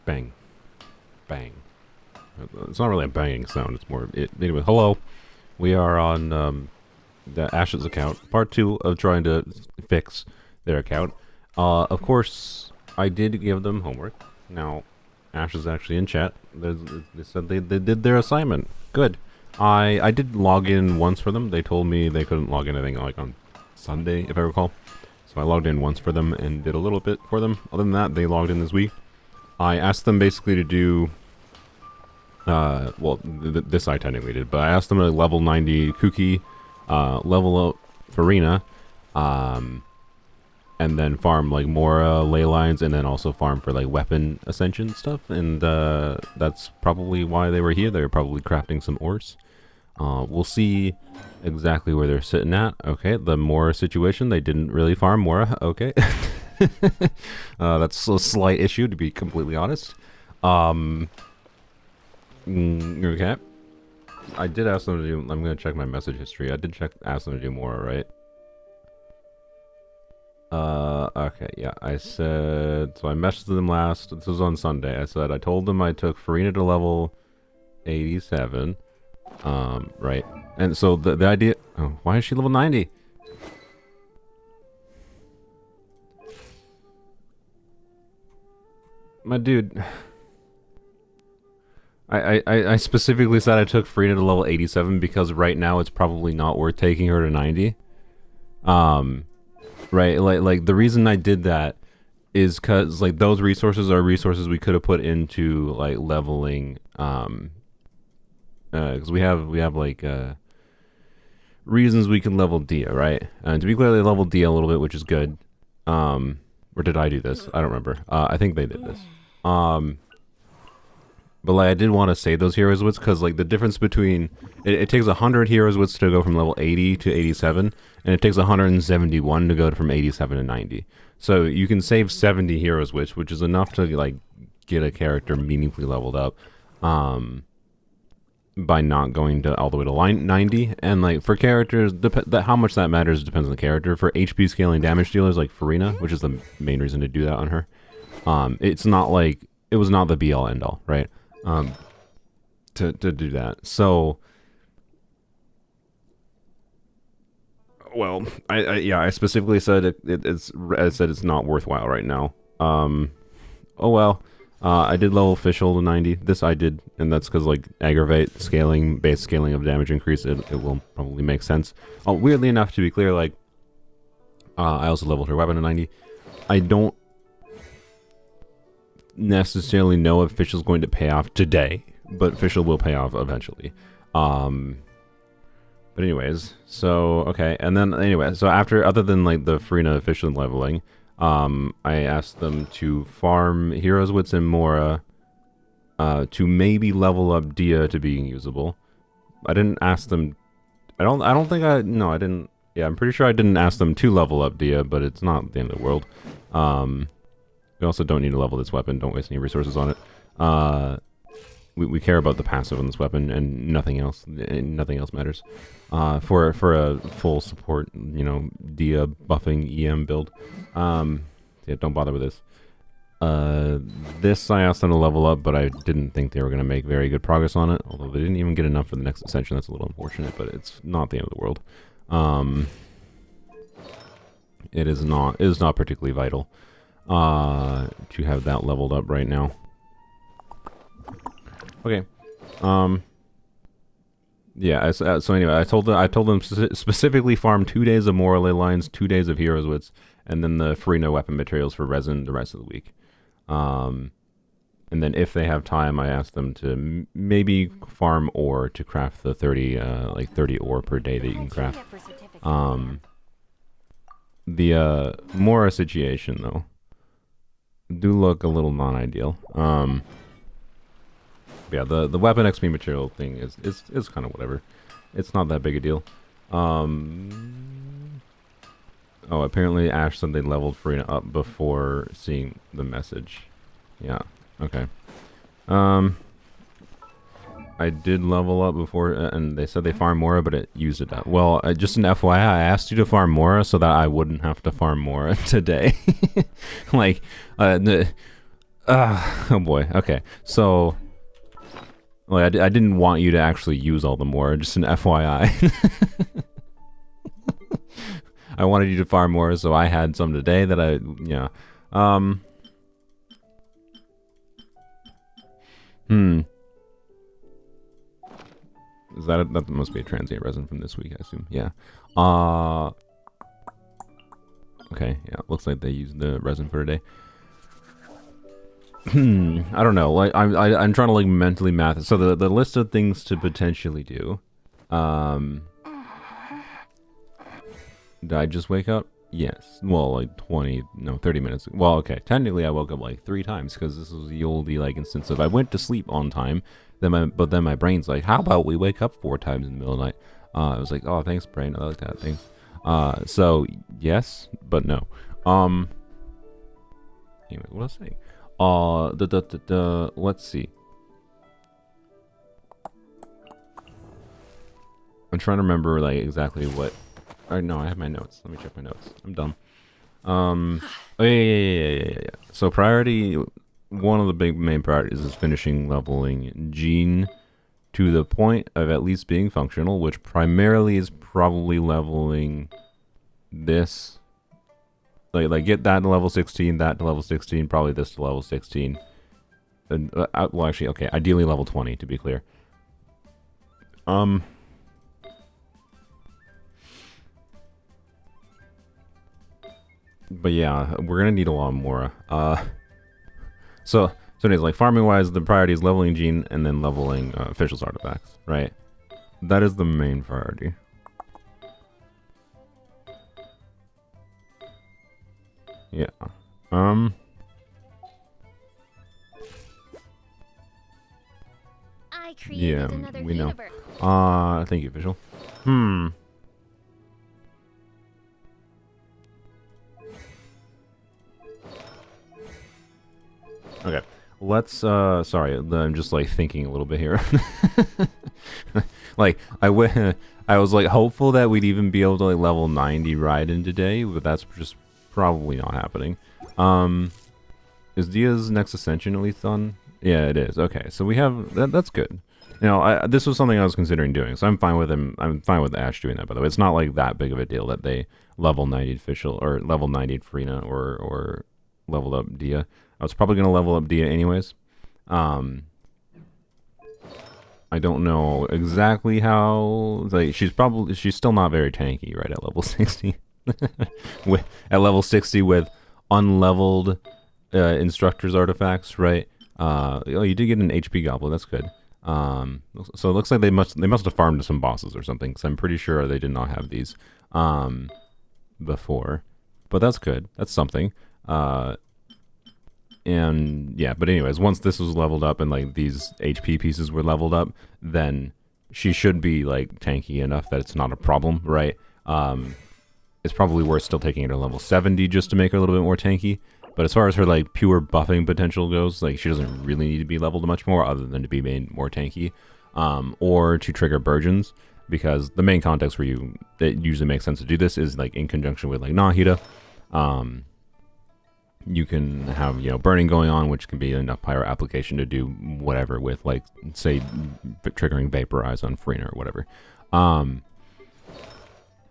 Bang. Bang. It's not really a banging sound, it's more... Anyway, hello. We are on the Ash's account. Part 2 of trying to fix their account. Of course, I did give them homework. Now, Ash is actually in chat. They said they did their assignment. Good. I did log in once for them. They told me they couldn't log in, I think, like on Sunday, if I recall. So I logged in once for them and did a little bit for them. Other than that, they logged in this week. I asked them basically to do... well, this I technically did, but I asked them to level 90 Kuki, level up Farina, and then farm like more ley lines, and then also farm for like weapon ascension stuff, and that's probably why they were here. They were probably crafting some ores. We'll see exactly where they're sitting at. Okay, the Mora situation, they didn't really farm Mora. Okay. That's a slight issue, to be completely honest. Okay. I did ask them to do... I'm gonna check my message history. I did ask them to do more, right? Okay, yeah. I said... So I messaged them last... This was on Sunday. I said I told them I took Farina to level 87. Right. And so the idea... Oh, why is she level 90? My dude... I specifically said I took Farina to level 87 because right now it's probably not worth taking her to 90. Right, like the reason I did that is because like those resources are resources we could have put into like leveling, because we have like reasons we can level Dia, right? And to be clear, they leveled Dia a little bit, which is good. Or did I do this? I don't remember. I think they did this. But like I did want to save those heroes wits because like the difference between it takes 100 heroes wits to go from level 80 to 87, and it takes 171 to go from 87 to 90. So you can save 70 heroes wits, which is enough to like get a character meaningfully leveled up, by not going to all the way to line 90. And like for characters, how much that matters depends on the character. For HP scaling damage dealers like Farina, which is the main reason to do that on her, it's not like it was not the be all end all, right? To do that. So, well, I specifically said it's not worthwhile right now. Oh well. I did level official to 90. This I did, and that's because like aggravate scaling, base scaling of damage increase. It will probably make sense. Oh, weirdly enough, to be clear, like I also leveled her weapon to 90. I don't necessarily know if Fischl's going to pay off today, but Fischl will pay off eventually. But anyways, so okay, and then anyway, so after, other than like the Farina official leveling, I asked them to farm heroes wits and Mora, to maybe level up Dia to being usable. I didn't ask them. I didn't. Yeah, I'm pretty sure I didn't ask them to level up Dia, but it's not the end of the world. We also don't need to level this weapon. Don't waste any resources on it. We care about the passive on this weapon and nothing else. Nothing else matters. For a full support, you know, Dia buffing EM build. Yeah, don't bother with this. This I asked them to level up, but I didn't think they were going to make very good progress on it. Although they didn't even get enough for the next ascension. That's a little unfortunate, but it's not the end of the world. It is not particularly vital to have that leveled up right now. Okay. Yeah, so anyway, I told them specifically farm 2 days of Morale lines, 2 days of Heroes Wits, and then the Farina weapon materials for resin the rest of the week. And then if they have time, I asked them to maybe farm ore to craft the 30 ore per day that you can craft. The Mora situation though do look a little non-ideal. Yeah, the weapon XP material thing is kind of whatever. It's not that big a deal. Oh, apparently Ash said they leveled Farina up before seeing the message. Yeah, okay. I did level up before, and they said they farmed Mora, but it used it up. Well, just an FYI, I asked you to farm Mora so that I wouldn't have to farm Mora today. Like, Oh boy. Okay. So, like, I didn't want you to actually use all the more. Just an FYI. I wanted you to farm more, so I had some today that I, yeah. Is that must be a transient resin from this week, I assume. Yeah. Okay, yeah, looks like they used the resin for today. I don't know. Like I'm trying to like mentally math. So the list of things to potentially do. Did I just wake up? Yes. Well, like 30 minutes. Well, okay. Technically, I woke up like 3 times because this was the oldie like instance of I went to sleep on time. But then my brain's like, how about we wake up 4 times in the middle of the night? I was like, oh, thanks, brain. I like that. Thanks. So yes, but no. Anyway, what was I saying? Let's see. I'm trying to remember like exactly what. No, I have my notes. Let me check my notes. I'm dumb. Oh yeah. So priority, one of the big main priorities is finishing leveling Jean to the point of at least being functional, which primarily is probably leveling this. Like get that to level 16, that to level 16, probably this to level 16. And well, actually, okay, ideally level 20 to be clear. But yeah, we're gonna need a lot more. So anyways, like farming wise, the priority is leveling Jean and then leveling officials artifacts, right? That is the main priority. Yeah. I created another we know. universe. Thank you, official. Okay, let's, sorry, I'm just, like, thinking a little bit here. Like, I was, like, hopeful that we'd even be able to, like, level 90 Raiden today, but that's just probably not happening. Is Dia's next ascension at least on? Yeah, it is. Okay, so we have, that's good. You know, this was something I was considering doing, so I'm fine with him. I'm fine with Ash doing that, by the way. It's not, like, that big of a deal that they level 90 official, or level 90 Frina, or leveled up Dia. I was probably going to level up Dia anyways. I don't know exactly how. Like, she's still not very tanky right at level 60. At level 60 with unleveled instructor's artifacts, right? Oh, you did get an HP goblet. That's good. So it looks like they must have farmed some bosses or something. Because I'm pretty sure they did not have these before, but that's good. That's something. And yeah, but anyways, once this was leveled up and like these HP pieces were leveled up, then she should be like tanky enough that it's not a problem, right? It's probably worth still taking her to level 70 just to make her a little bit more tanky. But as far as her like pure buffing potential goes, like she doesn't really need to be leveled much more other than to be made more tanky, or to trigger Burgeons, because the main context where it usually makes sense to do this is like in conjunction with like Nahida. You can have, you know, burning going on, which can be enough pyro application to do whatever with, like, say, triggering vaporize on Frina or whatever.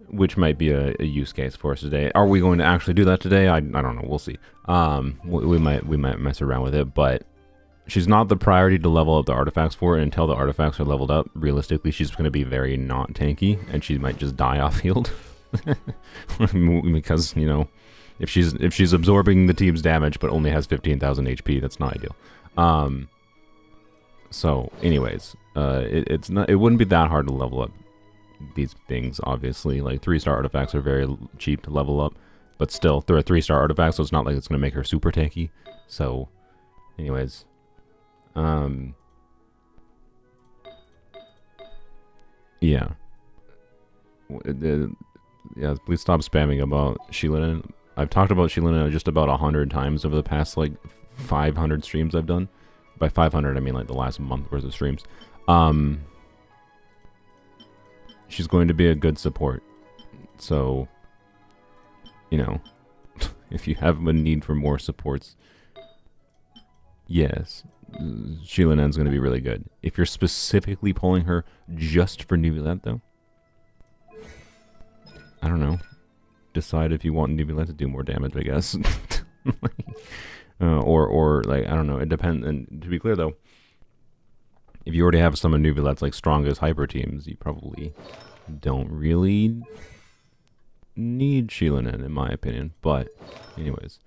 Which might be a use case for us today. Are we going to actually do that today? I don't know. We'll see. We might mess around with it, but she's not the priority to level up the artifacts for, and until the artifacts are leveled up, realistically, she's going to be very not tanky, and she might just die off field. Because, you know, if she's absorbing the team's damage but only has 15,000 HP, that's not ideal. So anyways, it wouldn't be that hard to level up these things, obviously. Like 3-star artifacts are very cheap to level up, but still they're a 3-star artifact, so it's not like it's going to make her super tanky. So anyways, yeah. Yeah, please stop spamming about Sheila. I've talked about Sheila just about 100 times over the past, like, 500 streams I've done. By 500, I mean, like, the last month worth of streams. She's going to be a good support. So, you know, if you have a need for more supports, yes, Sheila Nen's going to be really good. If you're specifically pulling her just for Nuvulette, though, I don't know. Decide if you want Nuvulette to do more damage, I guess. Or like, I don't know. It depends. And to be clear, though, if you already have some of Nuvulette's like strongest hyper teams, you probably don't really need Sheila Nen, in my opinion. But anyways,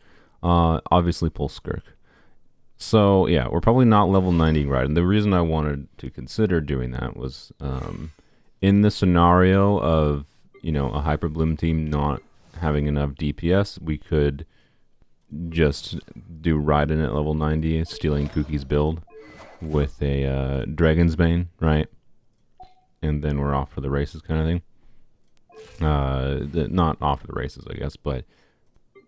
obviously pull Skirk. So yeah, we're probably not level 90 right. And the reason I wanted to consider doing that was in the scenario of, you know, a Hyper Bloom team not having enough DPS, we could just do Raiden at level 90, stealing Kuki's build with a Dragon's Bane, right? And then we're off for the races kind of thing. Not off for the races, I guess, but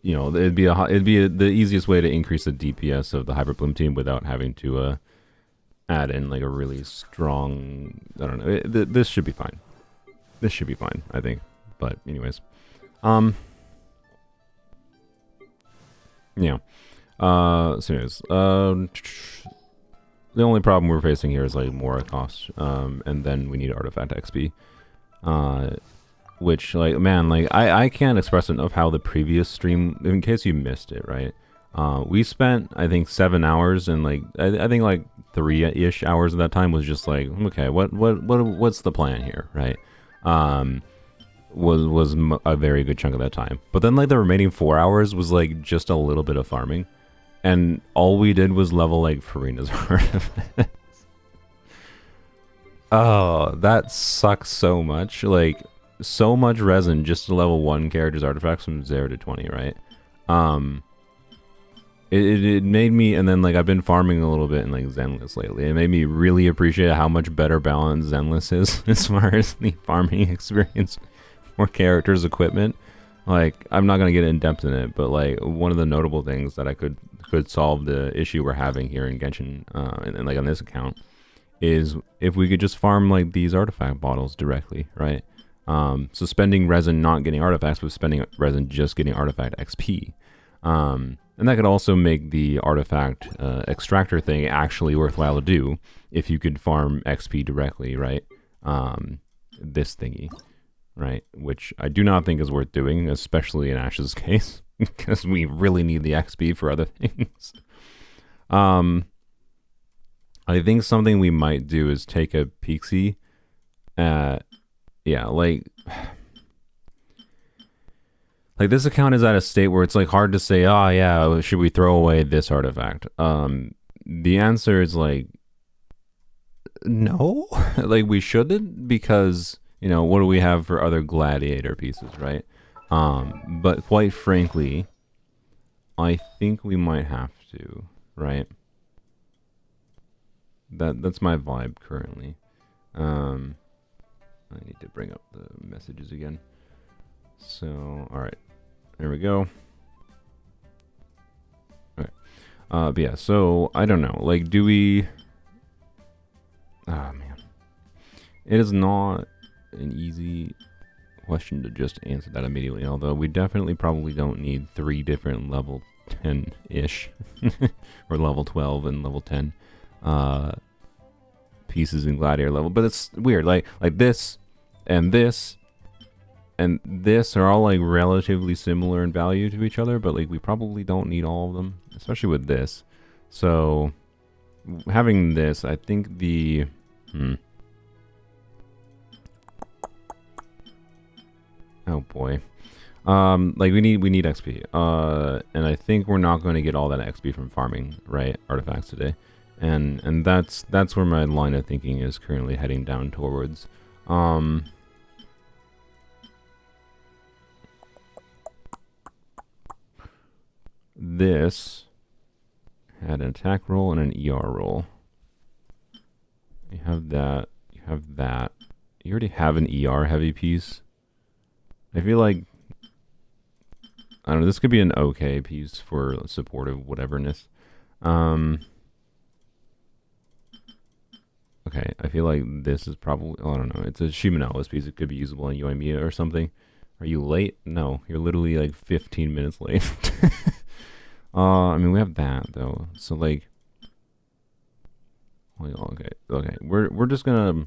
you know, it'd be the easiest way to increase the DPS of the Hyper Bloom team without having to add in like a really strong, I don't know. This should be fine. This should be fine, I think. But anyways, yeah. So anyways, the only problem we're facing here is like Mora cost, and then we need artifact XP, which like, man, like I can't express enough how the previous stream, in case you missed it, right? We spent, I think, 7 hours, and like I think like 3-ish hours of that time was just like, okay, what's the plan here, right? Was a very good chunk of that time. But then like the remaining 4 hours was like just a little bit of farming, and all we did was level like Farina's artifacts. Oh, that sucks so much. Like, so much resin just to level 1 character's artifacts from 0 to 20, right? It made me, and then like I've been farming a little bit in like Zenless lately. It made me really appreciate how much better balanced Zenless is as far as the farming experience for characters' equipment. Like, I'm not gonna get in depth in it, but like one of the notable things that I could solve the issue we're having here in Genshin, and like on this account, is if we could just farm like these artifact bottles directly, right? So spending resin not getting artifacts, but spending resin just getting artifact XP. And that could also make the artifact extractor thing actually worthwhile to do if you could farm XP directly, right? This thingy, right? Which I do not think is worth doing, especially in Ash's case, because we really need the XP for other things. I think something we might do is take a peek-see at, yeah, like this account is at a state where it's like hard to say, oh yeah, should we throw away this artifact? The answer is like, no, like we shouldn't, because, you know, what do we have for other gladiator pieces, right? But quite frankly, I think we might have to, right? That's my vibe currently. I need to bring up the messages again. So, alright. There we go. Okay. But yeah, so, I don't know. Like, do we... Ah, man. It is not an easy question to just answer that immediately, although we definitely probably don't need 3 different level 10-ish, or level 12 and level 10, pieces in gladiator level. But it's weird, like this and this and this are all like relatively similar in value to each other, but like we probably don't need all of them, especially with this. So having this, I think the oh boy, like we need XP, and I think we're not going to get all that XP from farming, right, artifacts today, and that's where my line of thinking is currently heading down towards. This had an attack roll and an ER roll. You have that. You have that. You already have an ER heavy piece. I feel like, I don't know, this could be an okay piece for supportive whateverness. Okay, I feel like this is probably, oh, I don't know, it's a Shimenalis piece. It could be usable in Yoimiya or something. Are you late? No, you're literally like 15 minutes late. I mean, we have that though. So like, Okay. We're just gonna.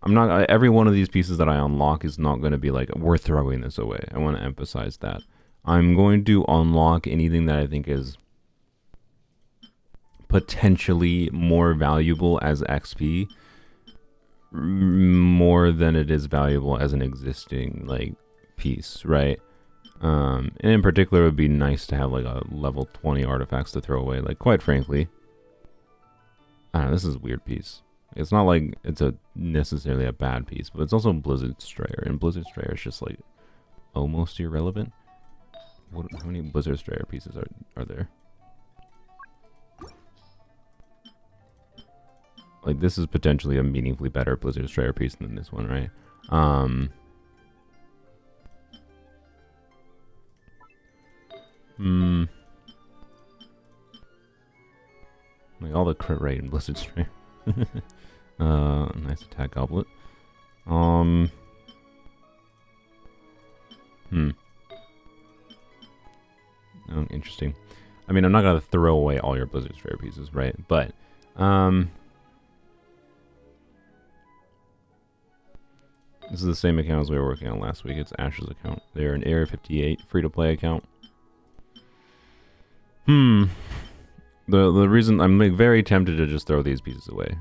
I'm not. Every one of these pieces that I unlock is not going to be like we're throwing this away. I want to emphasize that. I'm going to unlock anything that I think is potentially more valuable as XP, more than it is valuable as an existing like piece, right? And in particular, it would be nice to have like a level 20 artifacts to throw away. Like, quite frankly, I don't know, this is a weird piece. It's not like it's necessarily a bad piece, but it's also Blizzard Strayer, and Blizzard Strayer is just like almost irrelevant. How many Blizzard Strayer pieces are there? Like, this is potentially a meaningfully better Blizzard Strayer piece than this one, right? Like all the crit rate in Blizzard Strayer. Nice attack goblet. Oh, interesting. I mean, I'm not gonna throw away all your Blizzard Strayer pieces, right? But, this is the same account as we were working on last week. It's Ash's account. They're an Area 58 free-to-play account. The reason I'm like very tempted to just throw these pieces away.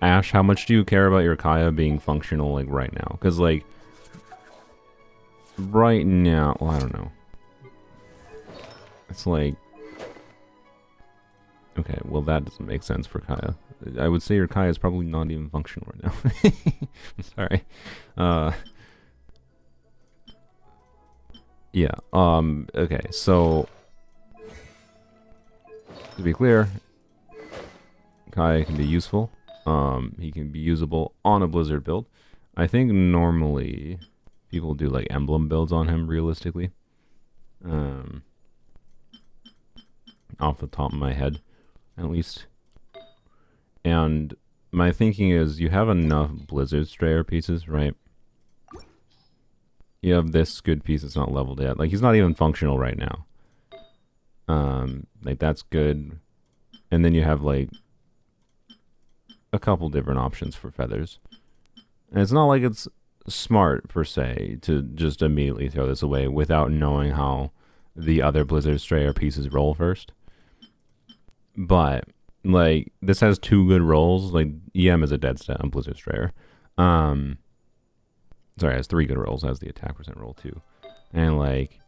Ash, how much do you care about your Kaya being functional like right now? Because like right now, well, I don't know. It's like, okay, well that doesn't make sense for Kaya. I would say your Kaya is probably not even functional right now. I'm sorry. Yeah, okay, so to be clear, Kaya can be useful. He can be usable on a Blizzard build. I think normally people do like emblem builds on him realistically. Off the top of my head, at least. And my thinking is you have enough Blizzard Strayer pieces, right? You have this good piece that's not leveled yet. Like, he's not even functional right now. Like, that's good. And then you have, like, a couple different options for feathers. And it's not like it's smart, per se, to just immediately throw this away without knowing how the other Blizzard Strayer pieces roll first. But, like, this has 2 good rolls. Like, EM is a dead stat on Blizzard Strayer. Sorry, it has 3 good rolls. It has the attack percent roll too. And like,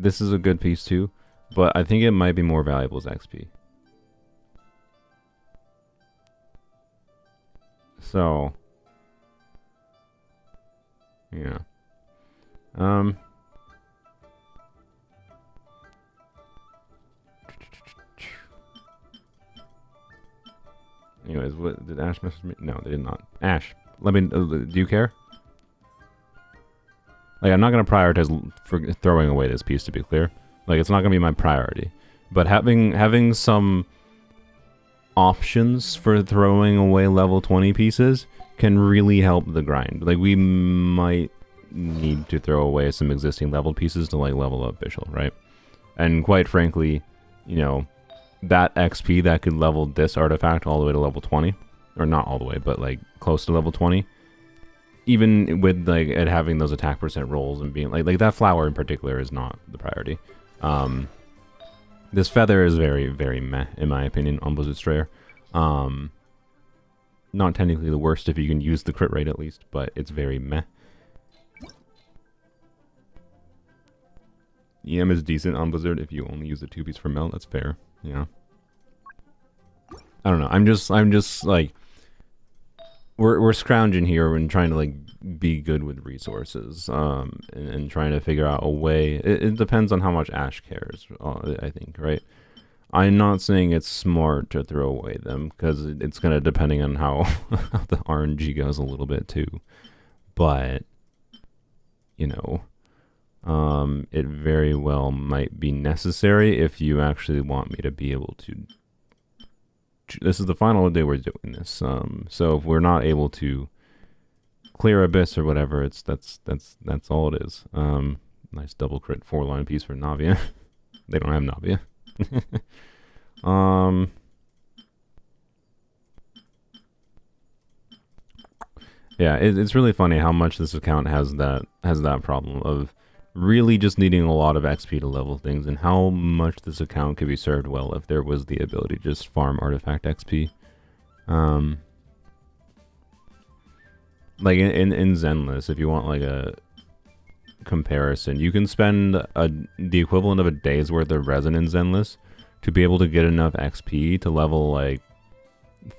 this is a good piece too, but I think it might be more valuable as XP. So, yeah. Anyways, what did Ash message me? No, they did not. Ash, let me. Do you care? Like, I'm not gonna prioritize for throwing away this piece. To be clear, like, it's not gonna be my priority. But having some options for throwing away level 20 pieces can really help the grind. Like, we might need to throw away some existing level pieces to like level up Bishal, right? And quite frankly, you know, that XP that could level this artifact all the way to level 20, or not all the way, but like close to level 20, even with like it having those attack percent rolls and being like that flower in particular is not the priority. This feather is very, very meh in my opinion on Blizzard Strayer. Not technically the worst if you can use the crit rate at least, but it's very meh. EM is decent on Blizzard if you only use the 2-piece for melt. That's fair. Yeah. I don't know. I'm just like, we're scrounging here and trying to like be good with resources, and trying to figure out a way. It depends on how much Ash cares, I think, right? I'm not saying it's smart to throw away them, because it's gonna depending on how the RNG goes a little bit too. But, you know, it very well might be necessary if you actually want me to be able to. This is the final day we're doing this. So if we're not able to clear Abyss or whatever, that's all it is. Nice double crit 4-line piece for Navia. They don't have Navia. Yeah, it's really funny how much this account has that problem of really just needing a lot of XP to level things, and how much this account could be served well if there was the ability to just farm artifact XP. Like in Zenless, if you want like a comparison, you can spend the equivalent of a day's worth of resin in Zenless to be able to get enough XP to level like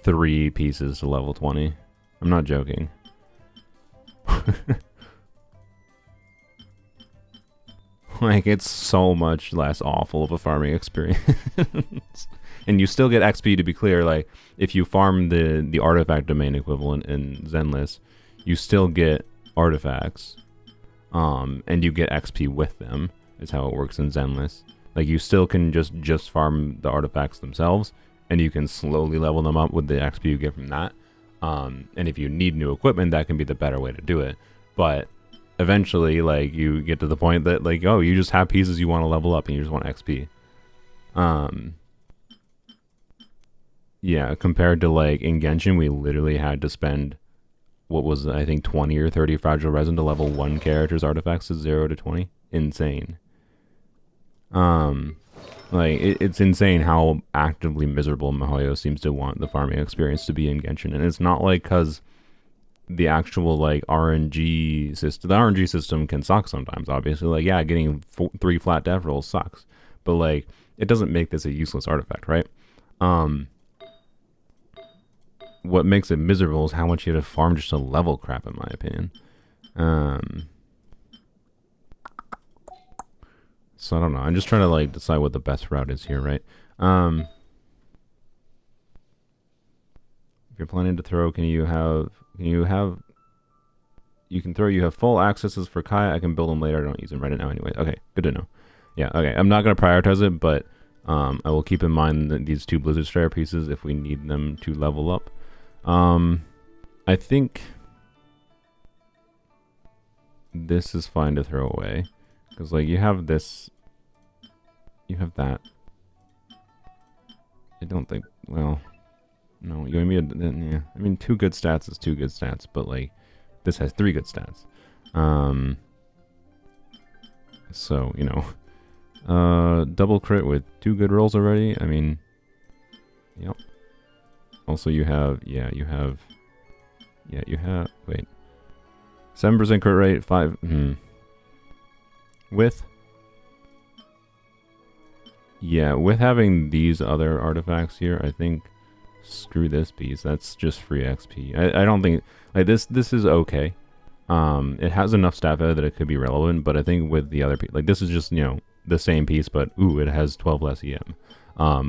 3 pieces to level 20. I'm not joking. Like, it's so much less awful of a farming experience. And you still get XP, to be clear. Like, if you farm the artifact domain equivalent in Zenless, you still get artifacts. And you get XP with them, is how it works in Zenless. Like, you still can just farm the artifacts themselves, and you can slowly level them up with the XP you get from that. And if you need new equipment, that can be the better way to do it. But eventually, like, you get to the point that, like, oh, you just have pieces you want to level up and you just want XP. Yeah, compared to, like, in Genshin, we literally had to spend, what was it, I think 20 or 30 fragile resin to level 1 character's artifacts to 0 to 20. Insane. Like, it's insane how actively miserable MiHoYo seems to want the farming experience to be in Genshin. And it's not like because the actual, like, RNG system... The RNG system can suck sometimes, obviously. Like, yeah, getting 3 flat death rolls sucks. But, like, it doesn't make this a useless artifact, right? What makes it miserable is how much you have to farm just to level crap, in my opinion. So I don't know. I'm just trying to, like, decide what the best route is here, right? If you're planning to throw, you have full accesses for Kai. I can build them later. I don't use them right now anyway. Okay, good to know. Yeah, okay. I'm not going to prioritize it, but I will keep in mind that these 2 Blizzard Strider pieces if we need them to level up. I think this is fine to throw away. Because, like, you have this... You have that. I don't think... Well... No, you want me to... Yeah. I mean, 2 good stats is 2 good stats, but, like, this has 3 good stats. So, you know... double crit with 2 good rolls already. I mean... Yep. Also, you have... Yeah, you have... Yeah, you have... Wait. 7% crit rate, 5... With... Yeah, with having these other artifacts here, I think... Screw this piece. That's just free XP. I don't think... Like, this is okay. It has enough stat value that it could be relevant, but I think with the other piece... Like, this is just, you know, the same piece, but, ooh, it has 12 less EM.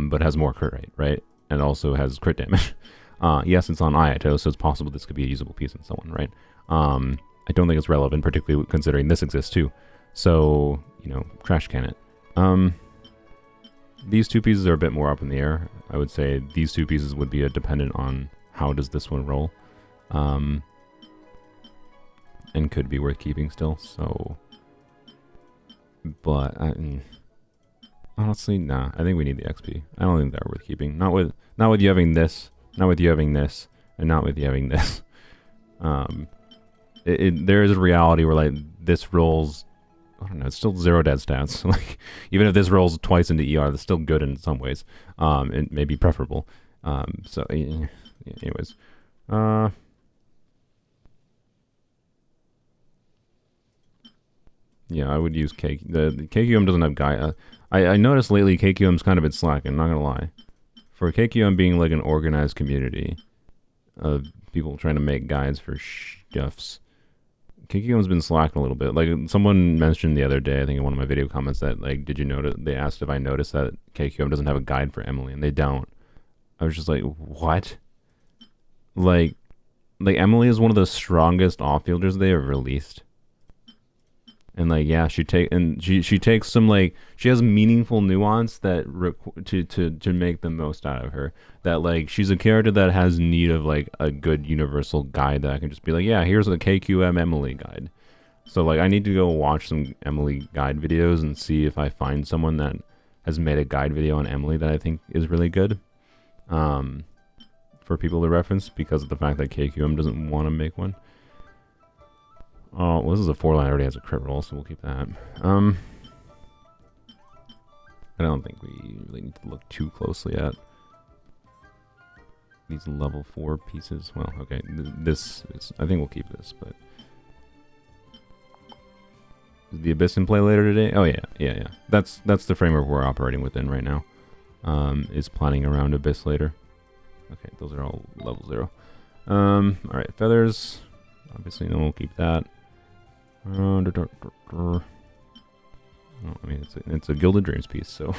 But has more crit rate, right? And also has crit damage. Yes, it's on Ayato, so it's possible this could be a usable piece and so on, right? I don't think it's relevant, particularly considering this exists too. So, you know, trash can it. These 2 pieces are a bit more up in the air. I would say these 2 pieces would be dependent on how does this one roll. And could be worth keeping still, so... But, honestly, nah. I think we need the XP. I don't think they're worth keeping. Not with you having this, not with you having this, and not with you having this. There is a reality where, like, this rolls... I don't know, it's still 0 dead stats. Like, even if this rolls twice into ER, that's still good in some ways. It may be preferable. So, anyways. Yeah, I would use K. The KQM doesn't have Gaia. I noticed lately KQM's kind of been slacking, not gonna lie. For KQM being like an organized community of people trying to make guides for stuffs, KQM's been slacking a little bit. Like, someone mentioned the other day, I think in one of my video comments, that, like, did you notice, they asked if I noticed that KQM doesn't have a guide for Emily, and they don't. I was just like, what? Like Emily is one of the strongest off-fielders they have released. And, like, yeah, she takes some, like, she has meaningful nuance that to make the most out of her. That, like, she's a character that has need of, like, a good universal guide that I can just be like, yeah, here's a KQM Emily guide. So, like, I need to go watch some Emily guide videos and see if I find someone that has made a guide video on Emily that I think is really good. For people to reference because of the fact that KQM doesn't want to make one. Oh, well, this is a 4-line, already has a crit roll, so we'll keep that. I don't think we really need to look too closely at these level 4 pieces. Well, okay, this is, I think we'll keep this, but is the Abyss in play later today? Oh yeah. That's the framework we're operating within right now. Is planning around Abyss later. Okay, those are all level 0. Alright, feathers. Obviously, no, we'll keep that. Oh, I mean, it's a Gilded Dreams piece, so.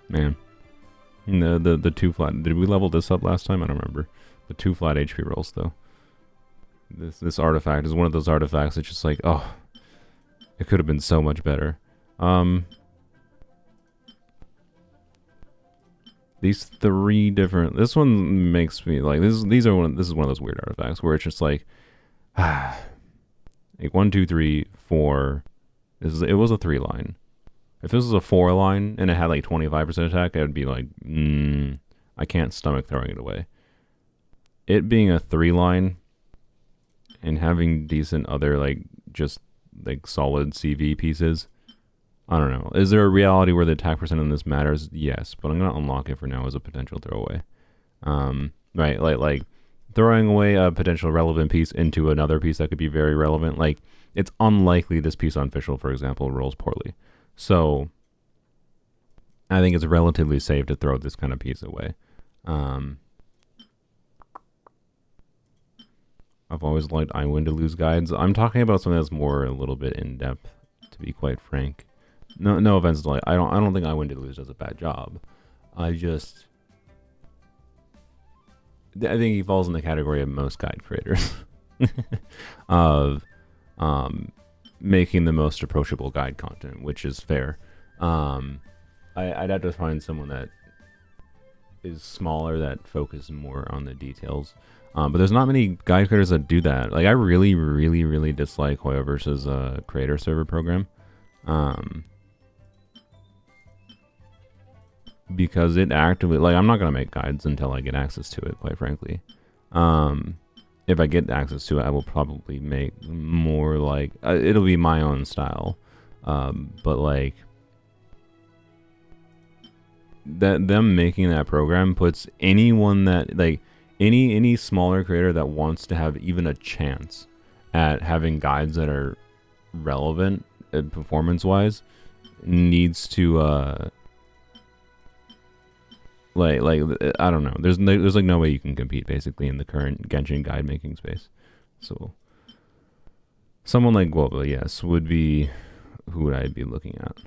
Man. The 2 flat. Did we level this up last time? I don't remember. The 2 flat HP rolls, though. This artifact is one of those artifacts that's just like, oh, it could have been so much better. These 3 different. This one makes me like this is one of those weird artifacts where it's just like, like 1, 2, 3, 4. It was a 3-line. If this was a 4-line and it had like 25% attack, I'd be like, I can't stomach throwing it away. It being a 3-line and having decent other like just like solid CV pieces, I don't know. Is there a reality where the attack percent on this matters? Yes, but I'm gonna unlock it for now as a potential throwaway. Right, like throwing away a potential relevant piece into another piece that could be very relevant. Like, it's unlikely this piece on Fischl, for example, rolls poorly. So I think it's relatively safe to throw this kind of piece away. I've always liked I Win to Lose guides. I'm talking about something that's more a little bit in depth, to be quite frank. No offense to like I don't think I Win to Lose does a bad job. I think he falls in the category of most guide creators of making the most approachable guide content, which is fair. I'd have to find someone that is smaller that focuses more on the details. But there's not many guide creators that do that. Like, I really, really, really dislike Hoya versus creator server program. Because it actively, like, I'm not going to make guides until I get access to it, quite frankly. If I get access to it, I will probably make more like, it'll be my own style. But like, them making that program puts anyone that, like, any smaller creator that wants to have even a chance at having guides that are relevant performance-wise needs to like I don't know. There's like no way you can compete basically in the current Genshin guide making space. So someone like Guoba, yes, would be who would I be looking at.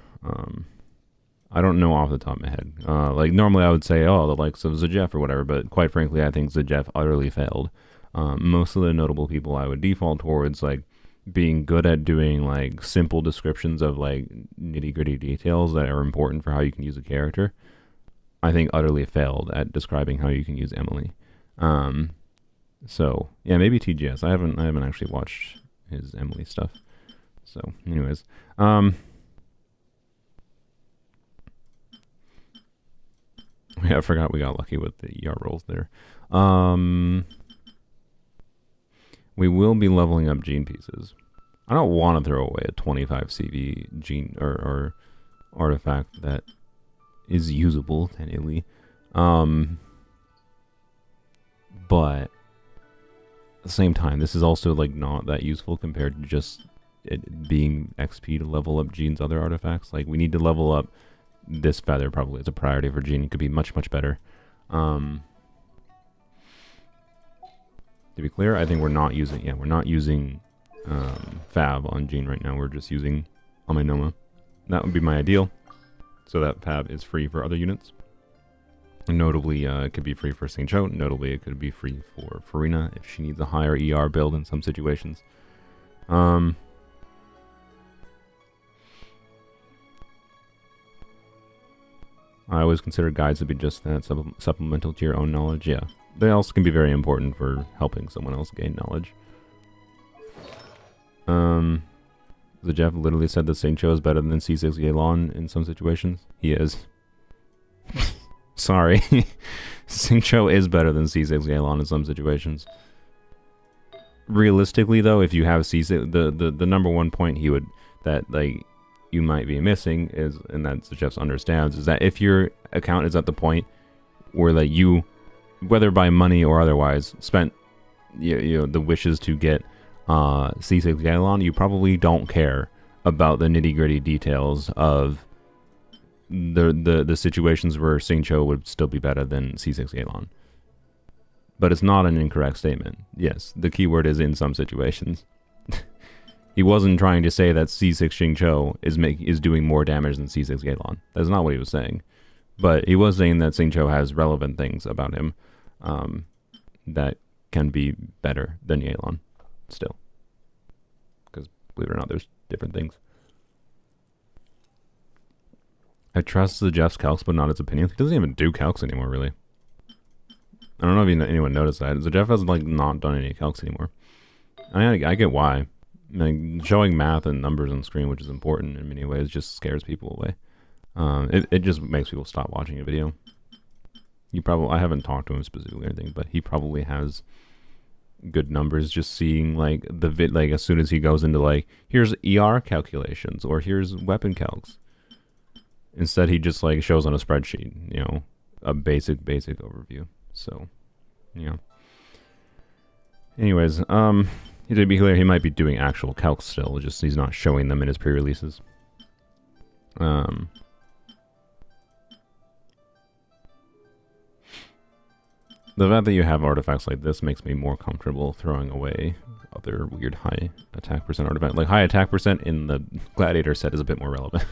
I don't know off the top of my head. Like, normally I would say, oh, the likes of Zajef or whatever, but quite frankly, I think Zajef utterly failed. Most of the notable people I would default towards, like, being good at doing, like, simple descriptions of, like, nitty-gritty details that are important for how you can use a character, I think utterly failed at describing how you can use Emily. So, yeah, maybe TGS. I haven't actually watched his Emily stuff. So, anyways. Yeah, I forgot we got lucky with the ER rolls there. We will be leveling up gene pieces. I don't want to throw away a 25 CV gene or artifact that is usable, technically. But at the same time, this is also like not that useful compared to just it being XP to level up Gene's other artifacts. Like, we need to level up this feather probably as a priority for Gene. It could be much, much better. To be clear, I think we're not using Fab on Gene right now. We're just using Amenoma. That would be my ideal. So that Fab is free for other units. Notably, it could be free for St. Cho. Notably, it could be free for Farina if she needs a higher ER build in some situations. I always consider guides to be just that, supplemental to your own knowledge. Yeah, they also can be very important for helping someone else gain knowledge. The Jeff literally said that Xingqiu is better than C6 Yelan in some situations. He is. Sorry. Xingqiu is better than C6 Yelan in some situations. Realistically, though, if you have C6, the number one point that like you might be missing is, and that the Jeff understands, is that if your account is at the point where like you, whether by money or otherwise, spent you know the wishes to get C6 Yelan, you probably don't care about the nitty-gritty details of the situations where Xingqiu would still be better than C6 Yelan. But it's not an incorrect statement. Yes, the keyword is in some situations. He wasn't trying to say that C6 Xingqiu is doing more damage than C6 Yelan. That's not what he was saying. But he was saying that Xingqiu has relevant things about him that can be better than Yelan still. Because, believe it or not, there's different things. I trust the Jeff's calcs, but not his opinions. He doesn't even do calcs anymore, really. I don't know if anyone noticed that. The Jeff has like not done any calcs anymore. I get why. Like, showing math and numbers on the screen, which is important in many ways, just scares people away. It just makes people stop watching a video. I haven't talked to him specifically or anything, but he probably has good numbers. Just seeing like like as soon as he goes into like, here's ER calculations or here's weapon calcs. Instead, he just like shows on a spreadsheet, you know, a basic overview. So, yeah. Anyways, to be clear, he might be doing actual calcs still, just he's not showing them in his pre-releases. The fact that you have artifacts like this makes me more comfortable throwing away other weird high attack percent artifacts. Like, high attack percent in the Gladiator set is a bit more relevant.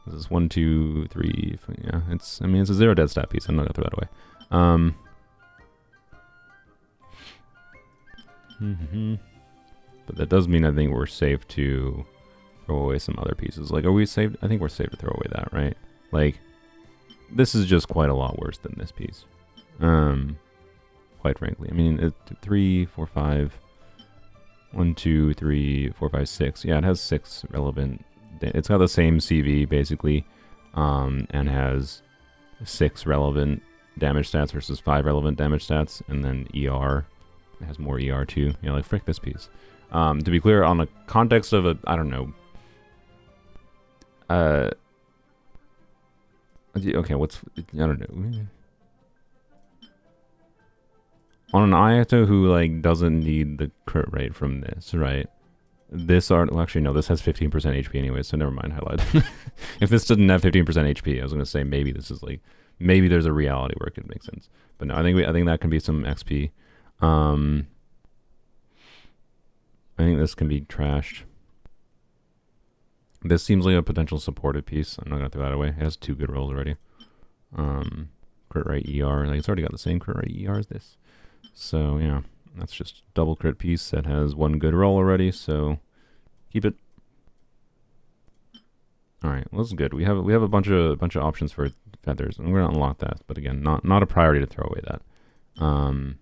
This is 1, 2, 3, yeah, it's a 0 dead stat piece. I'm not gonna throw that away. But that does mean I think we're safe to throw away some other pieces. Like, are we safe? I think we're safe to throw away that, right? Like, this is just quite a lot worse than this piece. Quite frankly. I mean, 3, 4, 5. 1, 2, 3, 4, 5, 6. Yeah, it has 6 relevant. It's got the same CV, basically, and has 6 relevant damage stats versus 5 relevant damage stats, and then ER. It has more ER too. You know, like, frick this piece. To be clear, on the context of I don't know. Okay, I don't know. On an Ayato who, like, doesn't need the crit rate from this, right? Well, actually, no, this has 15% HP anyway, so never mind, highlight. If this didn't have 15% HP, I was going to say maybe this is, like, maybe there's a reality where it could make sense. But no, I think that can be some XP. I think this can be trashed. This seems like a potential supported piece. I'm not going to throw that away. It has 2 good rolls already. Crit rate ER. Like, it's already got the same crit rate ER as this. So, yeah. That's just double crit piece that has 1 good roll already, so keep it. Alright, well, this is good. We have a bunch of options for feathers, and we're gonna unlock that, but again, not a priority to throw away that. And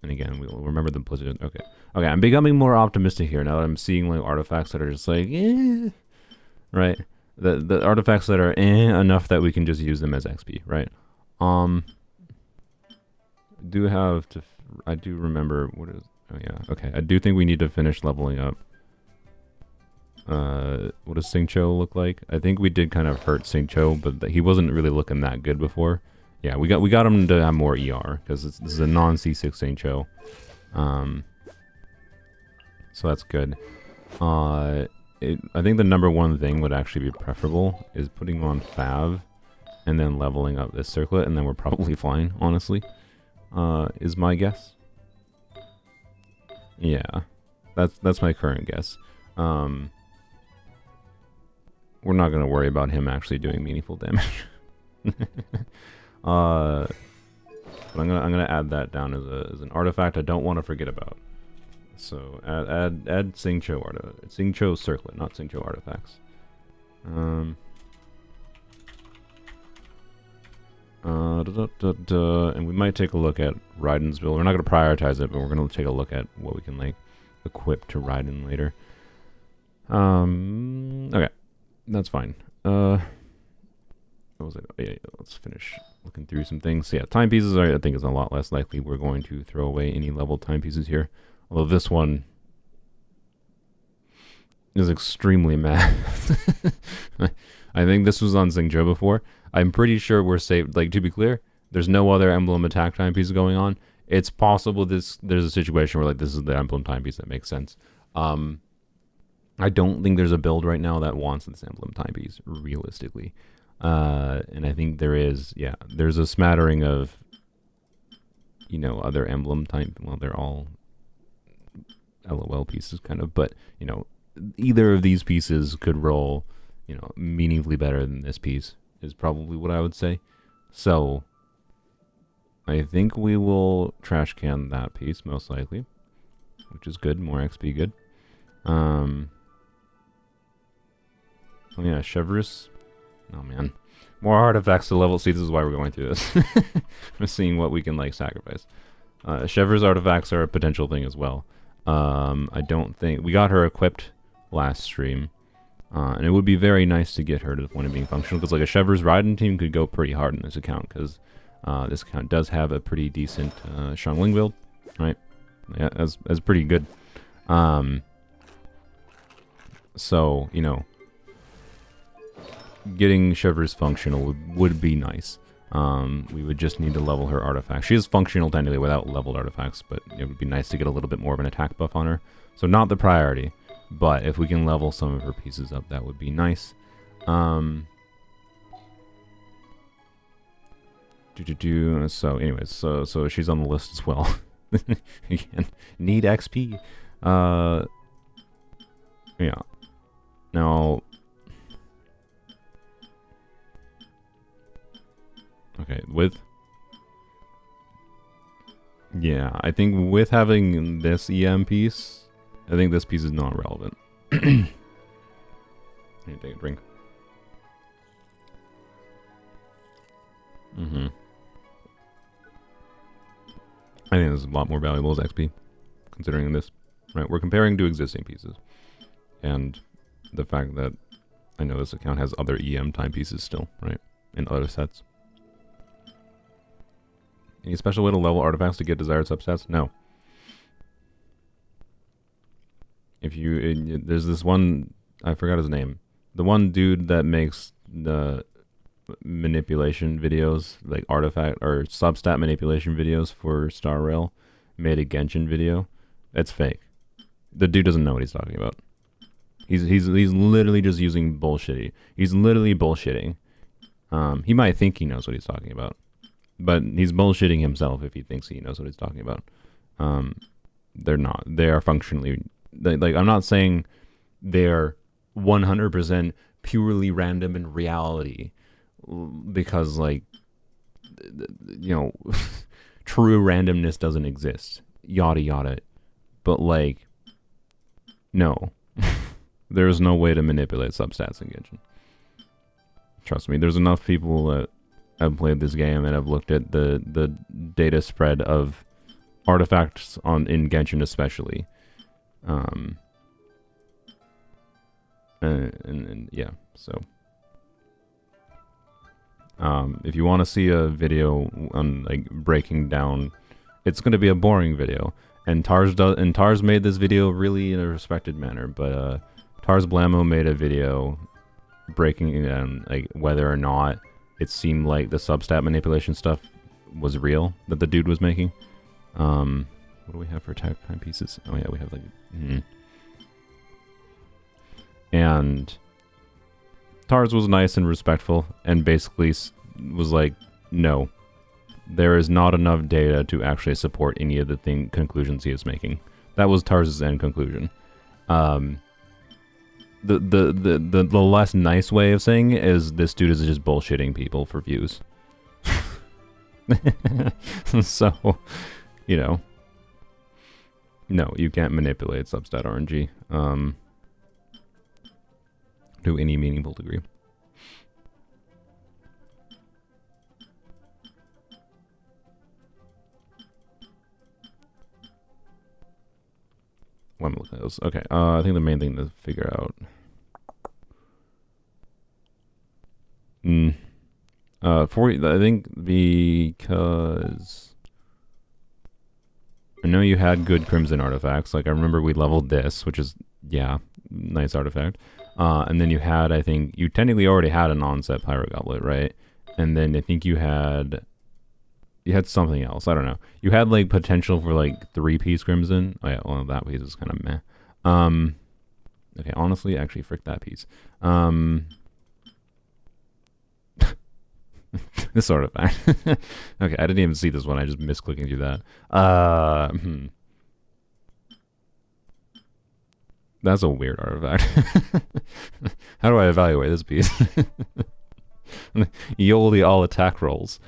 again, we'll remember the blizzard. Okay, I'm becoming more optimistic here now that I'm seeing like artifacts that are just like, right? The artifacts that are enough that we can just use them as XP, right? I do remember what is. Oh yeah, okay. I do think we need to finish leveling up. What does Xingqiu look like? I think we did kind of hurt Xingqiu, but he wasn't really looking that good before. Yeah, we got him to have more ER because this is a non-C6 Xingqiu. So that's good. I think the number one thing would actually be preferable is putting him on Fav and then leveling up this circlet, and then we're probably fine, honestly. Is my guess. Yeah, that's my current guess. We're not gonna worry about him actually doing meaningful damage. But I'm gonna add that down as an artifact I don't want to forget about. So add Xingqiu circlet, not Xingqiu artifacts. And we might take a look at Raiden's build. We're not going to prioritize it, but we're going to take a look at what we can like equipped to ride in later. Okay, that's fine. What was it? Yeah, let's finish looking through some things. So yeah, timepieces I think is a lot less likely we're going to throw away any level timepieces here. Although this one is extremely mad. I think this was on Xingzhou before. I'm pretty sure we're safe. Like, to be clear, there's no other emblem attack timepiece going on. It's possible there's a situation where like this is the emblem timepiece that makes sense. I don't think there's a build right now that wants this emblem timepiece realistically. And I think there's a smattering of, you know, other emblem type. Well, they're all LOL pieces kind of, but you know, either of these pieces could roll, you know, meaningfully better than this piece is probably what I would say. So I think we will trash can that piece most likely, which is good. More XP, good. Oh yeah, Chevreuse. Oh man, more artifacts to level. See, this is why we're going through this. We're seeing what we can like sacrifice. Chevreuse artifacts are a potential thing as well. I don't think we got her equipped last stream, and it would be very nice to get her to the point of being functional, because like a Chevreuse riding team could go pretty hard in this account, because this account does have a pretty decent Xiangling build, right? Yeah, as pretty good. So you know, getting Chevreuse functional would be nice. We would just need to level her artifacts. She is functional technically without leveled artifacts, but it would be nice to get a little bit more of an attack buff on her. So not the priority, but if we can level some of her pieces up, that would be nice. So anyways, so she's on the list as well. Again, need XP. Yeah. Now, okay, I think with having this EM piece, I think this piece is not relevant. I need to take a drink. I think this is a lot more valuable as XP, considering this. Right, we're comparing to existing pieces, and the fact that I know this account has other EM timepieces still, right, in other sets. Any special way to level artifacts to get desired substats? No. If you, there's this one, I forgot his name. The one dude that makes the manipulation videos, like artifact or substat manipulation videos for Star Rail, made a Genshin video. That's fake. The dude doesn't know what he's talking about. He's literally just using bullshitty. He's literally bullshitting. He might think he knows what he's talking about, but he's bullshitting himself if he thinks he knows what he's talking about. They're not. They are functionally... Like, I'm not saying they're 100% purely random in reality, because, like, you know, true randomness doesn't exist. Yada yada. But, like, no. There's no way to manipulate substats in Genshin. Trust me, there's enough people that have played this game and have looked at the data spread of artifacts in Genshin especially. And yeah, so if you want to see a video on like breaking down, it's going to be a boring video, and Tars made this video really in a respected manner, but Tars Blamo made a video breaking down like whether or not it seemed like the substat manipulation stuff was real that the dude was making. What do we have for attack timepieces? Oh yeah, we have like... And Tars was nice and respectful, and basically was like, no, there is not enough data to actually support any of the conclusions he is making. That was Tars' end conclusion. The less nice way of saying it is this dude is just bullshitting people for views. So, you know, no, you can't manipulate substat RNG to any meaningful degree. Let me look at those. Okay, I think the main thing to figure out. I think because I know you had good Crimson artifacts. Like I remember we leveled this, which is nice artifact. And then you had, I think you technically already had an onset Pyro Goblet, right? And then I think you had something else. I don't know. You had like potential for like 3-piece Crimson. Oh yeah, well that piece is kind of meh. Okay, honestly, actually, frick that piece. This artifact. Okay, I didn't even see this one. I just missed clicking through that. That's a weird artifact. How do I evaluate this piece? Yoli all attack rolls.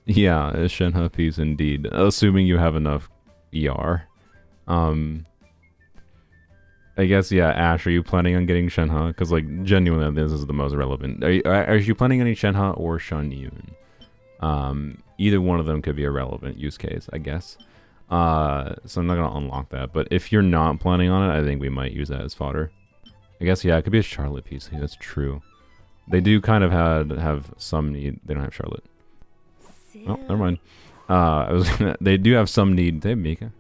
Yeah, a Shenhe piece indeed. Assuming you have enough ER. I guess, yeah, Ash, are you planning on getting Shenhe? Because, like, genuinely, this is the most relevant. Are you planning any Shenhe or Shunyun? Either one of them could be a relevant use case, I guess. So I'm not going to unlock that. But if you're not planning on it, I think we might use that as fodder. I guess, yeah, it could be a Charlotte piece. Yeah, that's true. They do kind of have some need. They don't have Charlotte. Oh, never mind. They do have some need. They have Mika.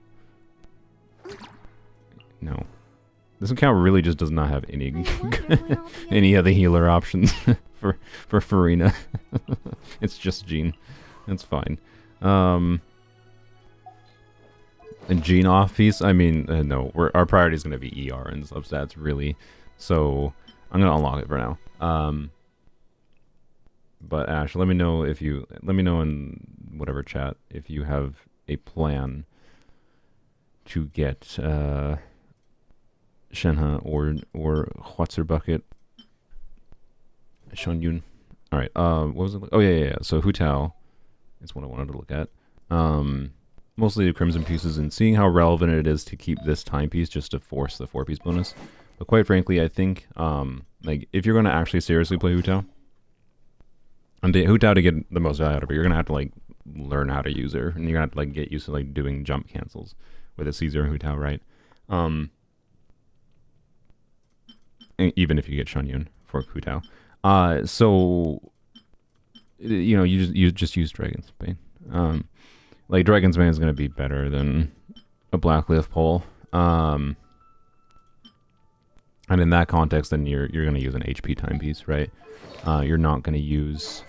No. This account really just does not have any any other healer options for Farina. It's just Jean. That's fine. And Jean off piece. I mean, no. Our priority is going to be ER and substats really. So I'm going to unlock it for now. But Ash, let me know in whatever chat if you have a plan to get Shenhe or Hwatzer Bucket. Shunyun. Alright, what was it? Oh yeah. So Hu Tao is what I wanted to look at. Mostly the Crimson pieces and seeing how relevant it is to keep this timepiece just to force the 4-piece bonus. But quite frankly, I think like if you're gonna actually seriously play Hu Tao, and Hu Tao to get the most value out of it, you're gonna have to like learn how to use her, and you're gonna have to like get used to like doing jump cancels with a Caesar and Hu Tao, right? Even if you get Shunyun for Hu Tao. So you know, you just use Dragon's Bane. Like Dragon's Bane is gonna be better than a Blackleaf pole. And in that context, then you're gonna use an HP timepiece, right? You're not gonna use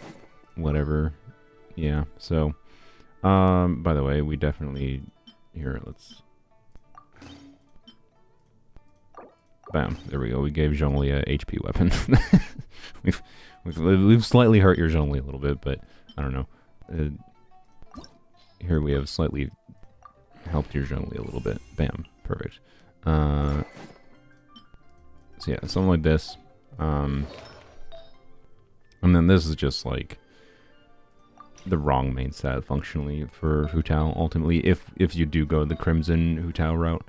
whatever. Yeah. So, by the way, we definitely here. Let's. Bam! There we go. We gave Zhongli a HP weapon. we've slightly hurt your Zhongli a little bit, but I don't know. Here we have slightly helped your Zhongli a little bit. Bam! Perfect. So yeah, something like this. And then this is just like the wrong main stat functionally for Hu Tao. Ultimately, if you do go the Crimson Hu Tao route.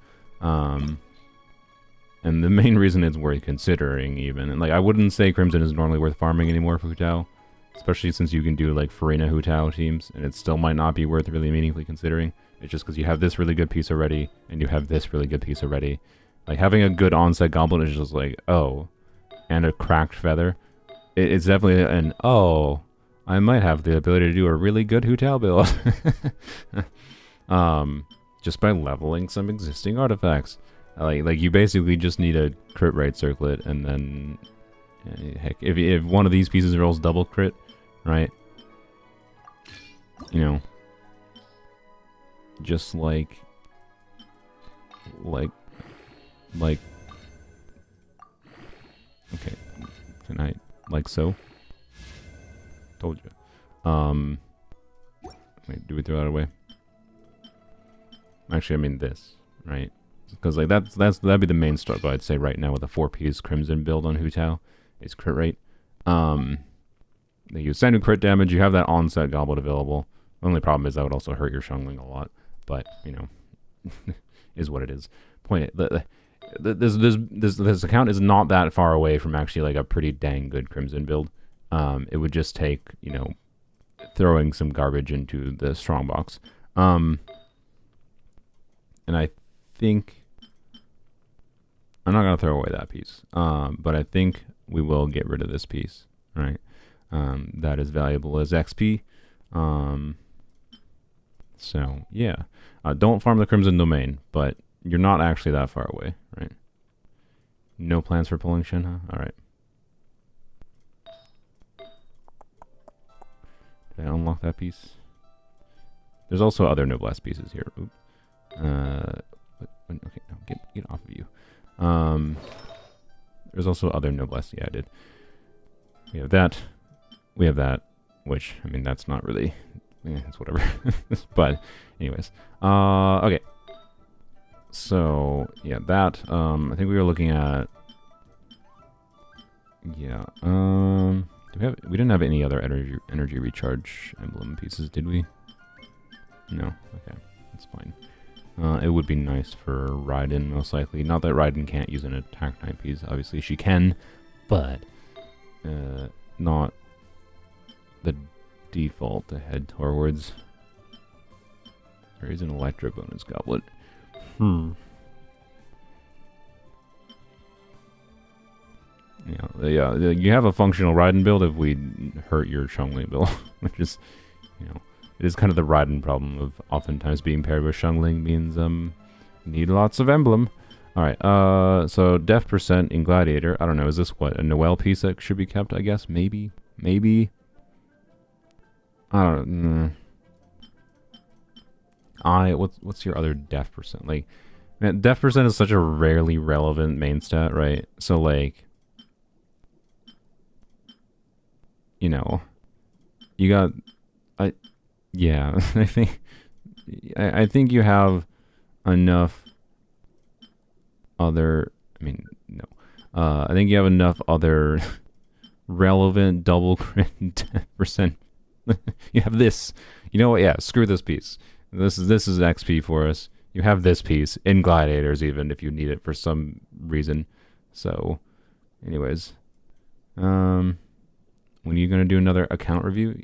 And the main reason it's worth considering, even. And like, I wouldn't say Crimson is normally worth farming anymore for Hu Tao. Especially since you can do, like, Farina Hu Tao teams. And it still might not be worth really meaningfully considering. It's just because you have this really good piece already. And you have this really good piece already. Like, having a good onset goblin is just like, oh. And a cracked feather. It's definitely an, oh. I might have the ability to do a really good Hu Tao build. Just by leveling some existing artifacts. Like you basically just need a crit rate circlet, and then heck, if one of these pieces rolls double crit, right? You know, just like okay, tonight, like so. Told you. Wait, do we throw that away? Actually, I mean this, right? Because like that'd be the main struggle I'd say right now with a 4-piece Crimson build on Hu Tao is crit rate. They use standard crit damage. You have that onset goblet available. The only problem is that would also hurt your Shungling a lot. But you know, is what it is. This account is not that far away from actually like a pretty dang good Crimson build. It would just take, you know, throwing some garbage into the strongbox. And I think I'm not gonna throw away that piece. But I think we will get rid of this piece, right? That is valuable as XP. So yeah, don't farm the Crimson Domain, but you're not actually that far away, right? No plans for pulling Shin, huh? All right. Did I unlock that piece? There's also other noblesse pieces here. Oop. Okay, no, get off of you. There's also other noblesse. Yeah, I did. We have that. We have that. Which, I mean, that's not really. It's whatever. But, anyways. Okay. So, yeah, that. I think we were looking at. Yeah. We didn't have any other energy recharge emblem pieces, did we? No. Okay, that's fine. It would be nice for Raiden, most likely. Not that Raiden can't use an attack type piece. Obviously, she can, but not the default to head towards. There is an Electro bonus goblet. Yeah, you have a functional Raiden build if we hurt your Xiangling build, which is, it is kind of the Raiden problem of oftentimes being paired with Xiangling means need lots of emblem. All right, so def percent in Gladiator. I don't know, is this what, a Noelle piece that should be kept? I guess maybe. I don't know. What's your other def percent? Like, man, def percent is such a rarely relevant main stat, right? So like, you got, yeah, I think you have enough other, no. I think you have enough other relevant double crit 10%. You have this. You know what? Yeah, screw this piece. This is XP for us. You have this piece in Gladiators even if you need it for some reason. So, anyways. When are you going to do another account review?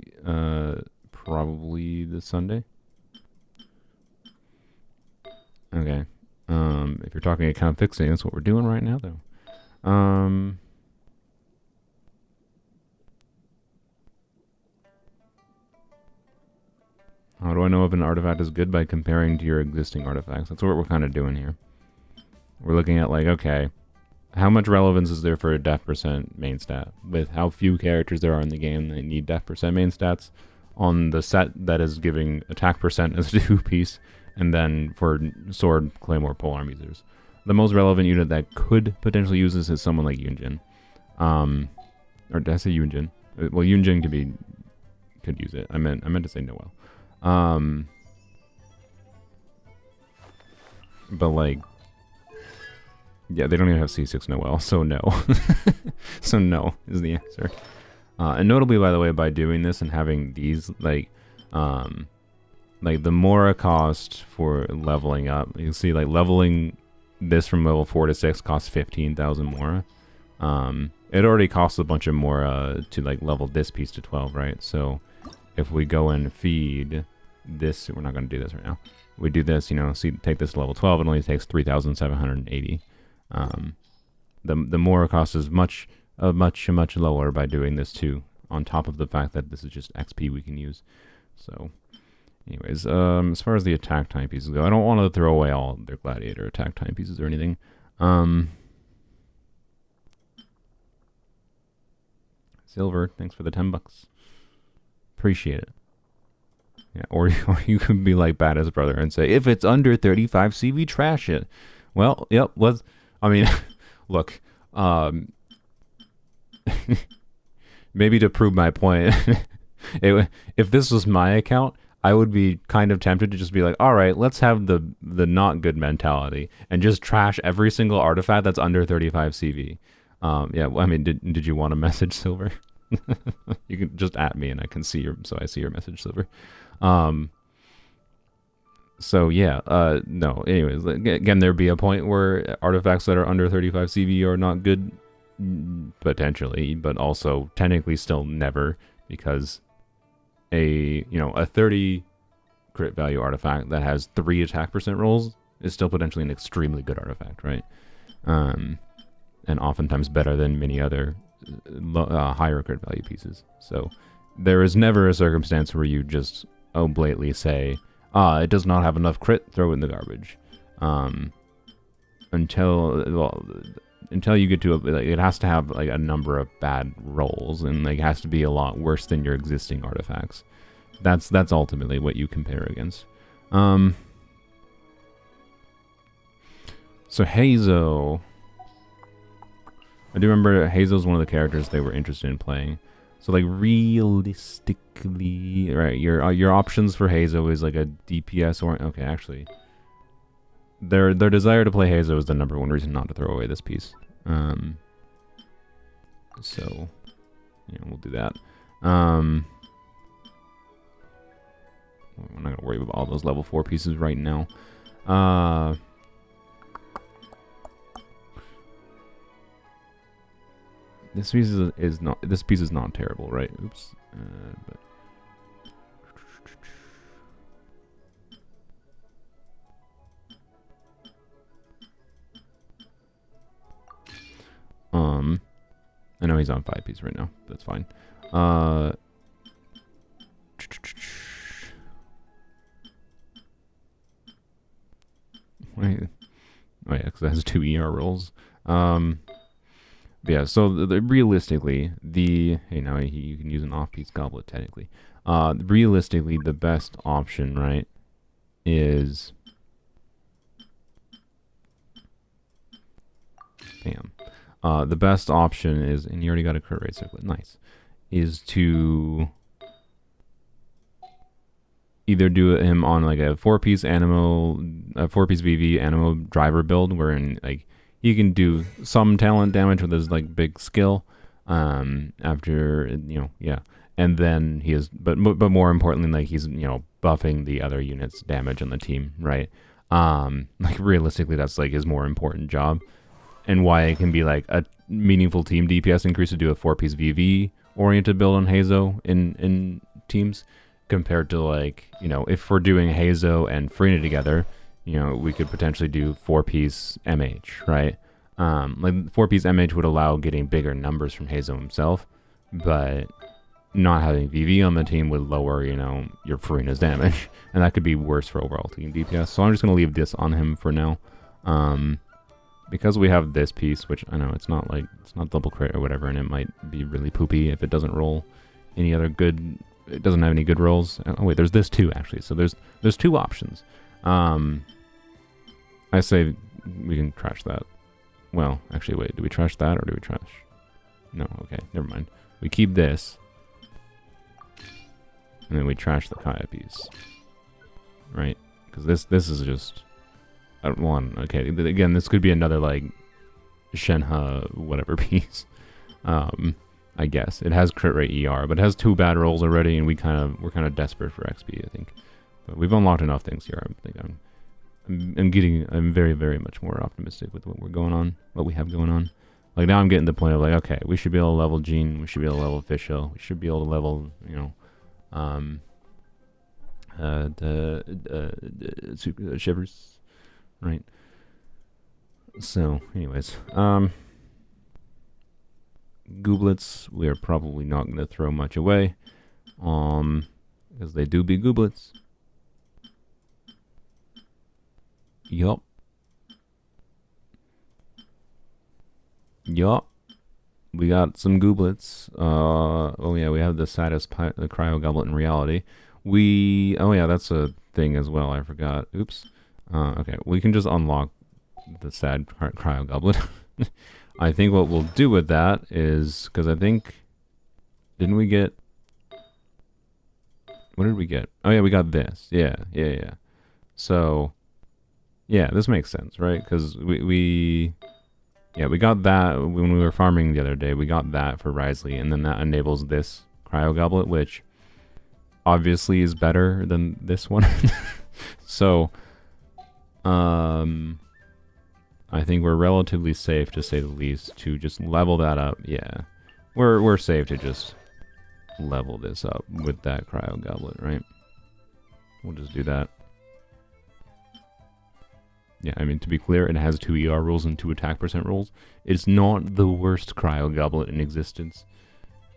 Probably this Sunday. Okay. If you're talking account fixing, that's what we're doing right now, though. How do I know if an artifact is good? By comparing to your existing artifacts. That's what we're kind of doing here. We're looking at, like, okay, how much relevance is there for a def percent main stat? With how few characters there are in the game that need def percent main stats on the set that is giving attack percent as a 2-piece, and then for sword, claymore, polearm users. The most relevant unit that could potentially use this is someone like Yunjin. Or did I say Yunjin? Well, Yunjin could use it. I meant to say Noelle. But like, yeah, they don't even have C6 Noelle, so no. So no is the answer. And notably, by the way, by doing this and having these, like the Mora cost for leveling up, you can see, like, leveling this from level 4 to 6 costs 15,000 Mora. It already costs a bunch of Mora to, like, level this piece to 12, right? So if we go and feed this, we're not going to do this right now. We do this, take this to level 12, it only takes 3,780. The Mora cost is much lower by doing this too, on top of the fact that this is just XP we can use. So, anyways, as far as the attack timepieces go, I don't want to throw away all their Gladiator attack timepieces or anything. Silver, thanks for the $10. Appreciate it. Yeah, or you could be like Badass Brother and say, if it's under 35 CV, trash it. Well, yep, look, maybe to prove my point, if this was my account, I would be kind of tempted to just be like, all right, let's have the not good mentality and just trash every single artifact that's under 35 CV. Yeah, well, did you want a message, Silver? You can just at me and I can see I see your message, Silver. So yeah, no, anyways, again, there'd be a point where artifacts that are under 35 CV are not good, potentially, but also technically still never, because a, you know, a 30 crit value artifact that has 3 attack percent rolls is still potentially an extremely good artifact, right? And oftentimes better than many other higher crit value pieces. So there is never a circumstance where you just blatantly say, it does not have enough crit, throw it in the garbage. Until you get to it has to have like a number of bad rolls, and like it has to be a lot worse than your existing artifacts. That's ultimately what you compare against. So Hazo, I do remember Hazo's one of the characters they were interested in playing. So like realistically, right? Your options for Hazo is like a DPS or okay, actually. Their desire to play Hazo is the #1 reason not to throw away this piece. So, yeah, we'll do that. We're not going to worry about all those level 4 pieces right now. This piece is not terrible, right? Oops. But I know he's on 5 piece right now. That's fine. Wait. Oh yeah, because it has 2 ER rolls. Yeah, so realistically, hey, now you can use an off-piece goblet technically. Realistically, the best option, right, is bam. The best option is, and you already got a crit rate circlet, nice, is to either do him on like a 4-piece VV Animo driver build, wherein like he can do some talent damage with his like big skill, after, you know, yeah, and then he is, but more importantly, like he's, you know, buffing the other units' damage on the team, right? Like realistically, that's like his more important job. And why it can be like a meaningful team DPS increase to do a 4-piece VV oriented build on Hazo in teams, compared to like, you know, if we're doing Hazo and Frina together, you know, we could potentially do 4-piece MH, right? Like 4-piece MH would allow getting bigger numbers from Hazo himself, but not having VV on the team would lower, you know, your Frina's damage, and that could be worse for overall team DPS. So I'm just gonna leave this on him for now. Because we have this piece, which I know it's not double crit or whatever, and it might be really poopy if it doesn't roll any other good. It doesn't have any good rolls. Oh wait, there's this too actually. So there's 2 options. I say we can trash that. Well, actually, wait. Do we trash that or do we trash? No. Okay, never mind. We keep this, and then we trash the Kaya piece, right? Because this is just. One, okay, again, this could be another like Shenhe whatever piece. I guess it has crit rate ER, but it has 2 bad rolls already, and we're kind of desperate for XP, I think. But we've unlocked enough things here. I'm very, very much more optimistic with what we have going on. Like now, I'm getting to the point of like, okay, we should be able to level Jean, we should be able to level Fischl, we should be able to level, you know, Shivers. Right. So, anyways, gooblets, we are probably not going to throw much away, because they do be gooblets. Yup. We got some gooblets. Oh yeah, we have the saddest the cryo goblet in reality. Oh yeah, that's a thing as well. I forgot. Oops. Okay, we can just unlock the sad cryo goblet. I think what we'll do with that is, because I think, didn't we get, what did we get? Oh yeah, we got this. Yeah. So, yeah, this makes sense, right? Because we got that when we were farming the other day. We got that for Risley, and then that enables this cryo goblet, which obviously is better than this one. So, I think we're relatively safe, to say the least, to just level that up. Yeah, we're safe to just level this up with that cryo goblet, right? We'll just do that. Yeah, I mean, to be clear, it has 2 ER rolls and 2 attack percent rolls. It's not the worst cryo goblet in existence,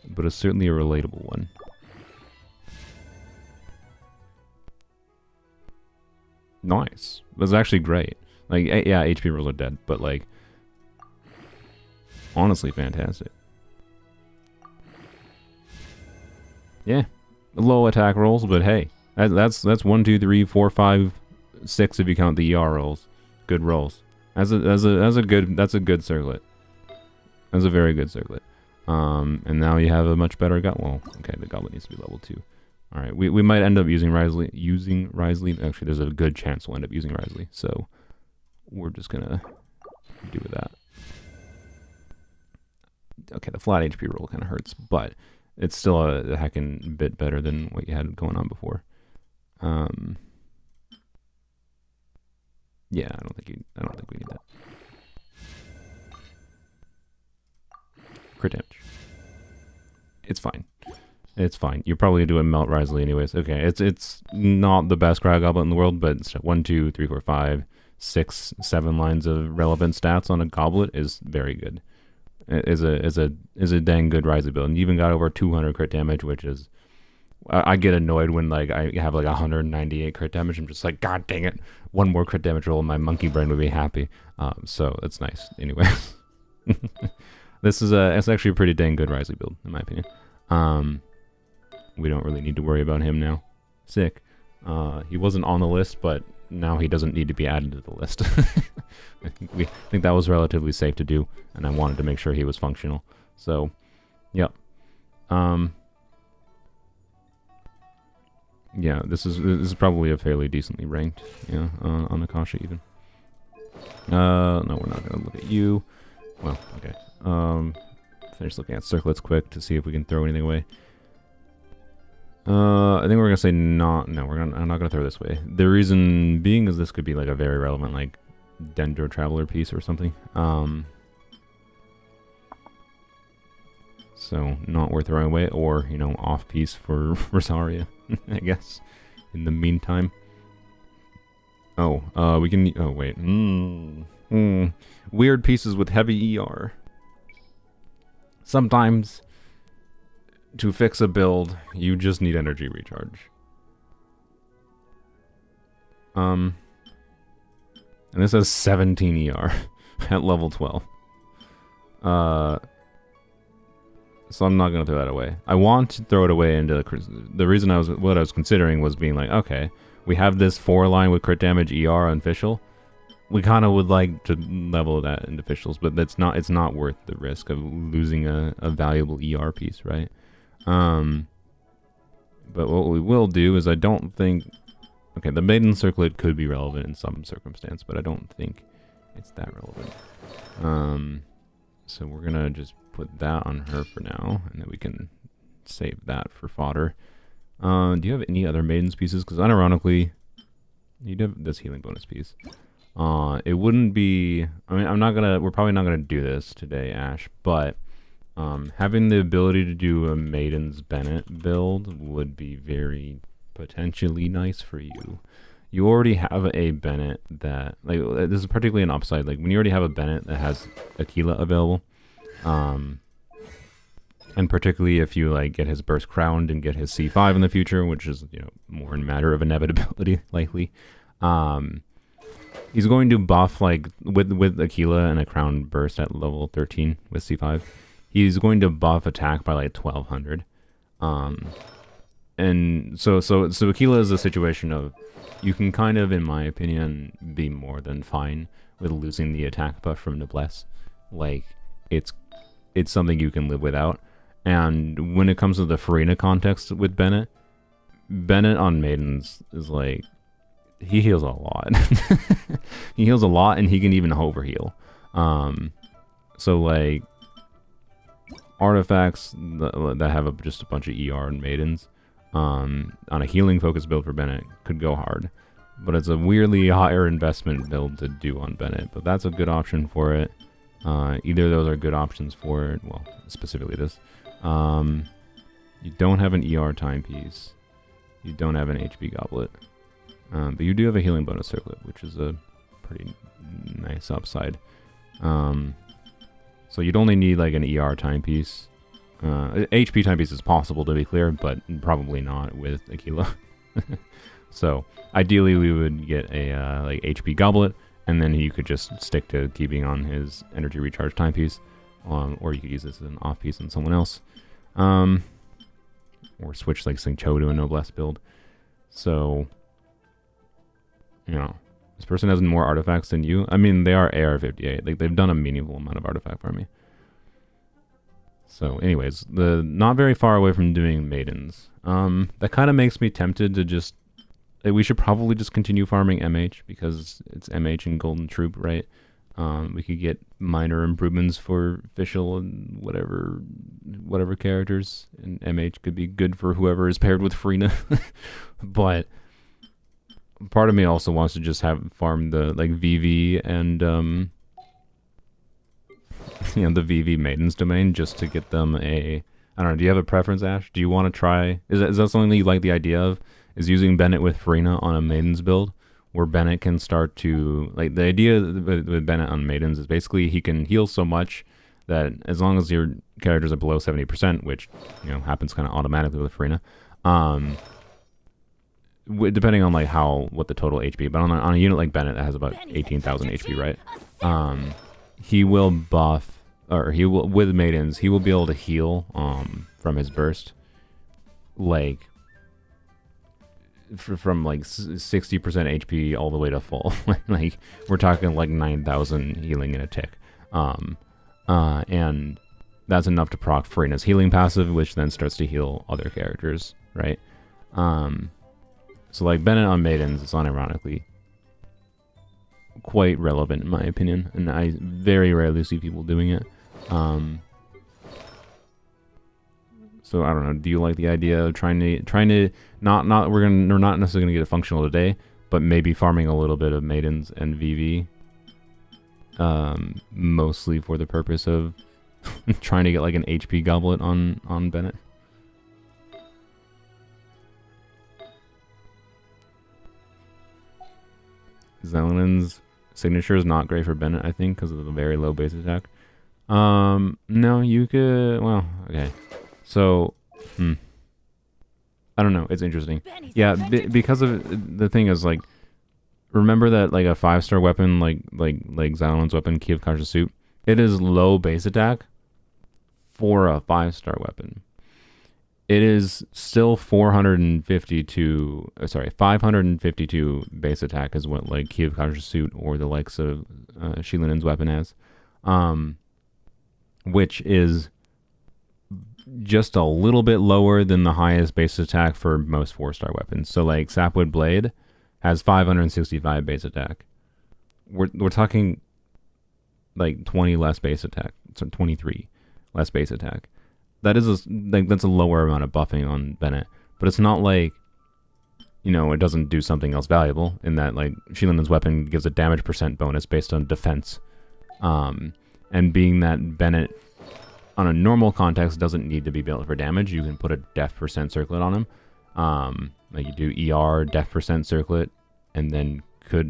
but it's certainly a relatable one. Nice. That's actually great. Like, yeah, HP rolls are dead, but like, honestly fantastic. Yeah, low attack rolls, but hey, that's 1, 2, 3, 4, 5, 6 if you count the ER rolls. Good rolls. That's a good circlet. That's a very good circlet. And now you have a much better gut. Well, okay, the goblet needs to be level 2. All right, we might end up using Risley. Actually, there's a good chance we'll end up using Risley. So we're just gonna do with that. Okay, the flat HP roll kind of hurts, but it's still a heckin' bit better than what you had going on before. Yeah, I don't think we need that. Crit damage. It's fine. It's fine. You're probably gonna do a melt Risley anyways. Okay, it's not the best cryo goblet in the world, but 1, 2, 3, 4, 5, 6, 7 lines of relevant stats on a goblet is very good. Is a dang good Risley build. And you even got over 200 crit damage, which is, I get annoyed when like I have like 198 crit damage. I'm just like, God dang it, one more crit damage roll and my monkey brain would be happy. So it's nice. Anyway, it's actually a pretty dang good Risley build in my opinion. We don't really need to worry about him now. Sick. He wasn't on the list, but now he doesn't need to be added to the list. I think that was relatively safe to do, and I wanted to make sure he was functional. So, yep. Yeah, this is probably a fairly decently ranked, yeah, on Akasha even. No, we're not gonna look at you. Well, okay. Finish looking at circlets quick to see if we can throw anything away. I think we're gonna say not. No, I'm not gonna throw this away. The reason being is this could be like a very relevant like Dendro Traveler piece or something. So not worth throwing away, or you know, off piece for Rosaria, I guess. In the meantime. Oh, we can. Oh wait. Weird pieces with heavy ER. Sometimes, to fix a build, you just need energy recharge. And this has 17 ER at level 12. So I'm not gonna throw that away. I want to throw it away into the reason what I was considering was being like, okay, we have this 4 line with crit damage ER on official. We kind of would like to level that into officials, but it's not worth the risk of losing a valuable ER piece, right? But what we will do is I don't think... Okay, the Maiden Circlet could be relevant in some circumstance, but I don't think it's that relevant. So we're gonna just put that on her for now, and then we can save that for fodder. Do you have any other Maiden's pieces? Because unironically, you do have this healing bonus piece. It wouldn't be... I mean, we're probably not gonna do this today, Ash, but... having the ability to do a Maiden's Bennett build would be very potentially nice for you. You already have a Bennett that, like, this is particularly an upside, like, when you already have a Bennett that has Aquila available, and particularly if you, like, get his Burst crowned and get his C5 in the future, which is, you know, more in matter of inevitability, likely, he's going to buff, like, with Aquila and a crowned Burst at level 13 with C5, he's going to buff attack by like 1200. And so Aquila is a situation of, you can kind of, in my opinion, be more than fine with losing the attack buff from Noblesse. Like, it's something you can live without. And when it comes to the Farina context with Bennett on Maidens is like, he heals a lot. He heals a lot, and he can even overheal. So like, artifacts that have just a bunch of ER and Maidens on a healing focused build for Bennett could go hard, but it's a weirdly higher investment build to do on Bennett, but that's a good option for it. Either of those are good options for it, well, specifically this. You don't have an ER timepiece. You don't have an HP goblet. But you do have a healing bonus circlet, which is a pretty nice upside. So you'd only need like an ER timepiece. HP timepiece is possible, to be clear, but probably not with Aquila. So ideally we would get a like HP goblet, and then you could just stick to keeping on his energy recharge timepiece. Or you could use this as an off piece on someone else. Or switch like Sing Cho to a Noblesse build. So, you know, this person has more artifacts than you. I mean, they are AR-58. Like, they've done a meaningful amount of artifact for me. So, anyways, not very far away from doing maidens. That kind of makes me tempted to just... Like, we should probably just continue farming MH, because it's MH and Golden Troop, right? We could get minor improvements for Fischl and whatever characters, and MH could be good for whoever is paired with Frina. But part of me also wants to just have farm the like VV and you know, the VV Maidens domain, just to get them a... I don't know, do you have a preference, Ash? Do you want to try... Is that something that you like the idea of? Is using Bennett with Frina on a Maidens build? Where Bennett can start to... Like, the idea with Bennett on Maidens is basically he can heal so much that as long as your characters are below 70%, which, you know, happens kind of automatically with Frina, depending on, like, what the total HP... But on a unit like Bennett that has about 18,000 HP, right? He will buff... Or he will... With Maidens, he will be able to heal from his burst. Like... From like 60% HP all the way to full. Like, we're talking like 9,000 healing in a tick. And that's enough to proc Frina's healing passive, which then starts to heal other characters, right? So like Bennett on Maidens is unironically quite relevant in my opinion, and I very rarely see people doing it. So I don't know. Do you like the idea of trying to not we're not necessarily gonna get it functional today, but maybe farming a little bit of Maidens and VV, mostly for the purpose of trying to get like an HP goblet on Bennett. Zelen's signature is not great for Bennett, I think, because of the very low base attack. No, you could. Well, okay. So, I don't know. It's interesting. Yeah, because of the thing is, like, remember that like a 5-star weapon, like Xylolin's weapon, Key of Cautious Soup, it is low base attack for a 5-star weapon. It is still 552 base attack is what like Key of Cautious Suit or the likes of Shilinen's weapon has, which is just a little bit lower than the highest base attack for most 4-star weapons. So like Sapwood Blade has 565 base attack. We're talking like 20 less base attack, so 23 less base attack. That is that's a lower amount of buffing on Bennett, but it's not like, you know, it doesn't do something else valuable in that like Shilinen's weapon gives a damage percent bonus based on defense, and being that Bennett on a normal context doesn't need to be built for damage, you can put a def percent circlet on him. Like you do ER def percent circlet, and then I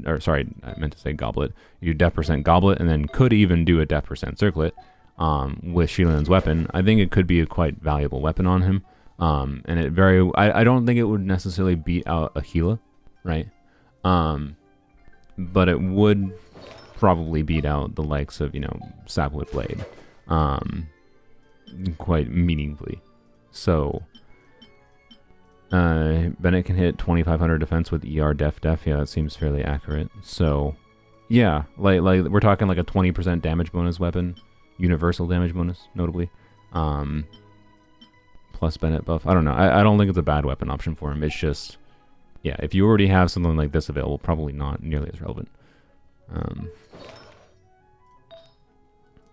meant to say goblet. You do def percent goblet, and then could even do a def percent circlet. With Shilinen's weapon, I think it could be a quite valuable weapon on him. And I don't think it would necessarily beat out Aquila, right? But it would probably beat out the likes of, you know, Sapwood Blade, quite meaningfully. So, Bennett can hit 2,500 defense with ER def. Yeah, that seems fairly accurate. So, yeah, like we're talking like a 20% damage bonus weapon. Universal damage bonus, notably. Plus Bennett buff. I don't know. I don't think it's a bad weapon option for him. It's just, yeah, if you already have something like this available, probably not nearly as relevant.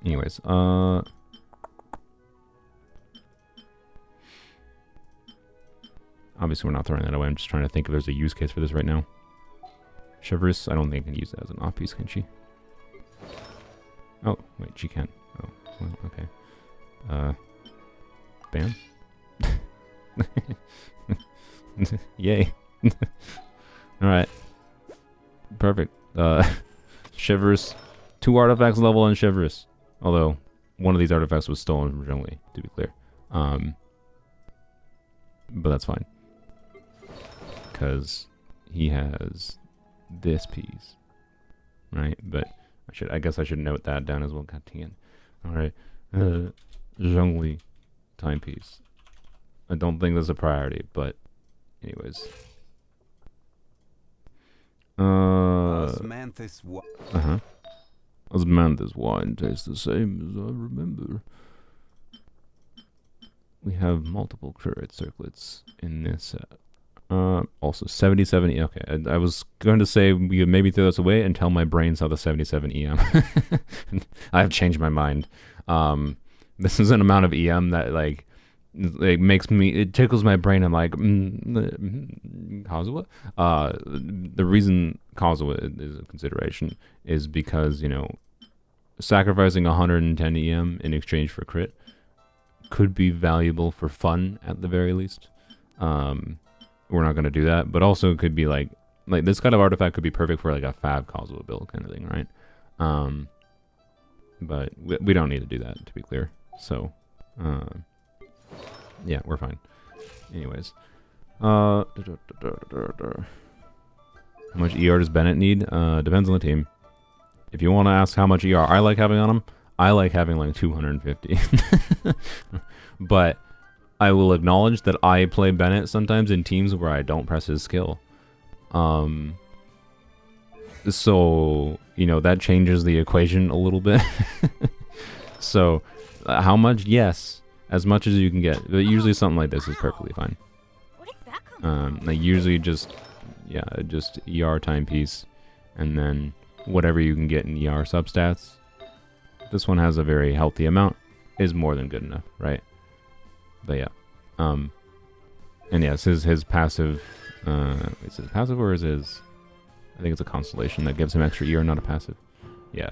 Anyways, obviously we're not throwing that away. I'm just trying to think if there's a use case for this right now. Chevreuse, I don't think I can use that as an off piece, can she? Oh, wait, she can. Oh, well, okay. Ban? Yay. Alright. Perfect. Shivers. 2 artifacts level on Shivers. Although, one of these artifacts was stolen originally, to be clear. But that's fine. Because he has this piece. Right? But I guess I should note that down as well. God dang it. Alright. Zhongli timepiece. I don't think that's a priority, but anyways. Osmanthus wine tastes the same as I remember. We have multiple curate circlets in this set. Also 77 EM. Okay, I was going to say we could maybe throw this away until my brain saw the 77 EM. I have changed my mind. This is an amount of EM that like makes me, it tickles my brain. I'm like, Kazuha? The reason Kazuha is a consideration is because, you know, sacrificing 110 EM in exchange for crit could be valuable for fun at the very least. We're not going to do that, but also it could be like this kind of artifact could be perfect for like a Fab Kazuha build kind of thing, right? But we don't need to do that, to be clear. So, yeah, we're fine. Anyways, how much ER does Bennett need? Depends on the team. If you want to ask how much ER I like having on him, I like having like 250. But I will acknowledge that I play Bennett sometimes in teams where I don't press his skill. So, you know, that changes the equation a little bit. So, how much? Yes. As much as you can get. But usually something like this is perfectly fine. Like usually just ER timepiece. And then whatever you can get in ER substats. This one has a very healthy amount. Is more than good enough, right? But yeah. And yes, his passive, is it passive or is his, I think it's a constellation that gives him extra ER, not a passive. Yeah.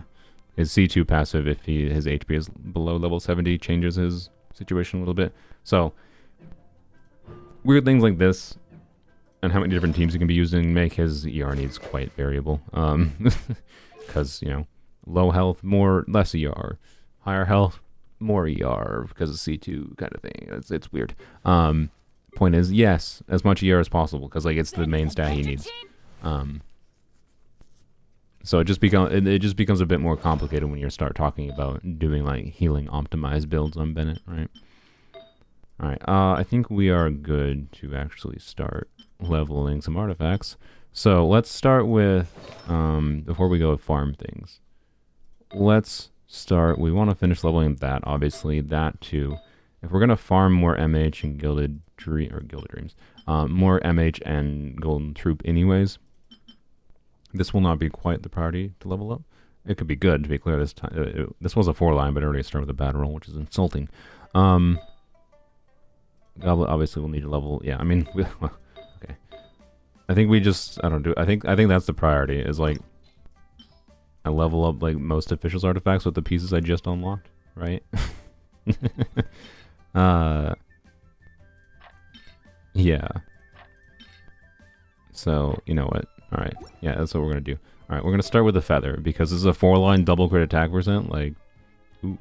His C2 passive, if his HP is below level 70, changes his situation a little bit. So, weird things like this, and how many different teams he can be using, make his ER needs quite variable. Because, you know, low health, less ER. Higher health, more ER because of C2 kind of thing. It's weird. Point is, yes, as much ER as possible because like it's the main stat he needs. So it just becomes a bit more complicated when you start talking about doing like healing optimized builds on Bennett, right? All right. I think we are good to actually start leveling some artifacts. So let's start with before we go farm things. Let's start. We want to finish leveling that, obviously. That too. If we're gonna farm more MH and Gilded Dreams, more MH and Golden Troop, anyways, this will not be quite the priority to level up. It could be good, to be clear. This time, this was a 4-line, but it already started with a bad roll, which is insulting. Goblet obviously will need to level. Yeah, I mean, okay. I think we just. I think that's the priority. Is like. I level up like most officials artifacts with the pieces I just unlocked, right? Yeah. So, you know what? Alright. Yeah, that's what we're going to do. Alright, we're going to start with the feather because this is a 4-line double crit attack percent. Like, ooh.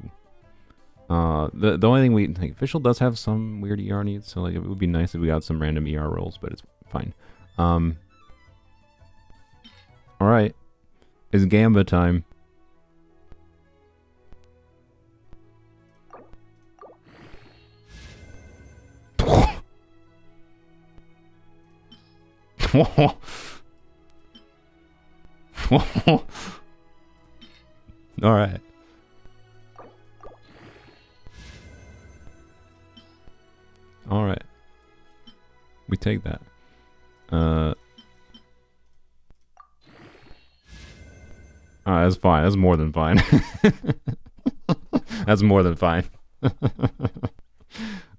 The only thing like, official does have some weird ER needs, so like it would be nice if we got some random ER rolls, but it's fine. Alright. It's Gamba time. Alright. Alright. We take that. That's fine. That's more than fine. That's more than fine.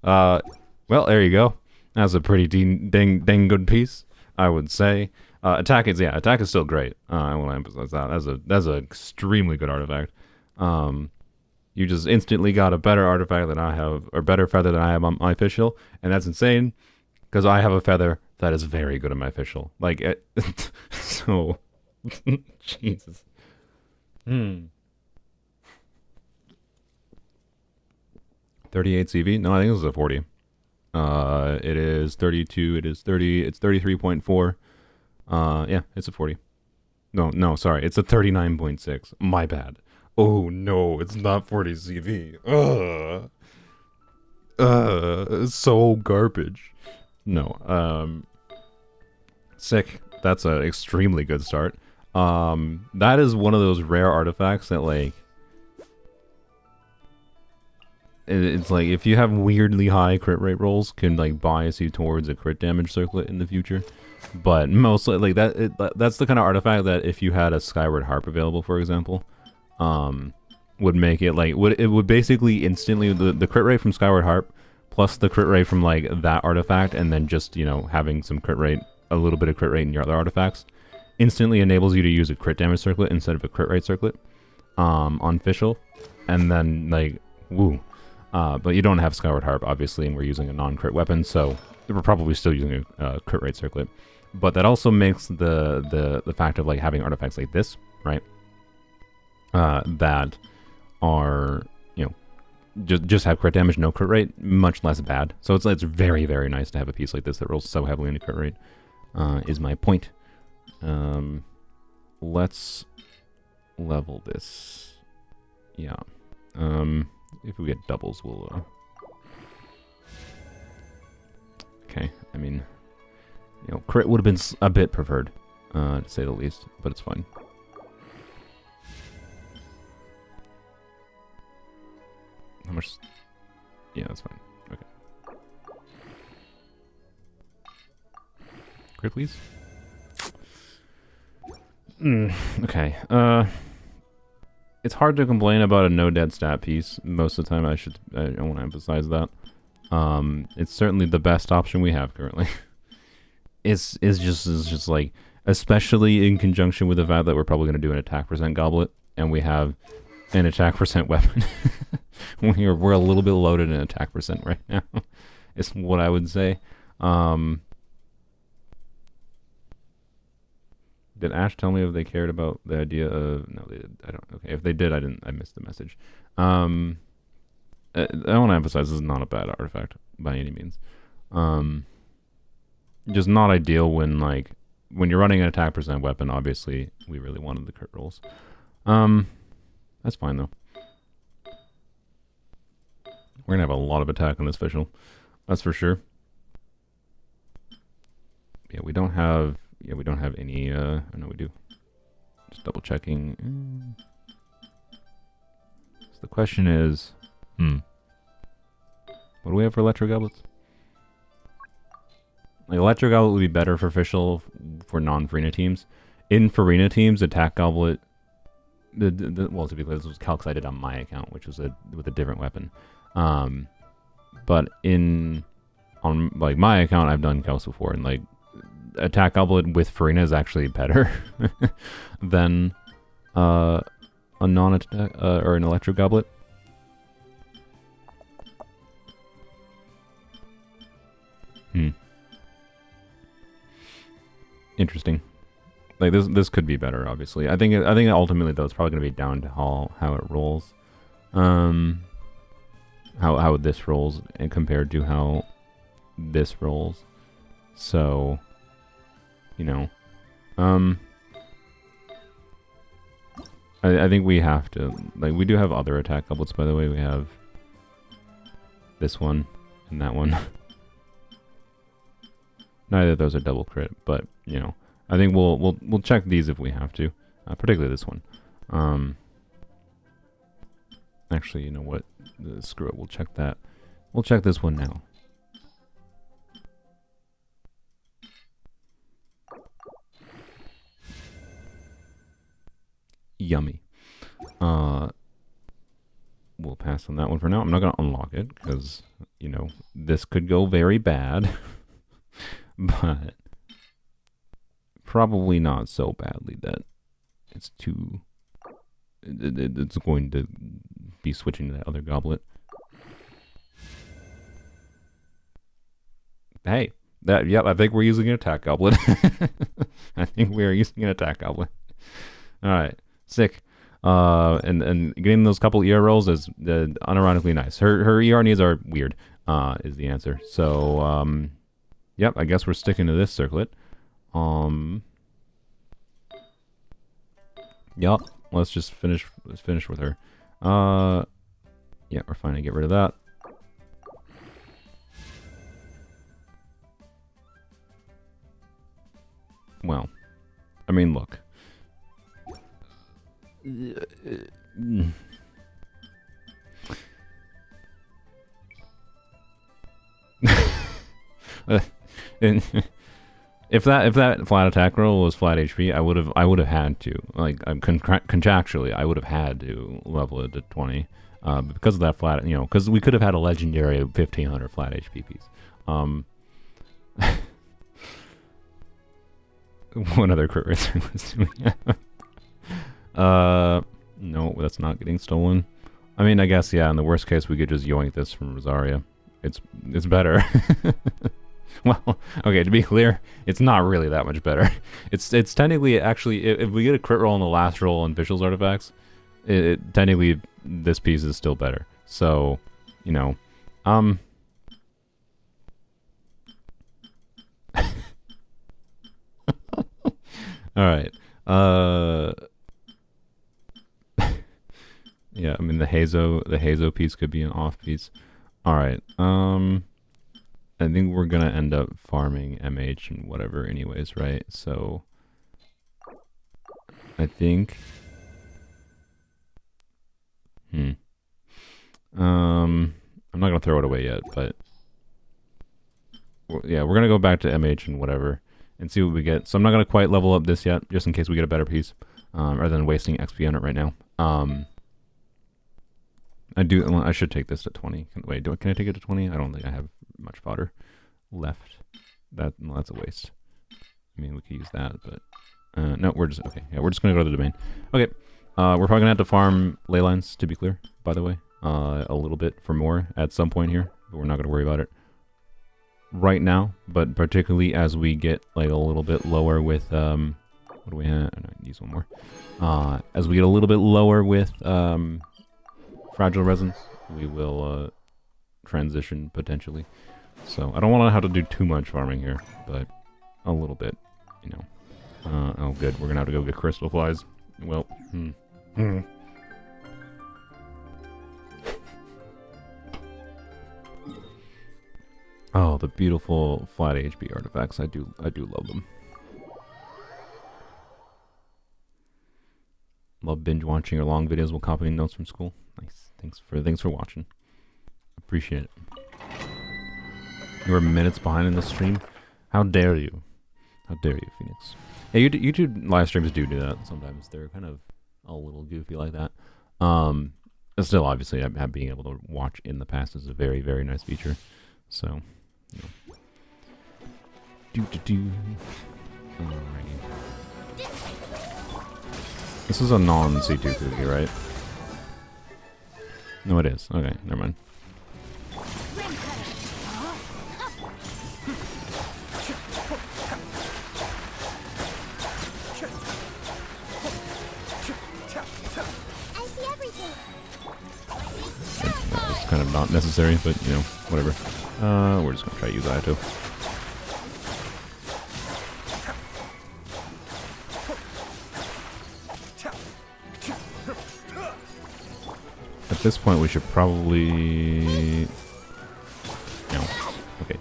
Well, there you go. That's a pretty dang good piece, I would say. Attack is still great. I want to emphasize that. That's an extremely good artifact. You just instantly got a better artifact than I have, or better feather than I have on my official, and that's insane, because I have a feather that is very good on my official. Like, so, Jesus. 38 CV? No, I think this is a 40. It is 32, it is 30, it's 33.4. Yeah, it's a 40. No, sorry, it's a 39.6. My bad. Oh no, it's not 40 CV. It's so garbage. No, sick. That's an extremely good start. That is one of those rare artifacts that, like, it's like if you have weirdly high crit rate rolls, can like bias you towards a crit damage circlet in the future. But mostly, like that's the kind of artifact that if you had a Skyward Harp available, for example, would make it like it would basically instantly the crit rate from Skyward Harp plus the crit rate from like that artifact, and then just, you know, having some crit rate, a little bit of crit rate in your other artifacts, instantly enables you to use a crit damage circlet instead of a crit rate circlet on official, and then like woo. But you don't have Skyward Harp, obviously, and we're using a non-crit weapon, so we're probably still using a crit rate circlet. But that also makes the fact of like having artifacts like this, right? That are, you know, just have crit damage, no crit rate, much less bad. So it's very, very nice to have a piece like this that rolls so heavily into crit rate. Is my point. Let's level this. Yeah. If we get doubles, we'll... Okay, I mean, you know, crit would have been a bit preferred, to say the least, but it's fine. How much... Yeah, that's fine. Okay. Crit, please? Okay, it's hard to complain about a no dead stat piece most of the time. I want to emphasize that. It's certainly the best option we have currently. it's just like, especially in conjunction with the fact that we're probably going to do an attack percent goblet, and we have an attack percent weapon. we're a little bit loaded in attack percent right now. Is what I would say. Did Ash tell me if they cared about the idea of... No, they did. I don't... Okay, if they did, I missed the message. I want to emphasize this is not a bad artifact by any means. Just not ideal when, like, when you're running an attack percent weapon, obviously, we really wanted the crit rolls. That's fine, though. We're going to have a lot of attack on this official. That's for sure. Yeah, we don't have... Yeah, we don't have any, oh no, we do. Just double checking. So the question is, what do we have for Electro Goblets? Like, Electro Goblet would be better for official for non-Farina teams. In Farina teams, Attack Goblet, well, to be clear, this was calcs I did on my account, which was with a different weapon. But on like my account, I've done calcs before, and like, Attack Goblet with Farina is actually better than a non-attack or an Electro Goblet. Interesting. Like this could be better, obviously. I think ultimately though it's probably gonna be down to how it rolls, how this rolls and compared to how this rolls. So, you know, I think we have to, like, we do have other attack goblets, by the way. We have this one and that one. Neither of those are double crit, but, you know, I think we'll check these if we have to, particularly this one. Actually, you know what? Screw it. We'll check that. We'll check this one now. Yummy. We'll pass on that one for now. I'm not going to unlock it because, you know, this could go very bad. But probably not so badly that it's too... It's going to be switching to that other goblet. Hey, yep, I think we're using an attack goblet. I think we are using an attack goblet. All right, sick. And getting those couple ER rolls is unironically nice. Her ER needs are weird. Is the answer. So yep, I guess we're sticking to this circlet. Yep. Let's just finish with her. Yeah, we're fine to get rid of that. Well, I mean, look. If that flat attack roll was flat HP, I would have had to, like, contractually I would have had to level it to 20, because of that flat, you know, because we could have had a legendary 1500 flat HP piece. What other crit rate do we have? No, that's not getting stolen. I mean, I guess, yeah, in the worst case, we could just yoink this from Rosaria. It's better. Well, okay, to be clear, it's not really that much better. It's technically, actually, if we get a crit roll on the last roll on Visual's artifacts, technically, this piece is still better. So, you know, Alright. Yeah, I mean the Hazo piece could be an off piece. Alright, I think we're gonna end up farming MH and whatever anyways, right? So I think I'm not gonna throw it away yet, but yeah, we're gonna go back to MH and whatever and see what we get. So I'm not gonna quite level up this yet, just in case we get a better piece, rather than wasting XP on it right now. I should take this to 20. Wait, can I take it to 20? I don't think I have much fodder left. No, that's a waste. I mean, we could use that, but no, we're just okay. Yeah, we're just gonna go to the domain. Okay, we're probably gonna have to farm ley lines, to be clear. By the way, a little bit for more at some point here, but we're not gonna worry about it right now. But particularly as we get like a little bit lower with what do we have? No, use one more. As we get a little bit lower with fragile resins, we will transition potentially. So I don't want to have to do too much farming here, but a little bit, you know. Oh, good. We're gonna have to go get crystal flies. Well, Oh, the beautiful flat HP artifacts. I do love them. Love binge watching your long videos while copying notes from school. Nice. Thanks for watching. Appreciate it. You were minutes behind in the stream. How dare you? How dare you, Phoenix? Hey, YouTube live streams do that sometimes. They're kind of a little goofy like that. Still, obviously, being able to watch in the past is a very, very nice feature. So, you know. Alrighty. This is a non-C2 cookie, right? No, it is. Okay, never mind. It's kind of not necessary, but, you know, whatever. We're just gonna try to use Ayato. At this point, we should probably... No. Okay.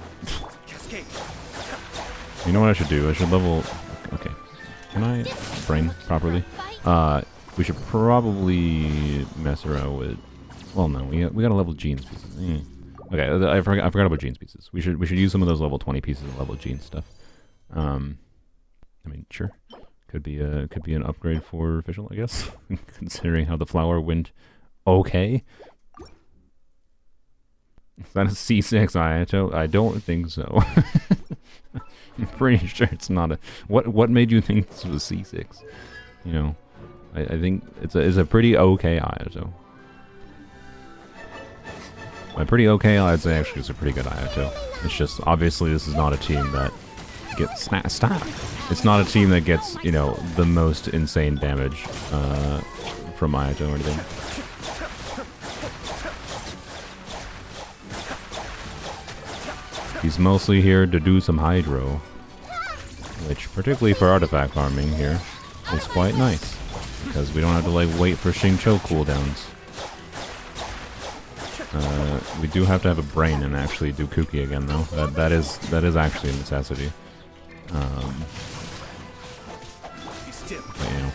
You know what I should do? I should level... Okay. Can I brain properly? We should probably mess around with... Well, no. We gotta level Jean's pieces. Okay, I forgot about Jean's pieces. We should use some of those level 20 pieces of level Jean stuff. I mean, sure. Could be an upgrade for official, I guess. Considering how the flower went... Okay. Is that a C6 Ayato? I don't think so. I'm pretty sure it's not a... What made you think this was a C6? You know, I think it's a pretty okay Ayato. By pretty okay, I'd say actually it's a pretty good Ayato. It's just, obviously this is not a team that gets... Stop! It's not a team that gets, you know, the most insane damage from Ayato or anything. He's mostly here to do some Hydro, which, particularly for artifact farming here, is quite nice, because we don't have to like wait for Xingqiu cooldowns. We do have to have a brain and actually do Kuki again, though. That is actually a necessity. But, you know.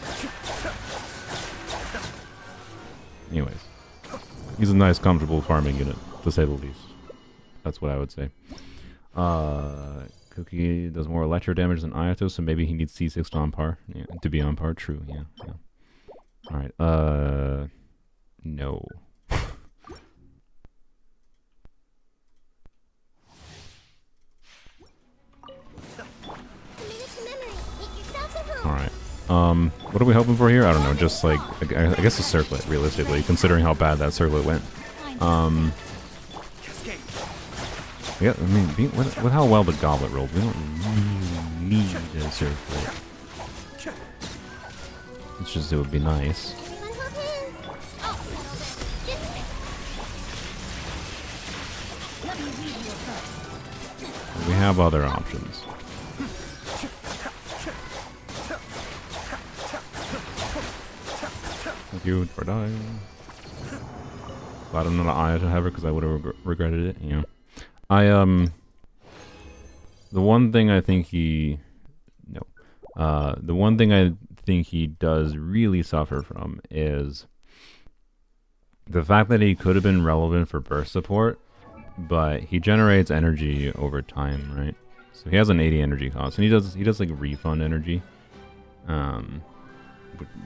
Anyways, he's a nice, comfortable farming unit, to say the least. That's what I would say. Kuki does more electro damage than Ayato, so maybe he needs C6 to on par. Yeah, to be on par. True. Yeah. All right. No. Alright. What are we hoping for here? I don't know, just like, I guess a circlet, realistically, considering how bad that circlet went. Yeah, I mean, with how well the goblet rolled, we don't really need a circlet. It's just, it would be nice. We have other options. Thank you for dying. Glad I'm not an Ayato haver because I would have regretted it. Yeah. The one thing I think he, the one thing I think he does really suffer from is the fact that he could have been relevant for burst support, but he generates energy over time, right? So he has an 80 energy cost, and he does like refund energy,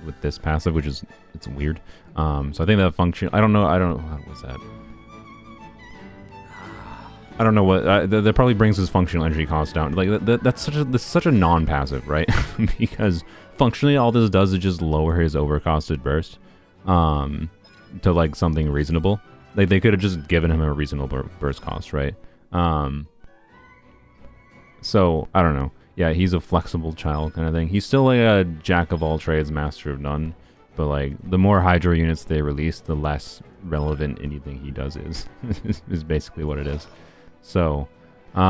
with this passive, which is, it's weird. So I think that function, I don't know, what was that? I don't know what, that probably brings his functional energy cost down. Like, that's such a non-passive, right? Because functionally all this does is just lower his overcosted burst, to like something reasonable. Like, they could have just given him a reasonable burst cost, right? So, I don't know. Yeah, he's a flexible child kind of thing. He's still like a jack of all trades, master of none. But like, the more Hydro units they release, the less relevant anything he does is. Is basically what it is. So, in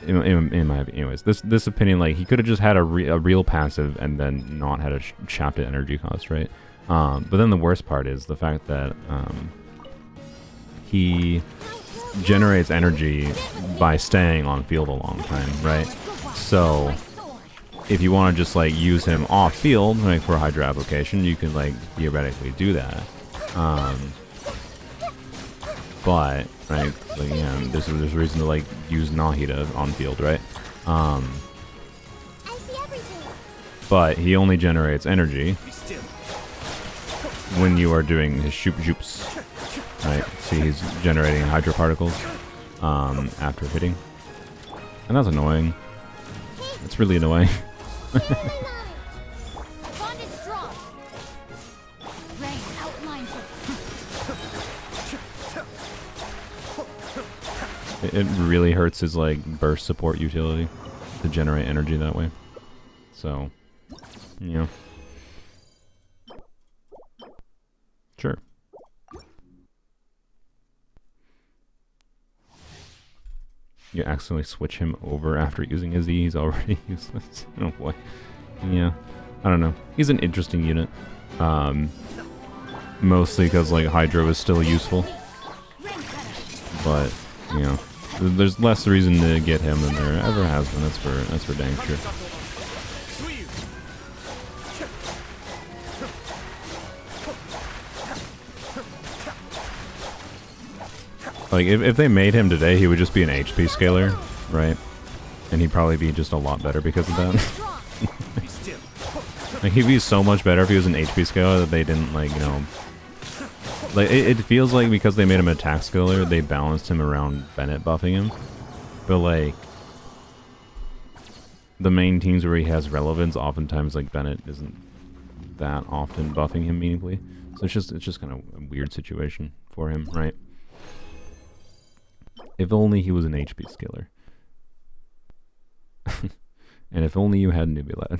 my opinion, anyways, this opinion, like, he could have just had a real passive and then not had a chapped energy cost, right? But then the worst part is the fact that he generates energy by staying on field a long time, right? So if you want to just like use him off field, like for Hydro application, you can like theoretically do that. But right, like, yeah, there's reason to like use Nahida on field, right? But he only generates energy when you are doing his shoop joops. Right, see, he's generating hydro particles after hitting, and that's annoying. It's really annoying. It really hurts his like burst support utility to generate energy that way. So, yeah, sure. You accidentally switch him over after using his E, he's already useless. Oh boy. Yeah. I don't know. He's an interesting unit. Mostly because like Hydro is still useful. But, you know, there's less reason to get him than there ever has been, that's for dang sure. Like, if they made him today, he would just be an HP scaler, right? And he'd probably be just a lot better because of that. Like, he'd be so much better if he was an HP scaler that they didn't, like, you know... Like, it feels like because they made him an attack scaler, they balanced him around Bennett buffing him. But, like... The main teams where he has relevance, oftentimes, like, Bennett isn't that often buffing him meaningfully. So it's just kind of a weird situation for him, right? If only he was an HP skiller. And if only you had Nubulad.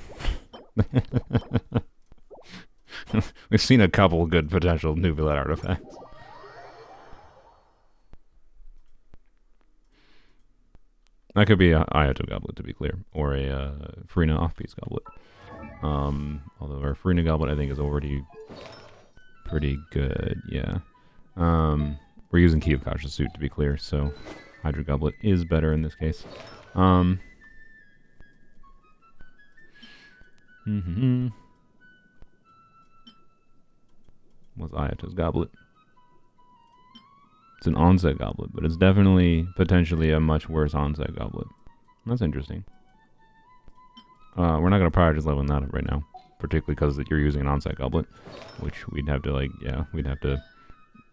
We've seen a couple good potential Nubulad artifacts. That could be a Ayato Goblet, to be clear, or a Farina off-piece Goblet. Although our Farina Goblet, I think, is already pretty good, yeah. We're using Key of Cautious Suit, to be clear, so Hydro Goblet is better in this case. What's Ayato's Goblet? It's an onset goblet, but it's definitely potentially a much worse onset goblet. That's interesting. We're not going to prioritize leveling that up right now, particularly because you're using an onset goblet, which we'd have to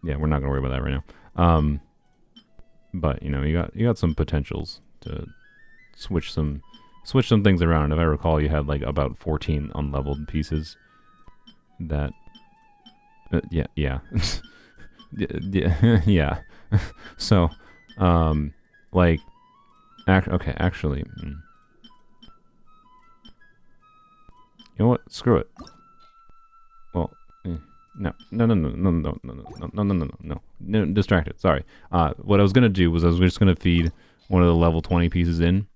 we're not going to worry about that right now. But you know, you got some potentials to switch some things around. If I recall, you had like about 14 unleveled pieces. That, yeah. Yeah. So, like, actually, you know what? Screw it. Well, no, distracted. Sorry. What I was gonna do was I was just gonna feed one of the level 20 pieces in.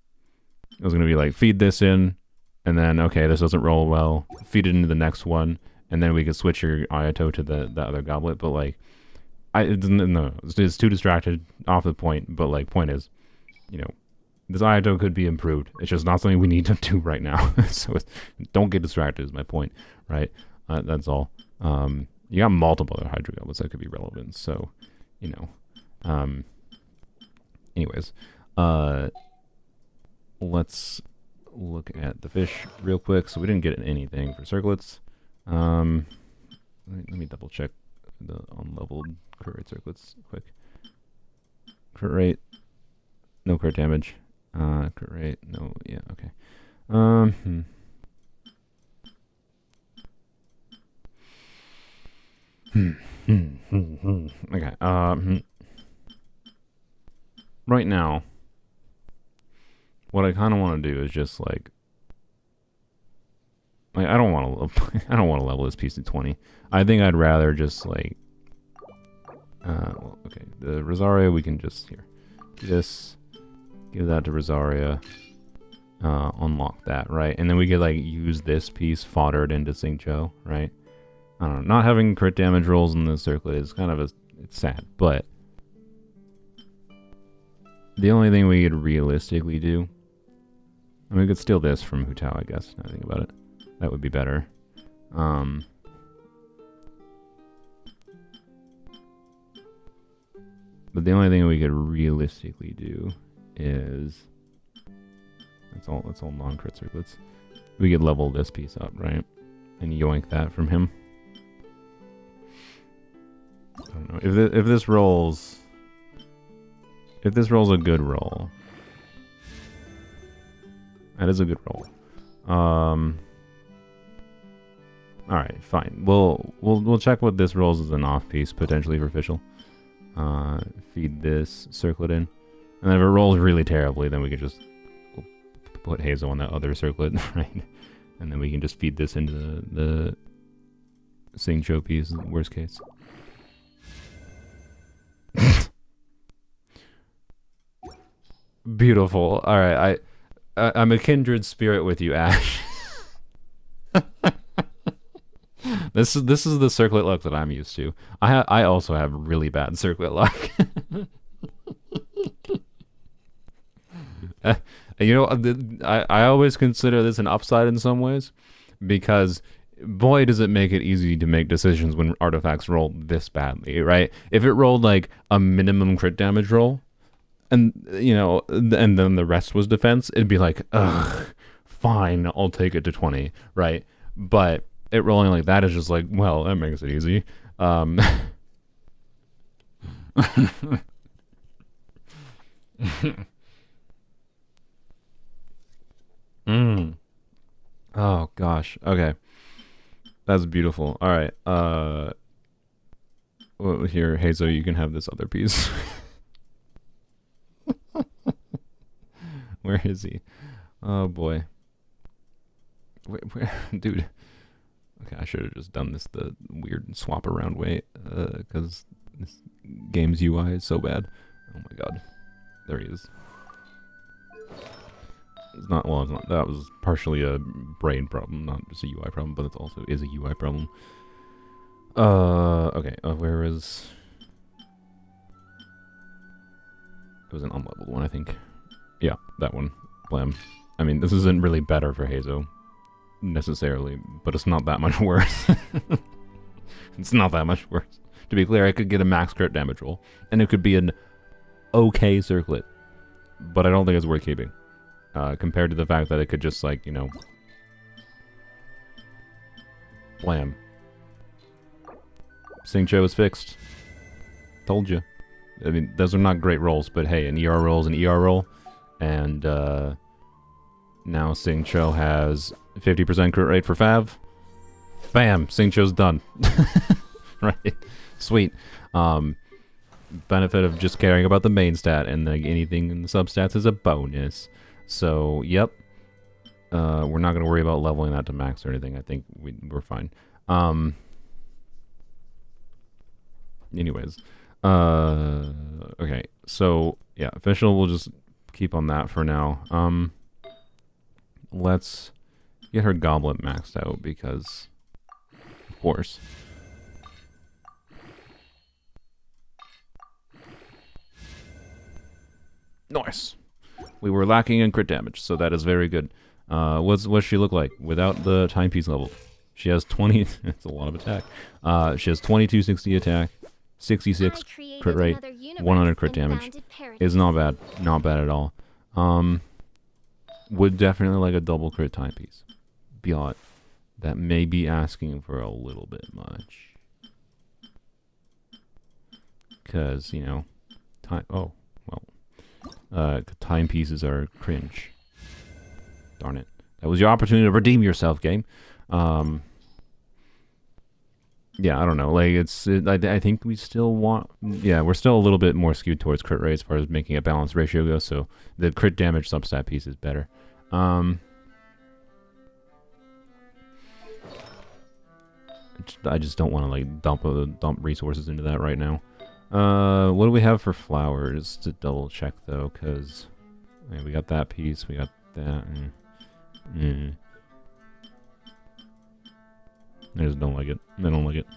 I was gonna be like, feed this in, and then okay, this doesn't roll well. Feed it into the next one, and then we could switch your Ayato to the other goblet. But like, it's too distracted off the point. But like, point is, you know, this Ayato could be improved. It's just not something we need to do right now. So don't get distracted is my point, right? That's all. You got multiple other Hydro Goblets that could be relevant. So, you know, anyways, let's look at the fish real quick. So we didn't get anything for circlets. Let me double check the unleveled crit rate circlets quick. Crit rate, no crit damage. Crit rate, no, yeah, okay. Okay, right now, what I kind of want to do is just like I don't want to level this piece to 20. I think I'd rather just like well, okay, the Rosaria we can just do this, give that to Rosaria, unlock that, right? And then we could like use this piece foddered into Xingqiu, right? I don't know, not having crit damage rolls in the circlet is kind of it's sad, but the only thing we could realistically do, I mean, we could steal this from Hu Tao, I guess, now I think about it. That would be better. But the only thing we could realistically do is it's all non-crit circlets. We could level this piece up, right? And yoink that from him. I don't know if this rolls a good roll. That is a good roll. All right, fine. We'll check what this rolls as an off piece potentially for official. Feed this circlet in, and then if it rolls really terribly, then we can just put Hazel on that other circlet, right? And then we can just feed this into the Xingqiu piece. Worst case. Beautiful. All right, I'm a kindred spirit with you, Ash. This is the circlet luck that I'm used to. I also have really bad circlet luck. You know, I always consider this an upside in some ways, because boy does it make it easy to make decisions when artifacts roll this badly, right? If it rolled like a minimum crit damage roll, and you know, and then the rest was defense, it'd be like, ugh, fine, I'll take it to 20, right? But it rolling like that is just like, well, that makes it easy. Oh gosh. Okay. That's beautiful. All right. Well, here, Hazo, you can have this other piece. Where is he? Oh boy. Where, dude. Okay, I should have just done this the weird swap around way, because this game's UI is so bad. Oh my god. There he is. It's not, well, it's not, that was partially a brain problem, not just a UI problem, but it also is a UI problem. Okay, where is... It was an unleveled one, I think. Yeah, that one. Blam. I mean, this isn't really better for Hazo, necessarily, but it's not that much worse. It's not that much worse. To be clear, I could get a max crit damage roll, and it could be an okay circlet, but I don't think it's worth keeping. Compared to the fact that it could just, like, you know... Blam. Xingqiu is fixed. Told you. I mean, those are not great rolls, but hey, an ER roll is an ER roll. And, now Xingqiu has 50% crit rate for Fav. Bam! Xingqiu's done. Right. Sweet. Benefit of just caring about the main stat, and anything in the substats is a bonus. So, yep. We're not going to worry about leveling that to max or anything. I think we're fine. Anyways. Okay. So, yeah. Official, we'll just keep on that for now. Let's get her goblet maxed out because, of course. Nice. We were lacking in crit damage, so that is very good. What's she look like without the timepiece level? She has 20. It's a lot of attack. She has 2260 attack, 66 crit rate, 100 crit damage. It's not bad. Not bad at all. Would definitely like a double crit timepiece. But that may be asking for a little bit much. Because, you know, time. Oh, well. Timepieces are cringe. Darn it. That was your opportunity to redeem yourself, game. Yeah, I don't know. Like, I think we still want... Yeah, we're still a little bit more skewed towards crit rate as far as making a balanced ratio goes, so the crit damage substat piece is better. I just don't want to, like, dump resources into that right now. What do we have for flowers to double check, though? Because we got that piece, we got that. I just don't like it. I don't like it.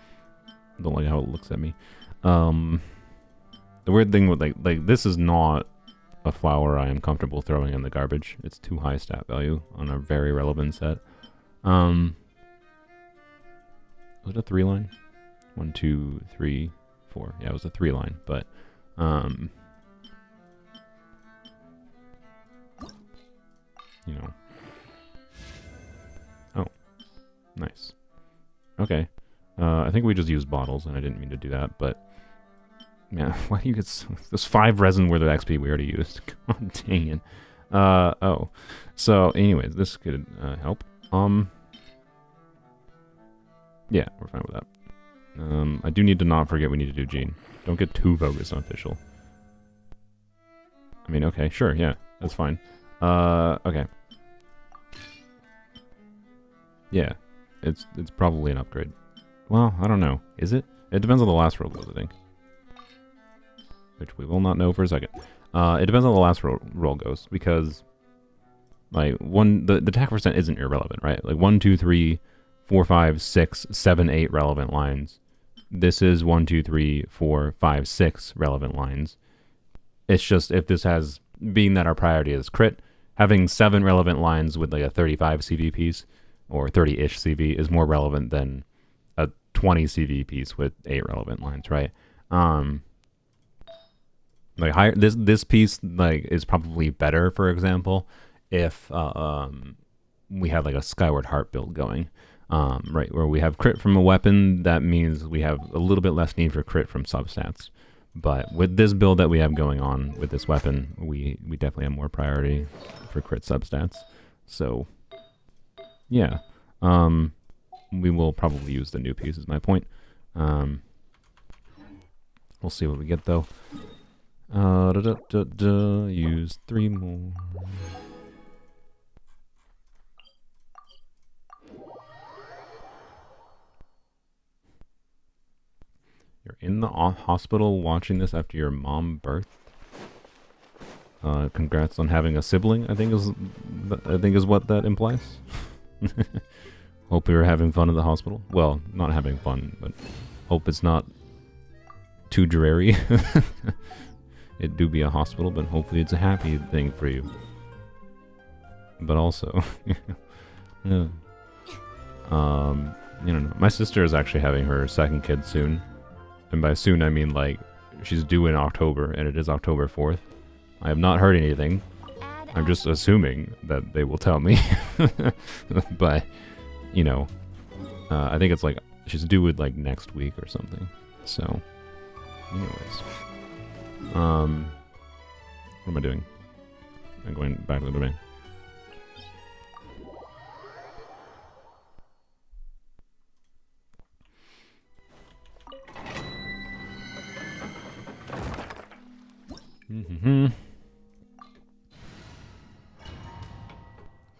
Don't like how it looks at me. The weird thing with like this is not a flower I am comfortable throwing in the garbage. It's too high stat value on a very relevant set. Was it a 3-line? 1, 2, 3, 4. Yeah, it was a 3-line, but you know. Oh, nice. Okay. I think we just used bottles, and I didn't mean to do that, but... Man, why do you get... Those 5 resin worth of XP we already used. God dang it. Oh. So, anyways, this could help. Yeah, we're fine with that. I do need to not forget we need to do Gene. Don't get too focused on official. I mean, okay, sure, yeah, that's fine. Okay. Yeah. It's probably an upgrade. Well, I don't know. Is it? It depends on the last roll goes, I think. Which we will not know for a second. It depends on the last roll goes, because like the attack percent isn't irrelevant, right? Like 1, 2, 3, 4, 5, 6, 7, 8 relevant lines. This is 1, 2, 3, 4, 5, 6 relevant lines. It's just if this has, being that our priority is crit, having 7 relevant lines with like a 35 CV piece or 30-ish CV is more relevant than a 20 CV piece with 8 relevant lines, right? Like higher, this piece like is probably better, for example, if we had like a Skyward Heart build going, right, where we have crit from a weapon. That means we have a little bit less need for crit from substats. But with this build that we have going on with this weapon, we definitely have more priority for crit substats. So yeah, we will probably use the new piece, is my point. We'll see what we get though. Use 3 more. You're in the hospital watching this after your mom birthed. Congrats on having a sibling. I think is what that implies. Hope you're having fun at the hospital. Well, not having fun, but hope it's not too dreary. It do be a hospital, but hopefully it's a happy thing for you. But also, yeah. You don't know. My sister is actually having her second kid soon. And by soon, I mean, like, she's due in October, and it is October 4th. I have not heard anything. I'm just assuming that they will tell me. But, you know, I think it's like, she's due with, like, next week or something. So, anyways. What am I doing? I'm going back to the domain.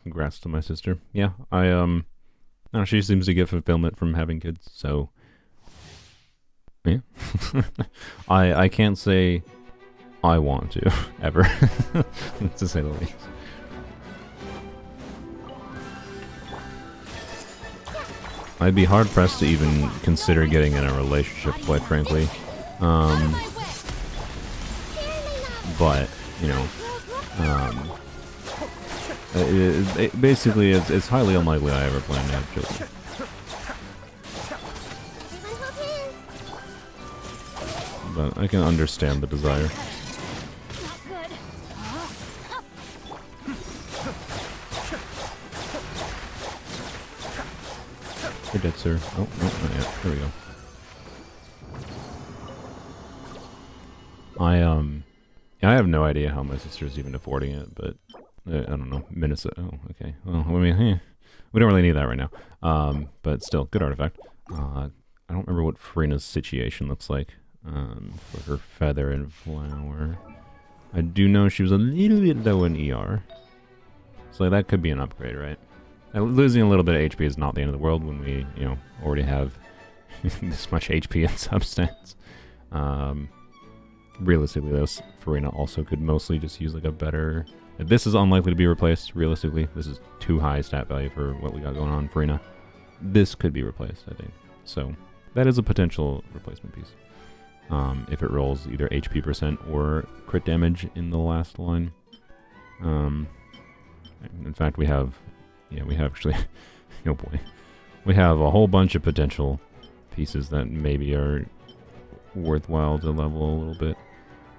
Congrats to my sister. Yeah, no, she seems to get fulfillment from having kids, so yeah. I can't say I want to ever, to say the least. I'd be hard pressed to even consider getting in a relationship, quite frankly. But you know, basically, it's highly unlikely I ever plan to have children. But I can understand the desire. You're dead, sir. Oh, no, not yet. There we go. I have no idea how my sister's even affording it, but I don't know. Minnesota. Oh, okay. Well, I mean, we don't really need that right now. But still, good artifact. I don't remember what Freena's situation looks like. For her feather and flower. I do know she was a little bit low in ER. So that could be an upgrade, right? Losing a little bit of HP is not the end of the world when we, you know, already have this much HP and substance. Realistically, though, Farina also could mostly just use like a better... This is unlikely to be replaced, realistically. This is too high stat value for what we got going on, Farina. This could be replaced, I think. So, that is a potential replacement piece. If it rolls either HP percent or crit damage in the last line. In fact, we have actually, oh boy, we have a whole bunch of potential pieces that maybe are worthwhile to level a little bit.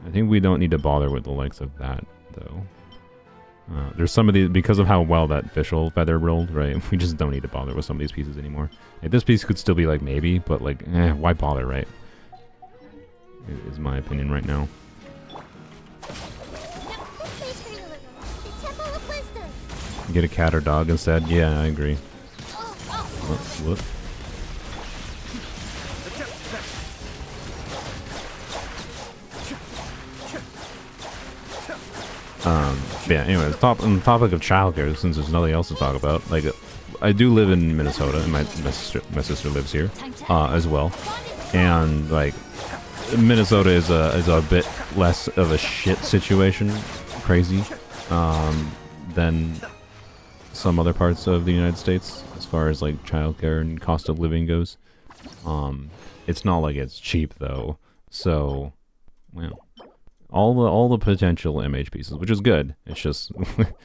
I think we don't need to bother with the likes of that, though. There's some of these, because of how well that official feather rolled, right? We just don't need to bother with some of these pieces anymore. Like, this piece could still be like maybe, but like, why bother, right? Is my opinion right now. Get a cat or dog instead? Yeah, I agree. Whoop. Yeah, anyways, on the topic of childcare, since there's nothing else to talk about, like, I do live in Minnesota, and my sister lives here, as well. And, like, Minnesota is a bit less of a shit situation, crazy, than some other parts of the United States as far as like childcare and cost of living goes. It's not like it's cheap though, so well, all the potential MH pieces, which is good. It's just it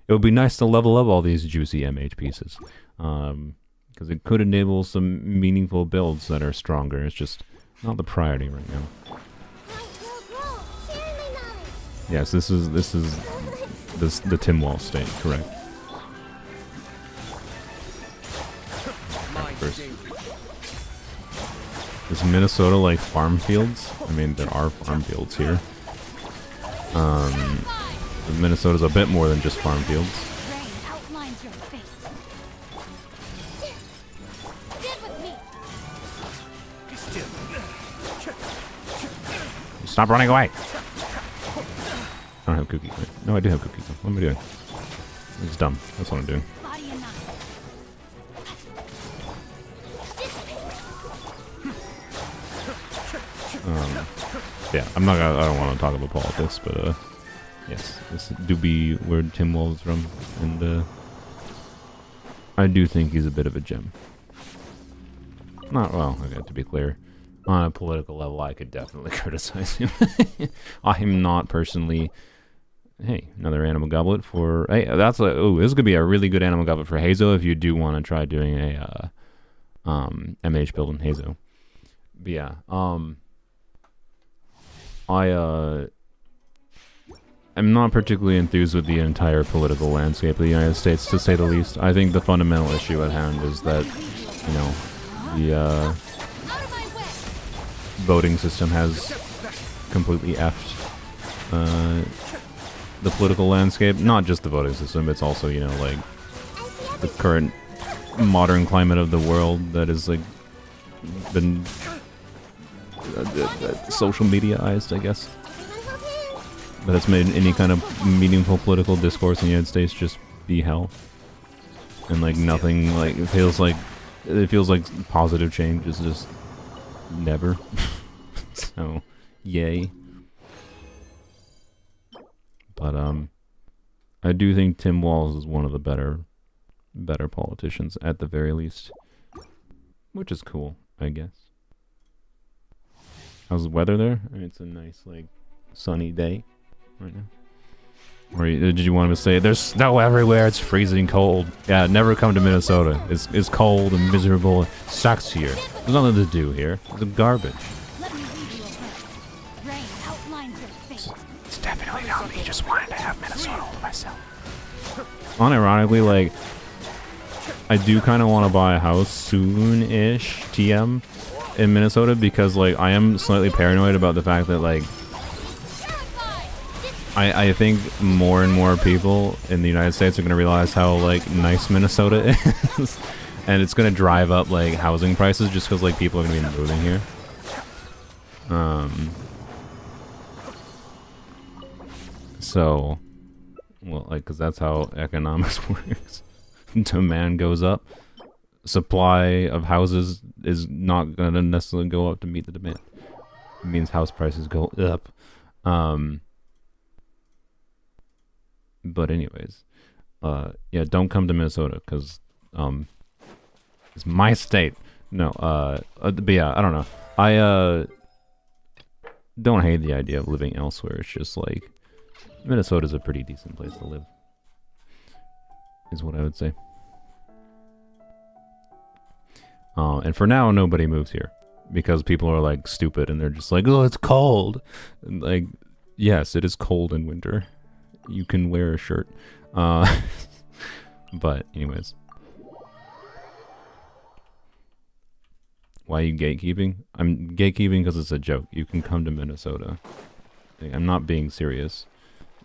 would be nice to level up all these juicy MH pieces, because it could enable some meaningful builds that are stronger. It's just not the priority right now. Yes, this is the Timwall state, correct? First. Is Minnesota like farm fields? I mean, there are farm fields here. Minnesota's a bit more than just farm fields. Stop running away! I don't have cookies. No, I do have cookies. What am I doing? It's dumb. That's what I'm doing. Yeah, I don't want to talk about politics, but yes, this do be where Tim Wall's from, and I do think he's a bit of a gem. Not well, okay, to be clear. On a political level, I could definitely criticize him. I'm not personally. Hey, another animal goblet for. Hey, that's a. Oh, this is gonna be a really good animal goblet for Hazo if you do want to try doing a MH build in Hazo. But yeah, I'm not particularly enthused with the entire political landscape of the United States, to say the least. I think the fundamental issue at hand is that, you know, the voting system has completely effed the political landscape. Not just the voting system, it's also, you know, like, the current modern climate of the world that is, like, been social media-ized, I guess. That has made any kind of meaningful political discourse in the United States just be hell. And, like, nothing, like, it feels like positive change is just never. So, yay. But, I do think Tim Walz is one of the better politicians, at the very least. Which is cool, I guess. How's the weather there? I mean, it's a nice, like, sunny day right now. Or did you want to say, there's snow everywhere, it's freezing cold. Yeah, never come to Minnesota. It's cold and miserable. It sucks here. There's nothing to do here. It's garbage. It's definitely not me just wanting to have Minnesota all to myself. Unironically, like, I do kind of want to buy a house soon-ish, TM, in Minnesota, because, like, I am slightly paranoid about the fact that, like, I think more and more people in the United States are going to realize how, like, nice Minnesota is. And it's going to drive up, like, housing prices just because, like, people are going to be moving here. So, well, like, because that's how economics works. Demand goes up. Supply of houses is not going to necessarily go up to meet the demand. It means house prices go up. But anyways, yeah, don't come to Minnesota, because, it's my state. No, but yeah, I don't know. I, don't hate the idea of living elsewhere. It's just, like, Minnesota's a pretty decent place to live, is what I would say. And for now, nobody moves here, because people are, like, stupid, and they're just like, oh, it's cold. And, like, yes, it is cold in winter. You can wear a shirt. But anyways. Why are you gatekeeping? I'm gatekeeping because it's a joke. You can come to Minnesota. I'm not being serious.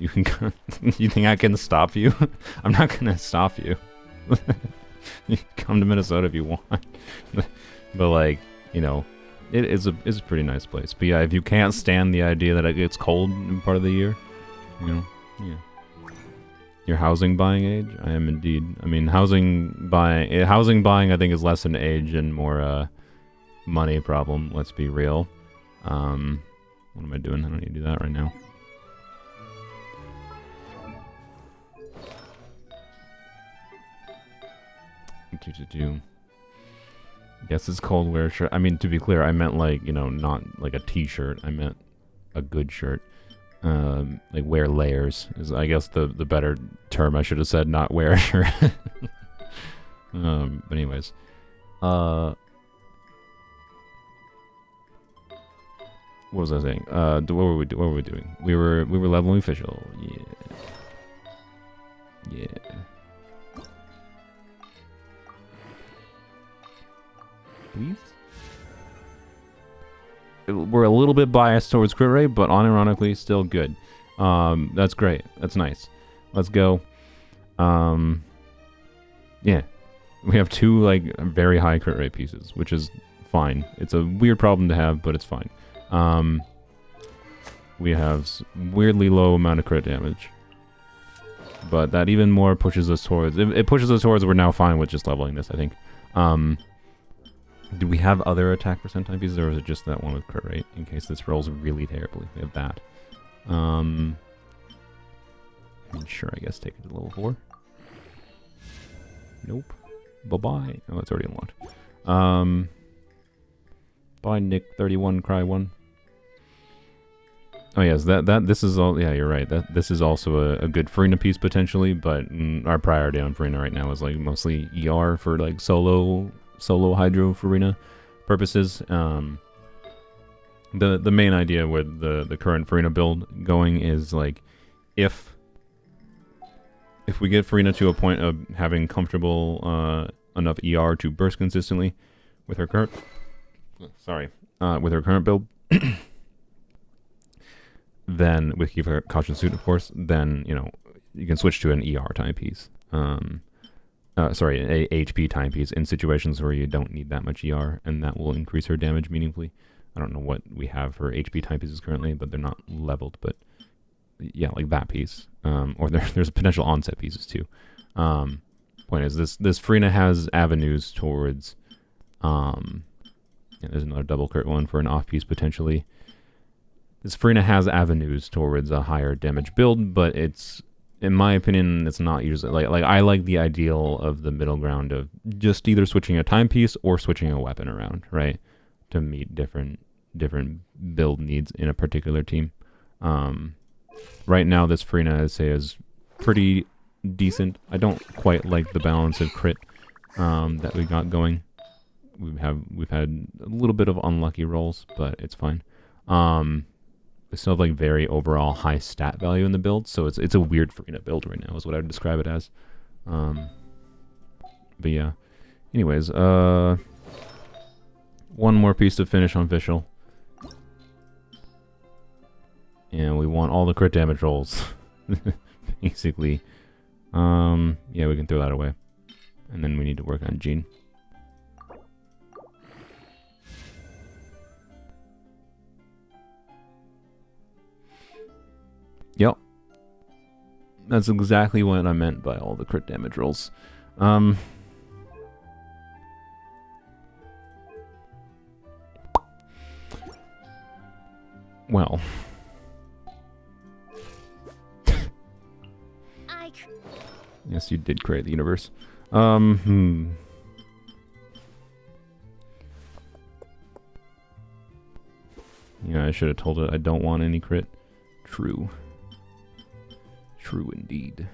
You can come. You think I can stop you? I'm not gonna stop you. You can come to Minnesota if you want. But, like, you know, it's a pretty nice place. But yeah, if you can't stand the idea that it gets cold in part of the year, you know, yeah. Your housing buying age? I am indeed. I mean, housing buying I think is less an age and more money problem, let's be real. What am I doing? I don't need to do that right now. Guess it's cold, wear a shirt. I mean, to be clear, I meant, like, you know, not like a t-shirt. I meant a good shirt. Like, wear layers is, I guess, the better term. I should have said not wear a shirt. But anyways, what was I saying? What were we doing? We were leveling official. Yeah. Please. We're a little bit biased towards crit rate, but unironically still good. That's great. That's nice. Let's go. Yeah. We have 2, like, very high crit rate pieces, which is fine. It's a weird problem to have, but it's fine. we have weirdly low amount of crit damage. But that even more pushes us towards... It pushes us towards we're now fine with just leveling this, I think. Do we have other attack percent time pieces, or is it just that one with crit rate, in case this rolls really terribly? We have that. Sure, I guess take it to level 4. Nope. Bye-bye. Oh, it's already unlocked. Bye, Nick 31 Cry 1. Oh yes, this is all. Yeah, you're right. This is also a good Farina piece potentially, but our priority on Farina right now is like mostly ER for like solo Hydro Farina purposes. The main idea with the current Farina build going is like if we get Farina to a point of having comfortable enough ER to burst consistently with her current build. Then with Keep Her Caution Suit, of course, then, you know, you can switch to an ER timepiece. Sorry, a HP timepiece in situations where you don't need that much ER, and that will increase her damage meaningfully. I don't know what we have for HP timepieces currently, but they're not leveled, but yeah, like that piece. Or there's potential onset pieces too. Point is, this Farina has avenues towards, yeah, there's another double crit one for an off piece potentially. This Farina has avenues towards a higher damage build, but it's, in my opinion, it's not usually like I like the ideal of the middle ground of just either switching a timepiece or switching a weapon around, right, to meet different build needs in a particular team. Right now, this Farina, I'd say, is pretty decent. I don't quite like the balance of crit that we got going. We've had a little bit of unlucky rolls, but it's fine. We still have like very overall high stat value in the build, so it's a weird Farina build right now is what I would describe it as. But yeah. Anyways, one more piece to finish on Fischl. And we want all the crit damage rolls. Basically. Yeah, we can throw that away. And then we need to work on Jean. Yep. That's exactly what I meant by all the crit damage rolls. Well. Yes, you did create the universe. Yeah, I should have told it I don't want any crit. True. True indeed.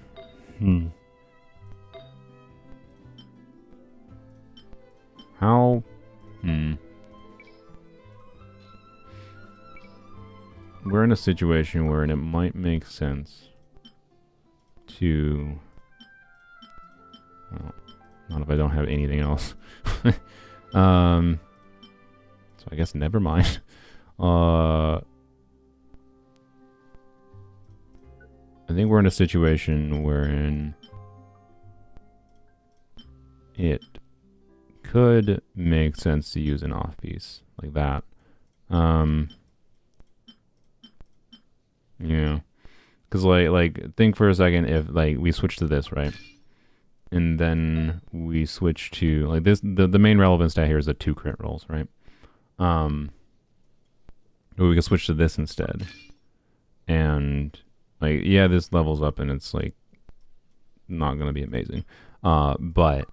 How? We're in a situation where it might make sense to... Well, not if I don't have anything else. So I guess never mind. I think we're in a situation wherein it could make sense to use an off piece like that. Yeah, because like think for a second, if like we switch to this, right, and then we switch to like this, the main relevant stat here is the 2 crit rolls, right? But we can switch to this instead, and like, yeah, this levels up and it's like not gonna be amazing, but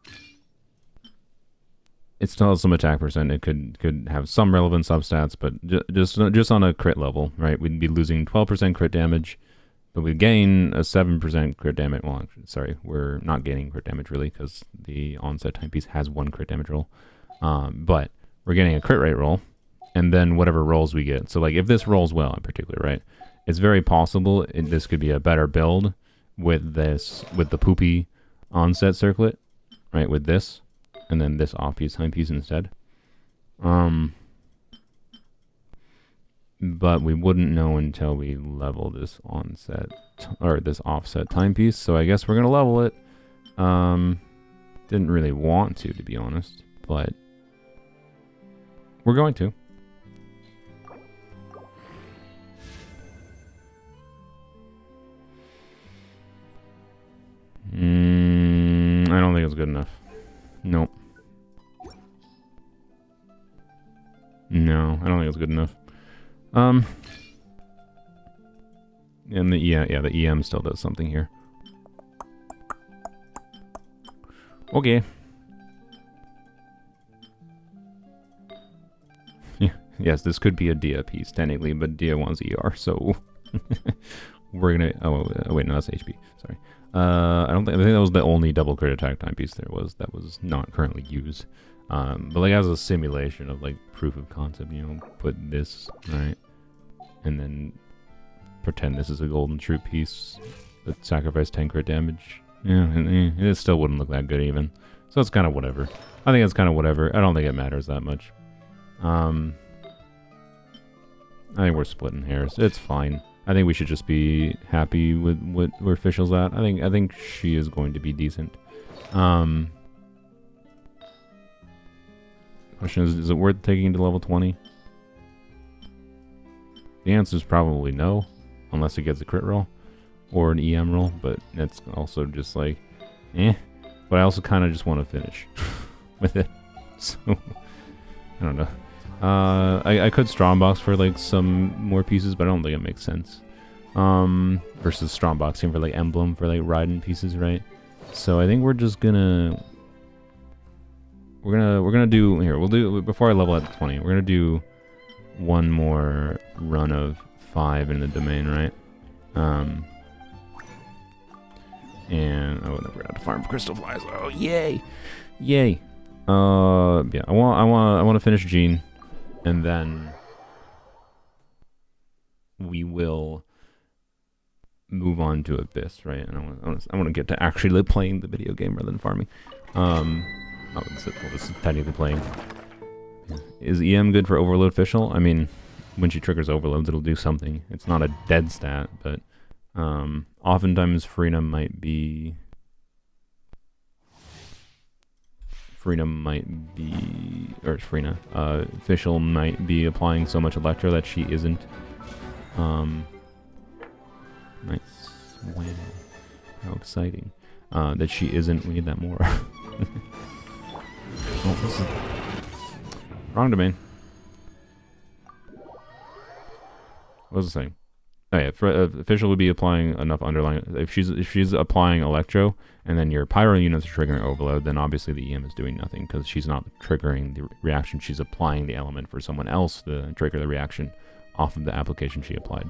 it still has some attack percent. It could have some relevant substats, but just on a crit level, right? We'd be losing 12% crit damage, but we gain a 7% crit damage. Well, sorry, we're not gaining crit damage really because the onset timepiece has 1 crit damage roll, but we're getting a crit rate roll, and then whatever rolls we get. So like if this rolls well in particular, right? It's very possible this could be a better build with the poopy onset circlet, right? With this, and then this off-piece timepiece instead. But we wouldn't know until we level this onset, or this offset timepiece, so I guess we're gonna level it. Didn't really want to be honest, but we're going to. I don't think it's good enough. Nope. No, I don't think it's good enough. And the EM still does something here. Okay. Yeah, yes, this could be a Dia piece technically, but Dia wants ER, so we're gonna. Oh wait, no, that's HP. Sorry. I think that was the only double crit attack time piece that was not currently used. But like as a simulation of like proof of concept, you know, put this right, and then pretend this is a golden troop piece that sacrificed 10 crit damage. Yeah, and it still wouldn't look that good even. So it's kind of whatever. I think it's kind of whatever. I don't think it matters that much. I think we're splitting hairs. It's fine. I think we should just be happy with where Official's at. I think she is going to be decent. Question is it worth taking to level 20? The answer is probably no, unless it gets a crit roll or an EM roll, but it's also just like, eh. But I also kind of just want to finish with it, so I don't know. I could strongbox for like some more pieces, but I don't think it makes sense. Versus strongboxing for like emblem for like riding pieces, right? So I think we're just gonna we're gonna do here. We'll do before I level at 20. We're gonna do one more run of 5 in the domain, right? And oh, then we're gonna have to farm crystal flies. Oh, yay, yay! Yeah, I want to finish Jean, and then we will move on to Abyss, right? And I want to get to actually playing the video game rather than farming. Oh, this is technically playing. Is EM good for Overload Official? I mean, when she triggers Overloads, it'll do something. It's not a dead stat, but oftentimes Frina might be... Official might be applying so much Electro that she isn't. Nice. Wow. How exciting. That she isn't. We need that more. Oh, this is... Wrong domain. What was I saying? Oh yeah, Official would be applying enough underlying. If she's applying Electro, and then your Pyro units are triggering Overload, then obviously the EM is doing nothing because she's not triggering the reaction. She's applying the element for someone else to trigger the reaction off of the application she applied.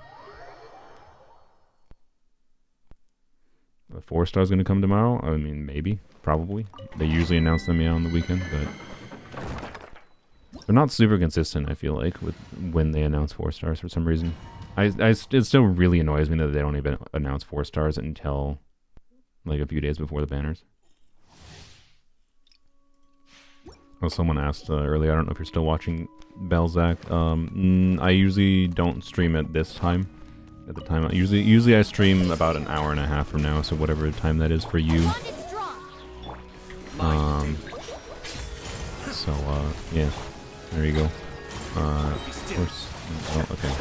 The 4-star is going to come tomorrow. I mean, maybe, probably. They usually announce them on the weekend, but they're not super consistent. I feel like with when they announce 4-stars for some reason. It still really annoys me that they don't even announce 4-stars until like a few days before the banners. Well, someone asked earlier. I don't know if you're still watching Belzac. I usually don't stream at this time. At the time, usually I stream about an hour and a half from now, so whatever time that is for you. Yeah, there you go. Of course. Oh, okay.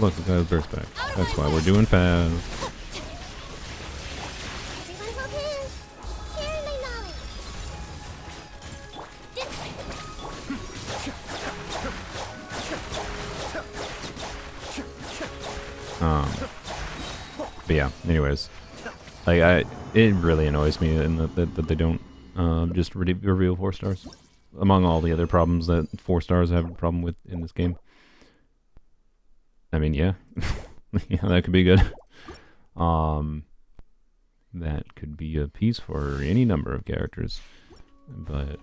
Look, the guy's burst back. That's why we're doing fast. But yeah, anyways, like it really annoys me that they don't just reveal 4-stars, among all the other problems that 4-stars have a problem with in this game. I mean, yeah, yeah, that could be good. That could be a piece for any number of characters, but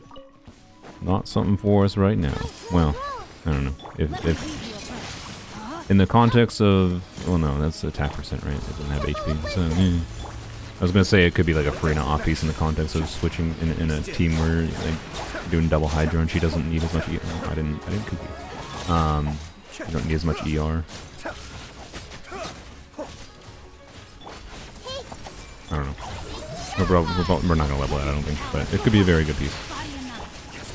not something for us right now. Well, I don't know if. In the context of... Well, no, that's attack percent, right? It doesn't have HP. So, I was going to say it could be like a Frina off-piece in the context of switching in a team where like doing double Hydra and she doesn't need as much ER. I didn't compete. You don't need as much ER. I don't know. We're not going to level that, I don't think. But it could be a very good piece.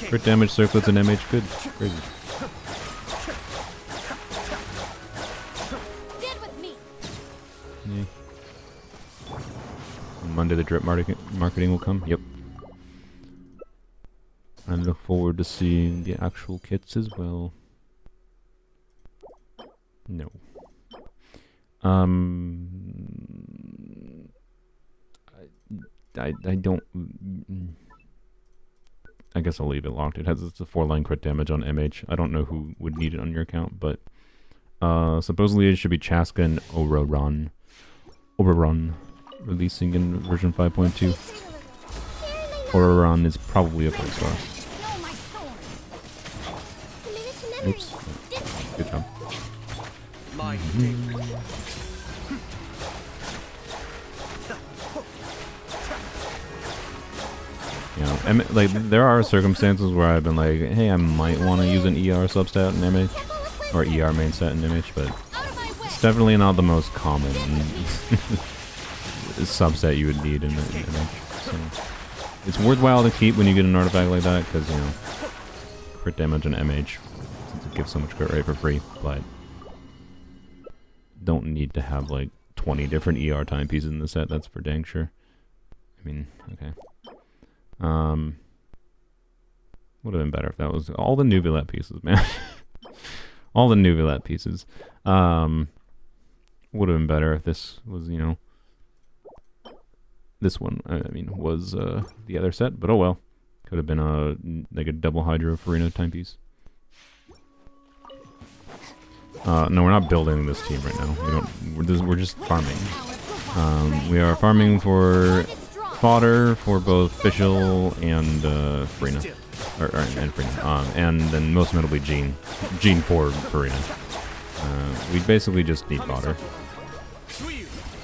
Crit damage, circlets, and MH. Good. Crazy. Monday the drip marketing will come. Yep. I look forward to seeing the actual kits as well. No. I don't. I guess I'll leave it locked. It's a 4-line crit damage on MH. I don't know who would need it on your account, but supposedly it should be Chaska and Oberon releasing in version 5.2. Oberon is probably a 4-star. Oops. Good job. You know, like there are circumstances where I've been like, hey, I might want to use an ER substat in MH, or ER main set in MH, but it's definitely not the most common subset you would need in MH. So it's worthwhile to keep when you get an artifact like that, because, you know, crit damage in MH, since it gives so much crit rate for free, but don't need to have like 20 different ER timepieces in the set, that's for dang sure. I mean, okay. Would have been better if that was all the Nuvilet pieces, man. All the Nuvilet pieces. Would have been better if this was, you know, this one, I mean, was the other set, but oh well. Could have been like a double Hydro Farina timepiece. No, we're not building this team right now. We're just farming. We are farming for fodder for both Fischl and Farina. And Farina. And then most notably Jean for Farina. We basically just need fodder.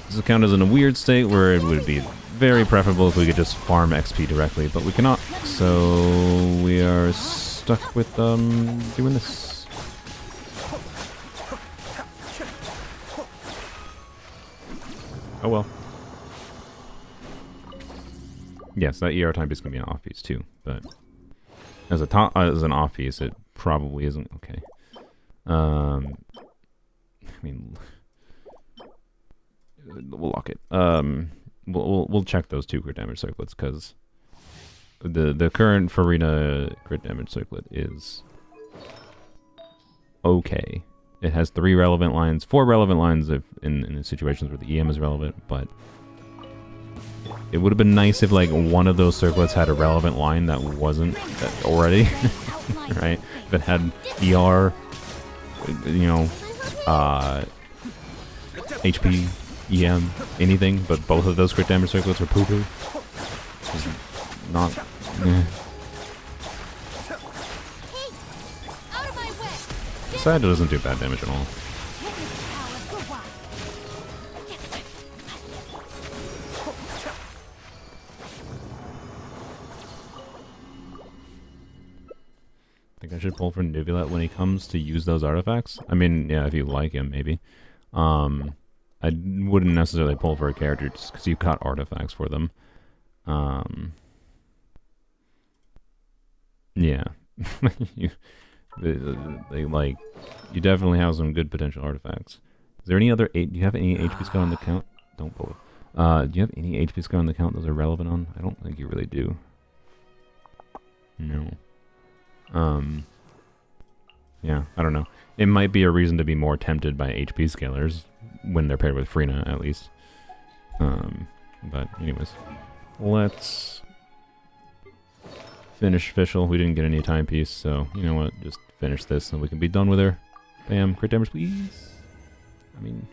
This account is in a weird state where it would be very preferable if we could just farm XP directly, but we cannot. So we are stuck with doing this. Oh well. Yes, that ER type is going to be an off piece too, but as an off piece, it probably isn't okay. I mean, we'll lock it. We'll check those 2 crit damage circlets, because the current Farina crit damage circlet is okay. It has 3 relevant lines, 4 relevant lines if in situations where the EM is relevant, but it would have been nice if like one of those circlets had a relevant line that wasn't already, right? If it had ER, you know, HP, EM, anything, but both of those crit damage circlets are poo-poo. Not... Side doesn't do bad damage at all. I think I should pull for Nuvilet when he comes to use those artifacts. I mean, yeah, if you like him, maybe. I wouldn't necessarily pull for a character just because you've got artifacts for them. Yeah. You definitely have some good potential artifacts. Is there any other do you have any HP score on the count? Don't pull it. Do you have any HP score on the count those are relevant on? I don't think you really do. No. Yeah, I don't know. It might be a reason to be more tempted by HP scalers when they're paired with Farina, at least. But anyways, let's finish Fischl. We didn't get any timepiece, so you know what? Just finish this and we can be done with her. Bam, crit damage, please. I mean,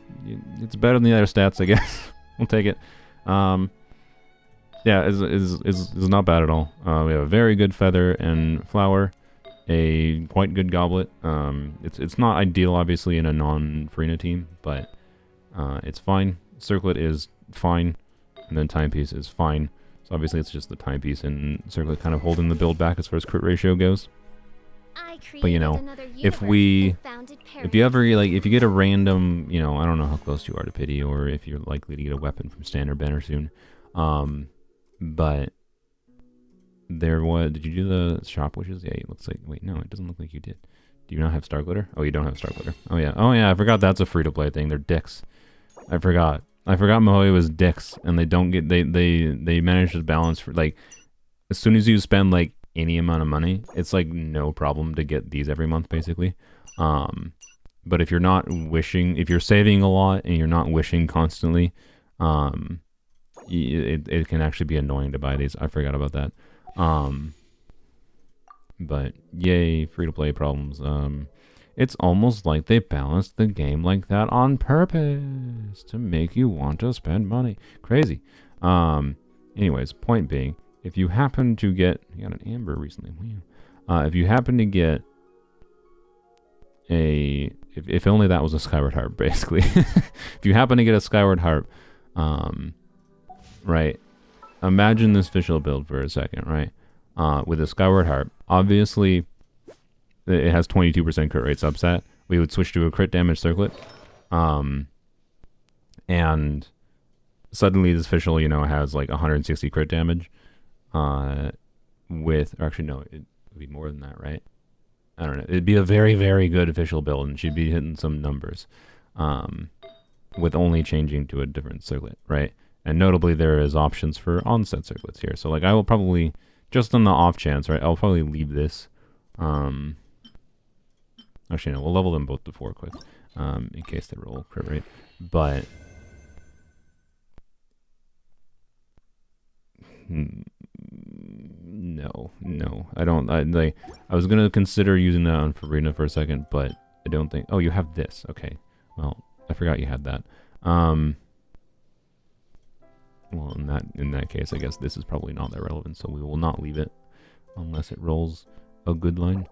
it's better than the other stats, I guess. We'll take it. Yeah, is not bad at all. We have a very good feather and flower, a quite good goblet. It's not ideal, obviously, in a non-Farina team, but it's fine. Circlet is fine, and then timepiece is fine. So obviously, it's just the timepiece and circlet kind of holding the build back as far as crit ratio goes. But you know, if you get a random, you know, I don't know how close you are to pity, or if you're likely to get a weapon from standard banner soon. But there was, did you do the shop wishes? Yeah, it looks like, wait, no, it doesn't look like you did. Do you not have Star Glitter? Oh, you don't have Star Glitter. Oh yeah, I forgot that's a free-to-play thing. They're dicks. I forgot. I forgot Mahoy was dicks, and they don't get they manage to balance for like as soon as you spend like any amount of money, it's like no problem to get these every month basically. But if you're not wishing, if you're saving a lot and you're not wishing constantly, it can actually be annoying to buy these. I forgot about that. But yay, free-to-play problems. It's almost like they balanced the game like that on purpose to make you want to spend money. Crazy. Anyways, point being, if you happen to get... You got an amber recently. If you happen to get a... If only that was a Skyward Harp, basically. If you happen to get a Skyward Harp, right, imagine this official build for a second, right? With a Skyward Harp, obviously it has 22% crit rate subset. We would switch to a crit damage circlet, and suddenly this official, you know, has like 160 crit damage. With, or actually no, it would be more than that, right? I don't know. It'd be a very, very good official build, and she'd be hitting some numbers, with only changing to a different circlet, right? And notably, there is options for onset circlets here. So, like, I will probably, just on the off chance, right, I'll probably leave this. Actually, no, we'll level them both to 4 quick, in case they roll crit rate. But no, I don't. I was gonna consider using that on Farina for a second, but I don't think. Oh, you have this. Okay. Well, I forgot you had that. Well, in that case, I guess this is probably not that relevant, so we will not leave it unless it rolls a good line.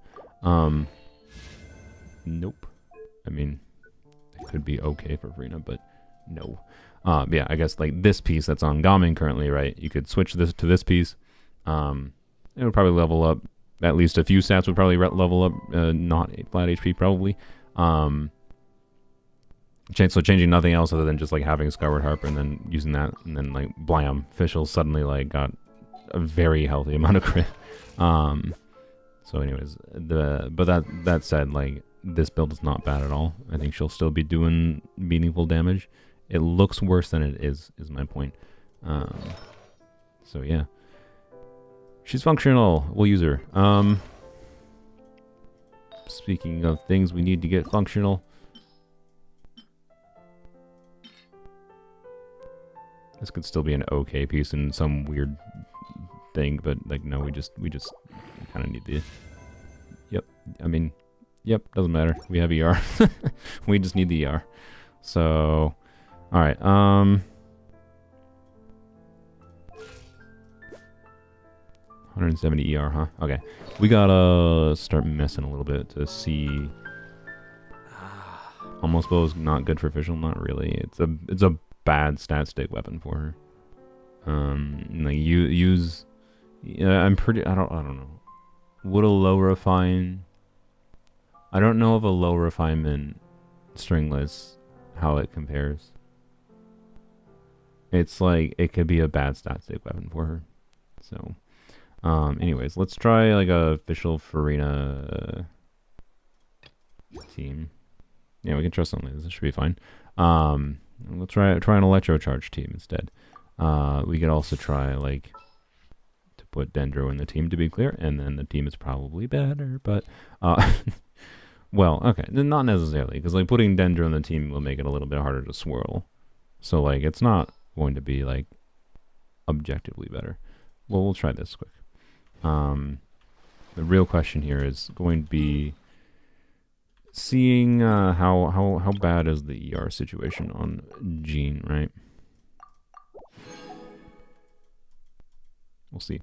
Nope. I mean, it could be okay for Farina, but no. Yeah, I guess like this piece that's on Gamin currently, right? You could switch this to this piece. It would probably level up. At least a few stats would probably level up. Not flat HP, probably. So changing nothing else other than just like having Skyward Harp and then using that, and then like blam, official suddenly like got a very healthy amount of crit. So anyways, but that said, like this build is not bad at all. I think she'll still be doing meaningful damage. It looks worse than it is my point. So yeah. She's functional. We'll use her. Speaking of things we need to get functional. This could still be an okay piece in some weird thing, but like no, we just kind of need the... Yep, I mean, yep, doesn't matter. We have ER. We just need the ER. So, alright, 170 ER, huh? Okay. We gotta start messing a little bit to see... Almost bow is not good for official, not really. It's a bad stat stick weapon for her. Like use... Yeah, I'm pretty... I don't know. Would a low refine... I don't know if a low refinement stringless, how it compares. It's like, it could be a bad stat stick weapon for her. So... anyways, let's try like a official Farina team. Yeah, we can trust something. This should be fine. We'll try an electro charge team instead. We could also try like to put Dendro in the team, to be clear, and then the team is probably better. But well, okay, not necessarily, because like putting Dendro in the team will make it a little bit harder to swirl. So like it's not going to be like objectively better. Well, we'll try this quick. The real question here is going to be seeing how bad is the ER situation on Jean, right? We'll see.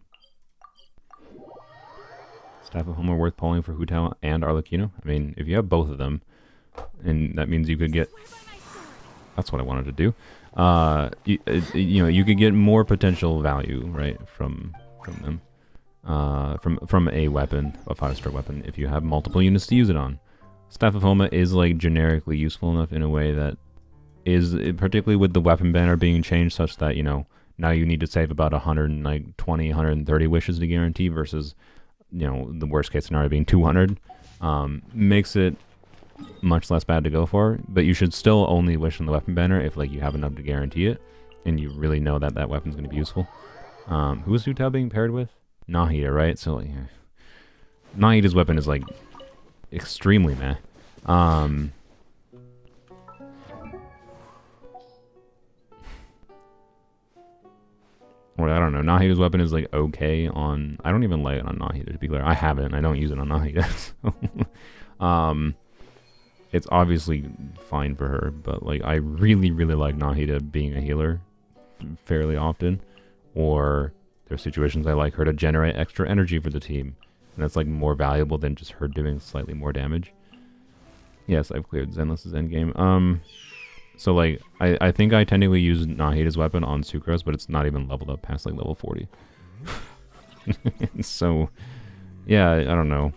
Staff of Home are worth pulling for Hu Tao and Arlecchino. I mean, if you have both of them, and that means you could get... That's what I wanted to do. You know, you could get more potential value, right, from them. From a weapon, a 5-star weapon, if you have multiple units to use it on. Staff of Homa is like generically useful enough in a way that is, particularly with the weapon banner being changed such that, you know, now you need to save about 120, 130 wishes to guarantee versus, you know, the worst case scenario being 200. Makes it much less bad to go for, but you should still only wish on the weapon banner if like you have enough to guarantee it, and you really know that that weapon's going to be useful. Who is Hu Tao being paired with? Nahida, right? So like, Nahida's weapon is like extremely meh. Or I don't know. Nahida's weapon is like okay on. I don't even like it on Nahida, to be clear. I haven't. I don't use it on Nahida. So, it's obviously fine for her, but like I really, really like Nahida being a healer fairly often. Or there's situations I like her to generate extra energy for the team, and that's like more valuable than just her doing slightly more damage. Yes, I've cleared Zenless's endgame. So like I think I technically use Nahida's weapon on Sucrose, but it's not even leveled up past like level 40. So yeah, I don't know.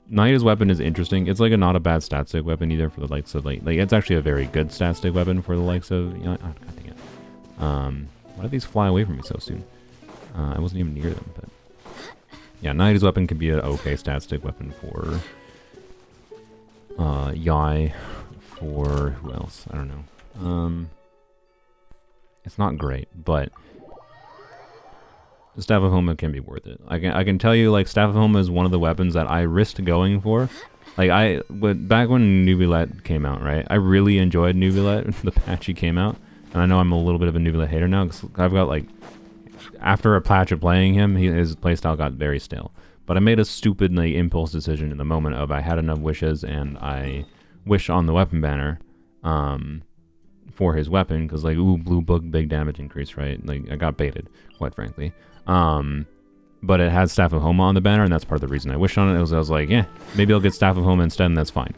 Nahida's weapon is interesting. It's like not a bad stat stick weapon either for the likes of like it's actually a very good stat stick weapon for the likes of God dang it. Why did these fly away from me so soon? I wasn't even near them, but yeah, Nahida's weapon can be an okay stat stick weapon for Yai. For who else? I don't know. It's not great, but the Staff of Homa can be worth it. I can tell you, like, Staff of Homa is one of the weapons that I risked going for. Like, back when Nubilet came out, right? I really enjoyed Nubilet, the patch he came out. And I know I'm a little bit of a Nubilet hater now, because I've got, like, after a patch of playing him, his playstyle got very stale. But I made a stupid, like, impulse decision in the moment of I had enough wishes, and I wish on the weapon banner for his weapon, because like, ooh, blue book, big damage increase, right? Like, I got baited, quite frankly. But it had Staff of Homa on the banner, and that's part of the reason I wished on it. I was like, yeah, maybe I'll get Staff of Homa instead, and that's fine.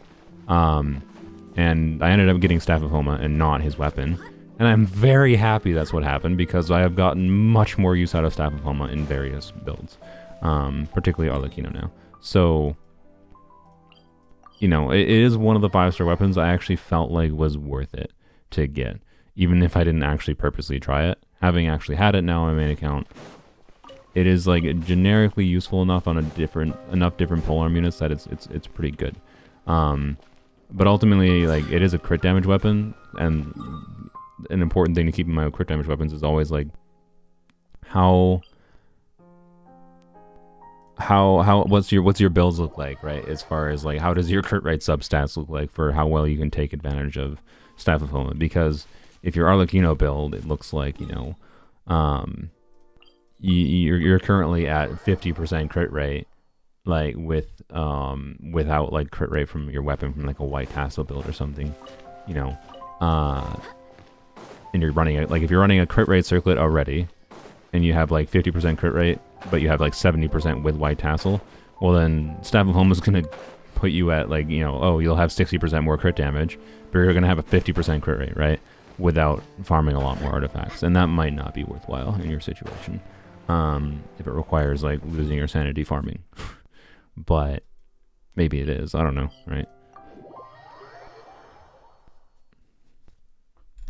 And I ended up getting Staff of Homa and not his weapon. And I'm very happy that's what happened, because I have gotten much more use out of Staff of Homa in various builds. Particularly Arlecchino now. So, you know, it is one of the 5-star weapons I actually felt like was worth it to get, even if I didn't actually purposely try it. Having actually had it now on my main account, it is like generically useful enough on enough different polearm units that it's pretty good. But ultimately, like, it is a crit damage weapon, and an important thing to keep in mind with crit damage weapons is always like what's your builds look like, right? As far as like how does your crit rate substats look like for how well you can take advantage of Staff of Homa? Because if your Arlecchino build, it looks like, you know, you're currently at 50% crit rate, like without like crit rate from your weapon from like a white tassel build or something, you know, and you're running it like if you're running a crit rate circlet already, and you have like 50% crit rate, but you have like 70% with white tassel, well then Staff of Homa is gonna put you at like, you know, oh, you'll have 60% more crit damage, but you're gonna have a 50% crit rate, right? Without farming a lot more artifacts, and that might not be worthwhile in your situation, if it requires like losing your sanity farming. But maybe it is, I don't know, right?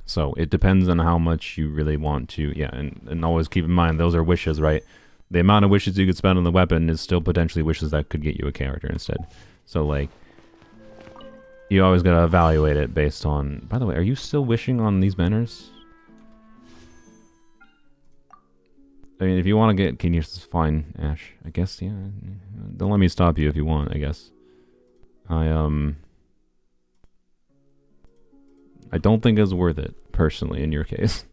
So it depends on how much you really want to, yeah, and always keep in mind those are wishes, right? The amount of wishes you could spend on the weapon is still potentially wishes that could get you a character instead. So like, you always gotta evaluate it based on. By the way, are you still wishing on these banners? I mean, if you want to get Kinesis, fine, Ash. I guess, yeah. Don't let me stop you if you want, I guess. I don't think it's worth it, personally, in your case.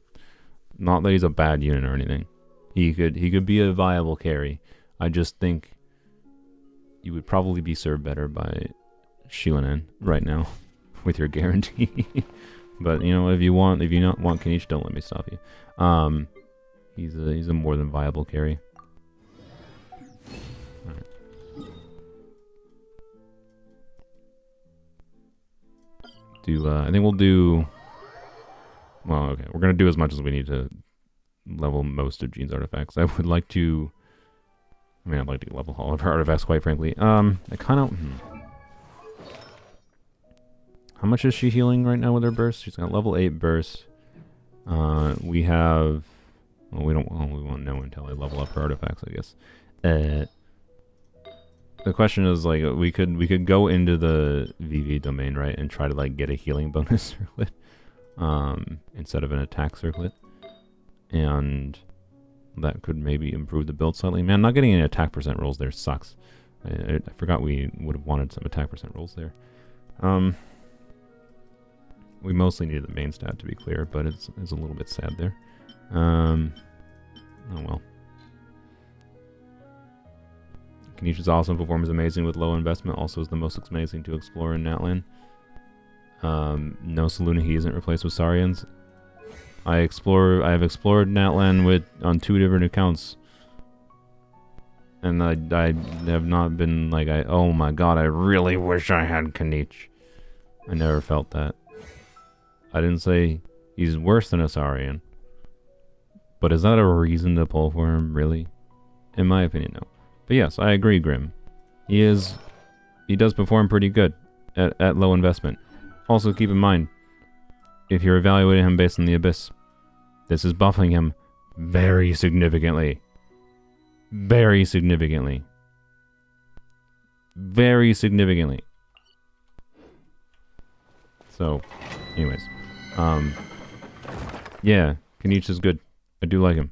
Not that he's a bad unit or anything. He could be a viable carry. I just think you would probably be served better by Shilanen right now with your guarantee. But you know, if you not want Kanish, don't let me stop you. He's a more than viable carry. Alright. I think we'll do. Well, okay, we're gonna do as much as we need to level most of Jean's artifacts. I would like to. I mean, I'd like to level all of her artifacts, quite frankly. I kind of. How much is she healing right now with her burst? She's got level 8 burst. We have. Well, we won't know until I level up her artifacts, I guess. the question is like we could go into the VV domain, right, and try to like get a healing bonus circlet, instead of an attack circlet, and that could maybe improve the build slightly. Man, not getting any attack percent rolls there sucks. I forgot we would have wanted some attack percent rolls there. We mostly needed the main stat to be clear, but it's a little bit sad there. Oh well. Kanichi's awesome, performs amazing with low investment, also is the most amazing to explore in Natlan. No Saluna, he isn't replaced with Saurians. I have explored Natlan on 2 different accounts. And I have not been like, oh my god, I really wish I had Kanich. I never felt that. I didn't say he's worse than a Saurian. But is that a reason to pull for him, really? In my opinion, no. But yes, I agree, Grim. He does perform pretty good at low investment. Also, keep in mind, if you're evaluating him based on the Abyss, this is buffing him very significantly. Very significantly. Very significantly. So, anyways. Yeah, Kanich is good. I do like him.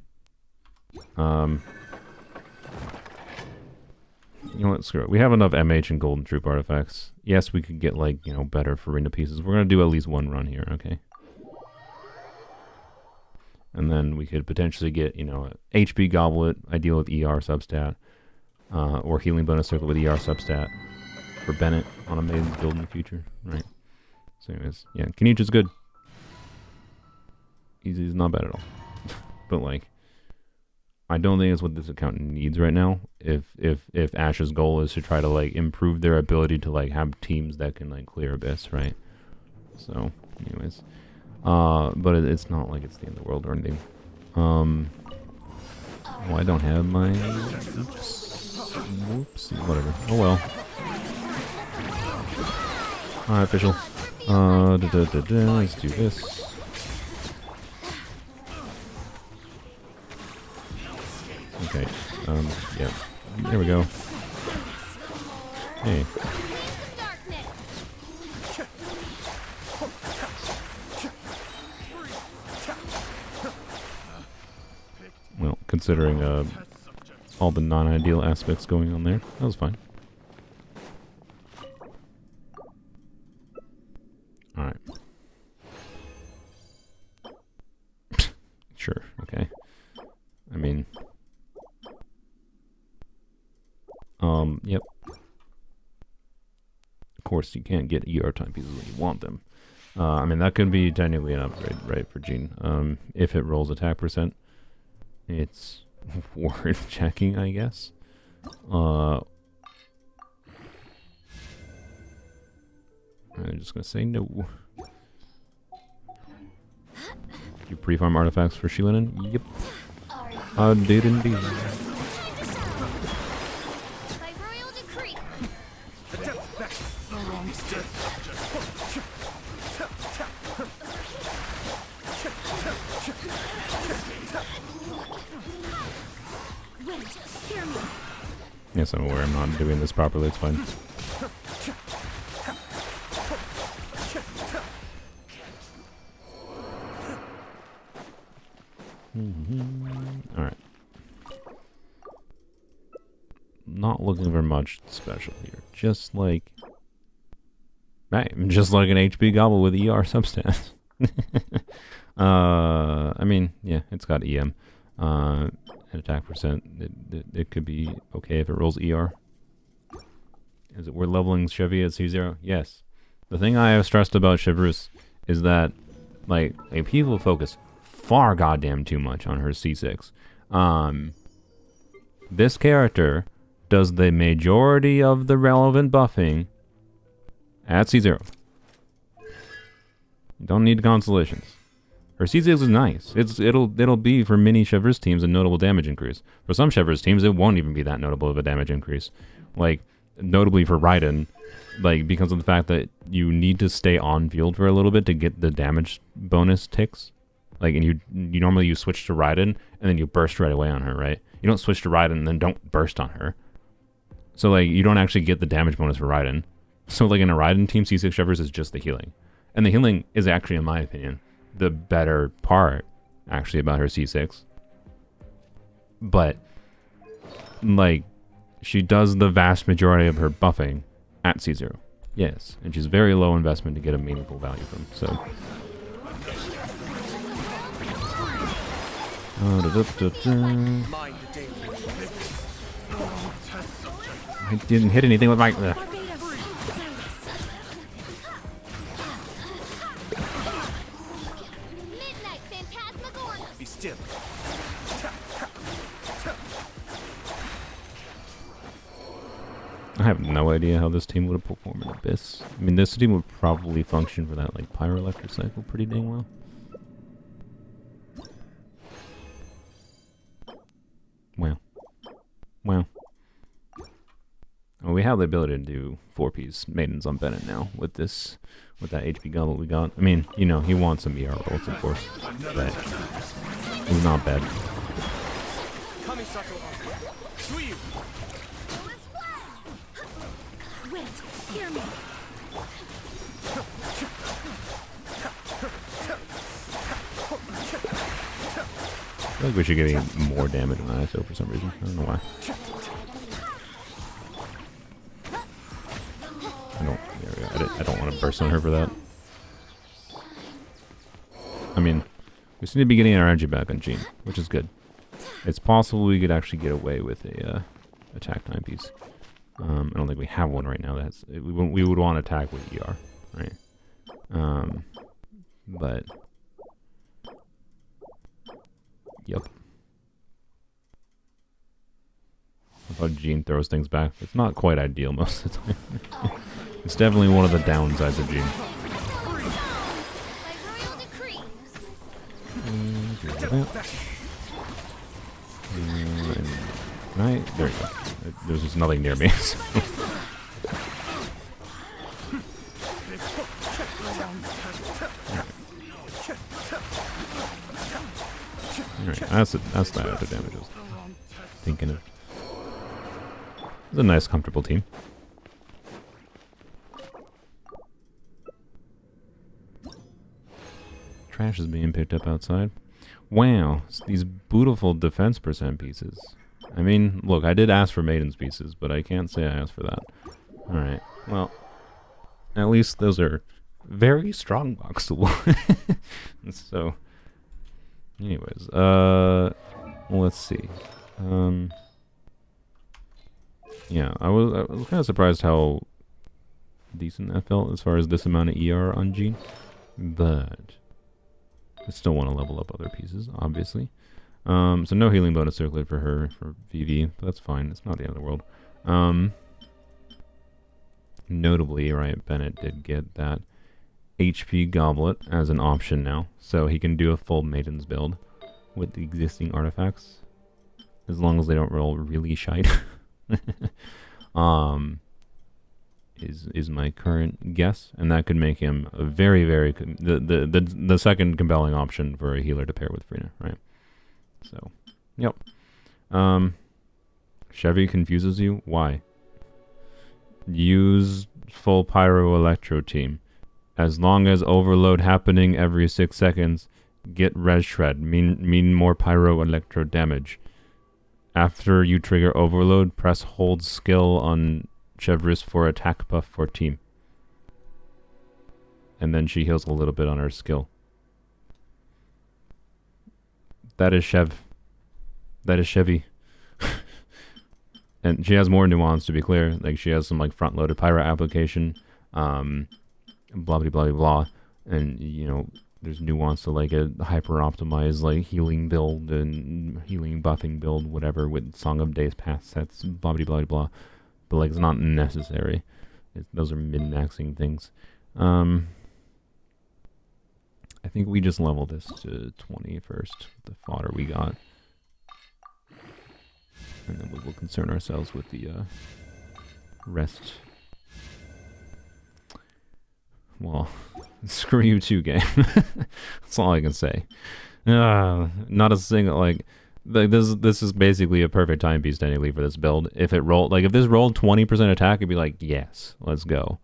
You know what, screw it. We have enough MH and Golden Troop artifacts. Yes, we could get, like, you know, better Farina pieces. We're gonna do at least one run here, okay? And then we could potentially get, you know, HP Goblet, ideal with ER substat, or Healing Bonus Circle with ER substat for Bennett on a Maiden's build in the future, right? So anyways, yeah, Kanich is good. He's not bad at all. But, like, I don't think it's what this account needs right now. If Ash's goal is to try to, like, improve their ability to, like, have teams that can, like, clear Abyss, right? So, anyways. But it's not like it's the end of the world or anything. Oh, I don't have my... Oops. Whoops. Whatever. Oh well. Alright, official. Let's do this. Okay, yeah. There we go. Hey. Well, considering all the non-ideal aspects going on there, that was fine. Alright. Sure, okay. I mean... yep. Of course, you can't get ER time pieces when you want them. I mean, that could be technically an upgrade, right, for Jean. If it rolls attack percent, it's worth checking, I guess. I'm just gonna say no. You pre-farm artifacts for Shilinen? Yep. I did indeed. Yes, I'm aware I'm not doing this properly, it's fine. Alright. Not looking for much special here. Just like... Right, just like an HP Gobble with ER substat. I mean, yeah, it's got EM. And attack percent. It could be okay if it rolls ER. Is it worth leveling Chevy at C0? Yes. The thing I have stressed about Chevreuse is that, like people focus far goddamn too much on her C6. This character does the majority of the relevant buffing at C0. Don't need constellations. Her C6 is nice. It'll be for many Chevreuse teams a notable damage increase. For some Chevreuse teams, it won't even be that notable of a damage increase. Like, notably for Raiden, like, because of the fact that you need to stay on field for a little bit to get the damage bonus ticks. Like, and you normally switch to Raiden, and then you burst right away on her, right? You don't switch to Raiden and then don't burst on her. So, like, you don't actually get the damage bonus for Raiden. So, like, in a Raiden team, C6 Shivers is just the healing. And the healing is actually, in my opinion, the better part, actually, about her C6. But, like, she does the vast majority of her buffing at C0. Yes, and she's very low investment to get a meaningful value from, so... I didn't hit anything with my... Be still. I have no idea how this team would have performed in Abyss. I mean, this team would probably function for that, like, Pyroelectric cycle pretty dang well. Wow. Wow. Well, we have the ability to do 4-piece maidens on Bennett now with this, with that HP goblet we got. I mean, you know, he wants some ER rolls, of course, but it's not bad. Wait, hear me. I feel like we should get more damage on ISO for some reason. I don't know why. I don't want to burst on her for that. I mean, we seem to be getting our energy back on Jean, which is good. It's possible we could actually get away with a attack timepiece. I don't think we have one right now. We would want to attack with ER, right? But yep. I thought Jean throws things back. It's not quite ideal most of the time. It's definitely one of the downsides of Jean. There you go. There's just nothing near me. So. Alright, that's the other damage I was thinking of. It's a nice, comfortable team. Trash is being picked up outside. Wow, it's these beautiful defense percent pieces. I mean, look, I did ask for Maiden's pieces, but I can't say I asked for that. Alright, well, at least those are very strong boxable. So, anyways, let's see. Yeah, I was kind of surprised how decent that felt as far as this amount of ER on Jean, but I still want to level up other pieces, obviously. So no healing bonus circulated for her for VV, but that's fine. It's not the end of the world. Notably, right, Bennett did get that HP goblet as an option now, so he can do a full Maiden's build with the existing artifacts, as long as they don't roll really shite. Is my current guess, and that could make him a very, very the second compelling option for a healer to pair with Frina, right? So, yep. Chevy confuses you. Why? Use full Pyro Electro team. As long as overload happening every 6 seconds, get res shred. Mean more Pyro Electro damage. After you trigger overload, press hold skill on Chevris for attack buff for team. And then she heals a little bit on her skill. That is Chev. That is Chevy. And she has more nuance, to be clear. Like, she has some, like, front-loaded pyro application. Blah, blah, blah, blah. And, you know, there's nuance to, like, a hyper-optimized, like, healing build and healing buffing build, whatever, with Song of Days past sets, blah, blah, blah, blah. But, like, it's not necessary. Those are min-maxing things. I think we just level this to 20 first, the fodder we got. And then we will concern ourselves with the rest. Well, screw you too, game. That's all I can say. Not a single, like, Like this is basically a perfect timepiece technically for this build. If it rolled if this rolled 20% attack, it'd be like, yes, let's go.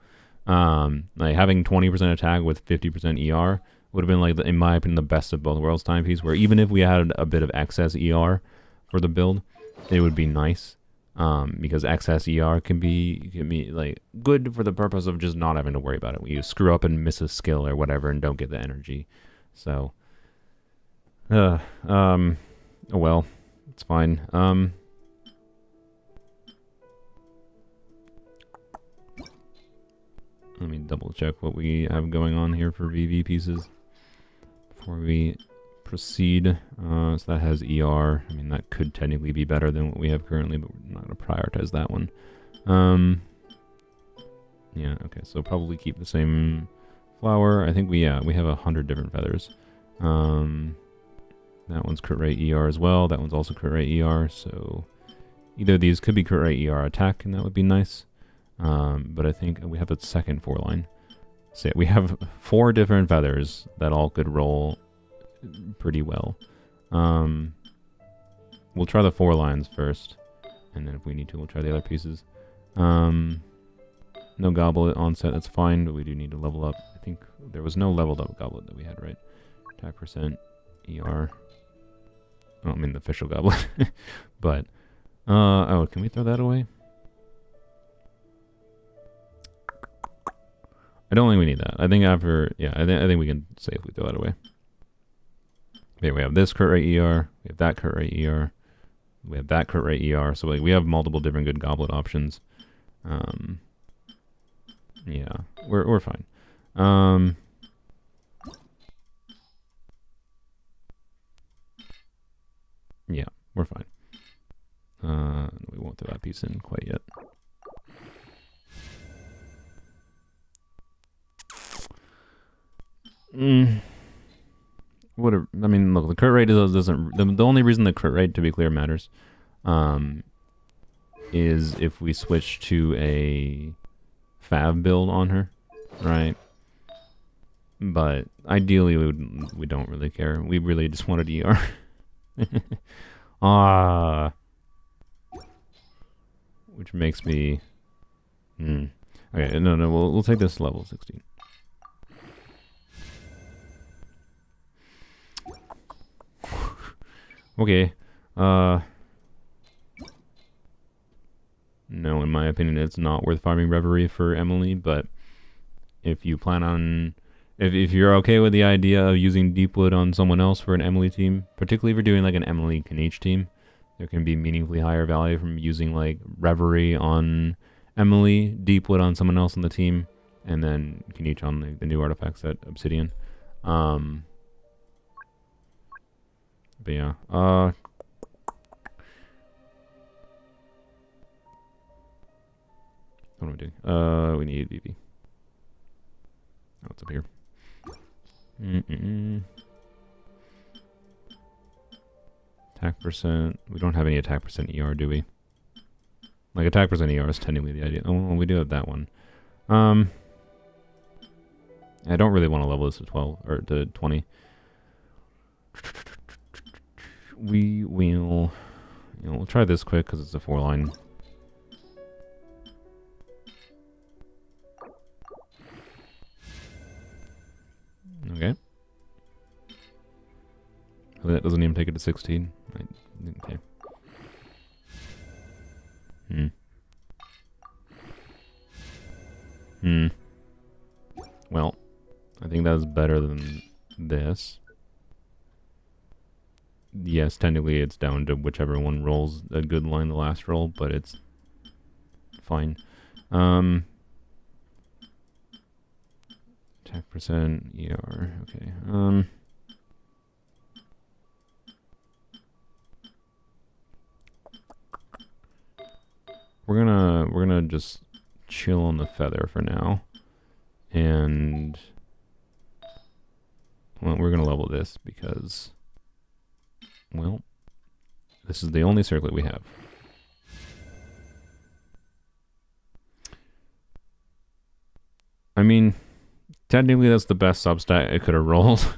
Like having 20% attack with 50% ER would have been like, in my opinion, the best of both worlds timepiece. Where even if we had a bit of excess ER for the build, it would be nice. Because excess ER can be like good for the purpose of just not having to worry about it when you screw up and miss a skill or whatever and don't get the energy. So, oh well, it's fine. Let me double check what we have going on here for VV pieces before we proceed. So that has ER. I mean, that could technically be better than what we have currently, but we're not going to prioritize that one. Yeah, okay, so probably keep the same flower. I think we have 100 different feathers. That one's crit rate ER as well. That one's also crit rate ER, so either of these could be crit rate ER attack, and that would be nice. But I think we have a second 4-line. So yeah, we have 4 different feathers that all could roll pretty well. We'll try the 4 lines first, and then if we need to, we'll try the other pieces. No goblet on set, that's fine, but we do need to level up. I think there was no leveled up goblet that we had, right? Attack percent, ER. I don't mean the official goblet, but oh, can we throw that away? I don't think we need that. I think after, yeah, I think we can safely throw that away. Okay, we have this crit rate ER, we have that crit rate ER, we have that crit rate ER, so we have multiple different good goblet options. Yeah, we're fine. Yeah, we're fine. We won't throw that piece in quite yet. Whatever. I mean, look, the crit rate doesn't. The only reason the crit rate, to be clear, matters, is if we switch to a Fab build on her, right? But ideally, we don't really care. We really just wanted ER. Which makes me. Okay, no. We'll take this level 16. Okay. No, in my opinion, it's not worth farming Reverie for Emily, but if you plan on... If you're okay with the idea of using Deepwood on someone else for an Emily team, particularly if you're doing like an Emily Kaniche team, there can be meaningfully higher value from using like Reverie on Emily, Deepwood on someone else on the team, and then Kaniche on the new artifacts at Obsidian. But yeah, what am I doing? We need VV. Oh, it's up here. Attack percent. We don't have any attack percent ER, do we? Like, attack percent ER is technically the idea. Oh, well, we do have that one. I don't really want to level this to 12, or to 20. We will... we'll try this quick, because it's a 4-line. Okay. That doesn't even take it to 16. Okay. Well, I think that's better than this. Yes, technically it's down to whichever one rolls a good line the last roll, but it's fine. Attack percent, ER, okay. We're gonna just chill on the feather for now. And well, we're gonna level this because, well, this is the only circlet we have. I mean, technically that's the best substat it could have rolled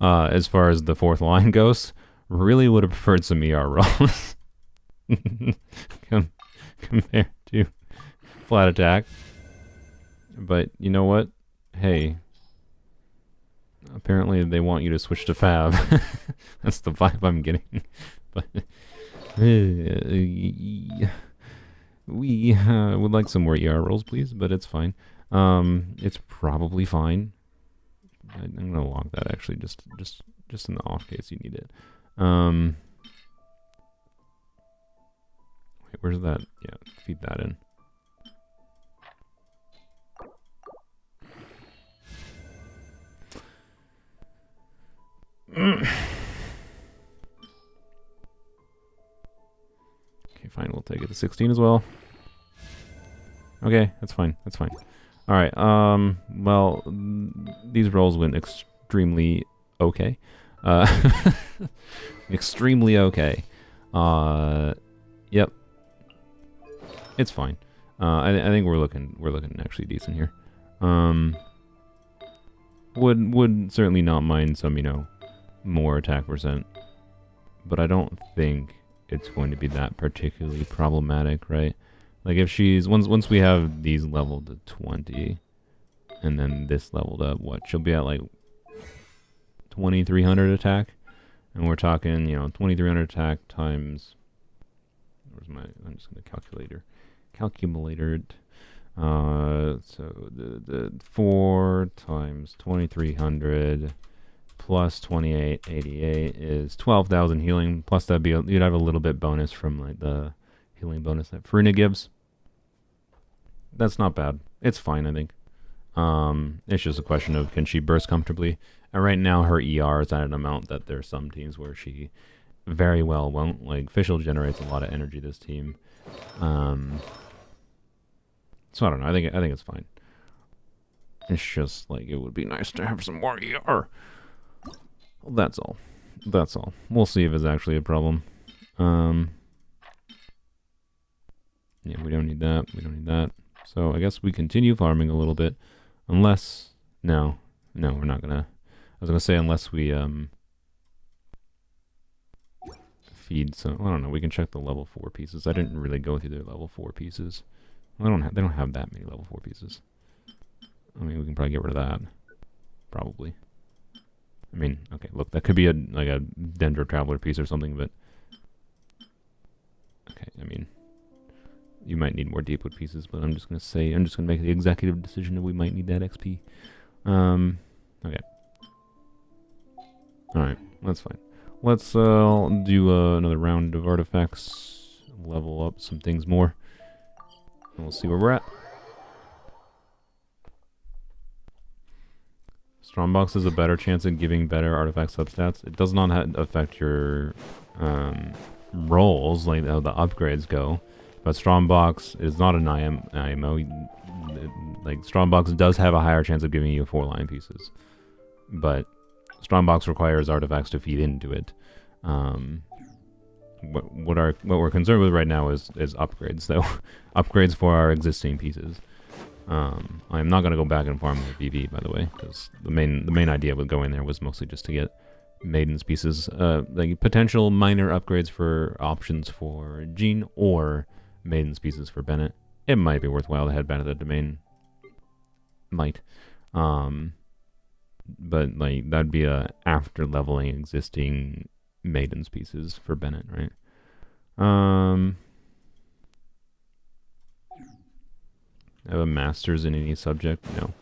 as far as the 4th line goes, really would have preferred some ER rolls compared to flat attack. But you know what? Hey, apparently they want you to switch to Fab. That's the vibe I'm getting. But we would like some more ER rolls, please. But it's fine. It's probably fine. I'm gonna log that actually, just in the off case you need it. Wait, where's that? Yeah, feed that in. Okay, fine. We'll take it to 16 as well. Okay, that's fine. That's fine. All right. Well, these rolls went extremely okay. Extremely okay. Yep. It's fine. I think we're looking actually decent here. Would certainly not mind some, more attack percent, but I don't think it's going to be that particularly problematic, right? Like if she's once we have these leveled to 20, and then this leveled up, what she'll be at like 2300 attack, and we're talking 2300 attack times. Where's my? I'm just gonna calculator it. So the 4 times 2300 plus 2888 is 12,000 healing. Plus that'd be you'd have a little bit bonus from like the healing bonus that Farina gives. That's not bad. It's fine, I think. It's just a question of can she burst comfortably. And right now her ER is at an amount that there's some teams where she very well won't. Like Fischl generates a lot of energy this team. So I don't know. I think it's fine. It's just like it would be nice to have some more ER. Well, that's all. That's all. We'll see if it's actually a problem. Yeah, we don't need that. We don't need that. So I guess we continue farming a little bit, unless no, we're not gonna. I was gonna say unless we feed some. I don't know. We can check the level 4 pieces. I didn't really go through their level 4 pieces. They don't have that many level 4 pieces. I mean, we can probably get rid of that. Probably. I mean, okay, look, that could be like a Dendro Traveler piece or something, but okay, I mean, you might need more Deepwood pieces, but I'm just gonna make the executive decision that we might need that XP. Okay. All right, that's fine. Let's do another round of artifacts, level up some things more, and we'll see where we're at. Strongbox has a better chance of giving better artifact substats. It does not affect your rolls, like how the upgrades go. But Strongbox is not an IMO. Like Strongbox does have a higher chance of giving you 4-line pieces, but Strongbox requires artifacts to feed into it. What we're concerned with right now is upgrades, though. Upgrades for our existing pieces. I'm not going to go back and farm the VV, by the way, because the main idea with going there was mostly just to get Maiden's pieces, like potential minor upgrades for options for Jean or Maiden's pieces for Bennett. It might be worthwhile to head back to the domain. Might. But like that'd be after leveling existing Maiden's pieces for Bennett, right? I have a master's in any subject? No.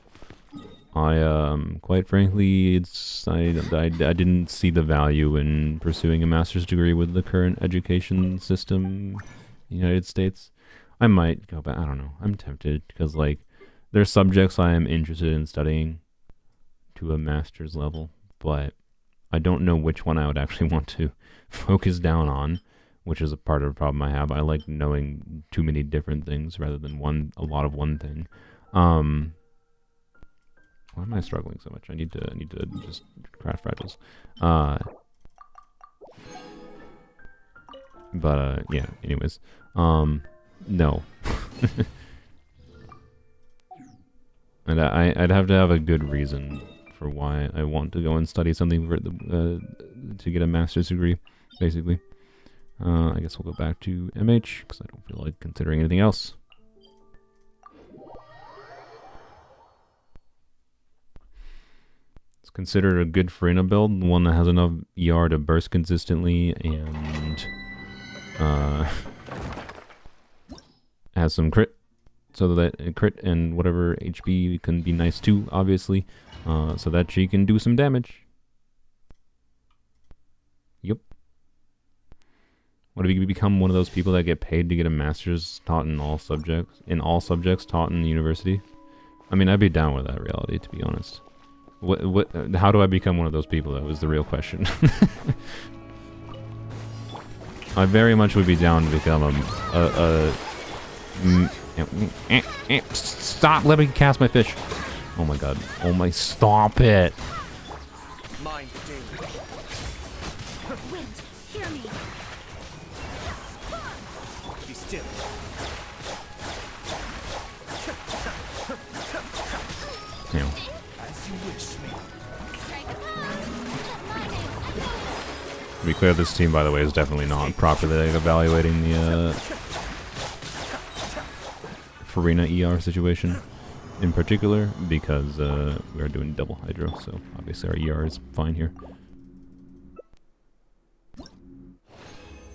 Quite frankly, I didn't see the value in pursuing a master's degree with the current education system in the United States. I might go back, I don't know. I'm tempted because like there's subjects I am interested in studying to a master's level, but I don't know which one I would actually want to focus down on, which is a part of the problem I have. I like knowing too many different things rather than a lot of one thing. Why am I struggling so much? I need to just craft fragils. Yeah, anyways. No. And I'd have to have a good reason for why I want to go and study something for the, to get a master's degree, basically. I guess we'll go back to MH, because I don't feel like considering anything else. It's considered a good Farina build, one that has enough ER to burst consistently, and has some crit, so that crit and whatever HP can be nice too, obviously, so that she can do some damage. Yep. What if you become one of those people that get paid to get a master's taught in all subjects taught in the university? I mean, I'd be down with that reality, to be honest. How do I become one of those people? That was the real question. I very much would be down to become stop! Let me cast my fish. Oh my god! Oh my! Stop it! Wind, hear me. Be still. Damn. As you wish, me. Strike a pose. My name, To be clear, this team, by the way, is definitely not properly evaluating the Farina ER situation in particular, because we are doing double hydro, so obviously our ER is fine here.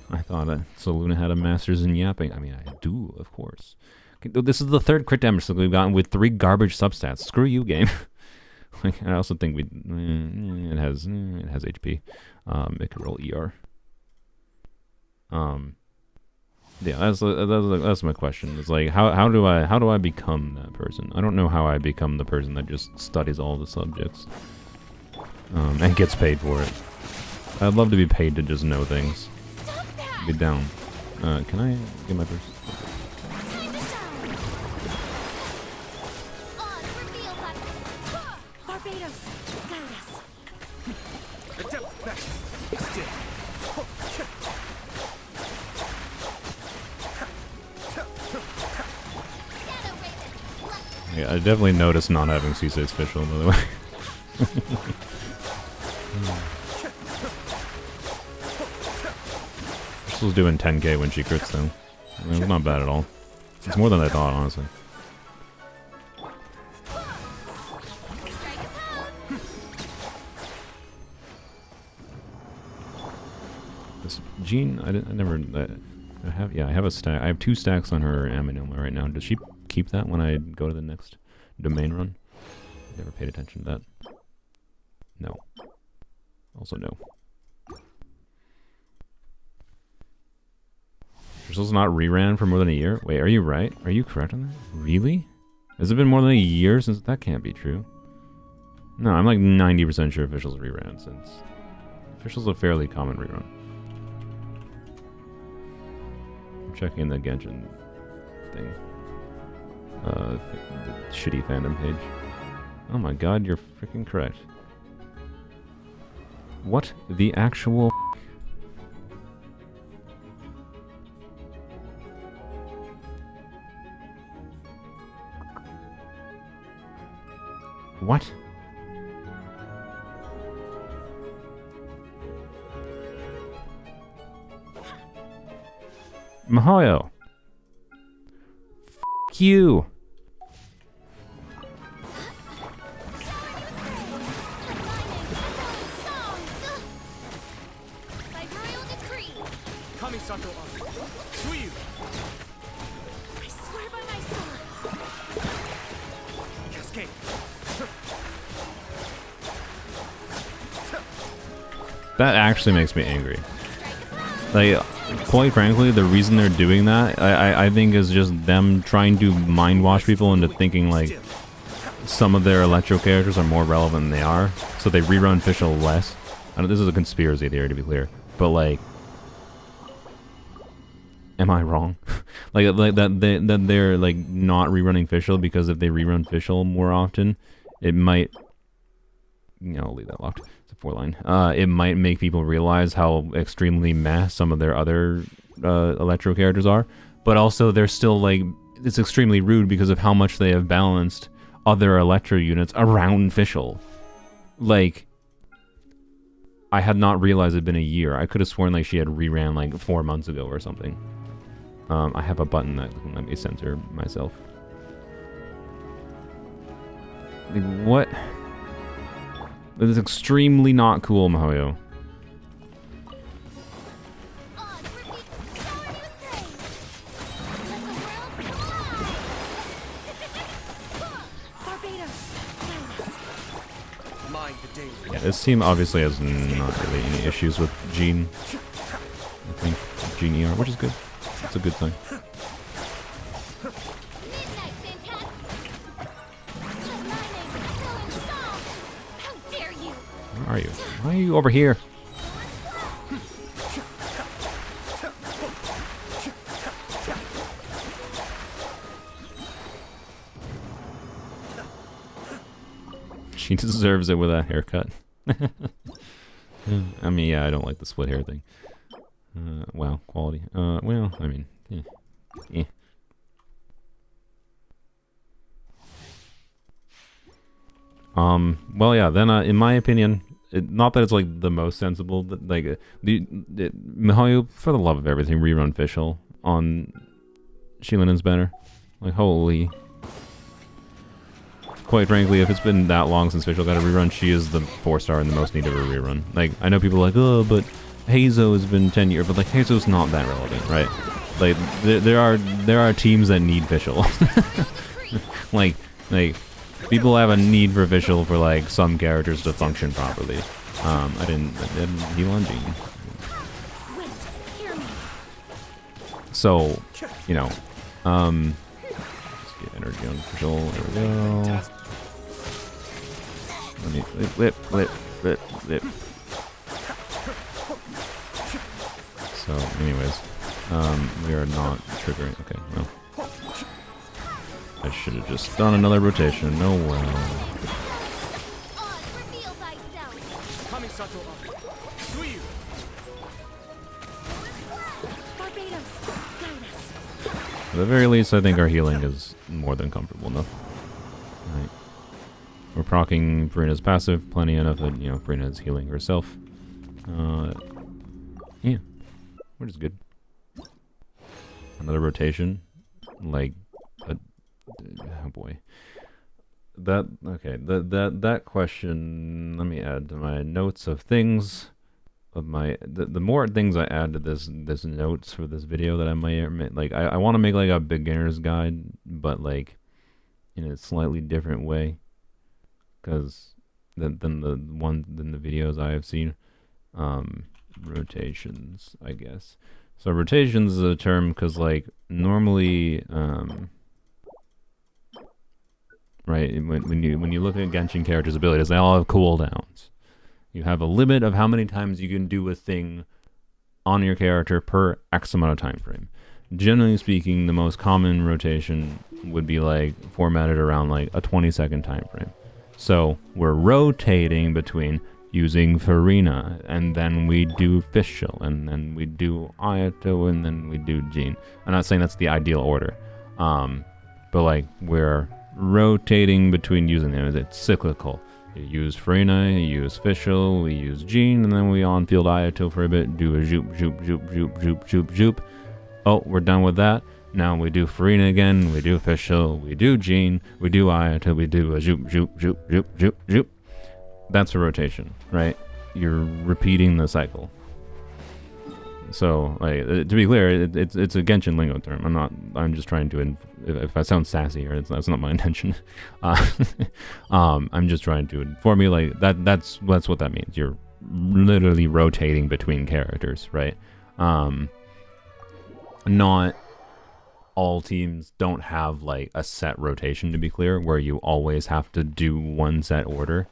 I thought Soluna had a master's in yapping. I mean, I do, of course. Okay, this is the third crit damage that we've gotten with 3 garbage substats. Screw you, game. Like, I also think it has HP. It could roll ER. Yeah, that's my question. It's like, how do I become that person? I don't know how I become the person that just studies all the subjects and gets paid for it. I'd love to be paid to just know things. Get down. Can I get my purse? Barbados, guide us. Yeah, I definitely noticed not having C6 Fischl, by the way. Fischl's doing 10k when she crits, though. I mean, it's not bad at all. It's more than I thought, honestly. This Jean, I have a stack. I have 2 stacks on her Aminoma right now. Does she keep that when I go to the next domain run? Never paid attention to that. No. Also no. Crystal's not reran for more than a year? Wait, are you right? Are you correct on that? Really? Has it been more than a year since... That can't be true. No, I'm like 90% sure Official's reran since... Official's a fairly common rerun. I'm checking the Genshin thing. The shitty fandom page. Oh my god, you're freaking correct. What the actual f***? What? Mahoyo. F*** you. That actually makes me angry. Like, quite frankly, the reason they're doing that, I think, is just them trying to mind wash people into thinking, like, some of their Electro characters are more relevant than they are, so they rerun Fischl less. I know this is a conspiracy theory, to be clear, but, like, am I wrong? like that they're, like, not rerunning Fischl because if they rerun Fischl more often, it might... You know, I'll leave that locked. It's a 4-line. It might make people realize how extremely meh some of their other Electro characters are, but also they're still, like, it's extremely rude because of how much they have balanced other Electro units around Fischl. like, I had not realized it'd been a year. I could have sworn like she had reran like 4 months ago or something. I have a button that can let me censor myself. Like, what? That is extremely not cool, Mahoyo. Yeah, this team obviously has not really any issues with Gene. I think Gene ER, which is good. It's a good thing. Where are you? Why are you over here? She deserves it with that haircut. I mean, yeah, I don't like the split hair thing. Wow, quality. Well, I mean, eh. Well, yeah, then, in my opinion, not that it's, like, the most sensible, but, like, Mihoyo, for the love of everything, rerun Fischl on Shilinen's banner. Like, holy... Quite frankly, if it's been that long since Fischl got a rerun, she is the 4-star in the most need of a rerun. Like, I know people are like, oh, but Hazo has been 10 years, but like Hazo's not that relevant, right? Like, there are teams that need Fischl. like people have a need for Fischl for like some characters to function properly. I didn't heal on Gene. So, you know, let's get energy on Fischl. There we go. Let me whip. So, anyways, we are not triggering. Okay, well, I should have just done another rotation. No way. At the very least, I think our healing is more than comfortable enough. Right. We're proccing Farina's passive plenty enough that, you know, Farina is healing herself. Yeah. Which is good. Another rotation. Like, oh boy. That question, let me add to my notes of things. The more things I add to this notes for this video that I might, like, I want to make, like, a beginner's guide, but, like, in a slightly different way. Because than the videos I have seen. Rotations, I guess. So rotations is a term because, like, normally, right, when you look at Genshin characters' abilities, they all have cooldowns. You have a limit of how many times you can do a thing on your character per X amount of time frame. Generally speaking, the most common rotation would be, like, formatted around, like, a 20-second time frame. So we're rotating between using Farina, and then we do Fischl, and then we do Ayato, and then we do Gene. I'm not saying that's the ideal order, but, like, we're rotating between using them. It's cyclical. You use Farina, you use Fischl, we use Gene, and then we on-field Ayato for a bit, do a zoop, zoop, zoop, zoop, zoop, zoop, zoop. Oh, we're done with that. Now we do Farina again, we do Fischl, we do Gene, we do Ayato, we do a zoop, zoop, zoop, zoop, zoop, zoop. That's a rotation, right? You're repeating the cycle. So, like, to be clear, it's a Genshin lingo term. I'm just trying to, if I sound sassy, or that's not my intention. I'm just trying to inform you, like, that's what that means. You're literally rotating between characters, right? Not all teams don't have, like, a set rotation, to be clear, where you always have to do one set order.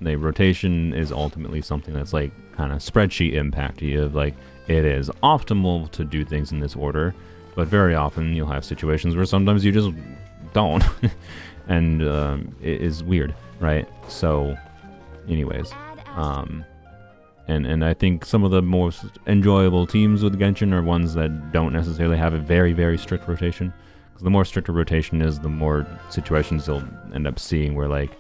The rotation is ultimately something that's, like, kind of spreadsheet impacty of, like, it is optimal to do things in this order, but very often you'll have situations where sometimes you just don't. And it is weird, right? So anyways, and I think some of the most enjoyable teams with Genshin are ones that don't necessarily have a very, very strict rotation. Because the more stricter rotation is, the more situations you'll end up seeing where, like,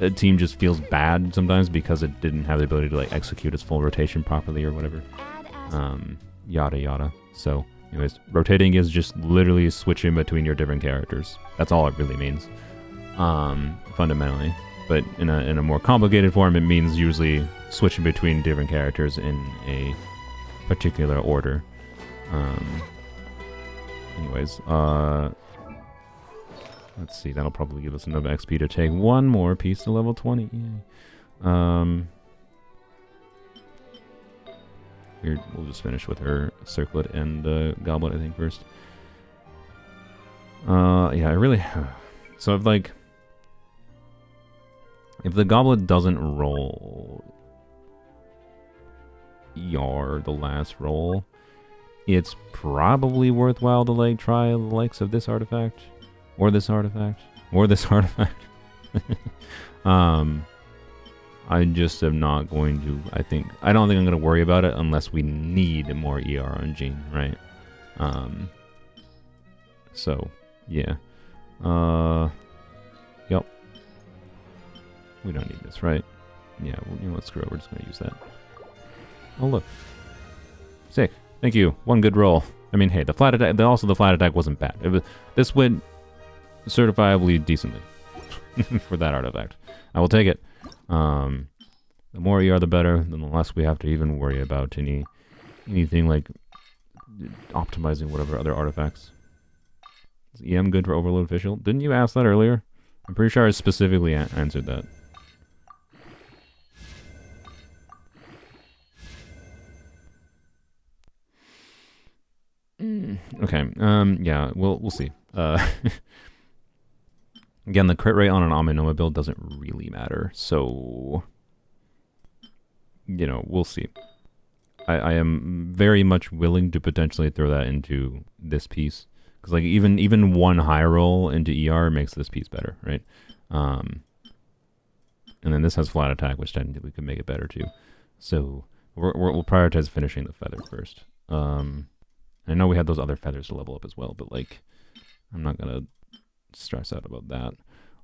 a team just feels bad sometimes because it didn't have the ability to like execute its full rotation properly or whatever. Yada yada. So, anyways, rotating is just literally switching between your different characters. That's all it really means, fundamentally. But in a more complicated form, it means usually switching between different characters in a particular order. Anyways, let's see. That'll probably give us enough XP to take one more piece to level 20. Yay. Here, we'll just finish with her circlet and goblet, I think, first. Yeah, I really... So if, like... If the goblet doesn't roll... the last roll, it's probably worthwhile to, like, try the likes of this artifact. Or this artifact. Or this artifact. I just am not going to, I don't think I'm going to worry about it unless we need more ER on Jean, right? So, yeah. Yep. We don't need this, right? Yeah, well, you know what, screw it, we're just going to use that. Oh, look. Sick. Thank you. One good roll. I mean, hey, the flat attack, also the flat attack wasn't bad. This went certifiably decently for that artifact. I will take it. The more ER, the better. Then the less we have to even worry about anything like optimizing whatever other artifacts. Is EM good for Overload Official? Didn't you ask that earlier? I'm pretty sure I specifically answered that. Okay. Yeah. We'll see. Again, the crit rate on an Amenoma build doesn't really matter, so you know, we'll see. I am very much willing to potentially throw that into this piece, because like even one high roll into ER makes this piece better, right? And then this has flat attack, which technically could make it better too. So we'll prioritize finishing the feather first. I know we had those other feathers to level up as well, but like I'm not gonna stress out about that.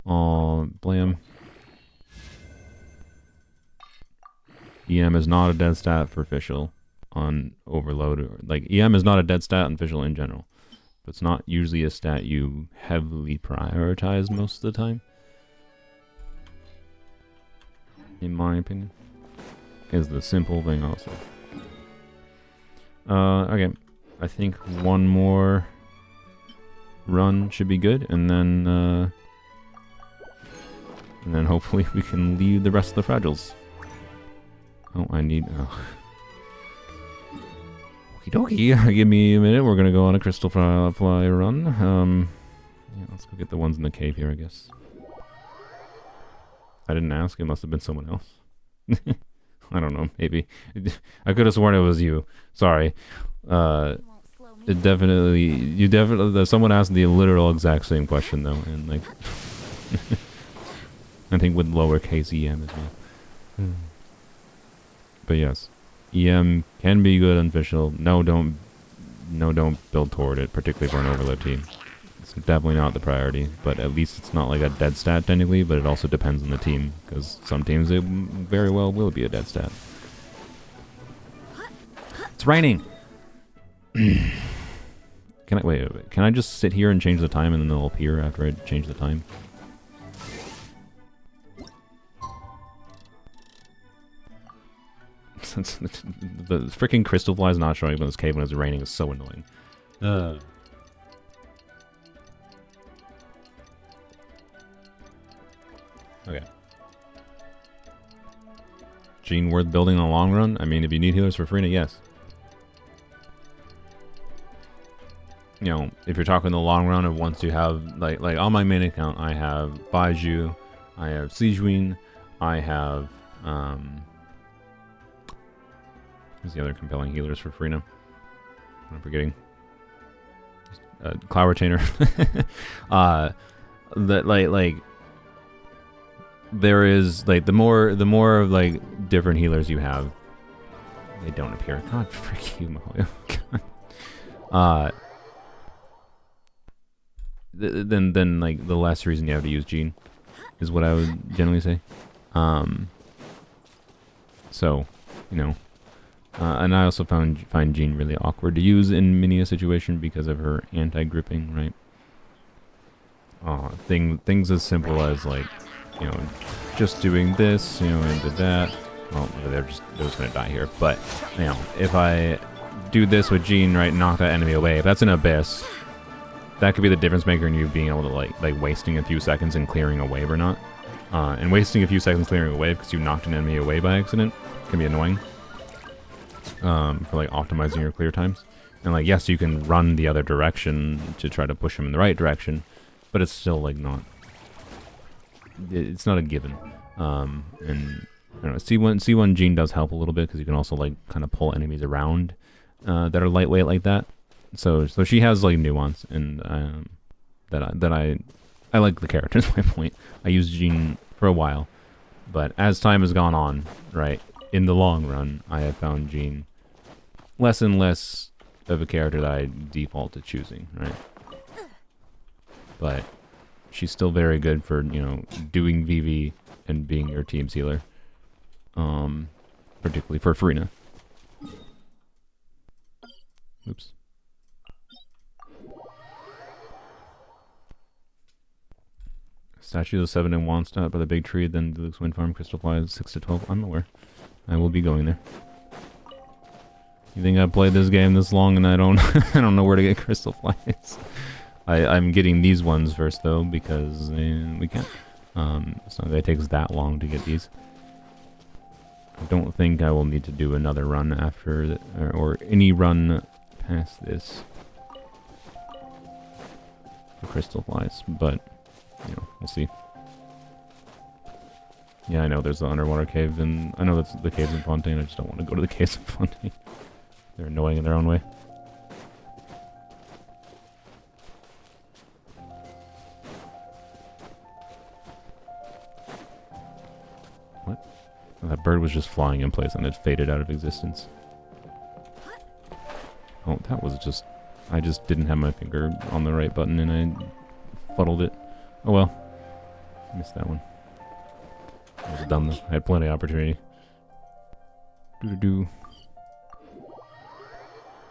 Blam. EM is not a dead stat for official on overload. Like EM is not a dead stat on official in general, but it's not usually a stat you heavily prioritize most of the time, in my opinion. Is the simple thing also. Okay, I think one more run should be good, and then hopefully we can leave the rest of the fragiles. Oh, I need... Oh. Okie dokie, give me a minute, we're gonna go on a crystal fly run. Yeah, let's go get the ones in the cave here, I guess. I didn't ask, it must have been someone else. I don't know, maybe. I could have sworn it was you. Sorry. Someone asked the literal exact same question though, and like... I think with lowercase EM as well. But yes, EM can be good on official. No, don't build toward it, particularly for an overload team. It's definitely not the priority, but at least it's not like a dead stat technically, but it also depends on the team, because some teams it very well will be a dead stat. It's raining! Can I wait, can I just sit here and change the time and then they'll appear after I change the time? The freaking crystal fly is not showing up in this cave when it's raining is so annoying. Okay. Jean worth building in the long run? I mean, if you need healers for Frina, yes. You know, if you're talking the long run of once you have, like on my main account, I have Baiju, I have Sijuin, I have, who's the other compelling healers for Frina? I'm forgetting. Cloud Retainer. That like there is like the more like different healers you have, they don't appear. God, frick you, Mahoyo. God. Then like the less reason you have to use Jean. is what I would generally say. So, you know, and I also find Jean really awkward to use in many a situation because of her anti-gripping, right? Things as simple as like, you know, just doing this, you know, and did that. Well, they're just gonna die here. But you know, if I do this with Jean, right, knock that enemy away. If that's an abyss, that could be the difference maker in you being able to like wasting a few seconds and clearing a wave or not. And wasting a few seconds clearing a wave because you knocked an enemy away by accident can be annoying. For like optimizing your clear times. And like, yes, you can run the other direction to try to push him in the right direction, but it's still like not. It's not a given. And I don't know, C1 Jean does help a little bit because you can also like kind of pull enemies around that are lightweight like that. So she has like nuance, and that I like the character. Is my point. I used Jean for a while, but as time has gone on, right, in the long run, I have found Jean less and less of a character that I default to choosing, right? But she's still very good for, you know, doing VV and being your team's healer. Particularly for Frina. Oops. Statue of the 7 in Wandstadt by the big tree, then Luke's Wind Farm, Crystal Flies, 6 to 12. I'm aware. I will be going there. You think I've played this game this long and I don't I don't know where to get Crystal Flies? I'm getting these ones first though because we can't. So it takes that long to get these. I don't think I will need to do another run after or any run past this for Crystal Flies, but you know, we'll see. Yeah, I know there's the underwater cave, and I know that's the caves in Fontaine. I just don't want to go to the caves in Fontaine. They're annoying in their own way. What? Oh, that bird was just flying in place and it faded out of existence. Oh, that was just... I just didn't have my finger on the right button and I fuddled it. Oh well. Missed that one. I was dumb though. I had plenty of opportunity.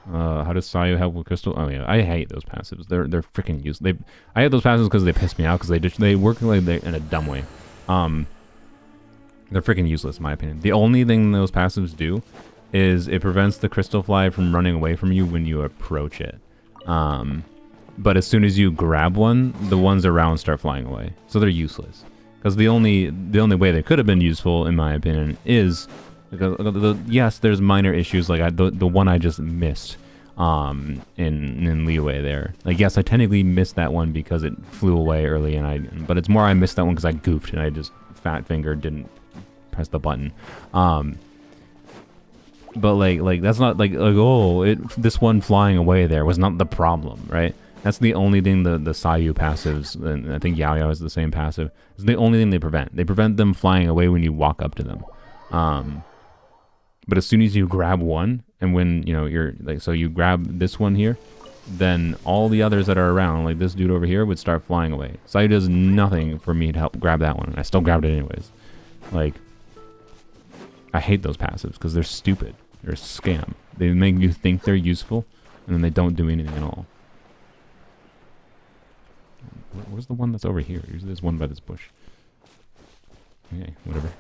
How does Sayu help with Crystal? Oh yeah, I hate those passives. They're freaking useless. I hate those passives because they piss me off because they work like in a dumb way. They're freaking useless in my opinion. The only thing those passives do is it prevents the crystal fly from running away from you when you approach it. But as soon as you grab one, the ones around start flying away. So they're useless. Because the only way they could have been useful, in my opinion, is because yes, there's minor issues like the one I just missed in Liyue there. Like yes, I technically missed that one because it flew away early, but it's more I missed that one because I goofed and I just fat fingered, didn't press the button. But like that's not like oh this one flying away there was not the problem, right? That's the only thing the Sayu passives, and I think Yao Yao is the same passive, is the only thing they prevent. They prevent them flying away when you walk up to them. But as soon as you grab one, and when, you know, you're like, so you grab this one here, then all the others that are around, like this dude over here, would start flying away. Sayu does nothing for me to help grab that one. I still grabbed it anyways. Like, I hate those passives because they're stupid. They're a scam. They make you think they're useful, and then they don't do anything at all. Where's the one that's over here? Usually there's one by this bush. Okay, whatever.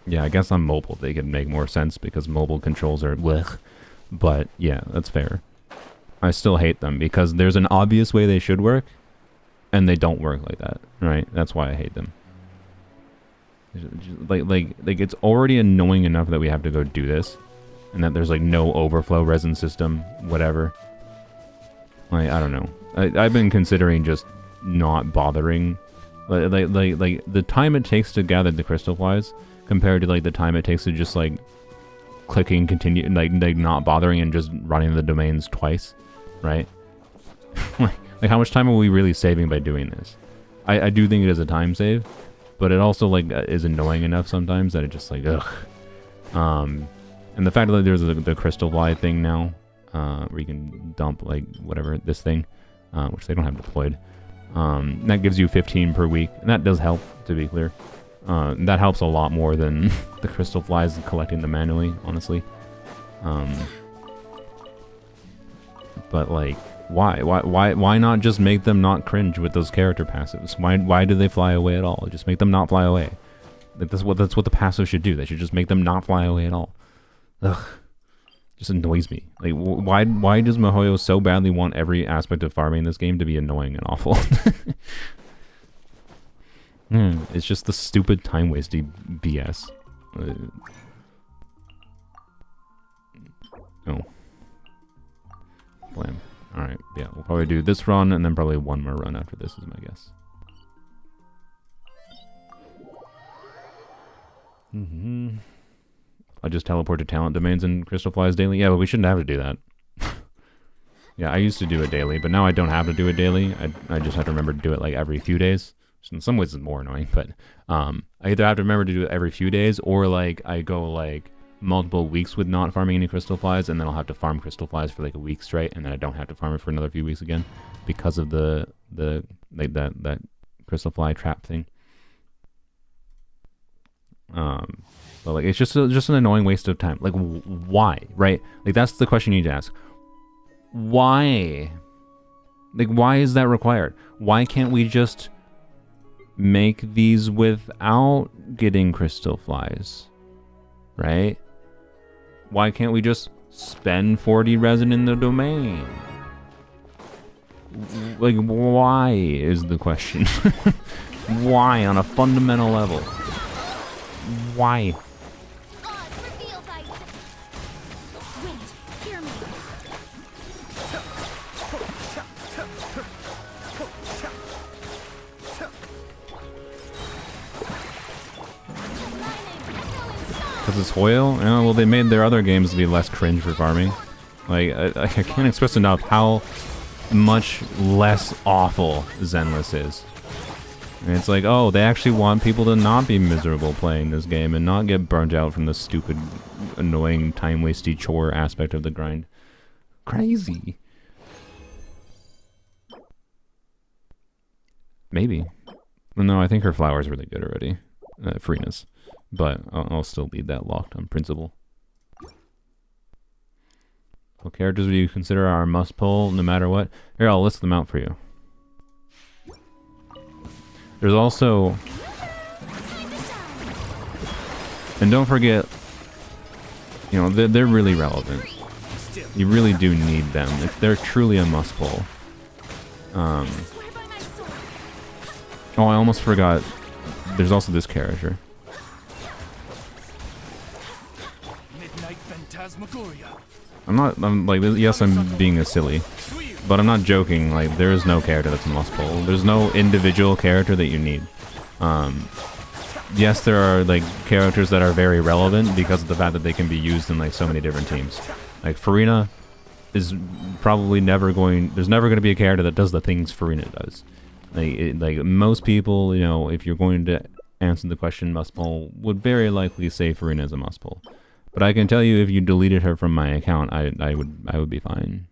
Yeah, I guess on mobile they could make more sense because mobile controls are blech. But yeah, that's fair. I still hate them because there's an obvious way they should work, and they don't work like that, right? That's why I hate them. Like it's already annoying enough that we have to go do this, and that there's like no overflow resin system, whatever. Like, I don't know. I've been considering just not bothering. Like the time it takes to gather the crystal flies compared to like the time it takes to just like clicking continue, like not bothering and just running the domains twice, right? like how much time are we really saving by doing this? I do think it is a time save, but it also like is annoying enough sometimes that it just like ugh. And the fact that there's the crystal fly thing now. Where you can dump like whatever this thing, which they don't have deployed. That gives you 15 per week, and that does help, to be clear. That helps a lot more than the crystal flies and collecting them manually, honestly. But like, why not just make them not cringe with those character passives? Why do they fly away at all? Just make them not fly away. Like that's what the passive should do. They should just make them not fly away at all. Ugh, just annoys me. Like, why does MiHoYo so badly want every aspect of farming in this game to be annoying and awful? It's just the stupid time wasting BS. Oh. Blam. Alright, yeah, we'll probably do this run and then probably one more run after this is my guess. I'll just teleport to talent domains and crystal flies daily. Yeah, but we shouldn't have to do that. Yeah, I used to do it daily, but now I don't have to do it daily. I just have to remember to do it like every few days. Which in some ways it's more annoying, but I either have to remember to do it every few days or like I go like multiple weeks with not farming any crystal flies and then I'll have to farm crystal flies for like a week straight and then I don't have to farm it for another few weeks again because of the like that crystal fly trap thing. But like it's just an annoying waste of time. Like why, right? Like that's the question you need to ask. Why? Like why is that required? Why can't we just make these without getting crystal flies? Right? Why can't we just spend 40 resin in the domain? Like why is the question? Why on a fundamental level? Why? Because it's Hoyle? Yeah, well, they made their other games to be less cringe for farming. Like, I can't express enough how much less awful Zenless is. And it's like, oh, they actually want people to not be miserable playing this game and not get burnt out from the stupid, annoying, time-wasty chore aspect of the grind. Crazy. Maybe. Well, no, I think her flower's really good already. Freeness. But I'll still leave that locked on principle. What characters would you consider our must-pull no matter what? Here, I'll list them out for you. There's also... And don't forget, you know, they're really relevant. You really do need them. If they're truly a must-pull. Oh, I almost forgot. There's also this character. I'm like, yes, I'm being a silly, but I'm not joking. Like, there is no character that's a must-pull. There's no individual character that you need. Yes, there are like characters that are very relevant because of the fact that they can be used in like so many different teams. Like Farina is probably never going. There's never going to be a character that does the things Farina does. Like most people, you know, if you're going to answer the question must-pull, would very likely say Farina is a must-pull. But I can tell you, if you deleted her from my account, I would be fine.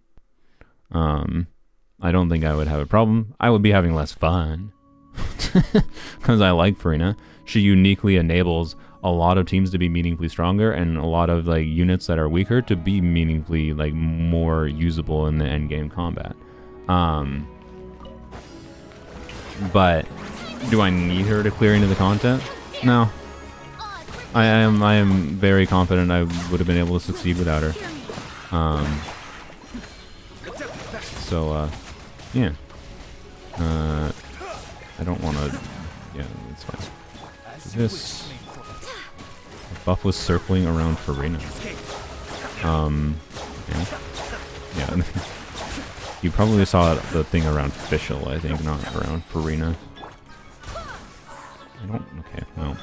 I don't think I would have a problem. I would be having less fun because I like Farina. She uniquely enables a lot of teams to be meaningfully stronger and a lot of like units that are weaker to be meaningfully like more usable in the end game combat. But do I need her to clear into the content? No. I am very confident I would have been able to succeed without her. Yeah. I don't want to... Yeah, it's fine. This... Buff was circling around Farina. Yeah. You probably saw the thing around Fischl, I think, not around Farina. I don't... Okay, well...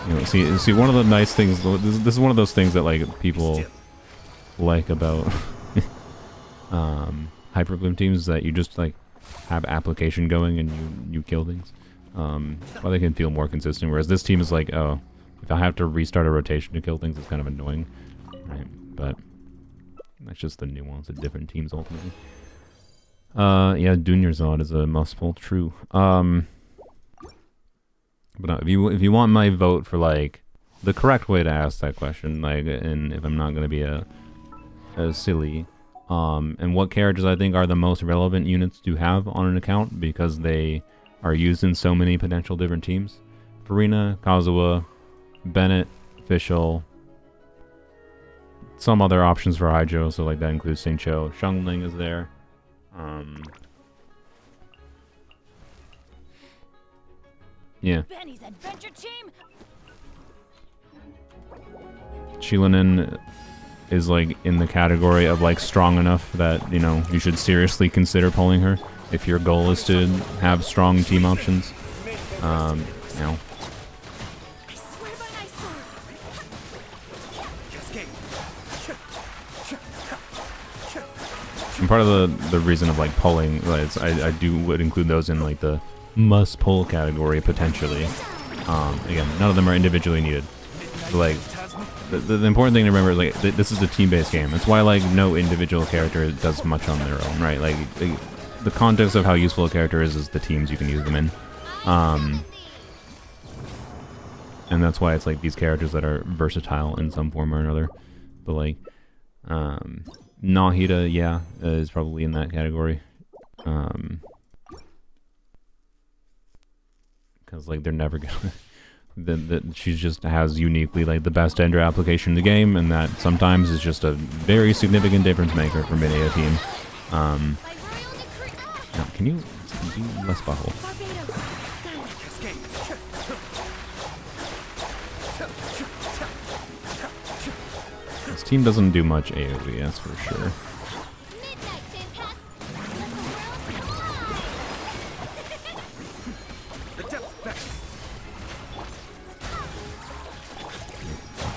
You know, see, one of the nice things... This is one of those things that, like, people like about Hyperglyph teams is that you just, like, have application going and you kill things. Well, they can feel more consistent, whereas this team is like, oh, if I have to restart a rotation to kill things, it's kind of annoying. Right? But that's just the nuance of different teams, ultimately. Yeah, Dunyarzad is a must pull. True. But no, if you want my vote for like the correct way to ask that question, like, and if I'm not gonna be a silly, and what characters I think are the most relevant units to have on an account because they are used in so many potential different teams. Farina, Kazuha, Bennett, Fischl, some other options for Haijo, so like that includes Xingqiu. Xiangling is there. Yeah. Benny's adventure team. Shilinen is like in the category of like strong enough that, you know, you should seriously consider pulling her if your goal is to have strong team options. You know. I swear by my sword. And part of the reason of like pulling, like, I would include those in like the must pull category potentially. Again, none of them are individually needed. But, like, the important thing to remember is like this is a team-based game. That's why like no individual character does much on their own, right? Like the context of how useful a character is the teams you can use them in. And that's why it's like these characters that are versatile in some form or another. But like Nahida, yeah, is probably in that category. Because like they're never gonna that she just has uniquely like the best ender application in the game, and that sometimes is just a very significant difference maker for many a team. Now, can you do less butthole? This team doesn't do much AoE, that's for sure.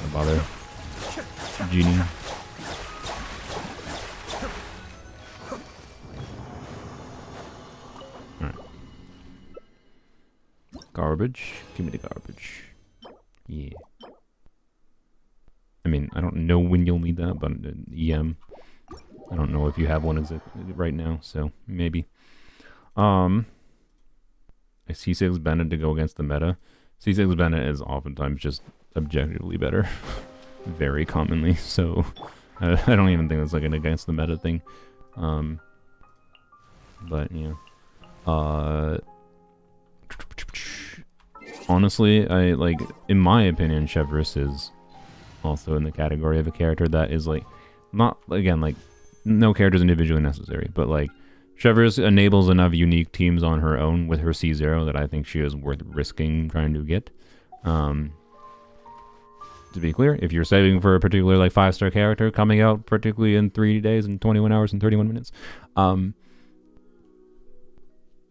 Don't bother. Genie. Alright. Garbage. Give me the garbage. Yeah. I mean, I don't know when you'll need that, but EM. I don't know if you have one right now, so maybe. I C6 Bennett to go against the meta. C6 Bennett is oftentimes just objectively better. Very commonly, so I don't even think it's like an against the meta thing. But yeah. Honestly, I like, in my opinion, Chevreuse is also in the category of a character that is like, not, again, like, no character is individually necessary, but like, Chevreuse enables enough unique teams on her own with her C0 that I think she is worth risking trying to get. To be clear, if you're saving for a particular like 5-star character coming out particularly in 3 days and 21 hours and 31 minutes, I'm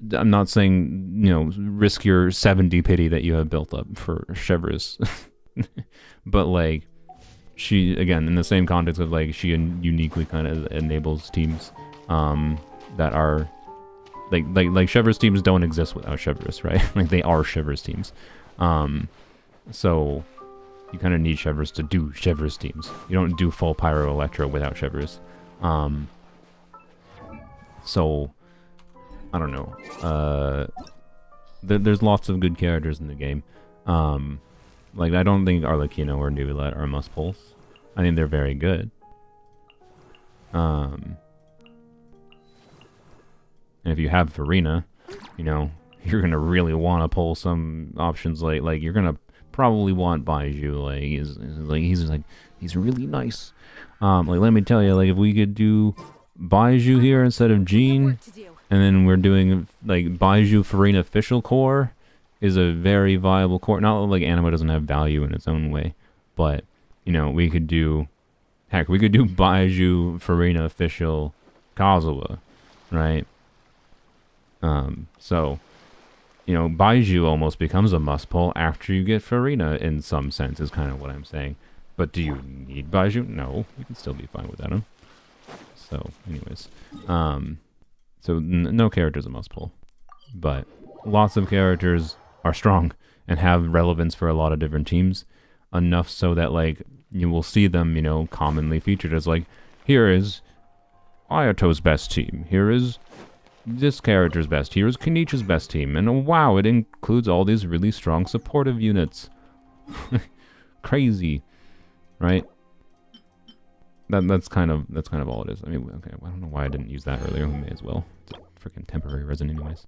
not saying, you know, risk your 70 pity that you have built up for Chevreuse. But like, she, again, in the same context of like, she uniquely kind of enables teams that are like Chevreuse teams don't exist without Chevreuse, right? Like, they are Chevreuse teams. So you kind of need Chevreuse to do Chevreuse teams. You don't do full Pyro Electro without Chevreuse. So I don't know. There's lots of good characters in the game. Like, I don't think Arlecchino or Nubilet are must pulls. I think they're very good. And if you have Farina, you know, you're gonna really want to pull some options like you're gonna probably want Baiju. He's really nice. Like, let me tell you, like, if we could do Baiju here instead of Jean, and then we're doing like Baiju Farina official core is a very viable core. Not like Anima doesn't have value in its own way, but you know, we could do, heck, we could do Baiju Farina official Kazuha, right? So, you know, Baiju almost becomes a must pull after you get Farina in some sense, is kind of what I'm saying. But do you need Baiju? No, you can still be fine without him. So, anyways, so no character's a must pull, but lots of characters are strong and have relevance for a lot of different teams, enough so that like you will see them, you know, commonly featured as like, here is Ayato's best team, here is this character's best. Here's Kenichi's best team. And wow, it includes all these really strong supportive units. Crazy. Right? That's kind of all it is. I mean, okay, well, I don't know why I didn't use that earlier. We may as well. It's a freaking temporary resin anyways.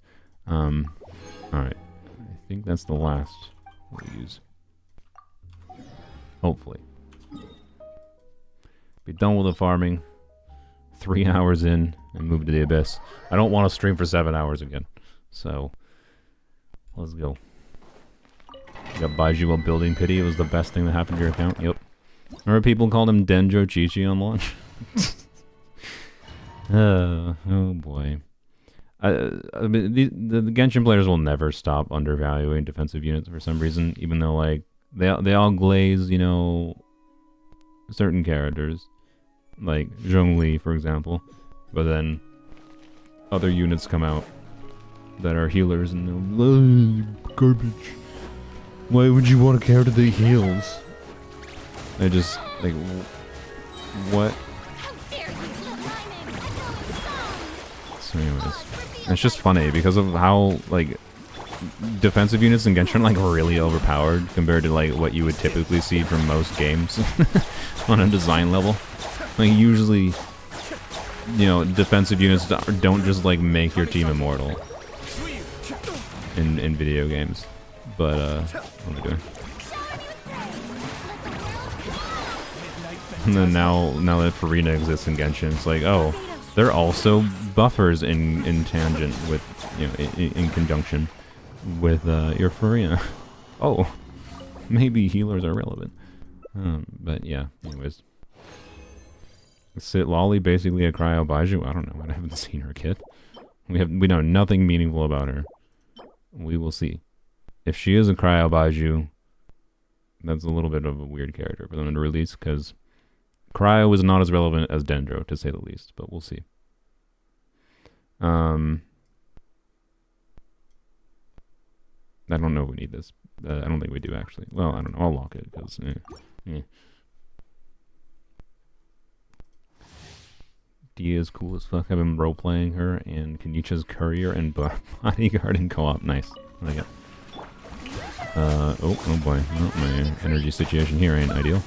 Alright. I think that's the last we'll use. Hopefully. Be done with the farming. 3 hours in and move to the abyss. I don't want to stream for 7 hours again. So, let's go. You got Baiju while building pity. It was the best thing that happened to your account. Yep. Remember people called him Denjo Chichi on launch? Oh boy. I mean, the Genshin players will never stop undervaluing defensive units for some reason, even though like they all glaze, you know, certain characters, like Zhongli, for example, but then other units come out that are healers and they're garbage. Why would you want a character that heals? I just like what? So anyways, it's just funny because of how like defensive units in Genshin are like really overpowered compared to like what you would typically see from most games on a design level. Like usually, you know, defensive units don't just like make your team immortal in video games. But what am I doing? And then now that Farina exists in Genshin, it's like, oh, they're also buffers in tangent with, you know, in conjunction with your Farina. Oh, maybe healers are relevant. But yeah, anyways. Sit Lolly basically a cryo Baiju? I don't know. I haven't seen her kit. We know nothing meaningful about her. We will see. If she is a cryo Baiju, that's a little bit of a weird character for them to release because cryo is not as relevant as Dendro, to say the least. But we'll see. I don't know if we need this. I don't think we do actually. Well, I don't know. I'll lock it because. Dia is cool as fuck. I've been role-playing her and Kenichi's courier and bodyguard in co-op. Nice. I like it. Oh boy. Well, my energy situation here ain't ideal.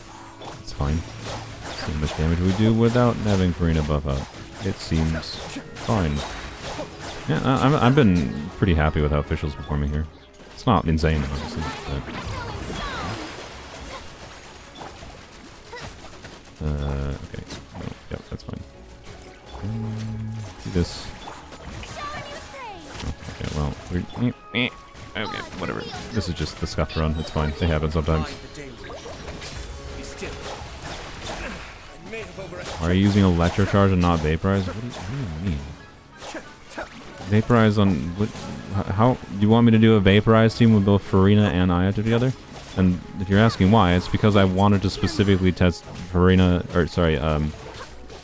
It's fine. See how much damage we do without having Farina buff up. It seems fine. Yeah, I've been pretty happy with how Official's performing here. It's not insane, obviously, but... okay. Oh, yep, that's fine. Do this. Oh, okay, well, okay, whatever. This is just the scuffed run. It's fine. They happen sometimes. Why are you using Electrocharge and not Vaporize? What do you mean? Vaporize on... What, how... Do you want me to do a Vaporize team with both Farina and Ayato together? And if you're asking why, it's because I wanted to specifically test Farina... Or, sorry,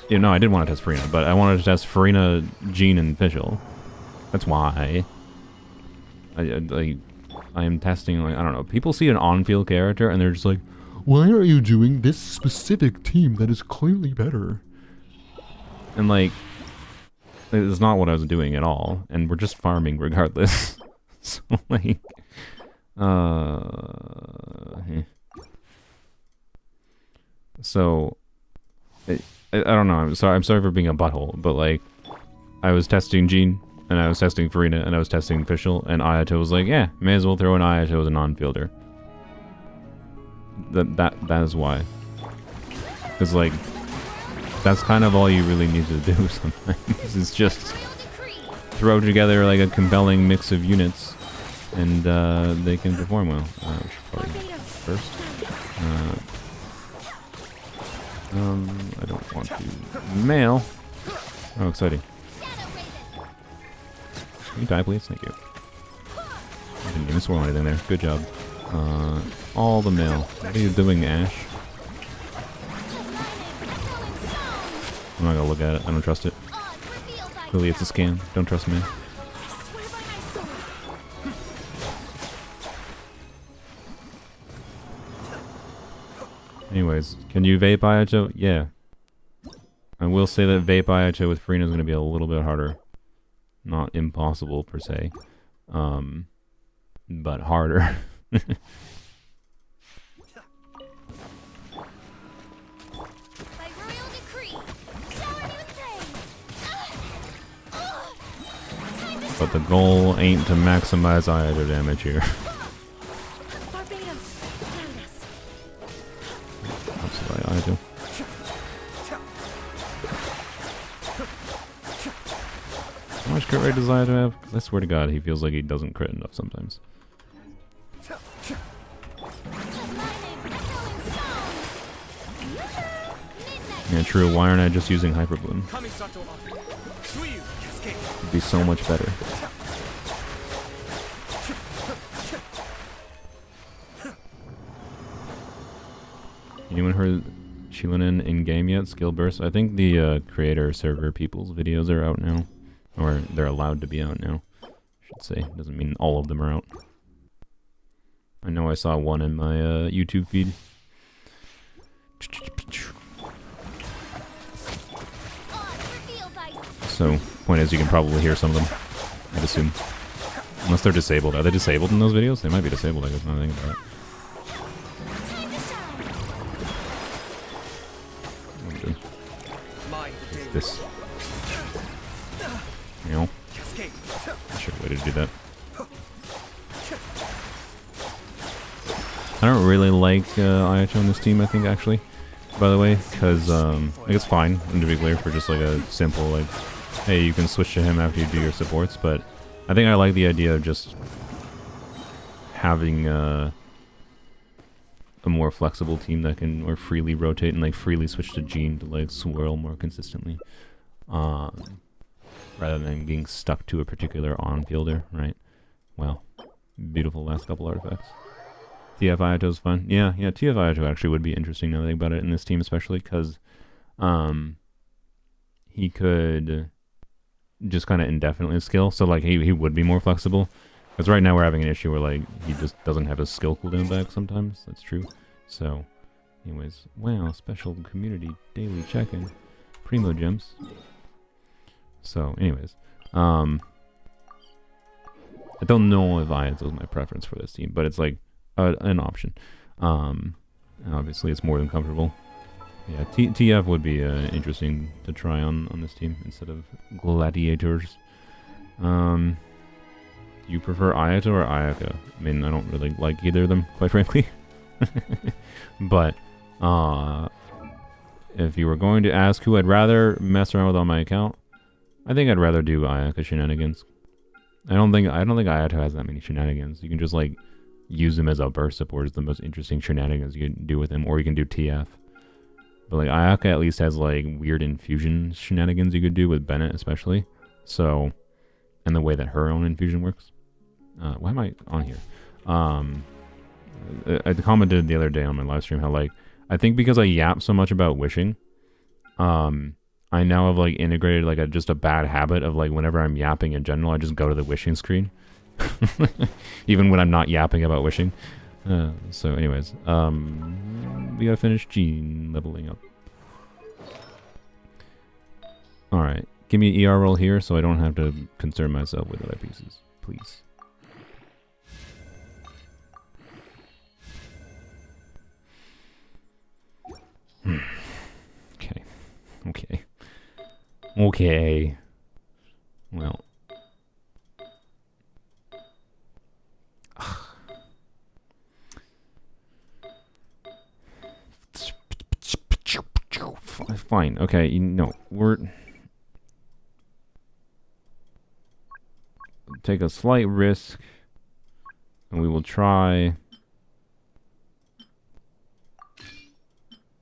yeah, no, I didn't want to test Farina, but I wanted to test Farina, Jean, and Fischl. That's why. I am testing, like, I don't know. People see an on-field character, and they're just like, why are you doing this specific team that is clearly better? And, like, it's not what I was doing at all, and we're just farming regardless. So, like, So, I don't know. I'm sorry for being a butthole, but like, I was testing Jean, and I was testing Farina, and I was testing Fischl, and Ayato was like, yeah, may as well throw in Ayato as a non-fielder. That is why. Because like, that's kind of all you really need to do sometimes. Is just throw together like a compelling mix of units, and they can perform well. We should probably first. I don't want to mail. Oh, exciting. Can you die, please? Thank you. I didn't even swirl anything there. Good job. All the mail. What are you doing, Ash? I'm not gonna look at it. I don't trust it. Clearly it's a scam. Don't trust me. Anyways, can you vape Ayato? Yeah. I will say that vape Ayato with Farina is going to be a little bit harder Not impossible per se, but harder. By royal decree, shower me with praise. Time to But the goal ain't to maximize either damage here. Barbados, ground us. That's what I do. How much crit rate does I have? 'Cause I swear to God, he feels like he doesn't crit enough sometimes. Let my name echo in song. Midnight. Yeah, true. Why aren't I just using Hyper Bloom? Kamisato Upper. Suyu, Cascade. It'd be so much better. Anyone heard Chilinin in game yet? Skill burst. I think the creator server people's videos are out now, or they're allowed to be out now. I should say. Doesn't mean all of them are out. I know I saw one in my YouTube feed. Odds revealed by So, point is, you can probably hear some of them. I'd assume, unless they're disabled. Are they disabled in those videos? They might be disabled. I guess now that I think about it. time to shine. What do we do? Mind the day. This. You know, Cascade. I should have waited to do that. I don't really like Ayato on this team, I think, actually, by the way, because I think it's fine, and to be clear, for just like a simple, like, hey, you can switch to him after you do your supports, but I think I like the idea of just having a more flexible team that can more freely rotate and like freely switch to Jean to like swirl more consistently, rather than being stuck to a particular on-fielder, right? Well, beautiful last couple artifacts. TF Ayato's fun. Yeah, TF Ayato actually would be interesting now that I think about it in this team, especially because he could just kind of indefinitely skill, so like he would be more flexible. Because right now we're having an issue where like he just doesn't have his skill cooldown back sometimes. That's true. So, anyways, wow, special community daily check-in, primo gems. So, anyways, I don't know if Ayato is my preference for this team, but it's like an option. And obviously, it's more than comfortable. Yeah, TF would be interesting to try on this team instead of gladiators. You prefer Ayato or Ayaka? I mean, I don't really like either of them, quite frankly. But if you were going to ask who I'd rather mess around with on my account, I think I'd rather do Ayaka shenanigans. I don't think Ayato has that many shenanigans. You can just like use him as a burst support is the most interesting shenanigans you can do with him, or you can do TF. But like Ayaka at least has like weird infusion shenanigans you could do with Bennett especially. So, and the way that her own infusion works. Why am I on here? I commented the other day on my live stream how like I think because I yap so much about wishing, I now have like integrated like just a bad habit of like whenever I'm yapping in general, I just go to the wishing screen, even when I'm not yapping about wishing. So, anyways, we gotta finish Jean leveling up. All right, give me an ER roll here so I don't have to concern myself with other pieces, please. Okay. Well. Fine. Okay, we're... Take a slight risk, and we will try...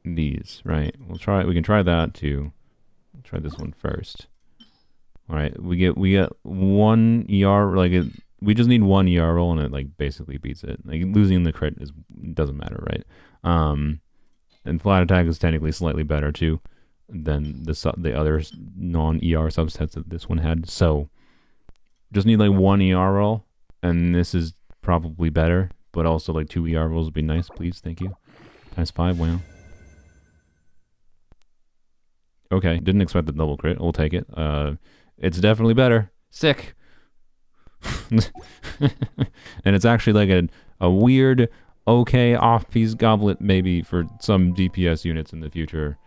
these, right? We can try that too. We'll try this one first. All right, we get one ER, like we just need one ER roll and it like basically beats it. Like losing the crit doesn't matter, right? And flat attack is technically slightly better too than the other non-ER subsets that this one had. So just need like one ER roll, and this is probably better, but also like 2 ER rolls would be nice, please. Thank you. ×5, wow. Okay, didn't expect the double crit. We'll take it. It's definitely better. Sick. And it's actually like a weird, okay, off-piece goblet maybe for some DPS units in the future.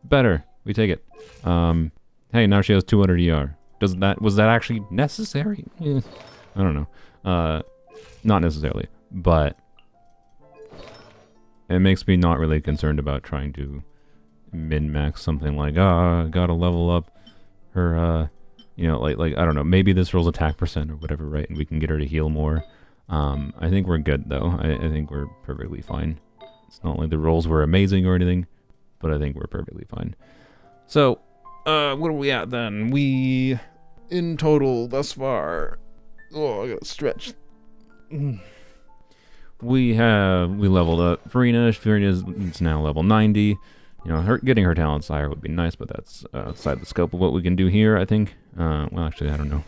Better. We take it. Hey, now she has 200 ER. Was that actually necessary? I don't know. Not necessarily, but it makes me not really concerned about trying to min-max something like, gotta level up her, you know, like I don't know, maybe this rolls attack percent or whatever, right? And we can get her to heal more. I think we're good though. I think we're perfectly fine. It's not like the rolls were amazing or anything, but I think we're perfectly fine. So, what are we at then? We, in total thus far, oh, I gotta stretch. We leveled up Farina. Farina's now level 90. You know, getting her talents higher would be nice, but that's outside the scope of what we can do here, I think. Well, actually, I don't know.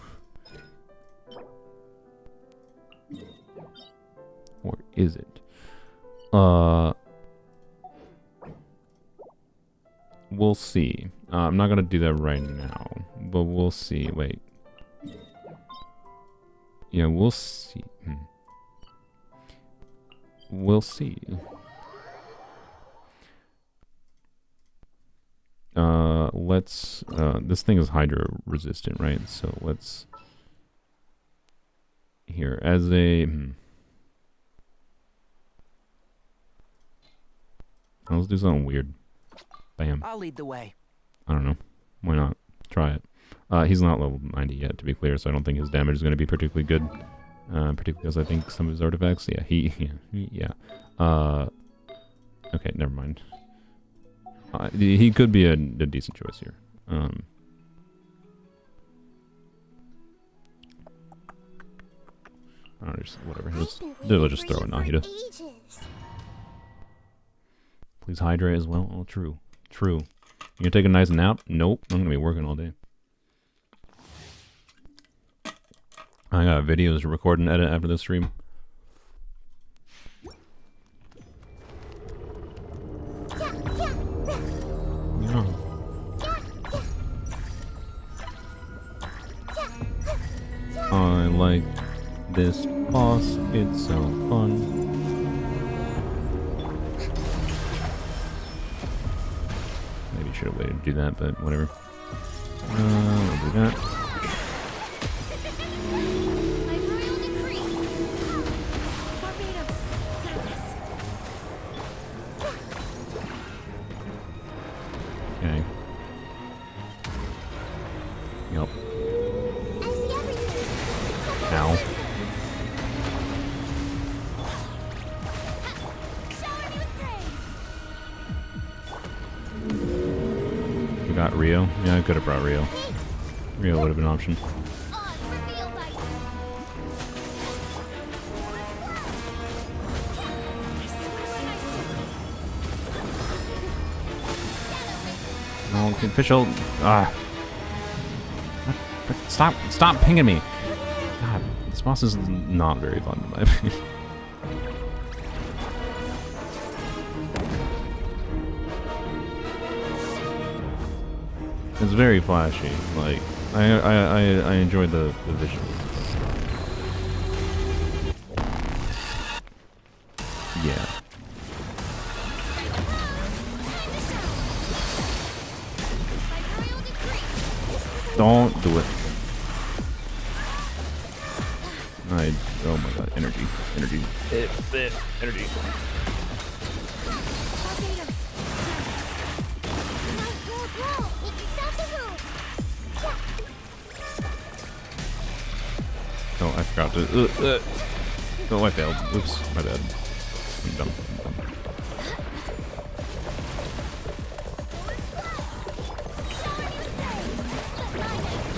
Or is it? We'll see. I'm not gonna do that right now, but we'll see. Wait. Yeah, we'll see. We'll see. Let's, this thing is hydro resistant, right? So let's, here, as a, let's do something weird. Bam. I'll lead the way. I don't know. Why not? Try it. He's not level 90 yet, to be clear, so I don't think his damage is going to be particularly good. Particularly because I think some of his artifacts, yeah. Okay, never mind. He could be a decent choice here. I don't know, just whatever. They'll just throw in Nahida. Please hydrate as well. Oh, true. True. You gonna take a nice nap? Nope. I'm gonna be working all day. I got videos to record and edit after this stream. Yeah. I like this boss. It's so fun. Maybe should have waited to do that, but whatever. We'll do that. Okay. Yep. Ow. Forgot Rio. Yeah, I could have brought Rio. Rio would have been an option. No, official. Stop pinging me. God, this boss is not very fun in my opinion. It's very flashy. Like I enjoyed the visuals. Yeah. Don't do it. Oh my god, energy. Energy. Energy. Oh, I forgot to. Oh, I failed. Oops, my bad. I'm dumb.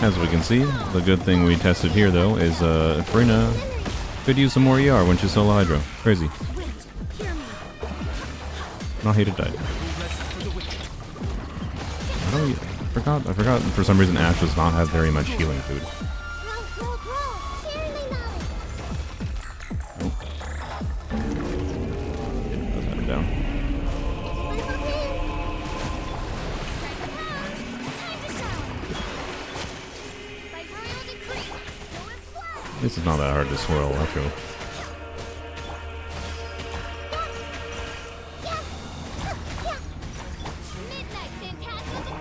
As we can see, the good thing we tested here, though, is Farina could use some more ER when she's solo hydro. Crazy. Not hated died. I forgot. For some reason, Ash does not have very much healing food. Down. This is not that hard to swirl, actually. Midnight Phantasm.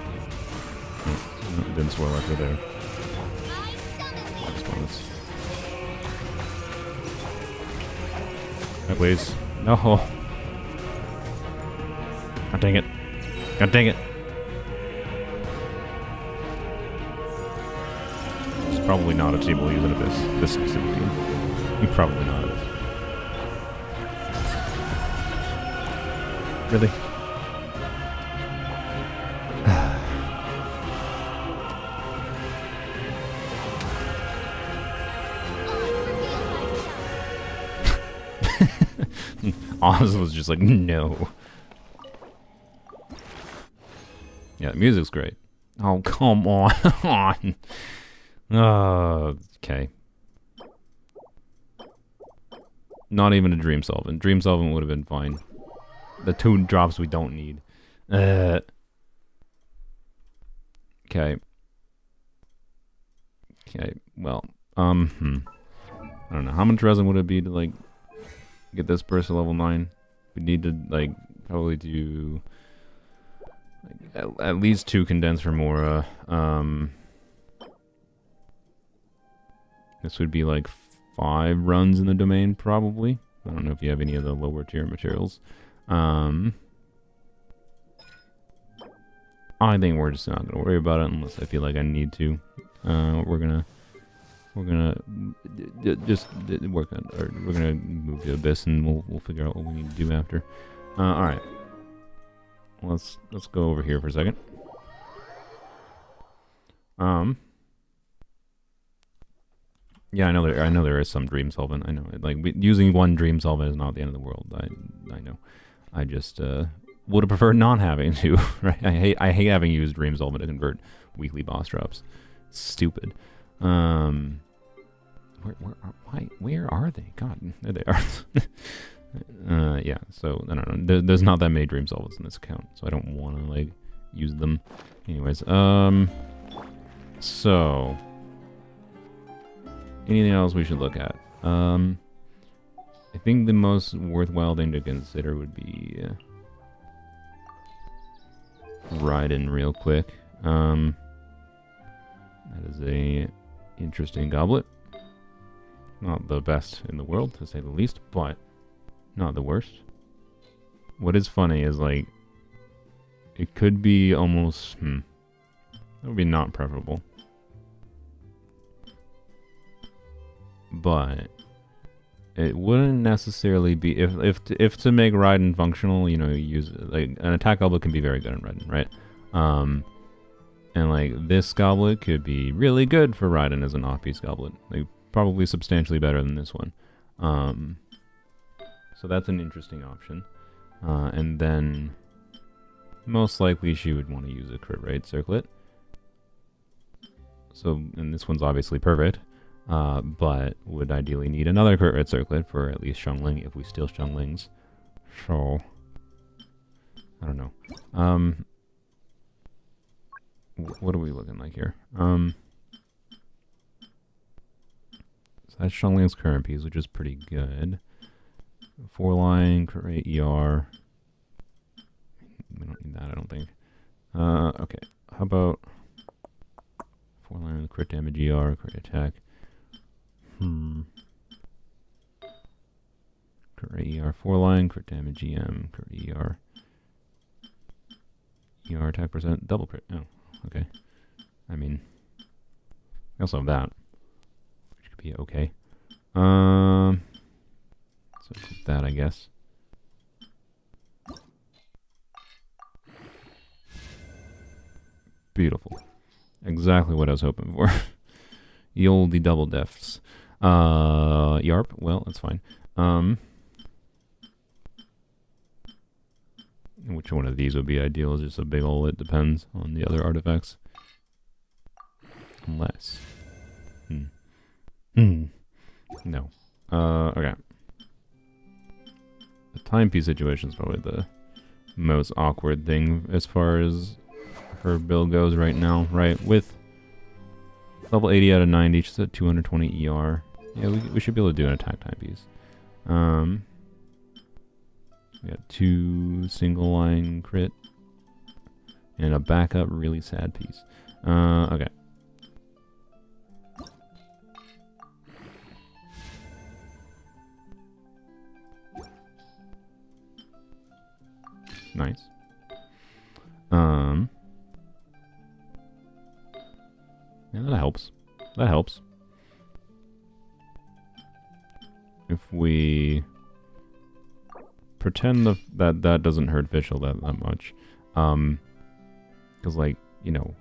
It didn't swirl after there. I summon thee. Next one's. Right, please. No. God dang it. God dang it. It's probably not a table using this specific team. Probably not. Really? Oz was just like, no. Yeah, the music's great. Oh, come on. Okay. Not even a Dream Solvent. Dream Solvent would have been fine. The 2 drops we don't need. Okay. Okay, well, I don't know. How much resin would it be to, like, get this burst to level 9? We need to, like, probably do like, at least 2 condense Remora. This would be like 5 runs in the domain, probably. I don't know if you have any of the lower tier materials. I think we're just not gonna worry about it unless I feel like I need to. We're gonna just work on, or we're gonna move to Abyss, and we'll figure out what we need to do after. All right. Let's go over here for a second. Yeah, I know there is some Dream Solvent. I know, like, using 1 Dream Solvent is not the end of the world. I know. I just would have preferred not having to. Right? I hate having used Dream Solvent to convert weekly boss drops. It's stupid. Where are they? God, there they are. Yeah. So I don't know. There's not that many Dream Solvents in this account, so I don't want to like use them. Anyways, so. Anything else we should look at? I think the most worthwhile thing to consider would be Raiden real quick. That is a interesting goblet. Not the best in the world, to say the least, but not the worst. What is funny is, like, it could be almost, that would be not preferable. But it wouldn't necessarily be, if to make Raiden functional, you know, you use, like, an attack goblet can be very good in Raiden, right? And like this goblet could be really good for Raiden as an off-piece goblet, like probably substantially better than this one. So that's an interesting option. And then most likely she would want to use a crit rate circlet. So, and this one's obviously perfect. But would ideally need another crit rate circlet for at least Xiangling if we steal Xianglings. So, I don't know. What are we looking like here? So that's Xiangling's current piece, which is pretty good. 4-line, crit rate, ER. We don't need that, I don't think. Okay. How about 4-line, crit damage, ER, crit attack. Crit ER 4-line, crit damage EM, crit ER. ER attack percent, double crit. Oh, okay. I mean, I also have that, which could be okay. So keep that, I guess. Beautiful. Exactly what I was hoping for. The oldie double defs. Yarp, well, that's fine. Which one of these would be ideal is just a big ol', it depends on the other artifacts. Unless. No. Okay. The timepiece situation is probably the most awkward thing as far as her build goes right now, right? With level 80 out of 90, she's at 220 ER. Yeah, we should be able to do an attack timepiece. We got 2 single line crit and a backup really sad piece. Okay. Nice. Yeah, that helps. That helps. If we pretend that doesn't hurt Fischl that much, because like, you know,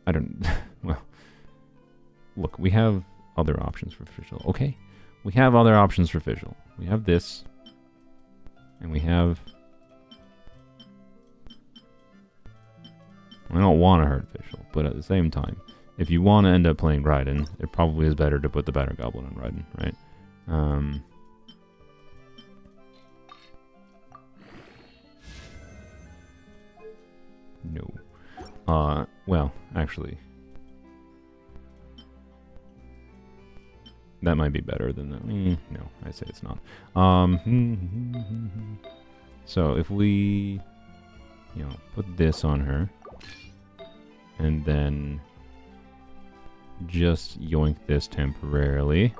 I don't. Well, look, we have other options for Fischl. Okay, we have other options for Fischl. We have this, and we have. I don't want to hurt Fischl, but at the same time, if you want to end up playing Raiden, it probably is better to put the Batter Goblin on Raiden, right? No. Well, actually, that might be better than that. No, I say it's not. So if we, you know, put this on her, and then just yoink this temporarily.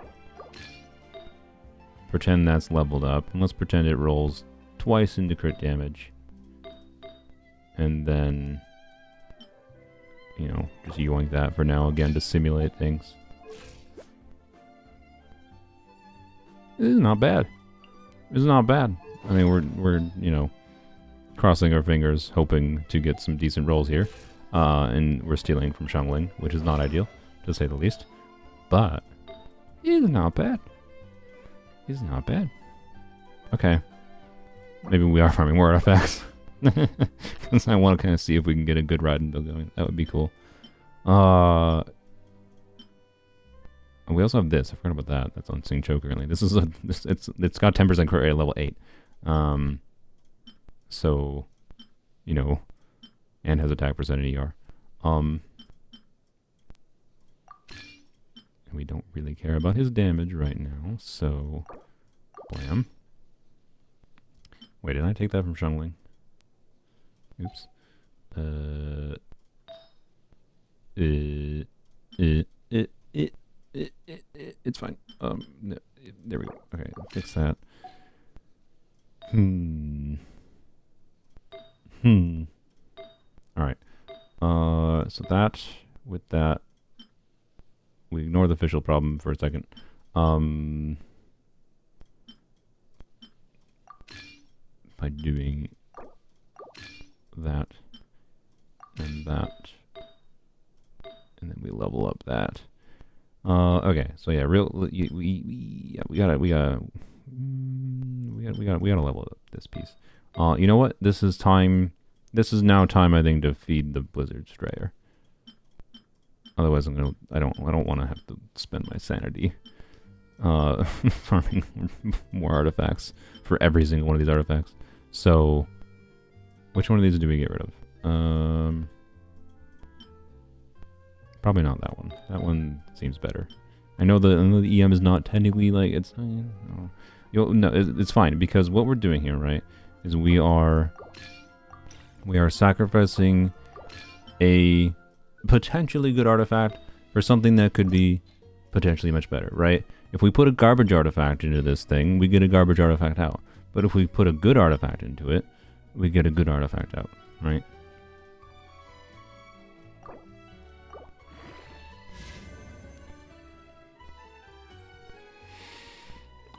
Pretend that's leveled up, and let's pretend it rolls twice into crit damage. And then, you know, just yoink that for now again to simulate things. This is not bad. This is not bad. I mean, we're you know, crossing our fingers, hoping to get some decent rolls here. And we're stealing from Xiangling, which is not ideal, to say the least. But it's not bad. It's not bad. Okay. Maybe we are farming more artifacts. Because I want to kind of see if we can get a good Raiden build going. That would be cool. We also have this. I forgot about that. That's on Sing Cho currently. This is it's got 10% crit rate at level 8. So, you know, and has attack percent ER. And we don't really care about his damage right now, so blam. Wait, did I take that from Xiangling? Oops. It's fine. No, there we go. Okay, fix that. Alright. So that, with that, we ignore the official problem for a second. By doing that, and that, and then we level up that. Okay, so yeah, we gotta level up this piece. You know what? This is time. This is now time, I think, to feed the Blizzard Strayer. Otherwise, I don't want to have to spend my sanity farming more artifacts for every single one of these artifacts. So, which one of these do we get rid of? Probably not that one. That one seems better. I know the EM is not technically like it's. No, it's fine because what we're doing here, right, is we are sacrificing a potentially good artifact for something that could be potentially much better, right? If we put a garbage artifact into this thing, we get a garbage artifact out. But if we put a good artifact into it, we get a good artifact out, right?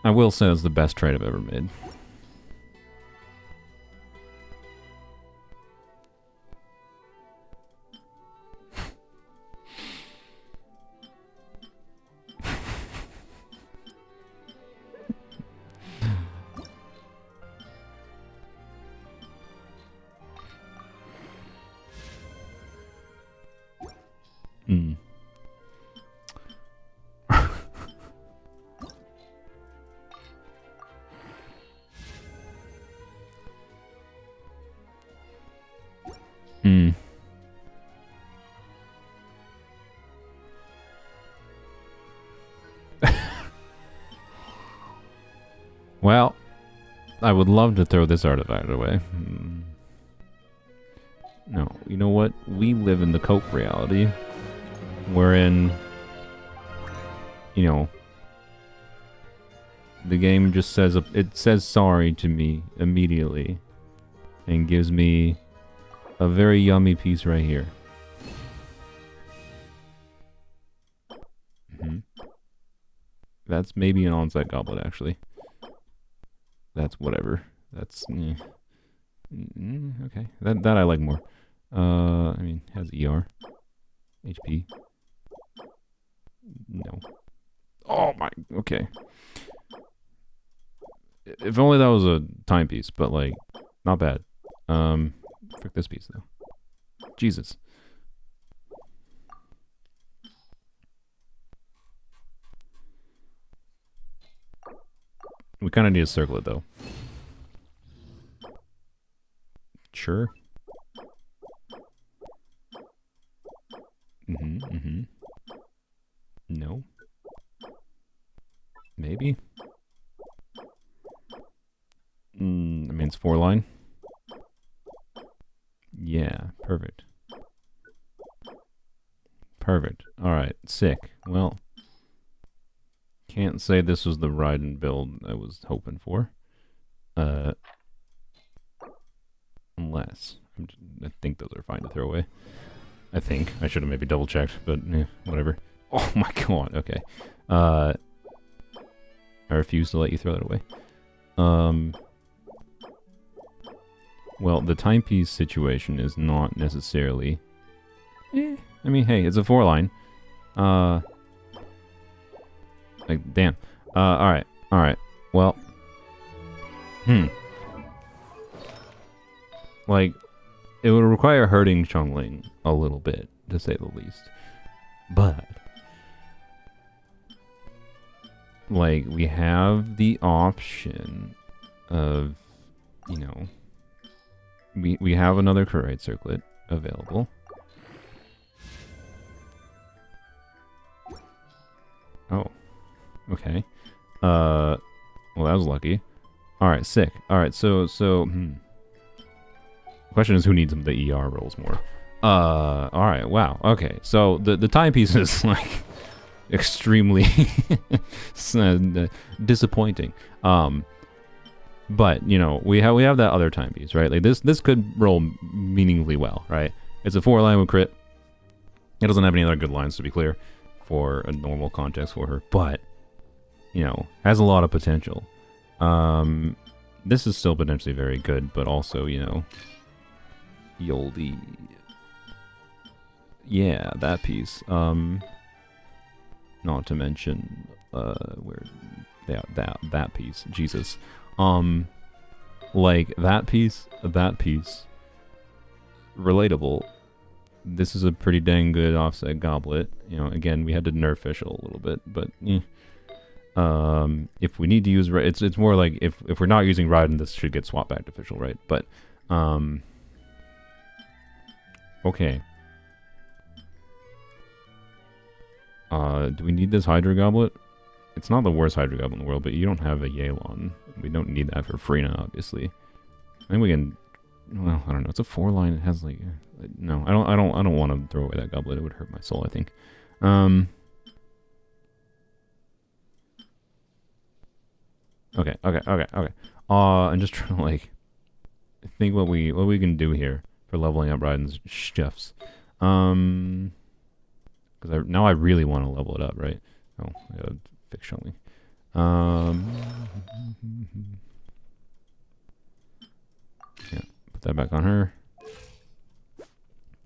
I will say it's the best trade I've ever made. Well, I would love to throw this artifact away. No, you know what? We live in the cope reality, wherein, you know, the game just says it says sorry to me immediately, and gives me a very yummy piece right here. That's maybe an on-site goblet, actually. That's whatever. That's okay. That I like more. I mean, has ER, HP. No. Oh my. Okay. If only that was a timepiece, but like, not bad. Frick this piece though. Jesus. We kind of need to circle it though. Sure. No. Maybe. I mean, it's 4-line. Yeah, perfect. Perfect. Alright, sick. Well, can't say this was the ride and build I was hoping for. Unless. I think those are fine to throw away. I think. I should have maybe double checked, but whatever. Oh my god, okay. I refuse to let you throw that away. Well, the timepiece situation is not necessarily... I mean, hey, it's a 4-line. Like, damn. Alright. Alright. Well. Like, it would require hurting Chongling a little bit, to say the least. But... like, we have the option of, you know... We have another Kurite circlet available. Oh. Okay. Well, that was lucky. Alright, sick. Alright, so... The question is, who needs the ER rolls more? Alright, wow. Okay, so the timepiece is, like, extremely disappointing. But, you know, we have that other timepiece, right? Like, this could roll meaningfully well, right? It's a 4-line with crit. It doesn't have any other good lines, to be clear, for a normal context for her. But, you know, has a lot of potential. This is still potentially very good, but also, you know, the oldie... yeah, that piece. Not to mention, where... yeah, that piece. Jesus. Like, that piece, relatable. This is a pretty dang good offset goblet. You know, again, we had to nerf Fischl a little bit, but if we need to use, it's more like if we're not using Raiden, this should get swapped back to Fischl, right? But okay. Do we need this Hydra Goblet? It's not the worst Hydra Goblet in the world, but you don't have a Yelan. We don't need that for Freena, obviously. I think we can... well, I don't know. It's a 4-line. It has like... no, I don't want to throw away that goblet. It would hurt my soul, I think. Okay. I'm just trying to, like, think what we can do here for leveling up Raiden's stuffs. Because now I really want to level it up, right? Oh, I gotta fix Chongling. Yeah, put that back on her.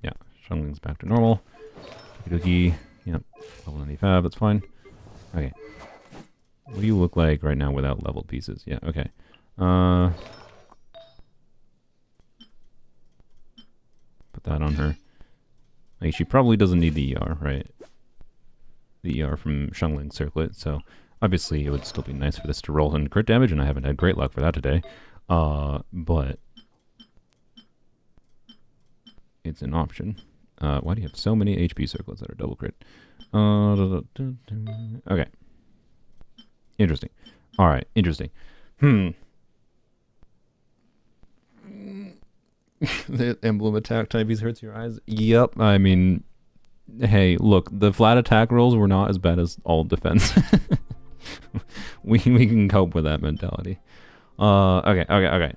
Yeah, Chongling's back to normal. Dookie. Yep, level 95, that's fine. Okay. What do you look like right now without leveled pieces? Yeah, okay. Put that on her. Like, she probably doesn't need the ER, right? The ER from Chongling's circlet, so obviously it would still be nice for this to roll in crit damage, and I haven't had great luck for that today. But it's an option. Why do you have so many HP circlets that are double crit? Okay. Interesting. Alright, interesting. The emblem attack type hurts your eyes. Yep. I mean, hey, look, the flat attack rolls were not as bad as all defense. we can cope with that mentality. Okay. I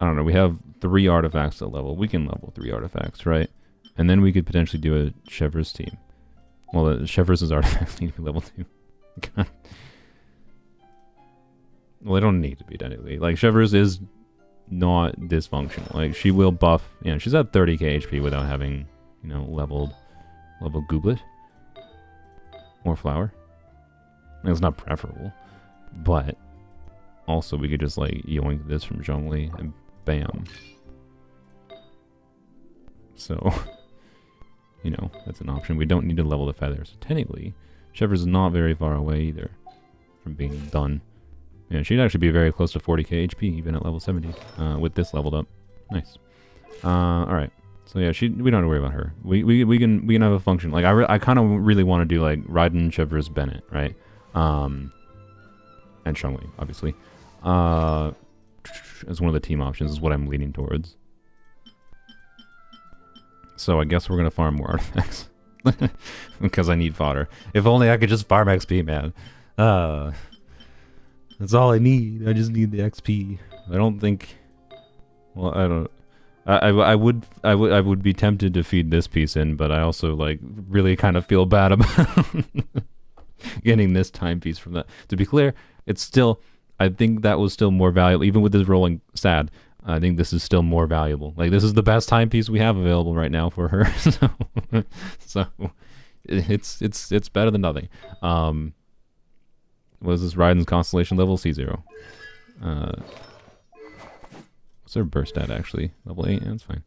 don't know. We have 3 artifacts to level. We can level 3 artifacts, right? And then we could potentially do a Chevreuse team. Well, the Chevreuse artifacts need to be level 2. God. Well, they don't need to be technically. Like, Chevreuse is not dysfunctional. Like, she will buff. You know, she's at 30k HP without having, you know, leveled Gooblet or Flower. It's not preferable, but also we could just like yoink this from Zhongli and bam. So, you know, that's an option. We don't need to level the feather. So technically, Chevreuse is not very far away either from being done. Yeah, she'd actually be very close to 40k HP even at level 70 with this leveled up. Nice. All right. So yeah, we don't have to worry about her. We can have a function. Like I kind of really want to do like Raiden, Chevreuse, Bennett, right? And Zhongli, obviously. As one of the team options is what I'm leaning towards. So I guess we're gonna farm more artifacts because I need fodder. If only I could just farm XP, man. That's all I need. I just need the XP. I don't think. Well, I don't. I would be tempted to feed this piece in, but I also like really kind of feel bad about getting this timepiece from that. To be clear, it's still. I think that was still more valuable, even with this rolling sad. I think this is still more valuable. Like this is the best timepiece we have available right now for her. so it's better than nothing. What is this? Raiden's constellation level C0. What's her burst at actually? Level 8? Yeah, that's fine.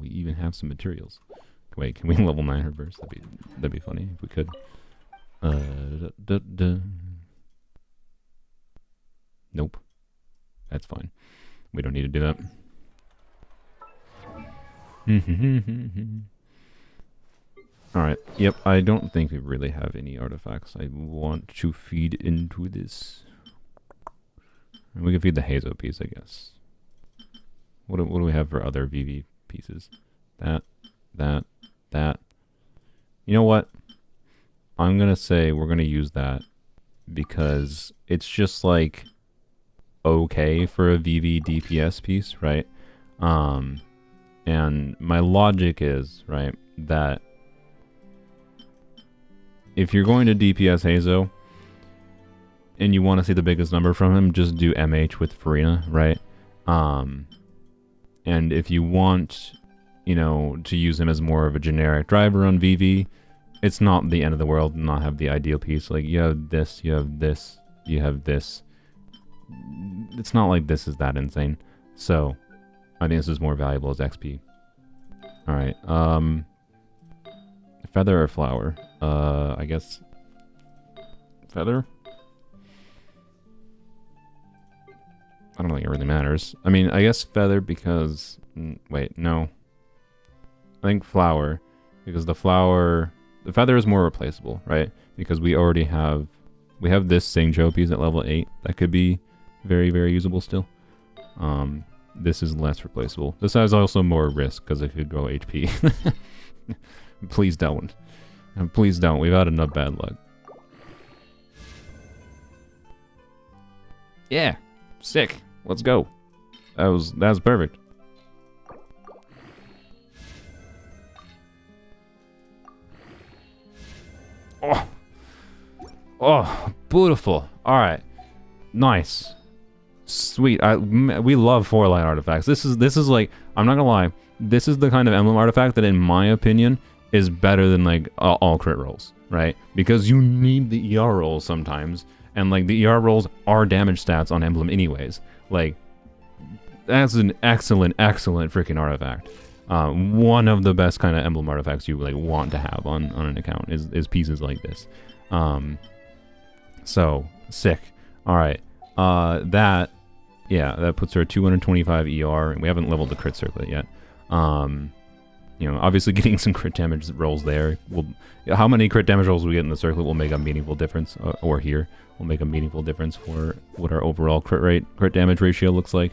We even have some materials. Wait, can we level 9 her burst? That'd be funny if we could. Nope. That's fine. We don't need to do that. Alright, yep, I don't think we really have any artifacts I want to feed into this. We can feed the Hazo piece, I guess. What do we have for other VV pieces? That. You know what? I'm gonna say we're gonna use that because it's just like okay for a VV DPS piece, right? And my logic is, right, that if you're going to DPS Hazo and you want to see the biggest number from him, just do MH with Farina, right? And if you want, you know, to use him as more of a generic driver on VV, it's not the end of the world to not have the ideal piece. Like, you have this, you have this, you have this. It's not like this is that insane. So, I think this is more valuable as XP. Alright, feather or flower? I guess feather? I don't think it really matters. I mean, I guess feather because... wait, no. I think flower. Because the flower... The feather is more replaceable, right? Because we already have... We have this Singjo piece at level 8. That could be very, very usable still. This is less replaceable. This has also more risk because it could go HP. Please don't. Please don't. We've had enough bad luck. Yeah. Sick. Let's go. That was perfect. Oh. Oh, beautiful. All right. Nice. Sweet. We love 4-line artifacts. This is like, I'm not gonna lie, this is the kind of emblem artifact that in my opinion is better than like all crit rolls, right? Because you need the ER rolls sometimes, and like the ER rolls are damage stats on emblem anyways. Like, that's an excellent freaking artifact. One of the best kind of emblem artifacts you like want to have on an account is pieces like this. So sick. All right. That puts her at 225 ER, and we haven't leveled the crit circlet yet. you know, obviously getting some crit damage rolls there will... How many crit damage rolls we get in the circlet will make a meaningful difference, or here will make a meaningful difference for what our overall crit damage ratio looks like.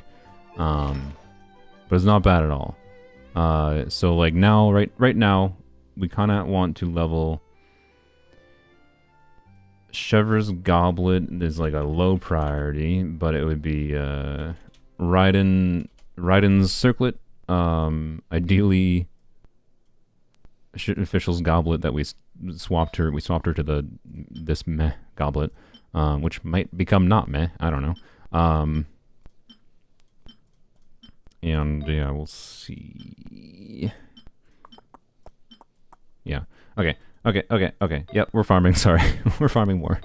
But it's not bad at all. So like now, right now, we kind of want to level... Chevr's Goblet is like a low priority, but it would be Raiden's Circlet. Ideally, Official's Goblet that we swapped her. We swapped her to this meh goblet, which might become not meh. I don't know. And yeah, we'll see. Yeah. Okay. Yep, we're farming. Sorry, we're farming more.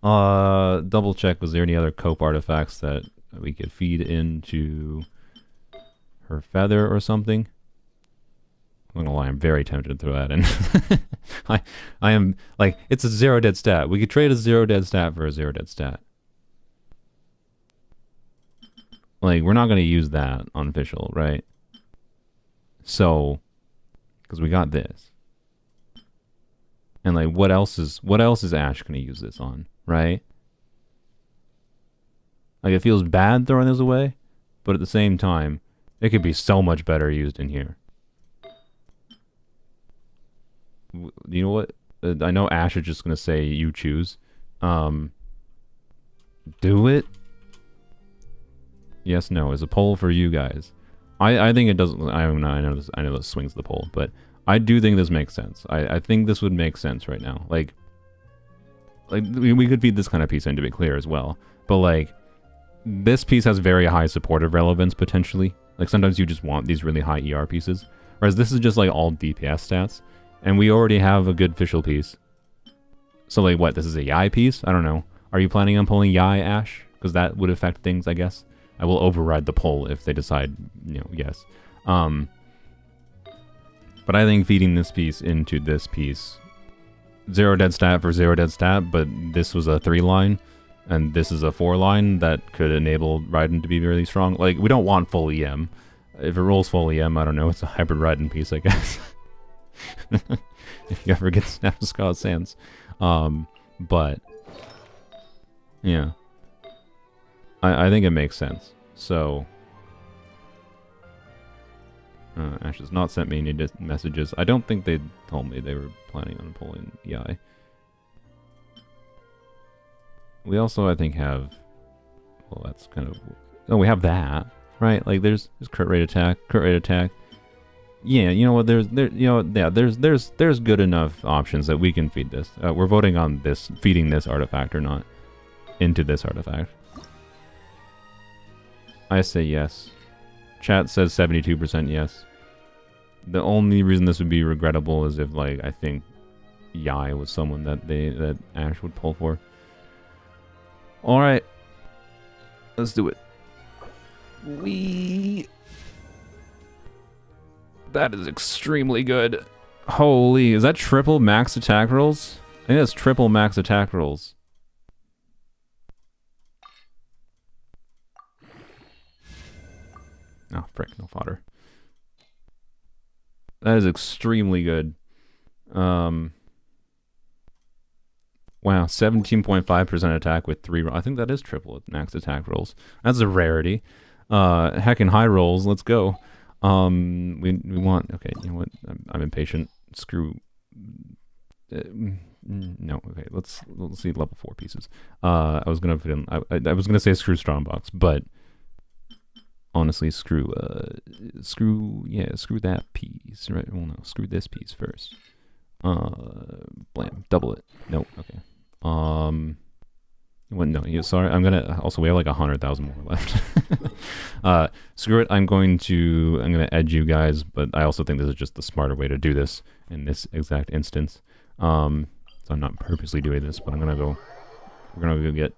Double check. Was there any other cope artifacts that we could feed into her feather or something? I'm not gonna lie, I'm very tempted to throw that in. I am like, it's a 0 dead stat. We could trade a 0 dead stat for a 0 dead stat. Like, we're not gonna use that on official, right? So, because we got this. And like, what else is Ash gonna use this on, right? Like, it feels bad throwing this away, but at the same time, it could be so much better used in here. You know what? I know Ash is just gonna say you choose. Do it. Yes, no. Is a poll for you guys. I think it doesn't. I know this swings the poll, but I do think this makes sense. I think this would make sense right now. Like we could feed this kind of piece in, to be clear, as well. But like, this piece has very high supportive relevance potentially. Like, sometimes you just want these really high ER pieces, whereas this is just like all DPS stats, and we already have a good official piece. So like, what? This is a Yai piece? I don't know. Are you planning on pulling Yai, Ash? Because that would affect things, I guess. I will override the poll if they decide, you know, yes. But I think feeding this piece into this piece, 0 dead stat for 0 dead stat, but this was a 3-line, and this is a 4-line that could enable Raiden to be really strong. Like, we don't want full EM. If it rolls full EM, I don't know, it's a hybrid Raiden piece, I guess. If you ever get Snap of Scarlet Sands. But, yeah. I think it makes sense. So... Ash has not sent me any messages. I don't think they told me they were planning on pulling EI. We also, I think, have... Well, that's kind of... Oh, we have that, right? Like, there's crit rate attack. Yeah, you know what? There's good enough options that we can feed this. We're voting on this, feeding this artifact or not into this artifact. I say yes. Chat says 72% yes. The only reason this would be regrettable is if, like, I think Yai was someone that Ash would pull for. All right, let's do it. That is extremely good. Holy, is that triple max attack rolls? I think that's triple max attack rolls. Oh, frick, no fodder. That is extremely good. Wow, 17.5% attack with 3 rolls. I think that is triple max attack rolls. That's a rarity. Heckin' high rolls, let's go. We want, okay, you know what? I'm impatient. Screw. No, okay, let's see level 4 pieces. I was gonna put in, I was gonna say screw Strongbox, but honestly, screw that piece, right? Well, no, screw this piece first. Blam, double it. Nope, okay. Well, no, yeah, sorry, I'm gonna, also, we have like 100,000 more left. Screw it, I'm gonna edge you guys, but I also think this is just the smarter way to do this in this exact instance. So I'm not purposely doing this, but we're gonna go get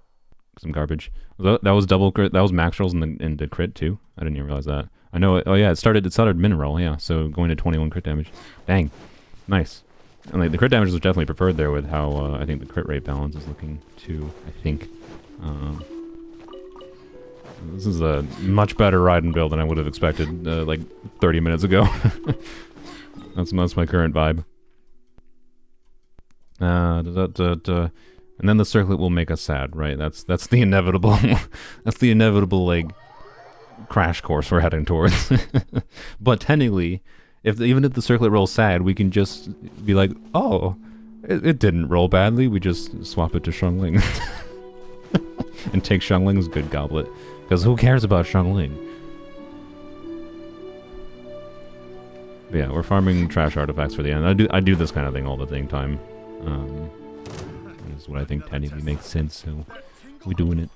some garbage. That was double crit, that was max rolls in the crit too. I didn't even realize that. I know, oh yeah, it started min roll, yeah, so going to 21 crit damage. Dang, nice. And like, the crit damage was definitely preferred there with how I think the crit rate balance is looking too, I think. This is a much better Raiden build than I would have expected, like 30 minutes ago. That's my current vibe. And then the circlet will make us sad, right? That's the inevitable, that's the inevitable, like, crash course we're heading towards. But technically, even if the circlet rolls sad, we can just be like, oh, it didn't roll badly, we just swap it to Xiangling. And take Xiangling's good goblet. Because who cares about Xiangling? But yeah, we're farming trash artifacts for the end. I do this kind of thing all the dang time. This is what I think technically makes sense, so we're doing it.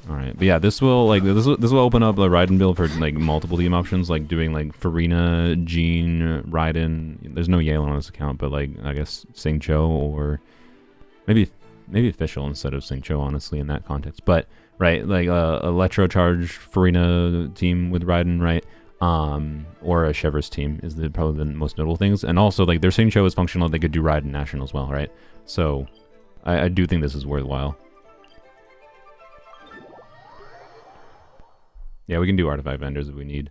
Alright, but yeah, this will open up a Raiden build for like multiple team options, like doing like Farina, Jean, Raiden. There's no Yelan on this account, but like I guess Xingqiu or maybe Official instead of Xingqiu, honestly, in that context. But right, like Electro Charge Farina team with Raiden, right? Or a Chevrolet's team is probably the most notable things. And also, like, their Xingqiu is functional, they could do Raiden National as well, right? So, I do think this is worthwhile. Yeah, we can do artifact vendors if we need.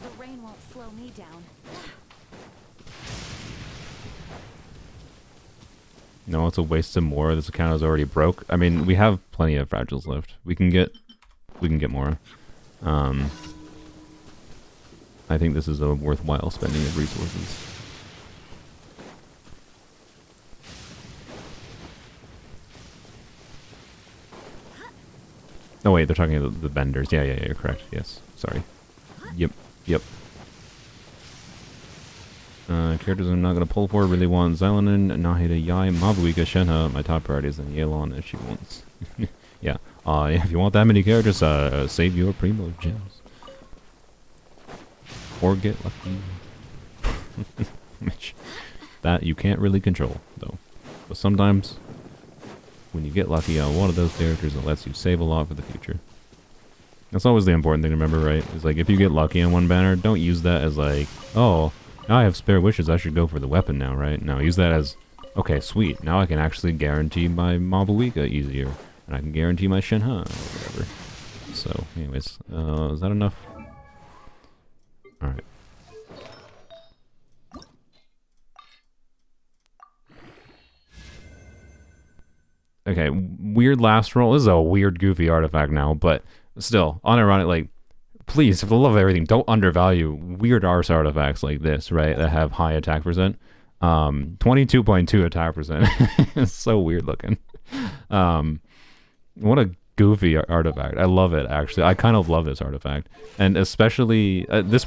The rain won't slow me down. No, it's a waste of more. This account is already broke. I mean, we have plenty of fragiles left. We can get more. I think this is a worthwhile spending of resources. Oh wait, they're talking about the vendors. Yeah, you're correct. Yes, sorry. Yep. Characters I'm not gonna pull for really want Xilanen, Nahida, Yai, Mabuika, Shenhe. My top priorities and Yelan if she wants. Yeah. If you want that many characters, save your Primo gems. Or get lucky. Which, that you can't really control, though. But sometimes, when you get lucky on one of those characters, it lets you save a lot for the future. That's always the important thing to remember, right? Is like, if you get lucky on one banner, don't use that as like, oh, now I have spare wishes, I should go for the weapon now, right? No, use that as, okay, sweet, now I can actually guarantee my Mabuika easier. And I can guarantee my Shenhe, or whatever. So, anyways, is that enough? Alright. Okay, weird last roll. This is a weird, goofy artifact now, but still, unironic, like, please, for the love of everything, don't undervalue weird arse artifacts like this, right, that have high attack percent. 22.2 attack percent. It's so weird looking. What a goofy artifact. I love it, actually. I kind of love this artifact. And especially, this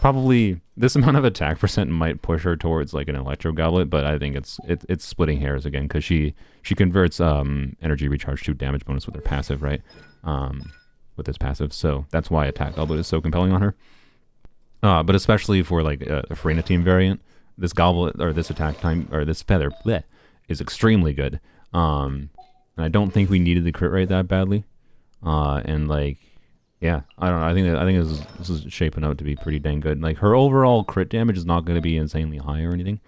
amount of attack percent might push her towards like an Electro Goblet, but I think it's splitting hairs again, because she converts energy recharge to damage bonus with her passive, right? With this passive, so that's why attack Goblet is so compelling on her. But especially for like a Farina team variant, this Goblet, or this attack time, or this feather, bleh, is extremely good. And I don't think we needed the crit rate that badly. And like, yeah, I don't know. I think this is shaping out to be pretty dang good. Like, her overall crit damage is not going to be insanely high or anything.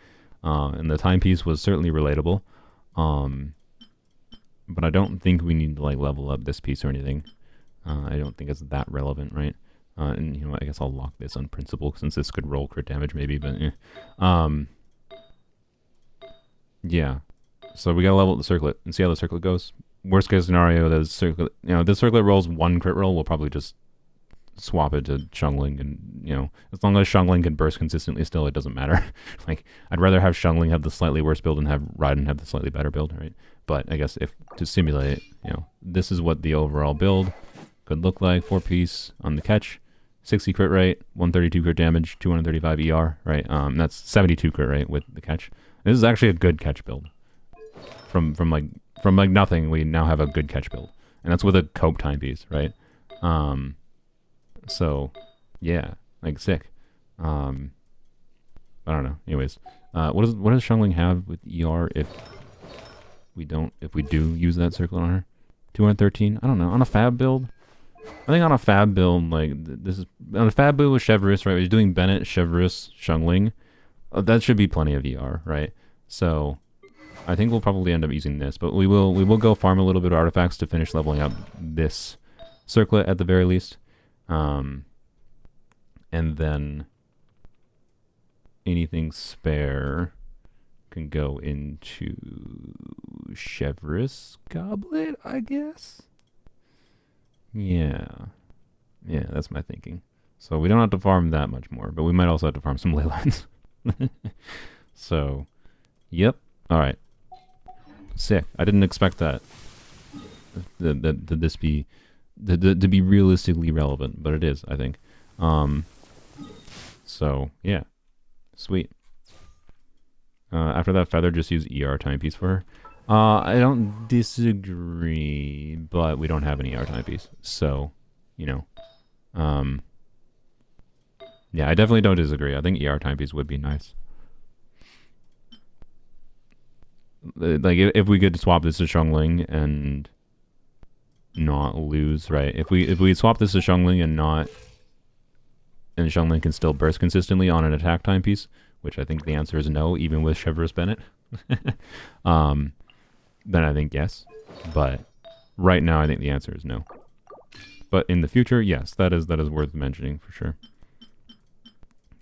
And the timepiece was certainly relatable. But I don't think we need to like level up this piece or anything. I don't think it's that relevant, right? And you know, I guess I'll lock this on principle since this could roll crit damage maybe, but yeah. So we gotta level up the circlet and see how the circlet goes. Worst case scenario, the circlet, you know, this circlet rolls one crit roll, we'll probably just swap it to Xiangling, and you know, as long as Xiangling can burst consistently, still it doesn't matter. Like, I'd rather have Xiangling have the slightly worse build and have Raiden have the slightly better build, right? But I guess if to simulate it, you know, this is what the overall build could look like. 4-piece on the catch, 60 crit rate, 132 crit damage, 235 ER, right? That's 72 crit rate with the catch. This is actually a good catch build. From like nothing, we now have a good catch build, and that's with a cope timepiece, right? So yeah, like sick. I don't know. Anyways, what does Xiangling have with ER if we do use that circlet on her? 213. I don't know. On a fab build, I think on a fab build, like this is on a fab build with Chevreuse, right? We're doing Bennett, Chevreuse, Xiangling. That should be plenty of ER, right? So I think we'll probably end up using this, but we will go farm a little bit of artifacts to finish leveling up this circlet at the very least. And then anything spare can go into Chevreuse Goblet, I guess. Yeah, that's my thinking. So we don't have to farm that much more, but we might also have to farm some ley lines. So, yep. All right. Sick. I didn't expect that. This be to be realistically relevant, but it is, I think. So yeah, sweet. After that feather, just use ER timepiece for her. I don't disagree, but we don't have an ER timepiece, so you know. Yeah, I definitely don't disagree. I think ER timepiece would be nice. Like if we could swap this to Xiongling and not lose, right? If we swap this to Xiongling and Xiongling can still burst consistently on an attack timepiece, which I think the answer is no, even with Chevreuse Bennett. Then I think yes, but right now I think the answer is no. But in the future, yes, that is worth mentioning for sure.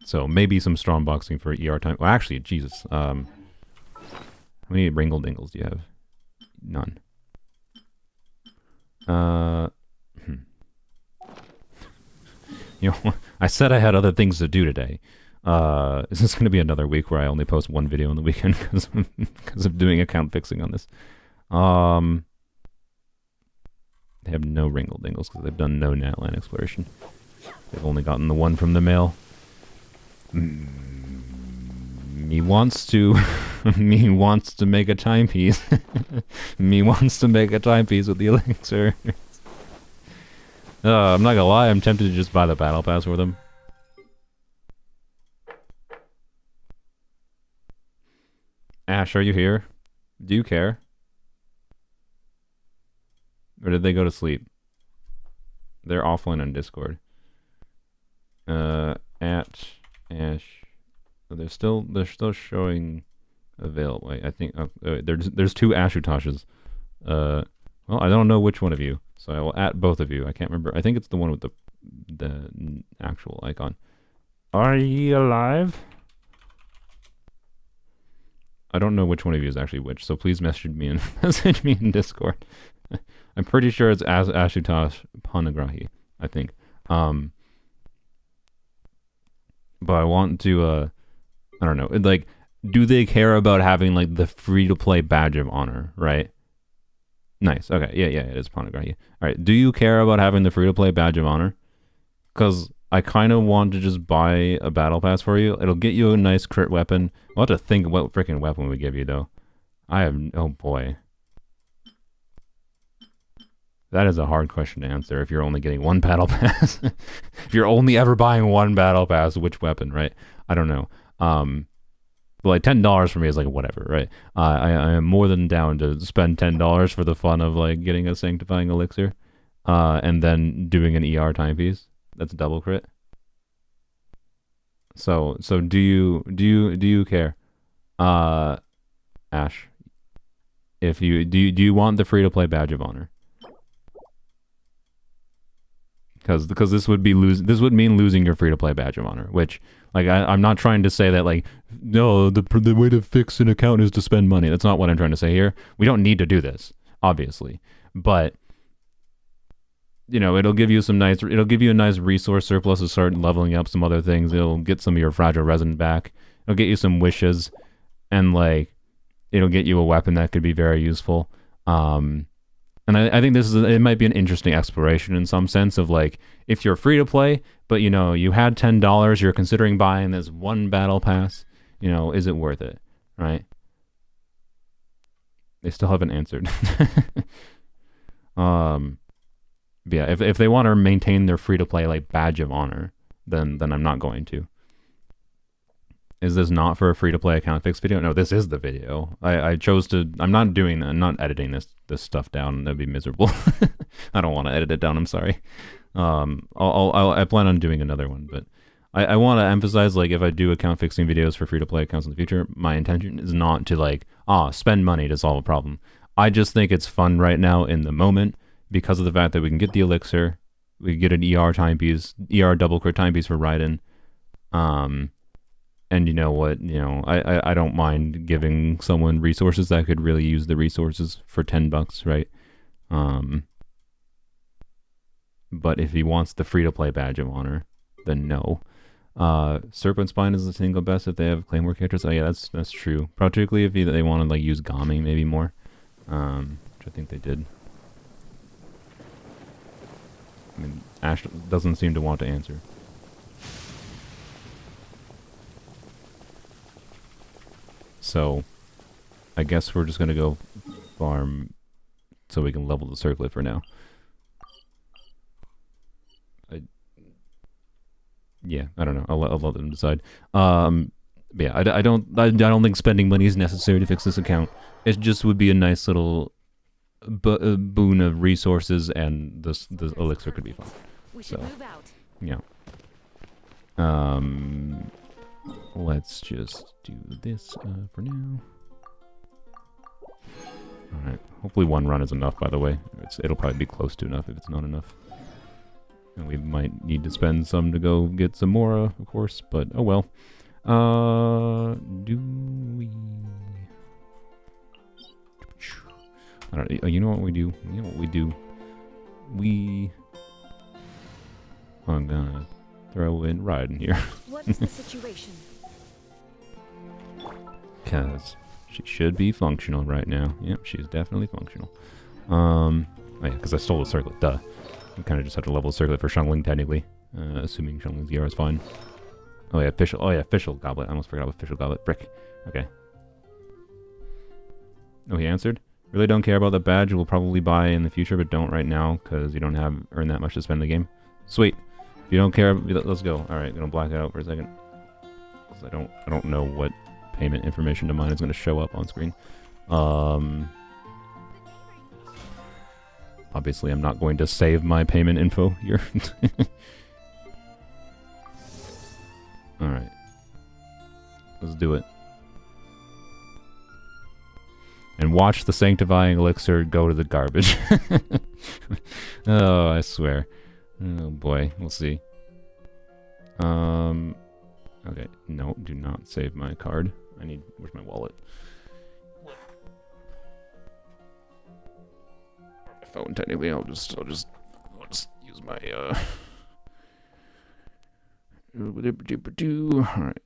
So maybe some strong boxing for ER time. Well, actually, Jesus. How many Ringle Dingles do you have? None. You know, I said I had other things to do today. Is this going to be another week where I only post one video on the weekend because of doing account fixing on this? They have no Ringle Dingles because they've done no Natlan exploration. They've only gotten the one from the mail. Me wants to make a timepiece. Me wants to make a timepiece with the elixir. I'm not gonna lie, I'm tempted to just buy the battle pass for them. Ash, are you here? Do you care? Or did they go to sleep? They're offline on Discord. At Ash. They're still showing available. I think there's two Ashutoshes. Well, I don't know which one of you, so I will at both of you. I can't remember. I think it's the one with the actual icon. Are ye alive? I don't know which one of you is actually which, so please message me in Discord. I'm pretty sure it's Ashutosh Panagrahi, I think. But I want to I don't know, like, do they care about having like the free-to-play badge of honor, right? Nice. Okay. Yeah, it is Panagrahi. All right. Do you care about having the free-to-play badge of honor? Because I kind of want to just buy a battle pass for you. It'll get you a nice crit weapon. We'll have to think what freaking weapon we give you, though. Oh boy. That is a hard question to answer if you're only getting one battle pass. If you're only ever buying one battle pass, which weapon, right? I don't know. But like $10 for me is like whatever, right? I am more than down to spend $10 for the fun of like getting a sanctifying elixir, and then doing an ER timepiece. That's a double crit. So do you care, Ash? If you do you want the free to play badge of honor? Because this would mean losing your free to play badge of honor, which like I'm not trying to say that like no the way to fix an account is to spend money. That's not what I'm trying to say here. We don't need to do this, obviously, but you know it'll give you a nice resource surplus to start leveling up some other things. It'll get some of your fragile resin back. It'll get you some wishes, and like it'll get you a weapon that could be very useful. And I think it might be an interesting exploration in some sense of like, if you're free to play, but you know, you had $10, you're considering buying this one battle pass, you know, is it worth it, right? They still haven't answered. Yeah, if they want to maintain their free to play like badge of honor, then I'm not going to. Is this not for a free-to-play account fix video? No, this is the video. I chose to... I'm not editing this stuff down. That'd be miserable. I don't want to edit it down. I'm sorry. I plan on doing another one, but I want to emphasize, like, if I do account fixing videos for free-to-play accounts in the future, my intention is not to, like, spend money to solve a problem. I just think it's fun right now in the moment because of the fact that we can get the elixir, we can get an ER timepiece, ER double crit timepiece for Raiden. And you know what, I don't mind giving someone resources that could really use the resources for $10, right? But if he wants the free-to-play badge of honor, then no. Serpent Spine is the single best if they have Claymore characters. Oh yeah, that's true. Particularly if they want to like use Gami maybe more, which I think they did. I mean, Ash doesn't seem to want to answer. So, I guess we're just gonna go farm so we can level the circlet for now. Yeah, I don't know. I'll let them decide. But yeah, I don't think spending money is necessary to fix this account. It just would be a nice little boon of resources, and the elixir could be fun. We should move out. Yeah. Let's just do this for now. All right. Hopefully one run is enough. By the way, it'll probably be close to enough if it's not enough. And we might need to spend some to go get some more, of course, but oh well. Do we... I don't know. You know what we do? You know what we do? I'm gonna throw in Raiden here. What is the situation? Because she should be functional right now. Yep, she's definitely functional. Oh yeah, because I stole the circlet, duh. We kind of just have to level the circlet for Shungling, technically. Assuming Shungling's ER is fine. Oh yeah, official goblet. I almost forgot about official goblet. Frick. Okay. Oh, he answered? Really don't care about the badge. We'll probably buy in the future, but don't right now, because you don't earn that much to spend in the game. Sweet. If you don't care, let's go. Alright, gonna black it out for a second. Because I don't know what payment information to mine is gonna show up on screen. Obviously, I'm not going to save my payment info here. Alright. Let's do it. And watch the sanctifying elixir go to the garbage. Oh, I swear. Oh boy, we'll see. Okay, no, do not save my card. Where's my wallet? Phone technically. I'll just use my all right.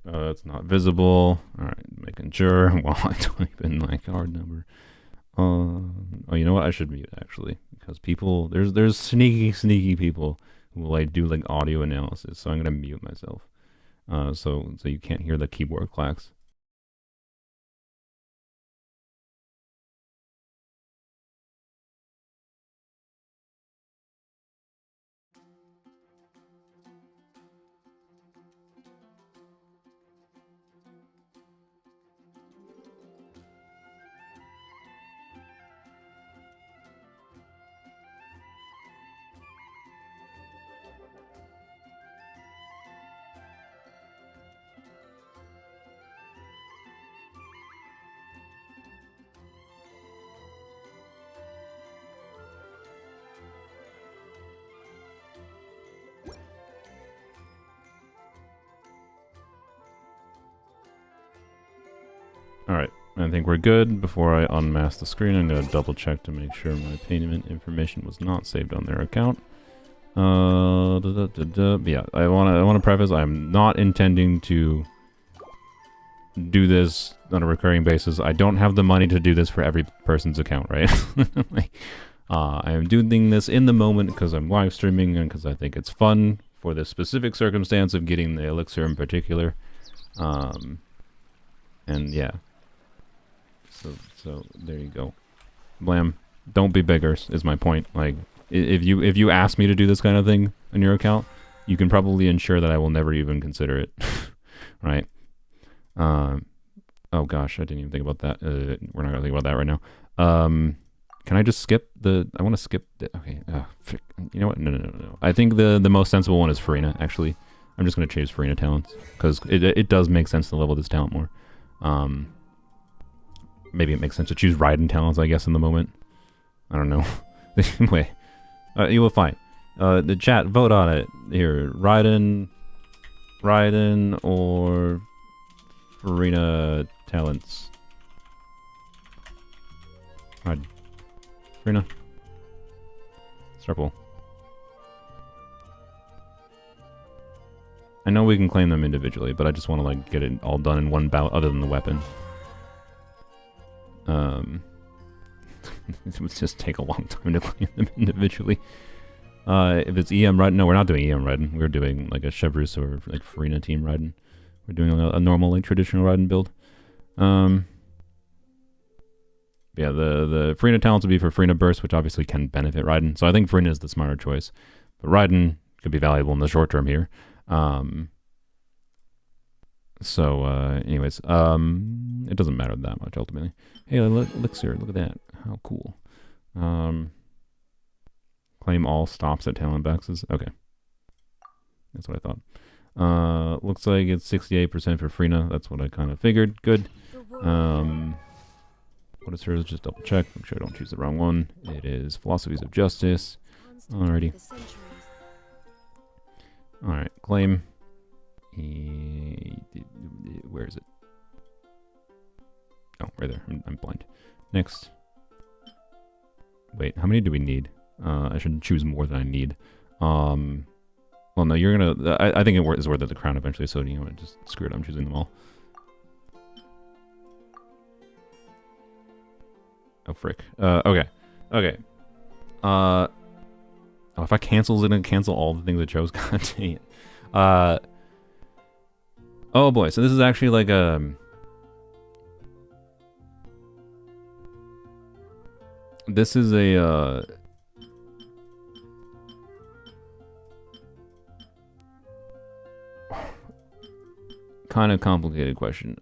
That's not visible. All right, making sure. Well, I don't even my card number. Oh, you know what? I should mute actually, because people there's sneaky people who will like do like audio analysis. So I'm gonna mute myself. So you can't hear the keyboard clacks. Alright, I think we're good. Before I unmask the screen, I'm going to double check to make sure my payment information was not saved on their account. Yeah, I want to preface, I'm not intending to do this on a recurring basis. I don't have the money to do this for every person's account, right? I am doing this in the moment because I'm live streaming and because I think it's fun for the specific circumstance of getting the elixir in particular. And yeah. So there you go. Blam. Don't be beggars is my point. Like, if you ask me to do this kind of thing on your account, you can probably ensure that I will never even consider it. Right? Oh gosh, I didn't even think about that. We're not gonna think about that right now. Can I just skip the... I want to skip... Okay. You know what? No. I think the most sensible one is Farina, actually. I'm just going to choose Farina talents. Because it does make sense to level this talent more. Maybe it makes sense to choose Raiden talents, I guess, in the moment. I don't know. Anyway. You will find. The chat, vote on it. Here. Raiden or Farina talents. Raiden. Farina. Starpool. I know we can claim them individually, but I just want to like get it all done in one bout other than the weapon. It would just take a long time to claim them individually. If it's EM Raiden, no, we're not doing EM Raiden. We're doing like a Chevrus or like Farina team Raiden. We're doing a normal like traditional Raiden build. Yeah, the Farina talents would be for Farina Burst, which obviously can benefit Raiden. So I think Farina is the smarter choice. But Raiden could be valuable in the short term here. Anyways, it doesn't matter that much ultimately. Hey, Elixir, look at that. How cool. Claim all stops at talent boxes. Okay. That's what I thought. Looks like it's 68% for Farina. That's what I kind of figured. Good. What is hers? Just double check. Make sure I don't choose the wrong one. It is Philosophies of Justice. Alrighty. Alright, claim. Where is it? Oh, right there. I'm blind. Next. Wait, how many do we need? I should choose more than I need. Well, no, you're gonna... I think it is worth it, the crown eventually, so you know what, just screw it, I'm choosing them all. Oh, frick. Okay. Oh, if I cancel, is it gonna cancel all the things I chose? God dang it. Oh boy, so this is actually like this is a kind of complicated question.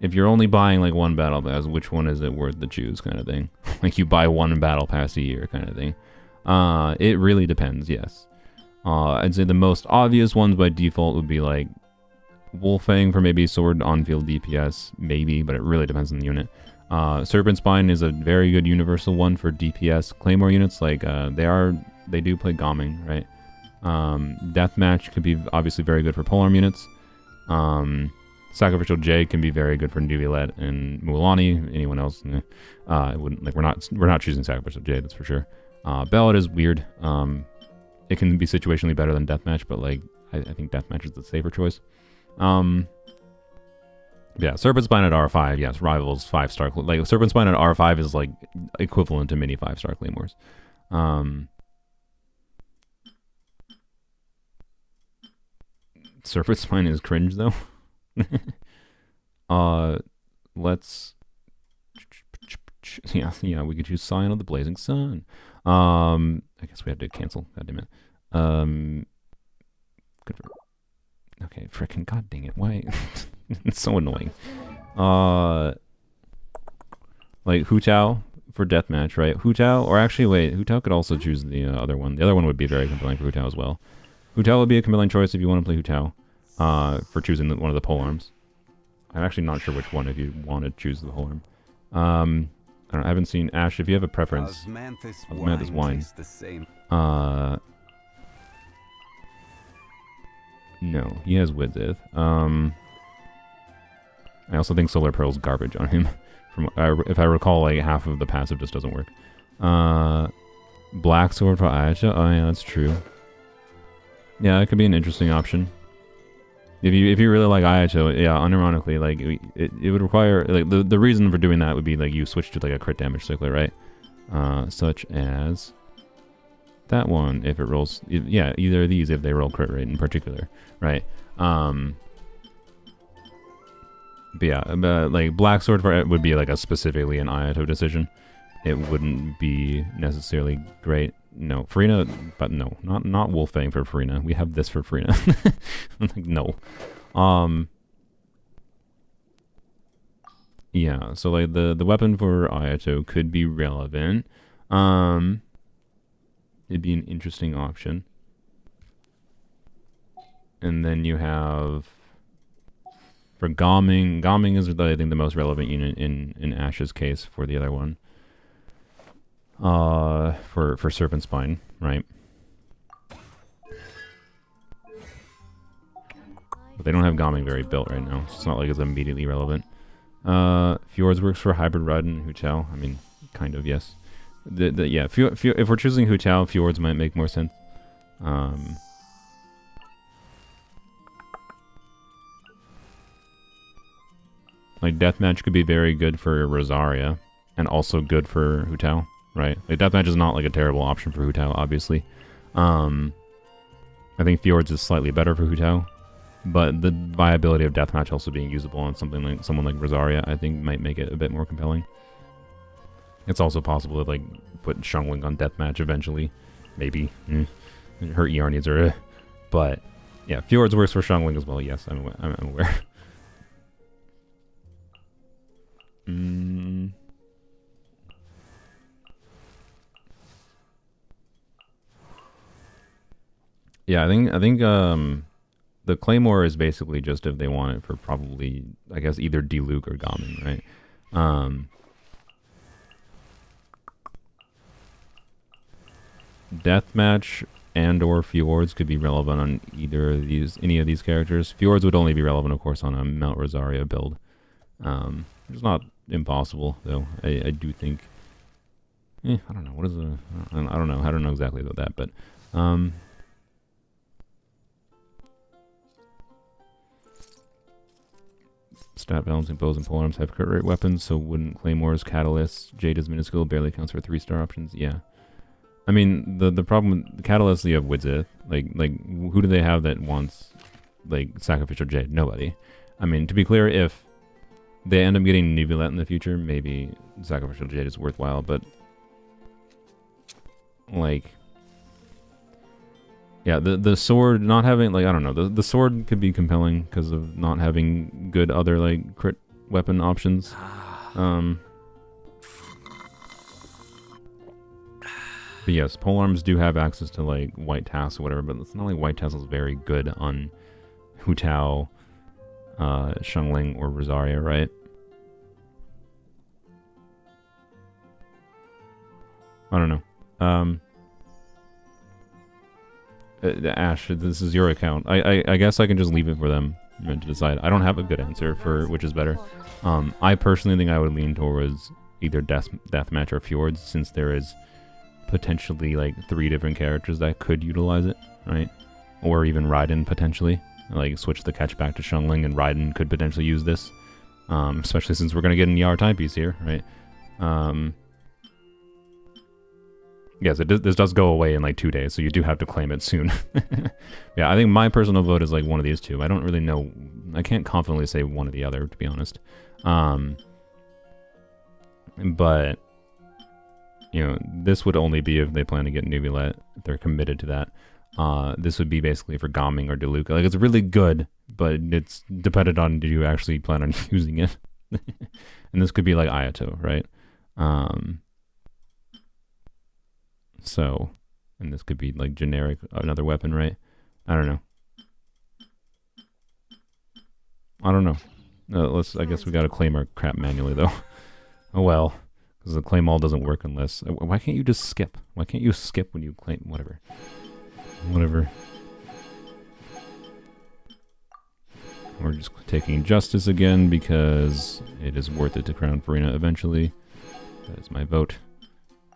If you're only buying like one battle pass, which one is it worth to choose, kind of thing? Like you buy one battle pass a year, kind of thing. It really depends. Yes. I'd say the most obvious ones by default would be like Wolfang for maybe sword on-field DPS, maybe, but it really depends on the unit. Serpent Spine is a very good universal one for DPS. Claymore units, like they do play Gaming, right? Deathmatch could be obviously very good for polearm units. Sacrificial J can be very good for Nuvilet and Mualani. Anyone else? It wouldn't, like, we're not choosing Sacrificial J, that's for sure. Ballad is weird. It can be situationally better than Deathmatch, but like I think Deathmatch is the safer choice. Yeah, Serpent Spine at R5, yes, rivals 5-star. Like Serpent Spine at R5 is like equivalent to mini 5-star claymores. Serpent Spine is cringe though. Let's yeah, we could choose Scion of the Blazing Sun. I guess we had to cancel. God damn it. Okay, frickin' god dang it. Why? It's so annoying. Like Hu Tao for deathmatch, right? Hu Tao, or actually wait, Hu Tao could also choose the other one. The other one would be very compelling for Hu Tao as well. Hu Tao would be a compelling choice if you want to play Hu Tao, for choosing one of the polearms. I'm actually not sure which one if you want to choose the polearm. I don't know, I haven't seen Ash. If you have a preference, Osmanthus wine. No, he has Widzith. I also think Solar Pearl's garbage on him. From if I recall, like half of the passive just doesn't work. Black Sword for Ayacha. Oh yeah, that's true. Yeah, it could be an interesting option. If you really like Ayacha, yeah, unironically, like it would require, like, the reason for doing that would be like you switch to like a crit damage cycler, right? Such as that one if it rolls, yeah, either of these if they roll crit rate in particular, right? But yeah, like Black Sword for it would be like a specifically an Ayato decision. It wouldn't be necessarily great. No, Farina, but no, not Wolfang for Farina. We have this for Farina. Like, no. Yeah, so like the weapon for Ayato could be relevant. It'd be an interesting option. And then you have for Gaming. Gaming is I think the most relevant unit in Ash's case for the other one. For Serpent Spine, right? But they don't have Gaming very built right now, so it's not like it's immediately relevant. Fjords works for Hybrid Ride and Hu Tao. I mean, kind of, yes. Yeah, if we're choosing Hu Tao, Fjords might make more sense. Like, Deathmatch could be very good for Rosaria, and also good for Hu Tao, right? Like, Deathmatch is not, like, a terrible option for Hu Tao, obviously. I think Fjords is slightly better for Hu Tao, but the viability of Deathmatch also being usable on someone like Rosaria, I think might make it a bit more compelling. It's also possible to, like, put Shungling on Deathmatch eventually. Maybe. Her ER needs are... But, yeah, Fjords works for Shungling as well, yes, I'm aware. Yeah, I think the Claymore is basically just if they want it for probably, I guess, either Diluc or Gaming, right? Deathmatch and or Fjords could be relevant on any of these characters. Fjords would only be relevant, of course, on a Mount Rosaria build. It's not impossible, though. I do think... I don't know. What is the... I don't know. I don't know exactly about that, but... Stat balancing bows and polearms have crit rate weapons, so wouldn't Claymores, Catalysts, Jade is minuscule, barely counts for 3-star options? Yeah. I mean, the problem with the Catalysts, you have Widzith. Like, who do they have that wants, like, Sacrificial Jade? Nobody. I mean, to be clear, if they end up getting Nebulet in the future, maybe Sacrificial Jade is worthwhile, but, like... Yeah, the sword not having, like, I don't know, the sword could be compelling because of not having good other, like, crit weapon options. But yes, polearms do have access to, like, White Task or whatever, but it's not like White Task is very good on Hu Tao, Shungling, or Rosaria, right? I don't know. Ash, this is your account. I guess I can just leave it for them to decide. I don't have a good answer for which is better. I personally think I would lean towards either Deathmatch or Fjords, since there is potentially like 3 different characters that could utilize it, right? Or even Raiden potentially. Like switch the catch back to Shungling and Raiden could potentially use this. Especially since we're going to get an ER timepiece here, right? Yes, this does go away in like 2 days, so you do have to claim it soon. Yeah, I think my personal vote is like one of these two. I don't really know. I can't confidently say one or the other, to be honest. But, you know, this would only be if they plan to get Nebulet, if they're committed to that. This would be basically for Gaming or Diluc. Like, it's really good, but it's dependent on do you actually plan on using it. And this could be like Ayato, right? So, and this could be like generic, another weapon, right? I don't know. I guess we gotta claim our crap manually, though. Oh well, because the claim all doesn't work unless... Why can't you just skip? Why can't you skip when you claim... Whatever. We're just taking Justice again because it is worth it to crown Farina eventually. That is my vote.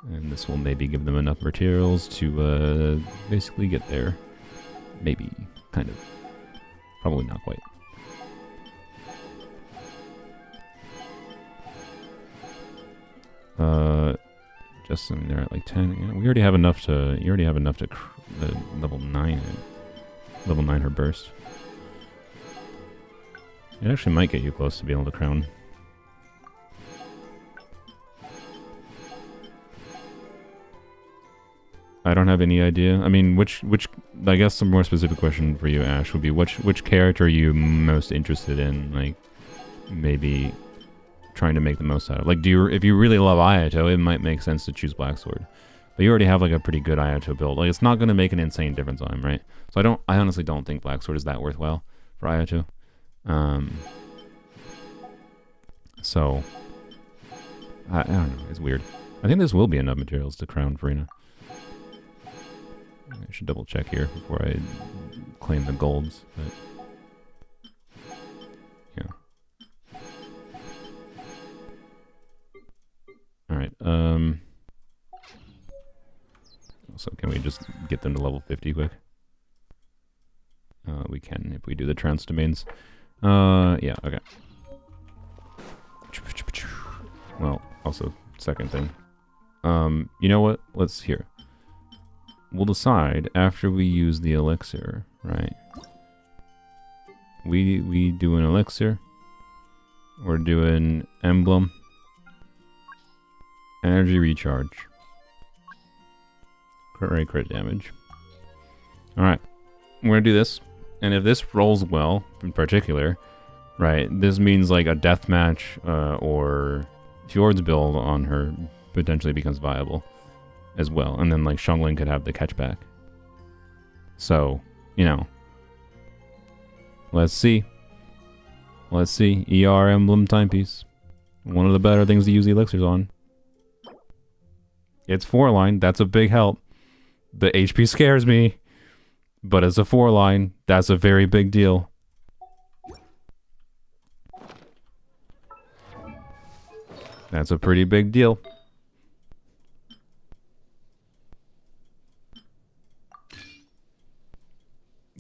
And this will maybe give them enough materials to basically get there. Maybe. Kind of. Probably not quite. Just something there at like 10. Yeah, we already have enough to... You already have enough to level 9 it. Level 9 her burst. It actually might get you close to being able to crown. I don't have any idea. I mean, which I guess some more specific question for you, Ash, would be which character are you most interested in, like, maybe trying to make the most out of. Like, if you really love Ayato, it might make sense to choose Black Sword. But you already have like a pretty good Ayato build. Like, it's not going to make an insane difference on him, right? So I honestly don't think Black Sword is that worthwhile for Ayato. So I don't know. It's weird. I think this will be enough materials to crown Farina. I should double check here before I claim the golds. But yeah. All right. So can we just get them to level 50 quick? We can if we do the trance domains. Yeah. Okay. Well, also second thing. You know what? Let's hear. We'll decide after we use the elixir, right? We do an elixir. We're doing emblem. Energy recharge. Crit rate, crit damage. Alright. We're gonna do this. And if this rolls well, in particular, right, this means like a deathmatch or Fjord's build on her potentially becomes viable as well. And then like Xiangling could have the catchback. So, you know. Let's see. Let's see. ER emblem timepiece. One of the better things to use the elixirs on. It's 4-line. That's a big help. The HP scares me. But as a 4-line, that's a very big deal. That's a pretty big deal.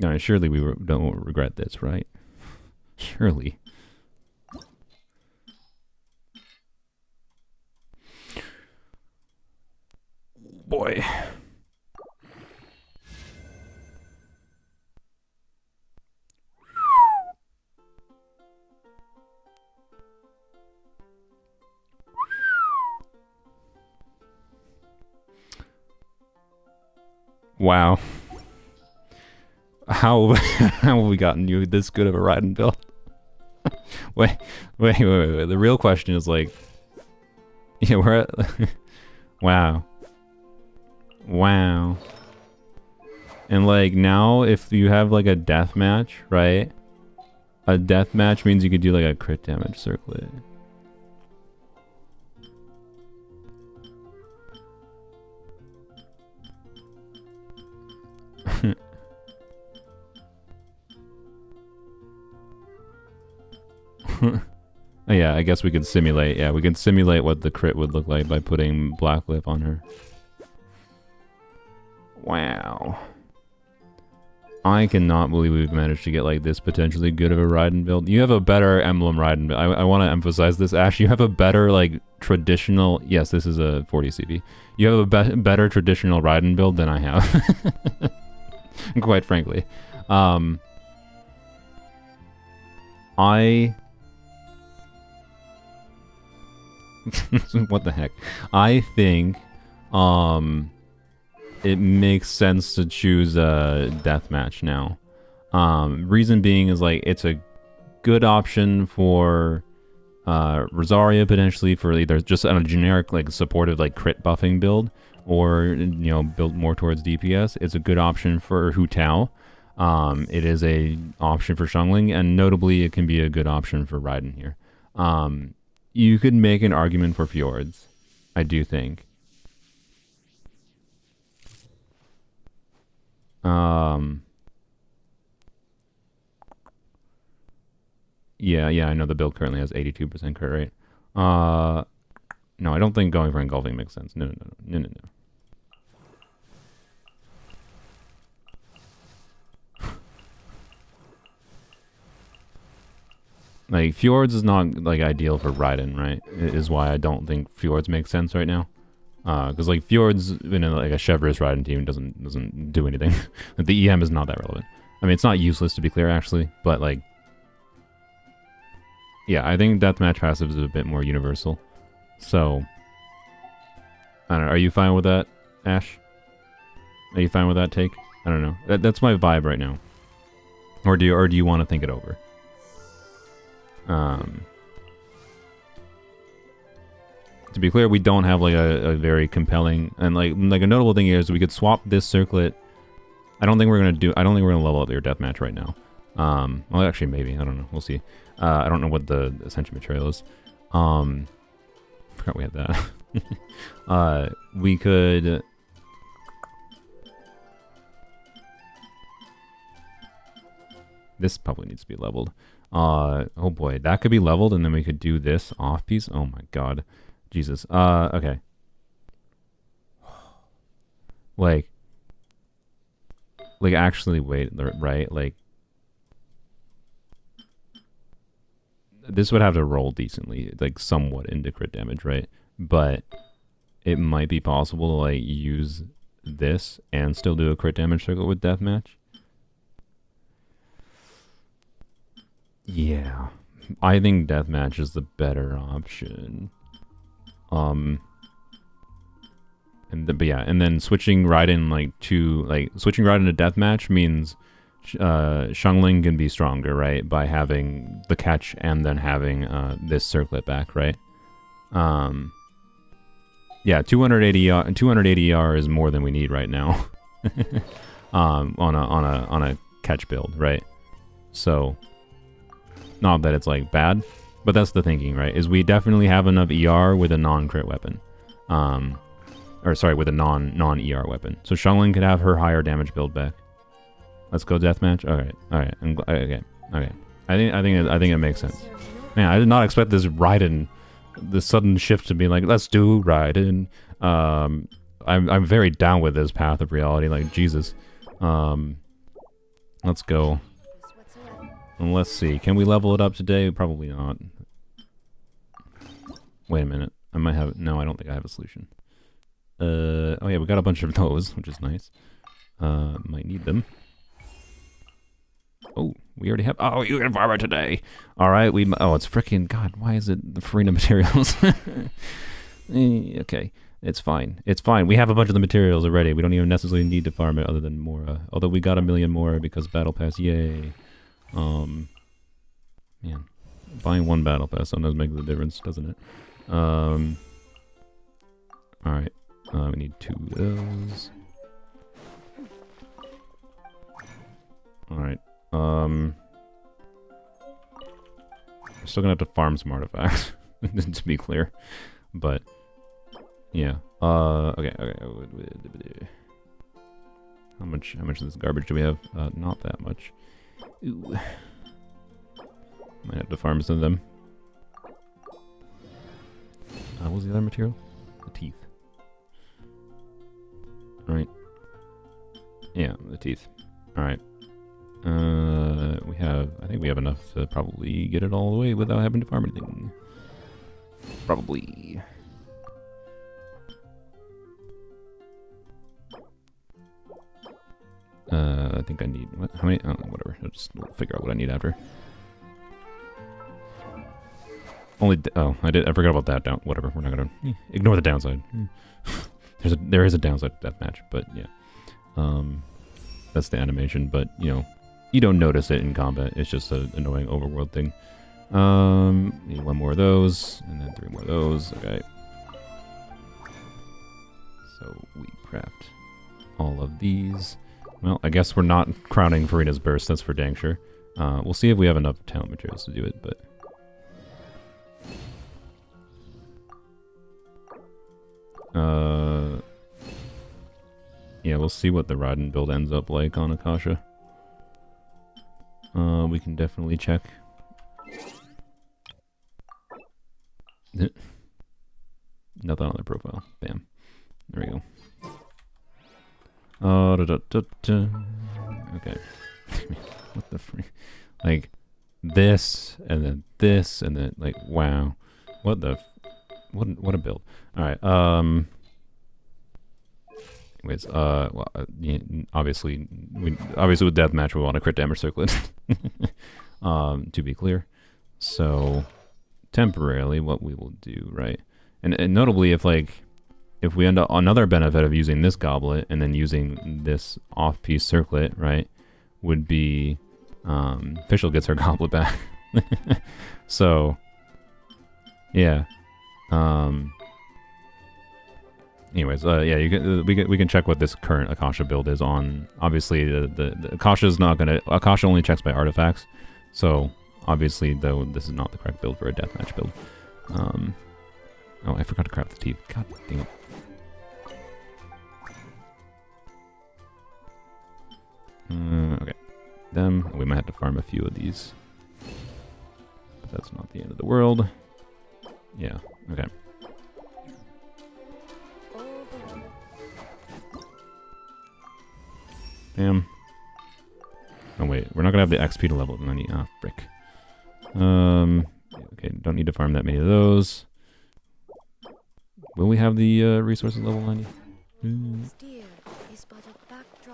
Now, surely we don't regret this, right? Surely. Boy. Wow. How have we gotten you this good of a Raiden build? wait. The real question is like, yeah, we're at wow. Wow. And like now if you have like a death match, right? A death match means you could do like a crit damage circlet. Oh, yeah, I guess we could simulate. Yeah, we can simulate what the crit would look like by putting Black Lip on her. Wow. I cannot believe we've managed to get like this potentially good of a Raiden build. You have a better emblem Raiden build. I want to emphasize this, Ash. You have a better like traditional... Yes, this is a 40 CV. You have a better traditional Raiden build than I have. Quite frankly. What the heck? I think it makes sense to choose a deathmatch now. Reason being is like it's a good option for Rosaria potentially for either just on a generic like supportive like crit buffing build or you know build more towards DPS. It's a good option for Hu Tao. It is a option for Xiangling, and notably it can be a good option for Raiden here. You could make an argument for Fjords, I do think. Yeah, I know the build currently has 82% crit rate. No, I don't think going for engulfing makes sense. No. Like, Fjords is not, like, ideal for Raiden, right? Is why I don't think Fjords makes sense right now. Because, like, Fjords in like a Chevreuse Raiden team doesn't do anything. The EM is not that relevant. I mean, it's not useless, to be clear, actually. But, like... Yeah, I think Deathmatch passive is a bit more universal. So... I don't know. Are you fine with that, Ash? Are you fine with that take? I don't know. That's my vibe right now. Or do you want to think it over? to be clear, we don't have like a very compelling and like a notable thing here is we could swap this circlet. I don't think we're gonna level up your deathmatch right now. Well, actually, maybe I don't know. We'll see. I don't know what the essential material is. Forgot we had that. We could. This probably needs to be leveled. Oh boy, that could be leveled, and then we could do this off piece. Oh my god, Jesus. Okay. Like actually, wait, right? Like, this would have to roll decently, like somewhat into crit damage, right? But it might be possible to like use this and still do a crit damage circle with deathmatch. Yeah, I think deathmatch is the better option. But yeah, and then switching Raiden switching Raiden to deathmatch means Xiangling can be stronger, right? By having the catch and then having this circlet back, right? Yeah, 280 ER is more than we need right now. On a catch build, right? So, not that it's like bad, but that's the thinking, right? Is we definitely have enough ER with a non-crit weapon. Or sorry, with a non-ER weapon. So Xiangling could have her higher damage build back. Let's go deathmatch. All right. Okay. I think it makes sense. Man, I did not expect this sudden shift to be like, let's do Raiden. I'm very down with this path of reality. Like Jesus. Let's go. And let's see. Can we level it up today? Probably not. Wait a minute. I might have. No, I don't think I have a solution. Oh yeah, we got a bunch of those, which is nice. Might need them. Oh, we already have. Oh, you can farm it today. All right, oh, it's freaking God. Why is it the Farina materials? Okay, it's fine. It's fine. We have a bunch of the materials already. We don't even necessarily need to farm it, other than more. Although we got 1 million more because battle pass. Yay. Man, buying one battle pass sometimes makes a difference, doesn't it? All right. We need 2 of those. Alright. We're still gonna have to farm some artifacts, to be clear. But, yeah. Okay. How much of this garbage do we have? Not that much. Ooh. Might have to farm some of them. What was the other material? The teeth. Right. Yeah, the teeth. Alright. I think we have enough to probably get it all the way without having to farm anything. Probably. I think I need, what? How many? Oh, whatever. We'll figure out what I need after. I forgot about that. Whatever. We're not gonna ignore the downside. There is a downside to deathmatch, but yeah. That's the animation, but you don't notice it in combat. It's just an annoying overworld thing. Need 1 more of those, and then 3 more of those. Okay. So we craft all of these. Well, I guess we're not crowning Farina's Burst. That's for dang sure. We'll see if we have enough talent materials to do it, but. Yeah, we'll see what the Raiden build ends up like on Akasha. We can definitely check. Nothing on the profile. Bam. There we go. Okay. What the freak? Like, this, and then, like, wow. What the... What a build. Alright, anyways, well, obviously with deathmatch we want a crit damage circlet. To be clear. So, temporarily, what we will do, right? And notably, if we end up another benefit of using this goblet and then using this off-piece circlet, right, would be Fischl gets her goblet back. So, yeah. Anyways, yeah, you can we can check what this current Akasha build is on. Obviously, the Akasha is not gonna. Akasha only checks by artifacts, so obviously, though, this is not the correct build for a deathmatch build. Oh, I forgot to craft the teeth. God dang it. Okay, them. We might have to farm a few of these, but that's not the end of the world. Yeah. Okay. Damn. Oh wait, we're not gonna have the XP to level 90. Ah, frick. Okay, don't need to farm that many of those. Will we have the resources level 90?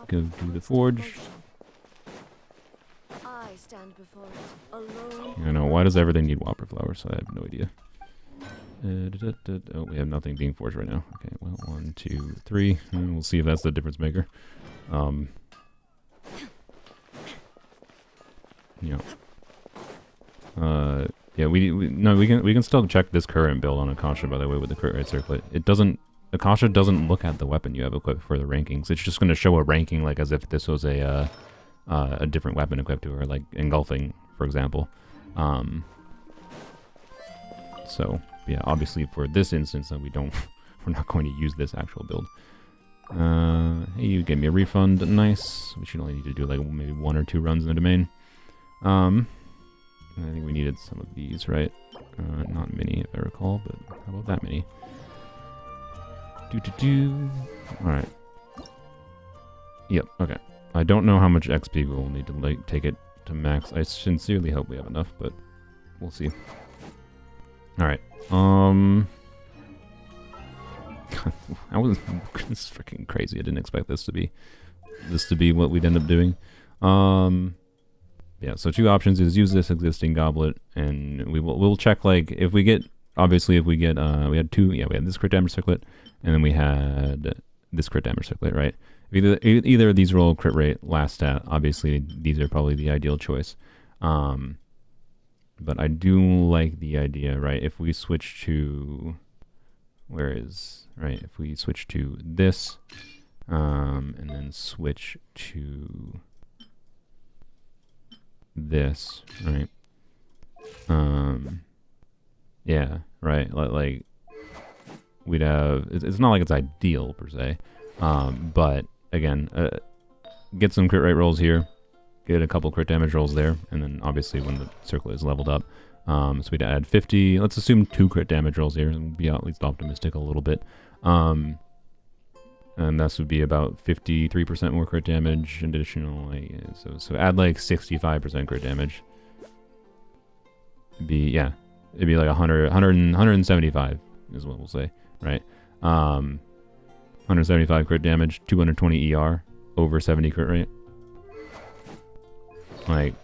Go do the forge. I stand before it alone. I know, why does everything need whopper flowers? I have no idea. Oh, we have nothing being forged right now. Okay, well, 1, 2, 3. And we'll see if that's the difference maker. Yeah. Yeah, we can still check this current build on Akasha, by the way, with the crit rate circlet. It doesn't, Akasha doesn't look at the weapon you have equipped for the rankings. It's just going to show a ranking like as if this was a different weapon equipped to her, like engulfing, for example. So yeah, obviously for this instance, we're not going to use this actual build. Hey, you gave me a refund. Nice. We should only need to do like maybe 1 or 2 runs in the domain. I think we needed some of these, right? Not many, if I recall, but how about that many? Alright. Yep, okay. I don't know how much XP we'll need to like take it to max. I sincerely hope we have enough, but we'll see. Alright. This is freaking crazy. I didn't expect this to be what we'd end up doing. Yeah, so 2 options is use this existing goblet, and we'll check like if we get we had 2, yeah, we had this crit damage circlet, and then we had this crit damage circlet, right? If either of these roll crit rate last stat, obviously these are probably the ideal choice. But I do like the idea, right? If we switch to if we switch to this, and then switch to this, right? Yeah, right. Like we'd have. It's not like it's ideal per se, but again, get some crit rate rolls here, get a couple crit damage rolls there, and then obviously when the circle is leveled up, so we'd add 50. Let's assume 2 crit damage rolls here, and be at least optimistic a little bit. And this would be about 53% more crit damage additionally. So add like 65% crit damage. It'd be like 175 is what we'll say, right? 175 crit damage, 220 ER, over 70 crit rate. Like,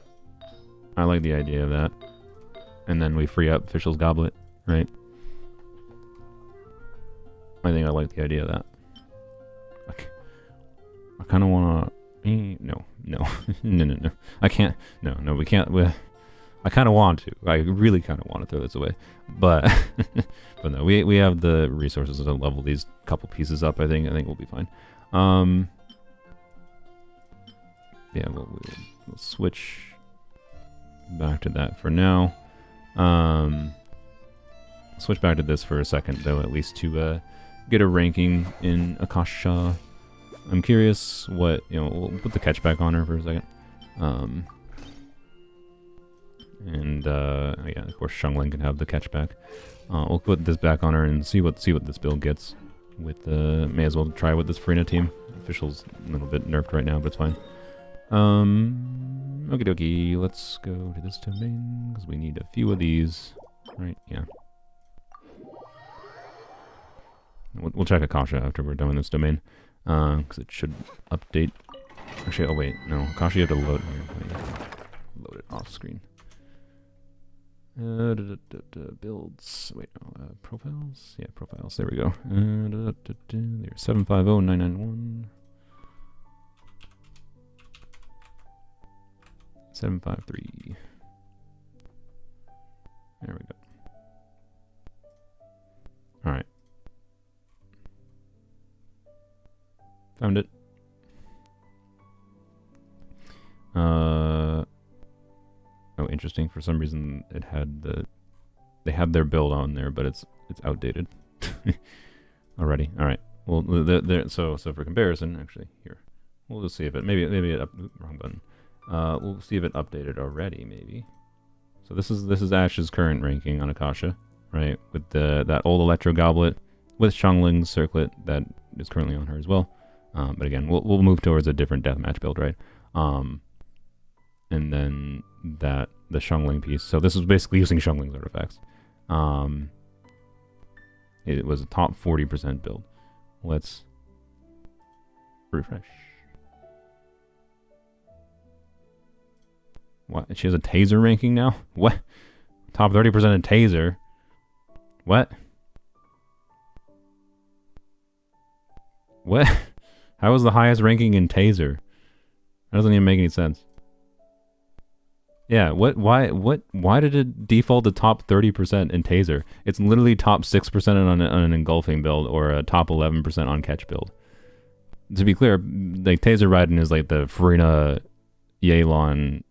I like the idea of that. And then we free up Fischl's Goblet, right? I think I like the idea of that. I kind of want to... No. No. I can't... No, we can't... I kind of want to. I really kind of want to throw this away. But... but no, we have the resources to level these couple pieces up, I think. I think we'll be fine. Yeah, we'll switch back to that for now. Switch back to this for a second, though, at least to get a ranking in Akasha. I'm curious what, we'll put the catch back on her for a second. Yeah, of course, Shungling can have the catch back. We'll put this back on her and see what this build gets. With may as well try with this Farina team. Official's a little bit nerfed right now, but it's fine. Okie dokie, let's go to this domain, because we need a few of these. Right, yeah. We'll check Akasha after we're done with this domain. Because it should update. Actually, oh wait, no. Akasha, you have to load here. Load it off screen. Builds. Wait, no. Profiles? Yeah, profiles. There we go. There's 750-991. 753. There we go. Alright. Found it. Oh, interesting. For some reason, it had they had their build on there, but it's outdated already. All right. Well, so for comparison, actually, here we'll just see if it maybe it wrong button. We'll see if it updated already. Maybe. So this is Ash's current ranking on Akasha, right? With that old Electro Goblet with Xiangling's Circlet that is currently on her as well. But again, we'll move towards a different deathmatch build, right? And then the Xiangling piece. So this was basically using Xiangling's artifacts. It was a top 40% build. Let's refresh. What? She has a taser ranking now? What? Top 30% of taser? What? What? How is the highest ranking in taser? That doesn't even make any sense. Yeah, why did it default to top 30% in taser? It's literally top 6% on an engulfing build or a top 11% on catch build. To be clear, like taser Raiden is like the Farina Yelan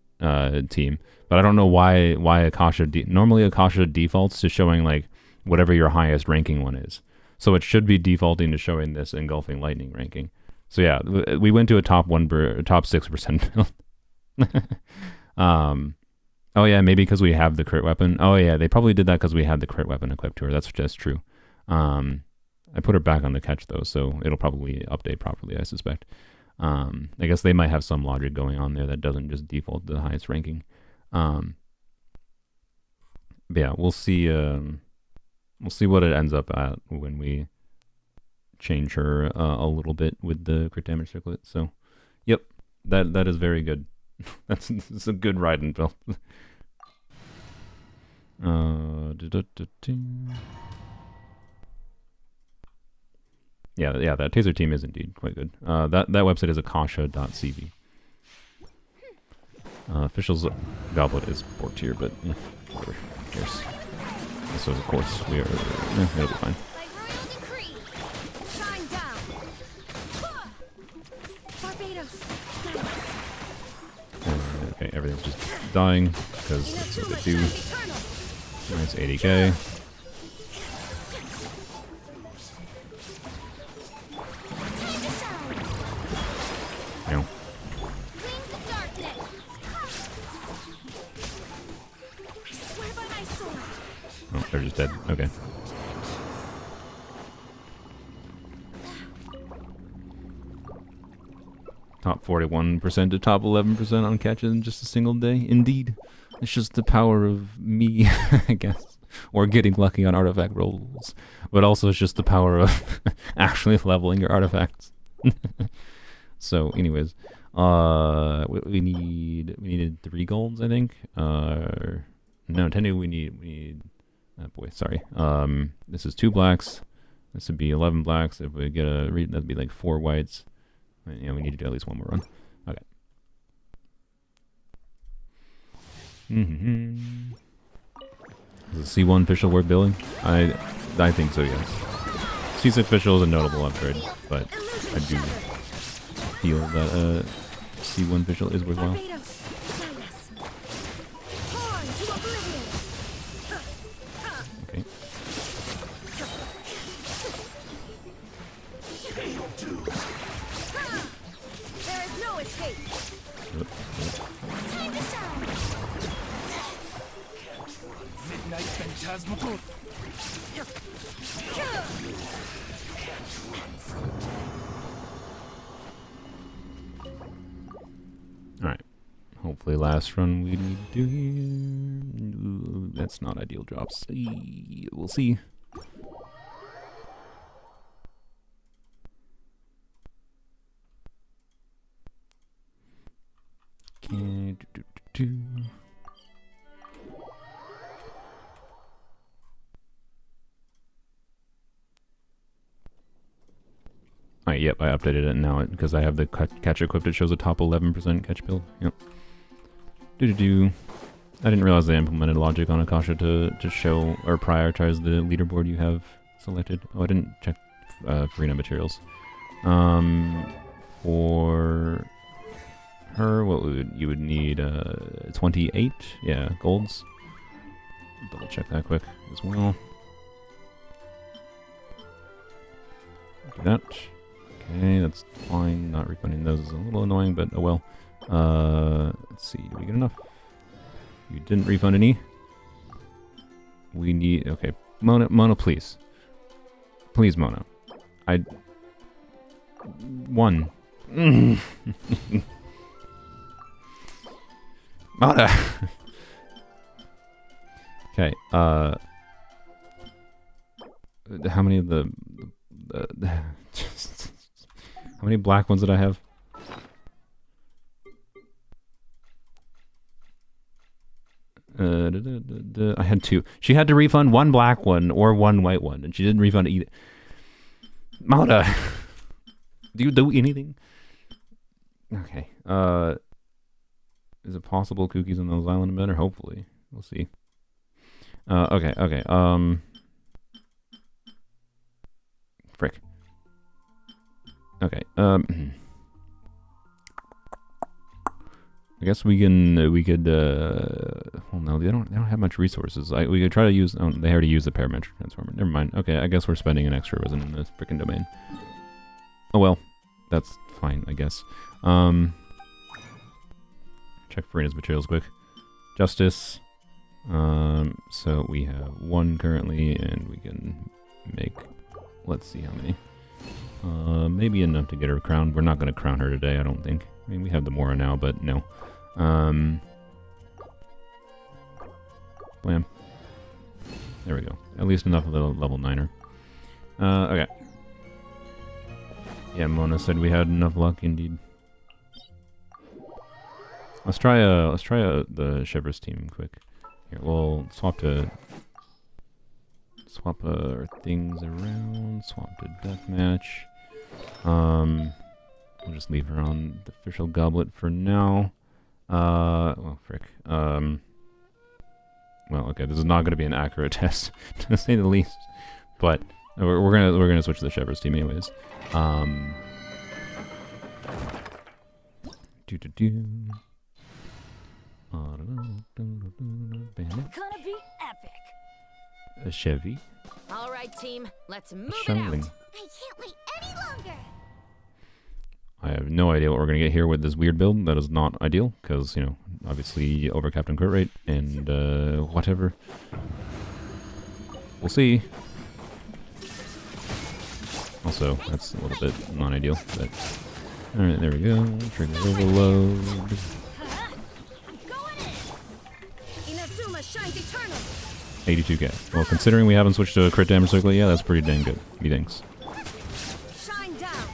team, but I don't know why Akasha normally Akasha defaults to showing like whatever your highest ranking one is. So it should be defaulting to showing this engulfing lightning ranking. So yeah, we went to a top 6% build. Oh yeah, maybe because we have the crit weapon. Oh yeah, they probably did that because we had the crit weapon equipped to her. That's just true. I put her back on the catch though, so it'll probably update properly, I suspect. I guess they might have some logic going on there that doesn't just default to the highest ranking. But yeah, we'll see what it ends up at when we change her a little bit with the crit damage circlet. So, yep, that is very good. That's a good Raiden build. Yeah, that taser team is indeed quite good. That website is akasha.cv. Official's Goblet is 4 tier, but yeah, whatever. Who cares? So of course we are. It'll be fine. By royal decree, shine down. Barbados, Okay, everything's just dying because that's what they do. Nice 80k. No. Wings of darkness. Swear by my sword. Oh, they're just dead. Okay. Top 41% to top 11% on catches in just a single day. Indeed. It's just the power of me, I guess. Or getting lucky on artifact rolls. But also it's just the power of actually leveling your artifacts. So, anyways. We needed 3 golds, I think. No, technically we need oh boy, sorry. This is 2 blacks. This would be 11 blacks. If we get that'd be like 4 whites. Yeah, we need to do at least one more run. Okay. Is the C1 official worth building? I think so, yes. C6 official is a notable upgrade, but I do feel that C1 official is worthwhile. Barbados, Atlas. Torn to oblivion. Okay. There is no escape. Time to shine. Midnight Phantasmagoria. Alright. Hopefully last run we need to do here. Ooh, that's not ideal drops. We'll see. Okay. Alright, yep, I updated it now because I have the catch equipped. It shows a top 11% catch build. Yep. I didn't realize they implemented logic on Akasha to show or prioritize the leaderboard you have selected. Oh, I didn't check Farina materials. For her, you would need 28, yeah, golds. Double check that quick as well. Do that. Okay, that's fine. Not refunding those is a little annoying, but oh well. Let's see. Did we get enough? You didn't refund any. We need. Okay, Mona, please. Please, Mona. One. Mona. Okay. How many of the how many black ones did I have? I had 2. She had to refund 1 black one or 1 white one, and she didn't refund either. Mona, do you do anything? Okay. Is it possible cookies on those island men? Or hopefully, we'll see. Okay. Frick. Okay. I guess we could. Well, no, they don't have much resources. We could try to use. Oh, they already used the parametric transformer. Never mind. Okay, I guess we're spending an extra resin in this freaking domain. Oh well, that's fine, I guess. Check Farina's materials quick. Justice. So we have 1 currently, and we can make. Let's see how many. Maybe enough to get her crowned. We're not going to crown her today, I don't think. I mean, we have the Mora now, but no. Blam. There we go. At least enough of the level 9er. Okay. Yeah, Mona said we had enough luck, indeed. Let's try the Shivers team quick. Here, we'll swap our things around. Swap to deathmatch. We'll just leave her on the official goblet for now. Well, frick. Well, okay, this is not going to be an accurate test, to say the least. But we're gonna switch to the Shepherds team anyways. Gonna be epic. A Chevy. All right, team, let's move it Shungling. out. I can't wait any longer. I have no idea what we're gonna get here with this weird build. That is not ideal, because, you know, obviously overcapped on crit rate and whatever. We'll see. Also, that's a little bit non-ideal, but alright, there we go. Trigger overload. I'm going in. Inazuma shines eternal. 82k. Well, considering we haven't switched to a crit damage circlet, yeah, that's pretty dang good. Methinks. Shine down.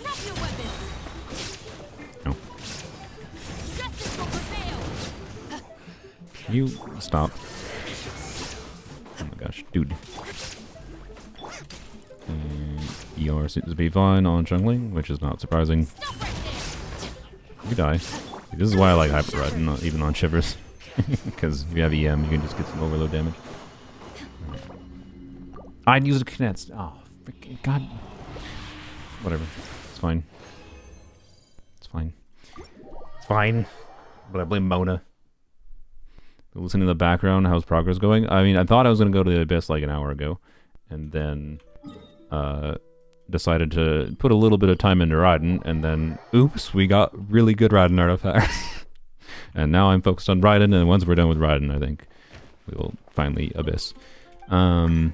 Drop your weapons. No. Justice will prevail. You stop. Oh my gosh, dude. And ER seems to be fine on Chungling, which is not surprising. Stop right there. You die. This is why I like Hyper Rod, not even on Shivers. Because if you have EM, you can just get some overload damage. I'd use a Kinect. Oh, freaking god. Whatever. It's fine. It's fine. It's fine. But I blame Mona. Listen in the background, how's progress going? I mean, I thought I was going to go to the Abyss like an hour ago. And then decided to put a little bit of time into Raiden. And then, oops, we got really good Raiden artifacts. And now I'm focused on Raiden. And once we're done with Raiden, I think we will finally Abyss. Yeah,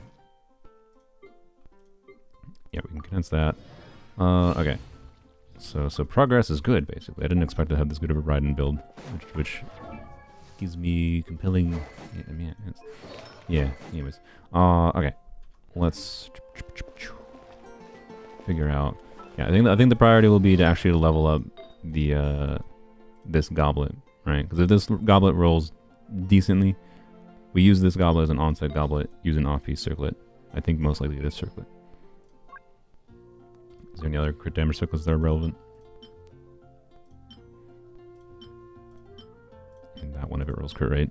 we can condense that. Okay. So progress is good, basically. I didn't expect to have this good of a Raiden build. Which gives me compelling. Yeah, I mean, yeah. Anyways, okay. Let's figure out. Yeah, I think the priority will be to actually level up the this goblet, right? Because if this goblet rolls decently, we use this goblet as an on-set goblet, use an off-piece circlet. I think most likely this circlet. Is there any other crit damage circlets that are relevant? And that one if it rolls crit rate.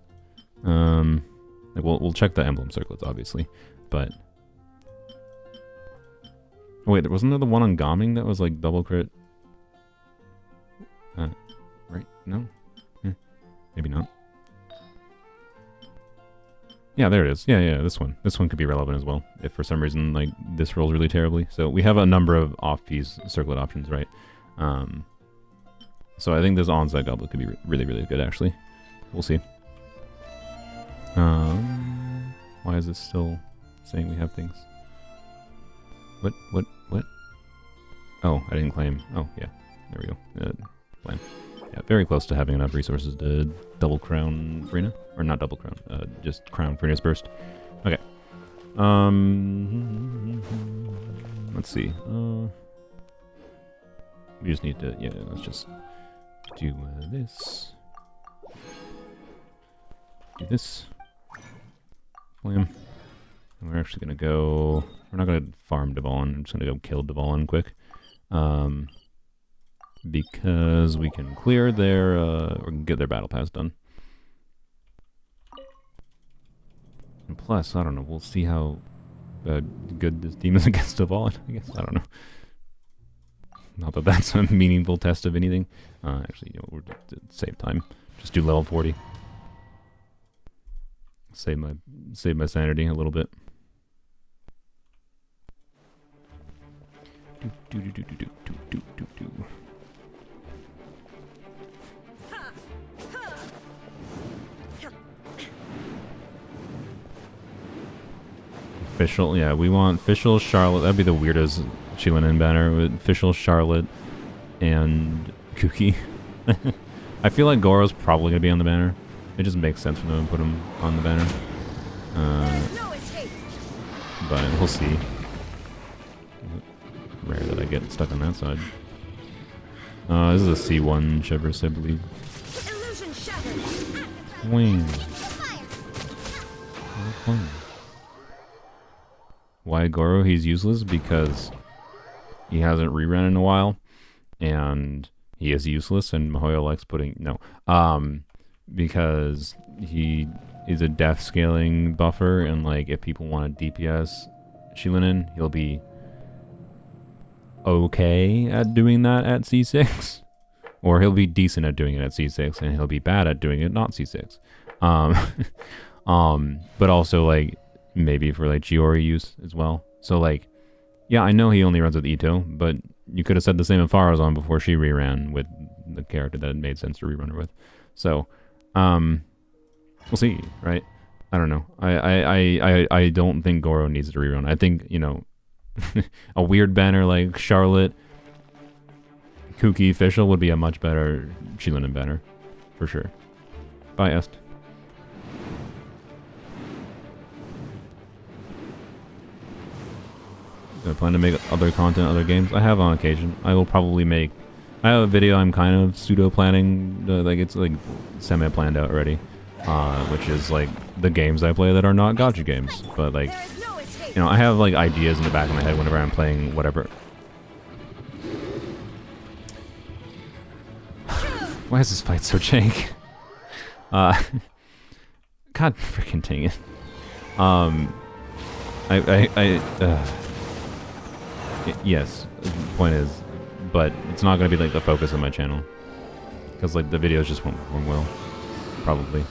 Like, we'll check the emblem circlets, obviously, but... Oh, wait, wasn't there the one on Gaming that was, like, double crit? Right? No? Maybe not. Yeah, there it is. Yeah, this one. This one could be relevant as well, if for some reason, like, this rolls really terribly. So we have a number of off-piece circlet options, right? So I think this onside goblet could be really, really good, actually. We'll see. Why is this still saying we have things? What? Oh, I didn't claim. Oh, yeah. There we go. Plan. Yeah, very close to having enough resources to double crown Frina. Or not double crown, just crown Frina's burst. Okay. Let's see. We just need to, yeah, let's just do this. Do this. Blam. And we're actually gonna go, we're not gonna farm Dvalin, I'm just gonna go kill Dvalin quick. Because we can clear their, or get their battle pass done. And plus, I don't know, we'll see how good this team is against Dvalin, I guess. I don't know. Not that that's a meaningful test of anything. Actually, you know, we'll save time. Just do level 40. Save my sanity a little bit. Official, yeah, we want official Charlotte. That'd be the weirdest Chilinin banner with official Charlotte and Kuki. I feel like Goro's probably gonna be on the banner. It just makes sense for them to put him on the banner. But we'll see. Rare that I get stuck on that side. This is a C1 Chevrolet, I believe. Wing. Why Goro? He's useless because he hasn't rerun in a while, and he is useless. And Mihoyo likes putting because he is a death scaling buffer, and like if people want a DPS Chilinin, he'll be okay at doing that at C6, or he'll be decent at doing it at C6, and he'll be bad at doing it not C6. But also like maybe for like Chiori use as well. So like, yeah, I know he only runs with Ito, but you could have said the same of Farazan before she reran with the character that it made sense to rerun her with. So, we'll see, right? I don't know. I don't think Goro needs to rerun. I think, you know, a weird banner like Charlotte, Kuki, Fischl would be a much better Chilinin banner, for sure. Bye, Est. I plan to make other content, other games. I have on occasion. I will probably make... I have a video I'm kind of pseudo-planning. Like, it's like semi-planned out already. Which is like the games I play that are not gacha games. But like, you know, I have like ideas in the back of my head whenever I'm playing whatever. Why is this fight so jank? God freaking dang it. Yes, the point is, but it's not going to be like the focus of my channel. Because like the videos just won't perform well. Probably.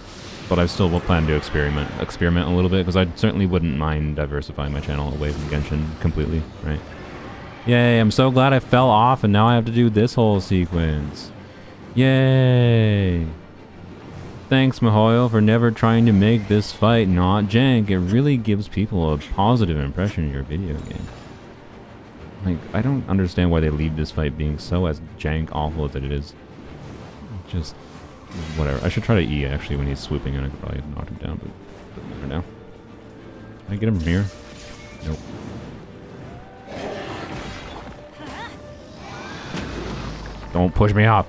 But I still will plan to experiment a little bit, because I certainly wouldn't mind diversifying my channel away from Genshin completely, right? Yay, I'm so glad I fell off and now I have to do this whole sequence. Yay! Thanks, Mihoyo, for never trying to make this fight not jank. It really gives people a positive impression of your video game. Like, I don't understand why they leave this fight being so as jank awful as it is. Just... whatever. I should try to E actually when he's swooping, and I could probably knock him down, but it doesn't matter now. Can I get him from here? Nope. Don't push me off!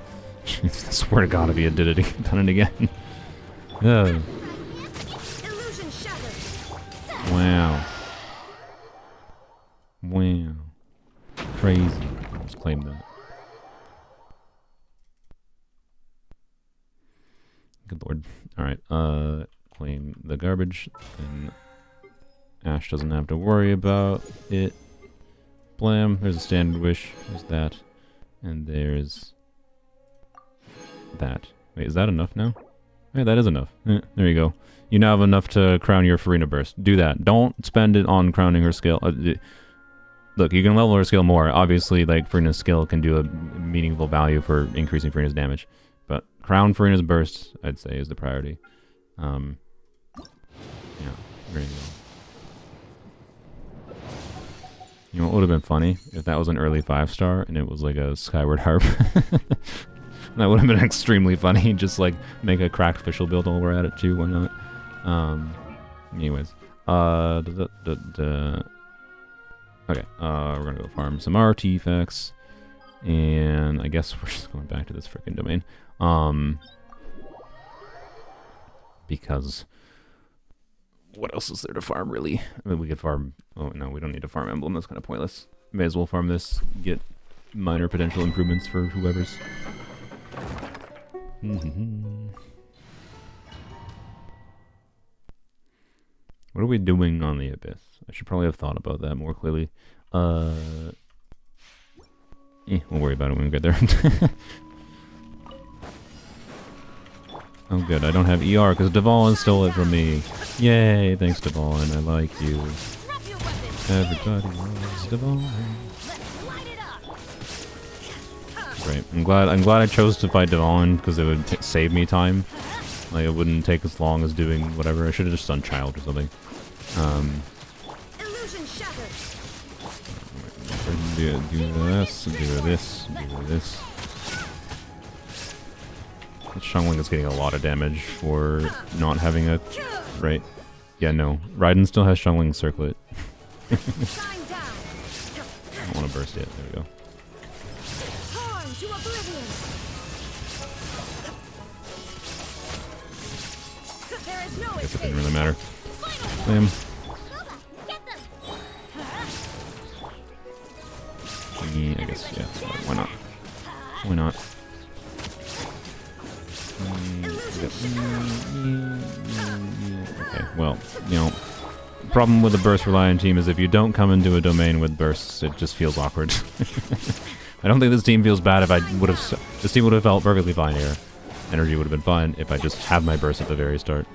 I swear to God if he had done it again. Ugh. Wow. Wow. Crazy. Let's claim that. Good lord. Alright, reclaim the garbage, and Ash doesn't have to worry about it. Blam, there's a standard wish, there's that, and there's that. Wait, is that enough now? Hey, that is enough. There you go. You now have enough to crown your Farina Burst. Do that. Don't spend it on crowning her skill. Look, you can level her skill more. Obviously, like, Farina's skill can do a meaningful value for increasing Farina's damage. But crown Farina's Burst, I'd say, is the priority. Yeah, there you go. You know what would have been funny? If that was an early 5-star and it was like a Skyward Harp. That would have been extremely funny. Just like make a cracked official build while we're at it too. Why not? Anyways. Okay. We're gonna go farm some artifacts. And I guess we're just going back to this freaking domain. Because what else is there to farm, really? I mean, we could farm... Oh, no, we don't need to farm Emblem. That's kind of pointless. May as well farm this. Get minor potential improvements for whoever's. What are we doing on the Abyss? I should probably have thought about that more clearly. We'll worry about it when we get there. Oh good, I don't have ER because Devon stole it from me. Yay, thanks Devon, I like you. Everybody loves Devon. Great, I'm glad I chose to fight Devon because it would save me time. Like it wouldn't take as long as doing whatever. I should have just done Child or something. Illusion shattered. Do this, do this, do this. Xiangling is getting a lot of damage for not having a... Right. Yeah, no. Raiden still has Xiangling Circlet. I don't want to burst it. There we go. I guess it didn't really matter. Bam. I guess, yeah. Why not? Why not? Okay, well, you know, problem with the burst reliant team is if you don't come into a domain with bursts, it just feels awkward. I don't think this team feels bad. If I would have, this team would have felt perfectly fine here. Energy would have been fine if I just had my burst at the very start.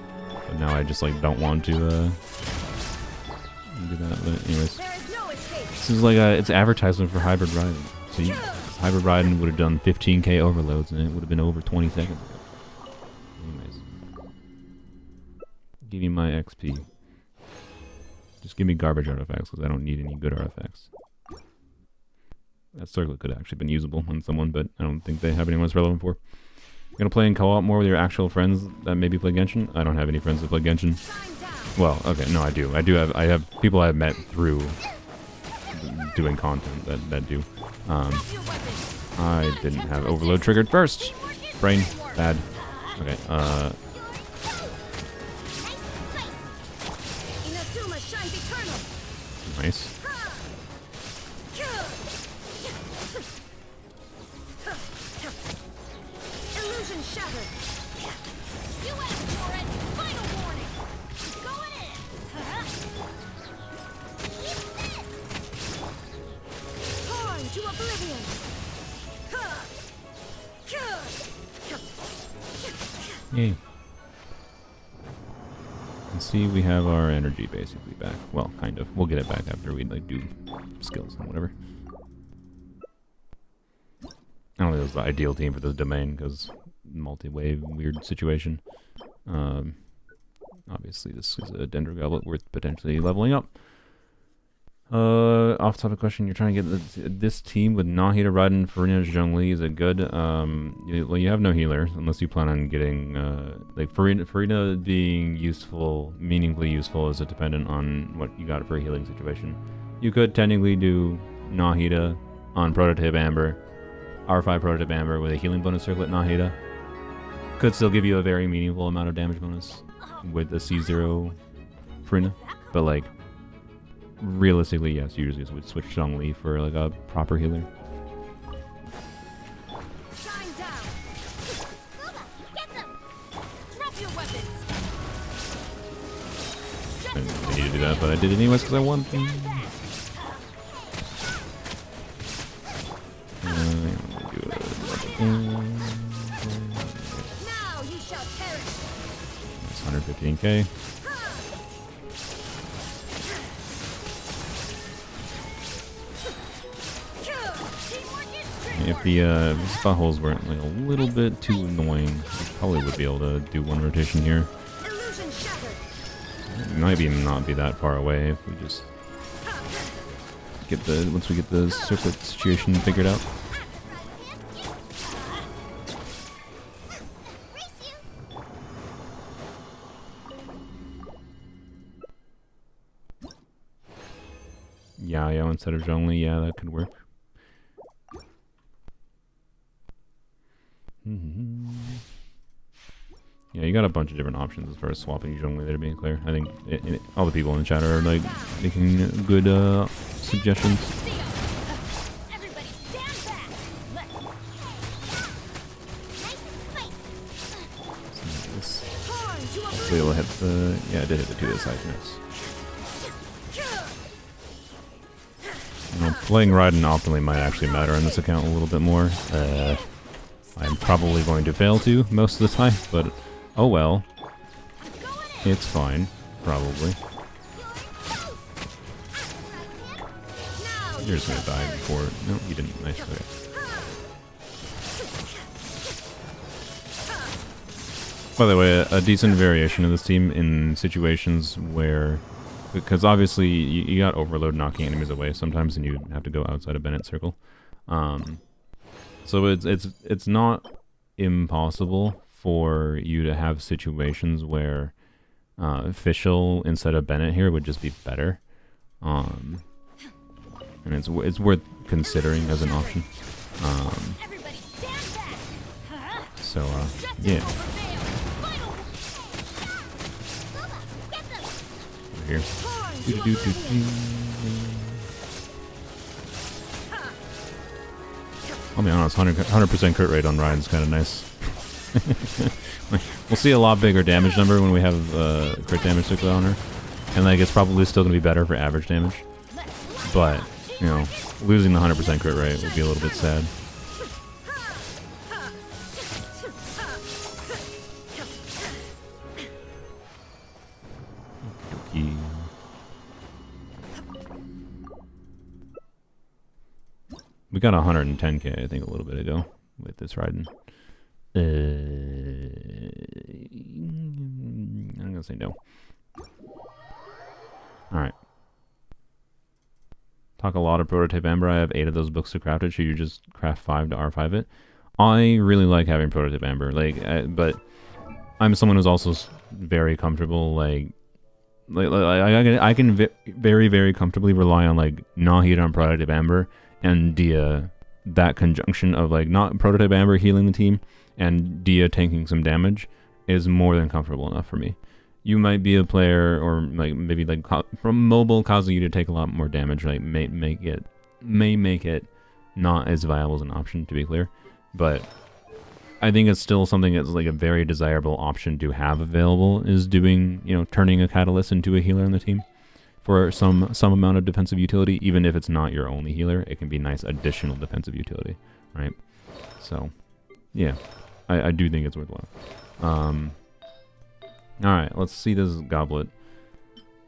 But now I just like don't want to do that. But anyways, this is like it's advertisement for Hybrid Raiden. So Hybrid Raiden would have done 15k overloads and it would have been over 20 seconds. Anyways, give me my XP. Just give me garbage artifacts because I don't need any good artifacts. That circlet could have actually been usable on someone, but I don't think they have anyone it's relevant for. You're gonna play in co-op more with your actual friends that maybe play Genshin? I don't have any friends that play Genshin. Well, okay, no, I do. I have people I've met through doing content that do. I didn't have overload triggered first. Brain bad. Okay. Nice. Illusion shattered. You asked for it. Final warning. Going in. Eat this. Torn to oblivion. Yay. And see, we have our energy basically back. Well, kind of. We'll get it back after we like do skills and whatever. I don't think it was the ideal team for this domain because multi-wave weird situation. Obviously, this is a Dendro Goblet worth potentially leveling up. Off-topic question: you're trying to get this team with Nahida, Raiden, Farina, Zhongli. Is it good? Well, you have no healer unless you plan on getting like Farina being useful, meaningfully useful, is dependent on what you got for a healing situation. You could technically do Nahida on Prototype Amber. R5 Prototype Amber with a healing bonus circlet Nahida. Could still give you a very meaningful amount of damage bonus with the C0 Farina. But like, realistically, yes, you usually would switch Zhongli for like a proper healer. Shine down. Get them. Drop your weapons. that, but I did it anyways because I won. Now you shall perish. That's 115k. If the spot holes weren't like a little bit too annoying, we probably would be able to do one rotation here. Illusion shattered. It might even not be that far away if we just get the once we get the circlet situation figured out. Yeah, instead of Zhongli, yeah, that could work. Yeah, you got a bunch of different options as far as swapping Zhongli there, being clear. I think all the people in the chat are like making good suggestions. Everybody stand back. Let's This. turn to a Hopefully it'll hit the... Yeah, it did hit the 2 side notes. You know, playing Raiden optimally might actually matter in this account a little bit more. I'm probably going to fail to most of the time, but oh well. It's fine, probably. You're just gonna die before... No, you didn't. Nice, okay. By the way, a decent variation of this team in situations where... Because obviously you got Overload knocking enemies away sometimes and you have to go outside of Bennett's circle. So it's not impossible for you to have situations where Fischl instead of Bennett here would just be better, and it's worth considering as an option. Everybody stand back. So yeah, over here. I'll be honest, 100% crit rate on Ryan's kind of nice. We'll see a lot bigger damage number when we have crit damage cycle on her. And like, it's probably still going to be better for average damage. But, you know, losing the 100% crit rate would be a little bit sad. Okey-dokey. We got 110k, I think, a little bit ago with this Raiden. I'm gonna say no. Alright. Talk a lot of Prototype Amber. I have 8 of those books to craft it. Should you just craft 5 to R5 it? I really like having Prototype Amber, but I'm someone who's also very comfortable, I can very, very comfortably rely on, like, Nahida on Prototype Amber and Dia, that conjunction of, like, not Prototype Amber healing the team and Dia tanking some damage is more than comfortable enough for me. You might be a player, or like maybe like from mobile causing you to take a lot more damage, like may make it not as viable as an option, to be clear. But I think it's still something that's like a very desirable option to have available, is doing, you know, turning a catalyst into a healer in the team for some amount of defensive utility. Even if it's not your only healer, it can be nice additional defensive utility, right? So yeah, I do think it's worthwhile. Alright, let's see this goblet.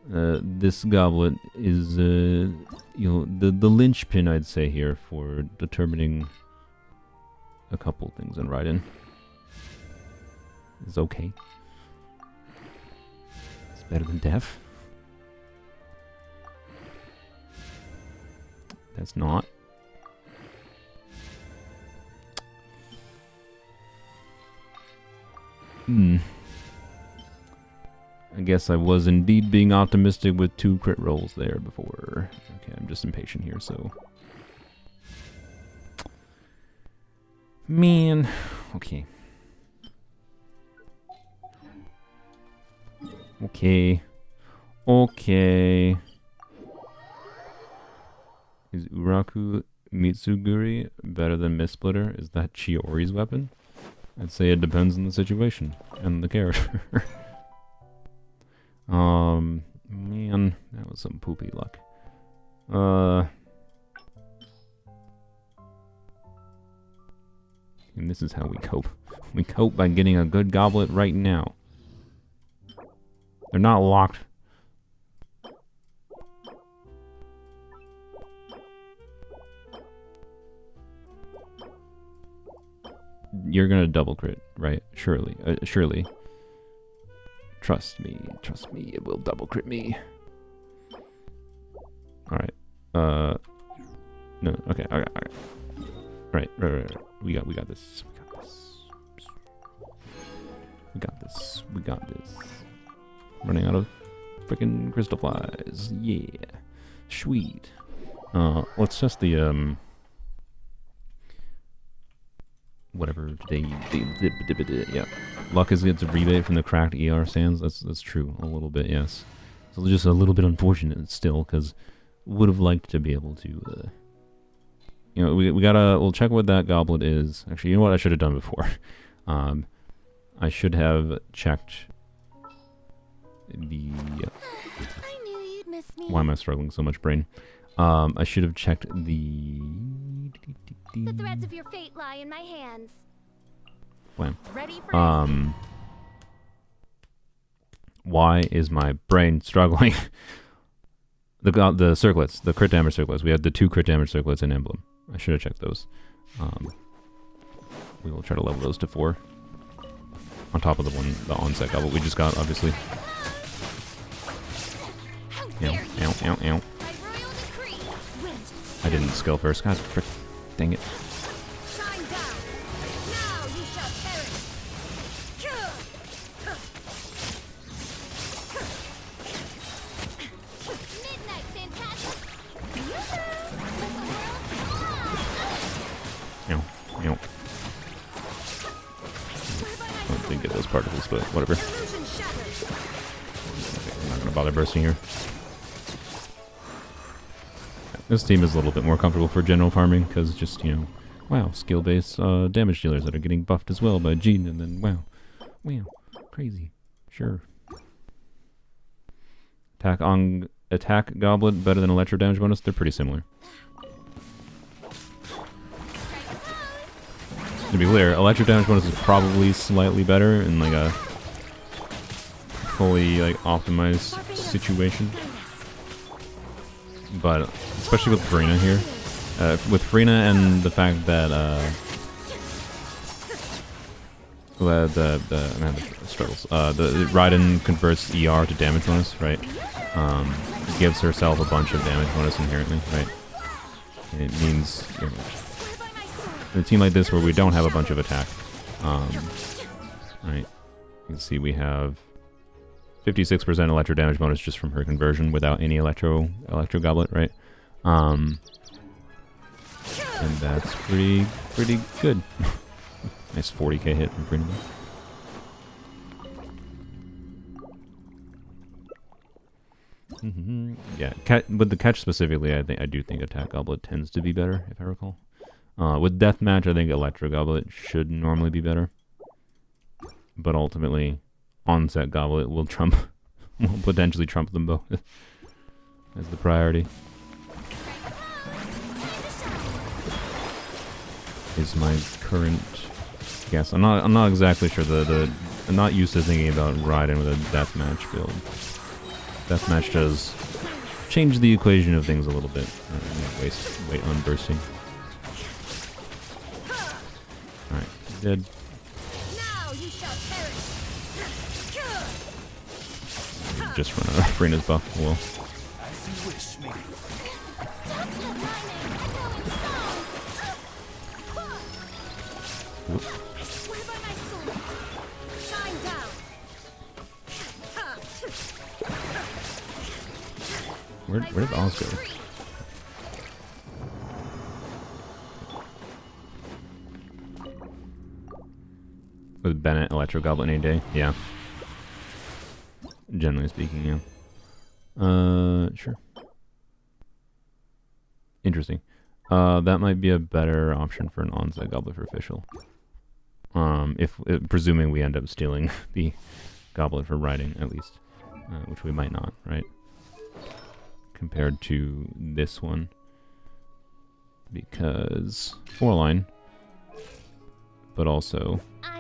This goblet is, you know, the linchpin, I'd say, here for determining a couple things in Raiden. It's okay. It's better than death. That's not. I guess I was indeed being optimistic with 2 crit rolls there before. Okay, I'm just impatient here, so... Man. Okay. Okay. Okay. Is Uraku Mitsuguri better than Mist-Splitter? Is that Chiori's weapon? I'd say it depends on the situation and the character. Man, that was some poopy luck. And this is how we cope. We cope by getting a good goblet right now. They're not locked. You're gonna double crit, right? Surely. Surely. Trust me, it will double crit me. Alright. No, okay, alright. Right. We got this. We got this. Running out of freaking crystal flies. Yeah. Sweet. Let's test the, whatever yeah. Luck is gets a rebate from the cracked ER sands. That's true. A little bit, yes. So just a little bit unfortunate still, because would have liked to be able to, you know, we'll check what that goblet is. Actually, you know what I should have done before? I should have checked the... I knew you'd miss me. Why am I struggling so much, brain? I should have checked the... The threads of your fate lie in my hands. When? Ready for Why is my brain struggling? The circlets, the crit damage circlets. We had the 2 crit damage circlets in Emblem. I should have checked those. We will try to level those to 4. On top of the onset goblet we just got, obviously. Ow. I didn't skill first. God, frick. Dang it. Shine down. Now you shall perish. Midnight Phantasm. Ow. I didn't get those particles, but whatever. Okay, I'm not gonna bother bursting here. This team is a little bit more comfortable for general farming, because just, you know, wow, skill-based damage dealers that are getting buffed as well by Gene, and then, wow, crazy, sure. Attack goblet better than electro damage bonus, they're pretty similar. To be clear, electro damage bonus is probably slightly better in like a fully like optimized situation. But especially with Farina here, with Farina and the fact that the Raiden converts ER to damage bonus, right? It gives herself a bunch of damage bonus inherently, right? And it means, you know, in a team like this where we don't have a bunch of attack, right? You can see we have 56% electro damage bonus just from her conversion without any electro goblet, right? And that's pretty good. Nice 40k hit from Farina. Yeah, with the catch specifically, I do think attack goblet tends to be better, if I recall. With deathmatch, I think electro goblet should normally be better, but ultimately, onset goblet will potentially trump them both as the priority. Is my current guess. I'm not exactly sure. I'm not used to thinking about Raiden with a deathmatch build. Deathmatch does change the equation of things a little bit. Wait on bursting. Alright, dead. Now you shall perish. Just run out of Farina's buff. Well. As you wish, me. Swear by my sword. Shine down. Where did Oz go? With Bennett, Electro Goblet any day? Yeah. Generally speaking, yeah. Sure. Interesting. That might be a better option for an onset goblet for official. Presuming we end up stealing the goblet for riding, at least. Which we might not, right? compared to this one. Because 4-line, but also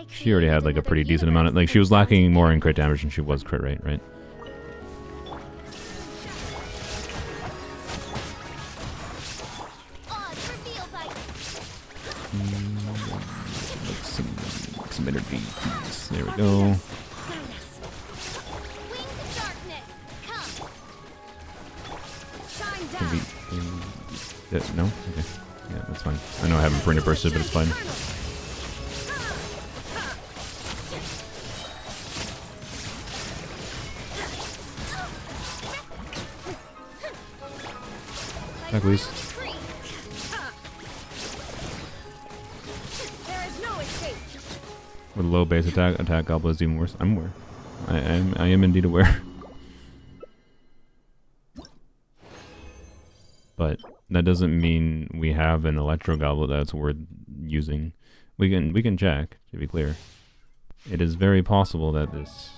she already had like a pretty decent amount of, like she was lacking more in crit damage than she was crit rate, right? Some energy. There we go. No? Okay. Yeah, that's fine. I know I haven't brain bursted, but it's fine. Back, please. With low base attack goblet is even worse. I'm aware. I am indeed aware. But that doesn't mean we have an electro goblet that's worth using. We can check, to be clear. It is very possible that this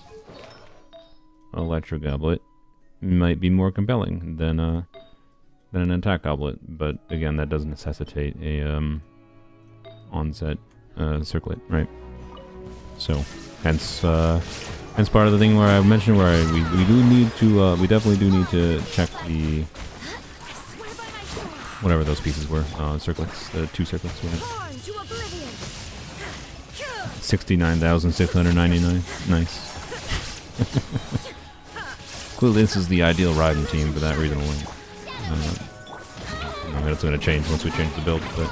electro goblet might be more compelling than an attack goblet, but again, that doesn't necessitate a onset circlet, right? So, hence part of the thing where I mentioned where we do need to we definitely do need to check the whatever those pieces were, circlets, the 2 circlets, right? 69,699. Nice. Clearly, this is the ideal riding team for that reason alone. I mean, it's going to change once we change the build, but.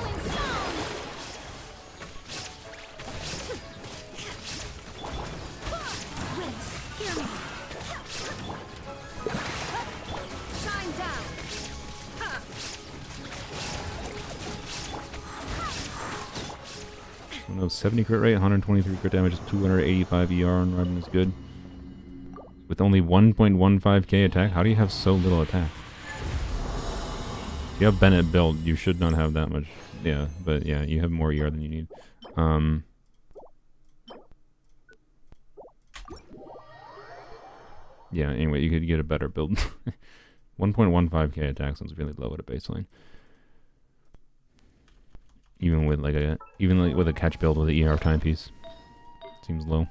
No, 70 crit rate, 123 crit damage, 285 ER on Raiden is good. With only 1.15k attack, how do you have so little attack? If you have Bennett build, you should not have that much. Yeah, but yeah, you have more ER than you need. Yeah, anyway, you could get a better build. 1.15k attack sounds really low at a baseline. Even with like with a catch build with an ER timepiece, seems low.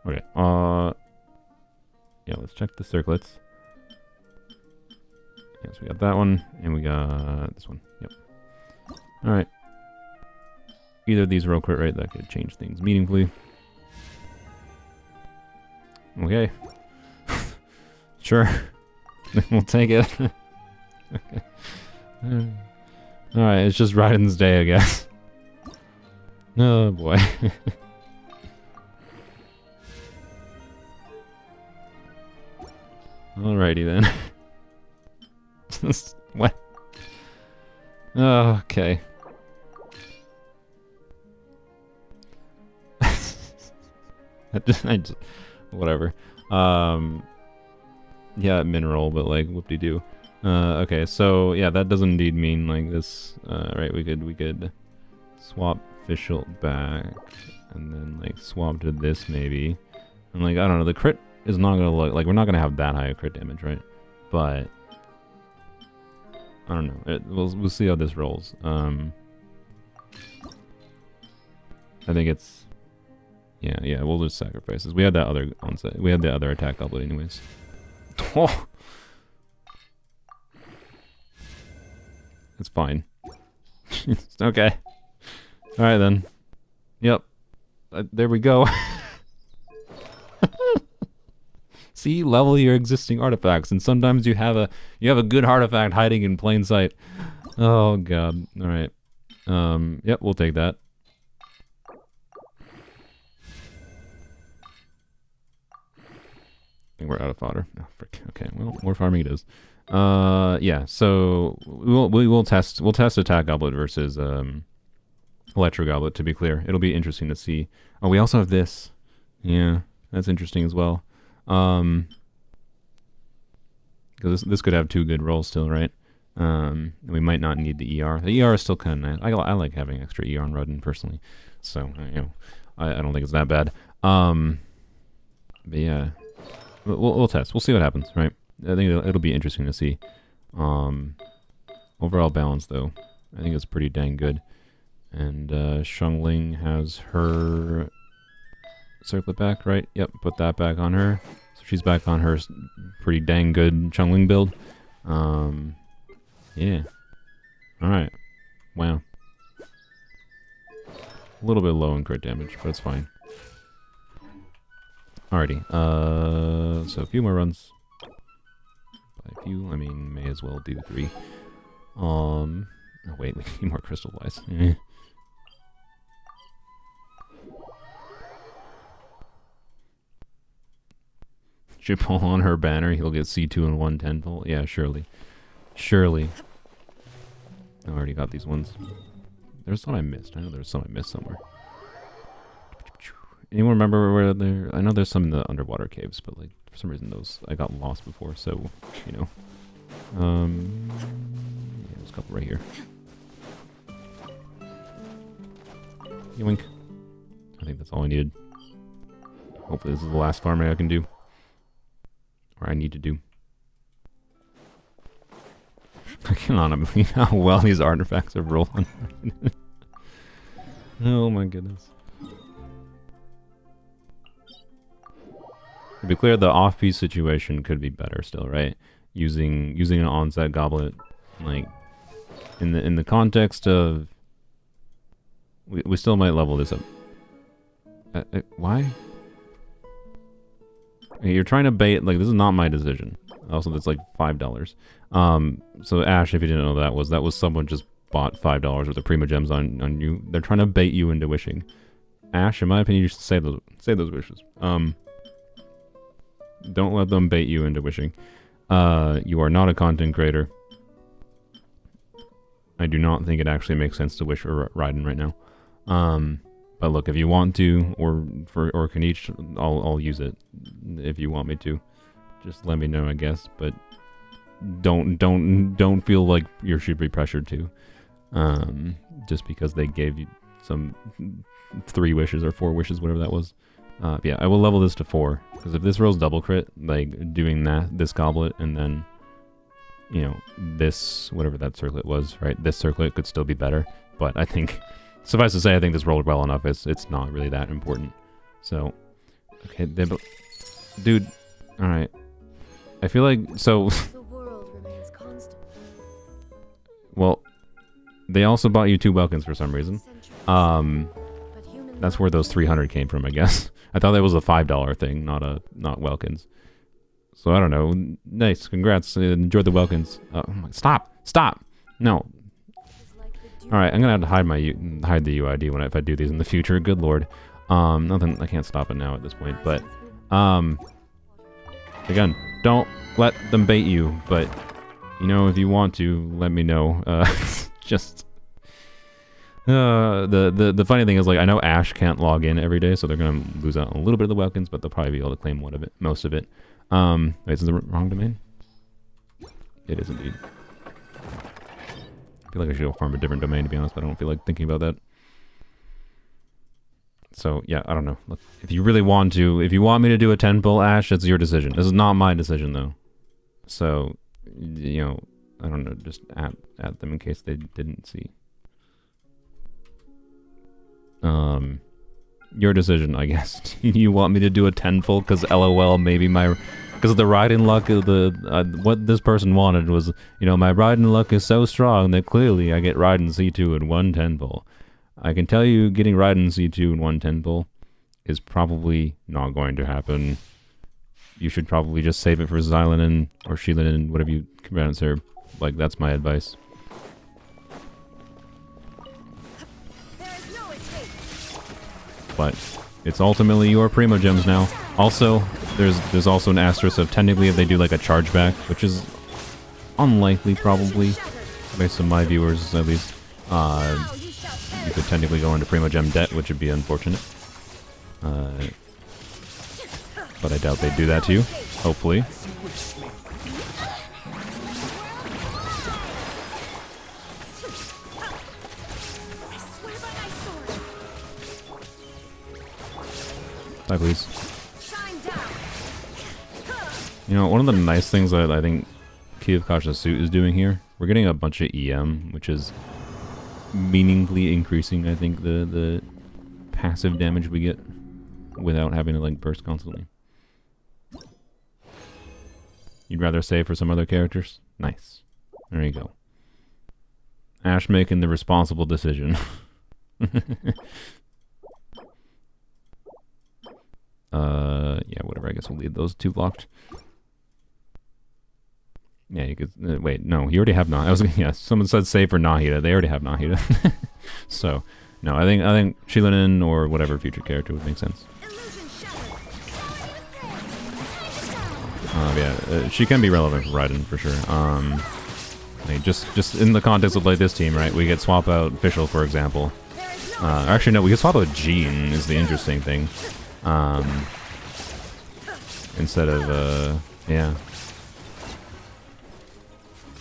Okay. Yeah, let's check the circlets. Yes, we got that one, and we got this one. Yep. All right. Either of these roll crit rate, that could change things meaningfully. Okay. Sure. We'll take it. Okay. Alright, it's just Raiden's day, I guess. Oh boy. Alrighty then. What? Oh, okay. I just, whatever. Yeah, mineral, but like whoop-de-doo. Okay, so yeah, that does indeed mean like this. Right, we could swap Fischl back, and then like swap to this maybe, and like I don't know, the crit is not gonna look like we're not gonna have that high a crit damage, right? But I don't know. We'll see how this rolls. I think it's yeah. We'll just sacrifice this. We had that other onset. We had the other attack goblet anyways. Oh. It's fine. Okay. Alright then. Yep. There we go. See, level your existing artifacts, and sometimes you have a good artifact hiding in plain sight. Oh god. Alright. Yep, we'll take that. I think we're out of fodder. Oh, frick. Okay, well, more farming it is. Yeah, so we'll test attack goblet versus electro goblet, to be clear. It'll be interesting to see. Oh, we also have this. Yeah, that's interesting as well. Because this could have 2 good rolls still, right? We might not need the ER. The ER is still kind of nice. I like having extra ER on Rudden personally, so you know, I don't think it's that bad. But yeah, we'll test. We'll see what happens, right? I think it'll be interesting to see. Overall balance, though, I think it's pretty dang good. And Shungling has her circlet back, right? Yep, put that back on her. So she's back on her pretty dang good Shungling build. Yeah. Alright. Wow. A little bit low in crit damage, but it's fine. Alrighty. So a few more runs. By a few, I mean, may as well do 3. Oh wait, we need more crystal flies. Should pull on her banner, he'll get C2 and 1 10-fold. Yeah, surely. Surely. I already got these ones. There's some I missed. I know there's some I missed somewhere. Anyone remember where they're? I know there's some in the underwater caves, but like for some reason those I got lost before, so you know. Yeah, there's a couple right here. Yoink. I think that's all I needed. Hopefully this is the last farming I can do. Or I need to do. I cannot believe how well these artifacts are rolling. Oh my goodness. To be clear, the off-piece situation could be better still, right? Using an onset goblet, like in the context of we still might level this up. Why? You're trying to bait, like, this is not my decision. Also, that's like $5. So Ash, if you didn't know that was someone just bought $5 worth of Prima Gems on you. They're trying to bait you into wishing. Ash, in my opinion, you should save those wishes. Don't let them bait you into wishing. You are not a content creator. I do not think it actually makes sense to wish for Raiden right now. But look, if you want to, or can each, I'll use it if you want me to. Just let me know, I guess. But don't feel like you should be pressured to. Just because they gave you some 3 wishes or 4 wishes, whatever that was. Yeah, I will level this to 4 because if this rolls double crit, like doing this goblet and then, you know, this whatever that circlet was, right? This circlet could still be better, but I think. Suffice to say, I think this rolled well enough. It's not really that important. So, okay, dude, all right. I feel like so. The world remains constant. Well, they also bought you 2 Welkins for some reason. That's where those 300 came from, I guess. I thought that was a $5 thing, not Welkins. So I don't know. Nice, congrats. Enjoy the Welkins. Stop! No. All right, I'm gonna have to hide the UID if I do these in the future. Good lord. Nothing. I can't stop it now at this point. But again, don't let them bait you. But you know, if you want to, let me know. Just the funny thing is, like, I know Ash can't log in every day, so they're gonna lose out on a little bit of the Welkins, but they'll probably be able to claim most of it. Wait, is it the wrong domain? It is indeed. I feel like I should go farm a different domain, to be honest, but I don't feel like thinking about that. So, yeah, I don't know. Look, if you really want to, if you want me to do a 10-pull, Ash, it's your decision. This is not my decision, though. So, you know, I don't know, just at them in case they didn't see. Your decision, I guess. You want me to do a 10-pull? Because LOL, maybe because the riding luck of what this person wanted was, you know, my riding luck is so strong that clearly I get Raiden C2 and 1 10-pull. I can tell you getting Raiden C2 and 1 10-pull is probably not going to happen. You should probably just save it for Xylenin or Sheilinin, whatever you pronounce her. Like, that's my advice. But it's ultimately your Primo Gems now. Also, there's also an asterisk of technically if they do like a chargeback, which is unlikely probably, based on my viewers at least. You could technically go into Primo Gem debt, which would be unfortunate. But I doubt they'd do that to you. Hopefully. Bye, please. Shine down. You know, one of the nice things that I think Key of Kasha's suit is doing here, we're getting a bunch of EM, which is meaningfully increasing, I think, the passive damage we get without having to, like, burst constantly. You'd rather save for some other characters? Nice. There you go. Ash making the responsible decision. Yeah, whatever, I guess we'll leave those two locked. Yeah, you could, wait, no, you already have Nahida. I was, yeah, someone said save for Nahida. They already have Nahida. So, no, I think Shilinin or whatever future character would make sense. Illusion shattered. Time to shine. Yeah, she can be relevant for Raiden for sure. Like just in the context of like this team, right? We could swap out Fischl, for example. There is no Actually, no, we could swap out Jean is the interesting thing. Instead of yeah.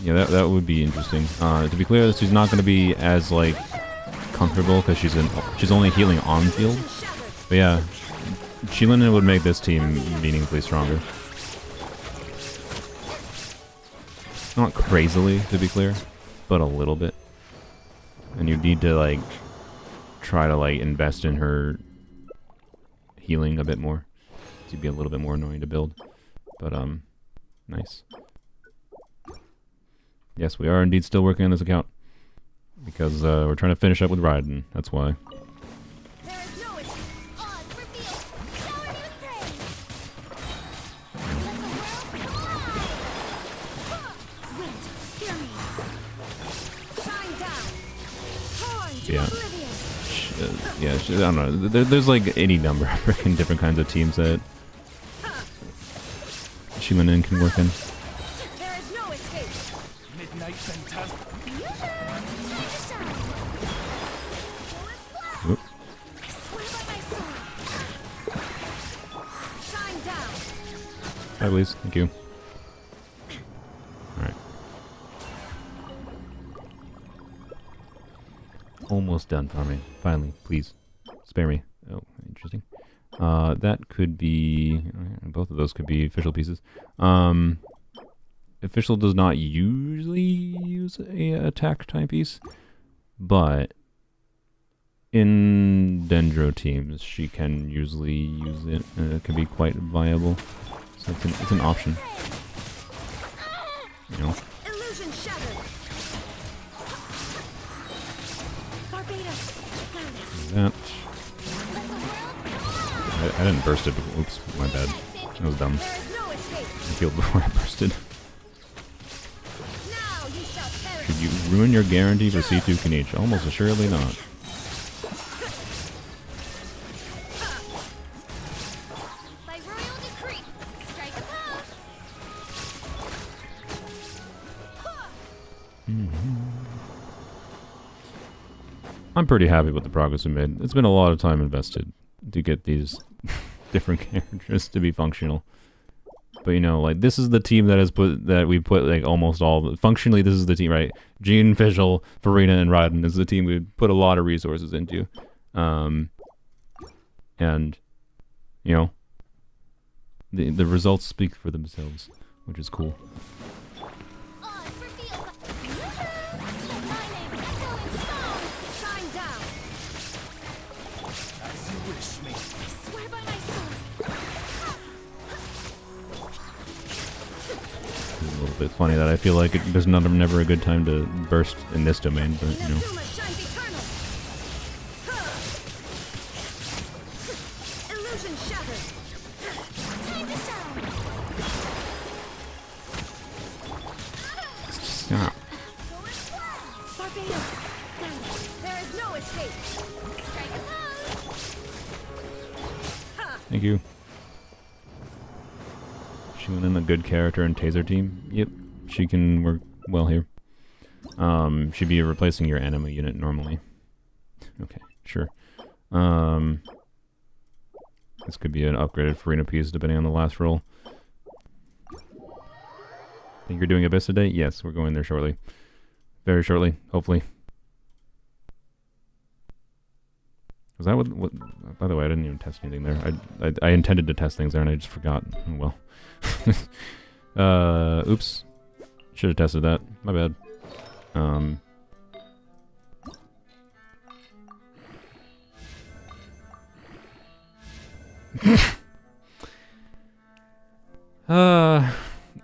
Yeah, that would be interesting. To be clear, she's not going to be as like comfortable because she's only healing on field. illusion shattered. But yeah, Shilinin would make this team meaningfully stronger. Not crazily, to be clear, but a little bit. And you need to like try to like invest in her healing a bit more to be a little bit more annoying to build. But nice. Yes, we are indeed still working on this account because we're trying to finish up with Raiden. That's why. There is no escape. Oz revealed. Shower new praise. Wait, hear me. Shine down. Torn to Yeah. oblivion. Yeah, I don't know. There's like any number of freaking different kinds of teams that Shilinin can work in. There is no escape. Midnight Phantasm. Time to shine. Full splash. Oop. Swear by my sword. Shine down. Hi, please. Thank you. Alright. Almost done farming. Finally, please. Spare me. Oh, interesting. That could be... both of those could be official pieces. Official does not usually use a attack timepiece, but in Dendro teams, she can usually use it, and it can be quite viable. So it's an option. You know? Illusion shattered. Barbados. That. I didn't burst it. Oops, my bad. That was dumb. There is no escape. I healed before I bursted. Now you shall perish. Should you ruin your guarantee for C2 Kenichi? Almost assuredly not. By royal decree, strike a pose. I'm pretty happy with the progress we made. It's been a lot of time invested to get these different characters to be functional. But you know, like this is the team that we put like almost all functionally. This is the team, right? Jean, Fischl, Farina, and Raiden is the team we put a lot of resources into, and you know, the results speak for themselves, which is cool. Oz revealed. Let my name echo in song. Shine down. As you wish, me. I swear by my sword. It's a little bit funny that I feel like there's never a good time to burst in this domain, but you know. Inazuma shines eternal. Illusion shattered. Time to shine. Yeah. Barbados. There is no escape. Strike a pose. Thank you. She went in a good character and taser team. Yep, she can work well here. She'd be replacing your anima unit normally. Okay, sure. This could be an upgraded Farina piece depending on the last roll. Think you're doing Abyss today? Yes, we're going there shortly. Very shortly, hopefully. Was that what? By the way, I didn't even test anything there. I intended to test things there, and I just forgot. Oh, well. Oops. Should have tested that. My bad.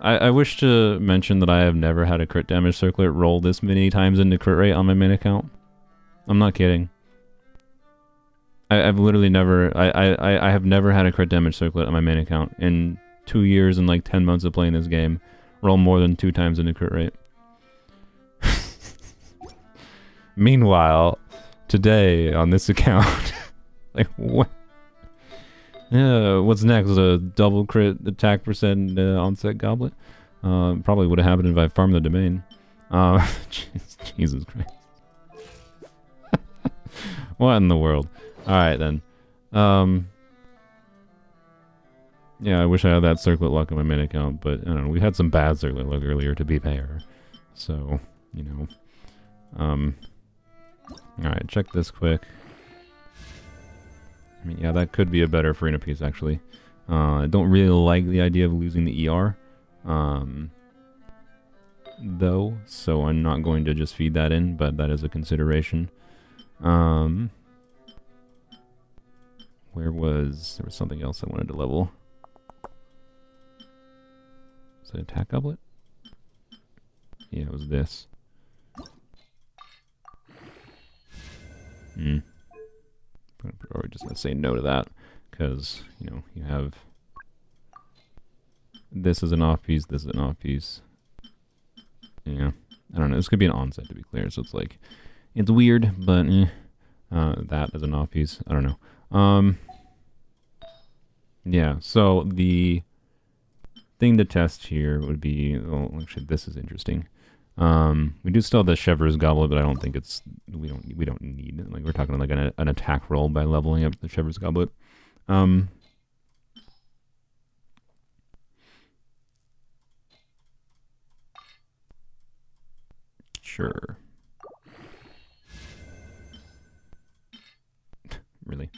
I wish to mention that I have never had a crit damage circlet roll this many times into crit rate on my main account. I'm not kidding. I've literally never... I have never had a crit damage circlet on my main account in 2 years and like 10 months of playing this game. Roll more than 2 times into crit rate. Meanwhile, today on this account... like, what? Yeah, what's next? A double crit attack percent onset goblet? Probably would have happened if I farmed the domain. Jesus Christ. What in the world? Alright then. Yeah, I wish I had that circlet luck in my main account, but I don't know, we had some bad circlet luck earlier, to be fair. So, you know. Alright, check this quick. I mean, yeah, that could be a better Farina piece, actually. I don't really like the idea of losing the ER. Though, so I'm not going to just feed that in, but that is a consideration. There was something else I wanted to level. Was it attack goblet? Yeah, it was this. Or we're just gonna say no to that, because, you know, you have this is an off piece, this is an off piece. Yeah, I don't know, this could be an onset, to be clear, so it's like, it's weird, but that is an off piece, I don't know. Yeah, so the thing to test here would be, well, actually this is interesting. We do still have the Chevreu's Goblet, but I don't think it's we don't need it. Like, we're talking like an attack roll by leveling up the Chevreu's Goblet. Sure. Really?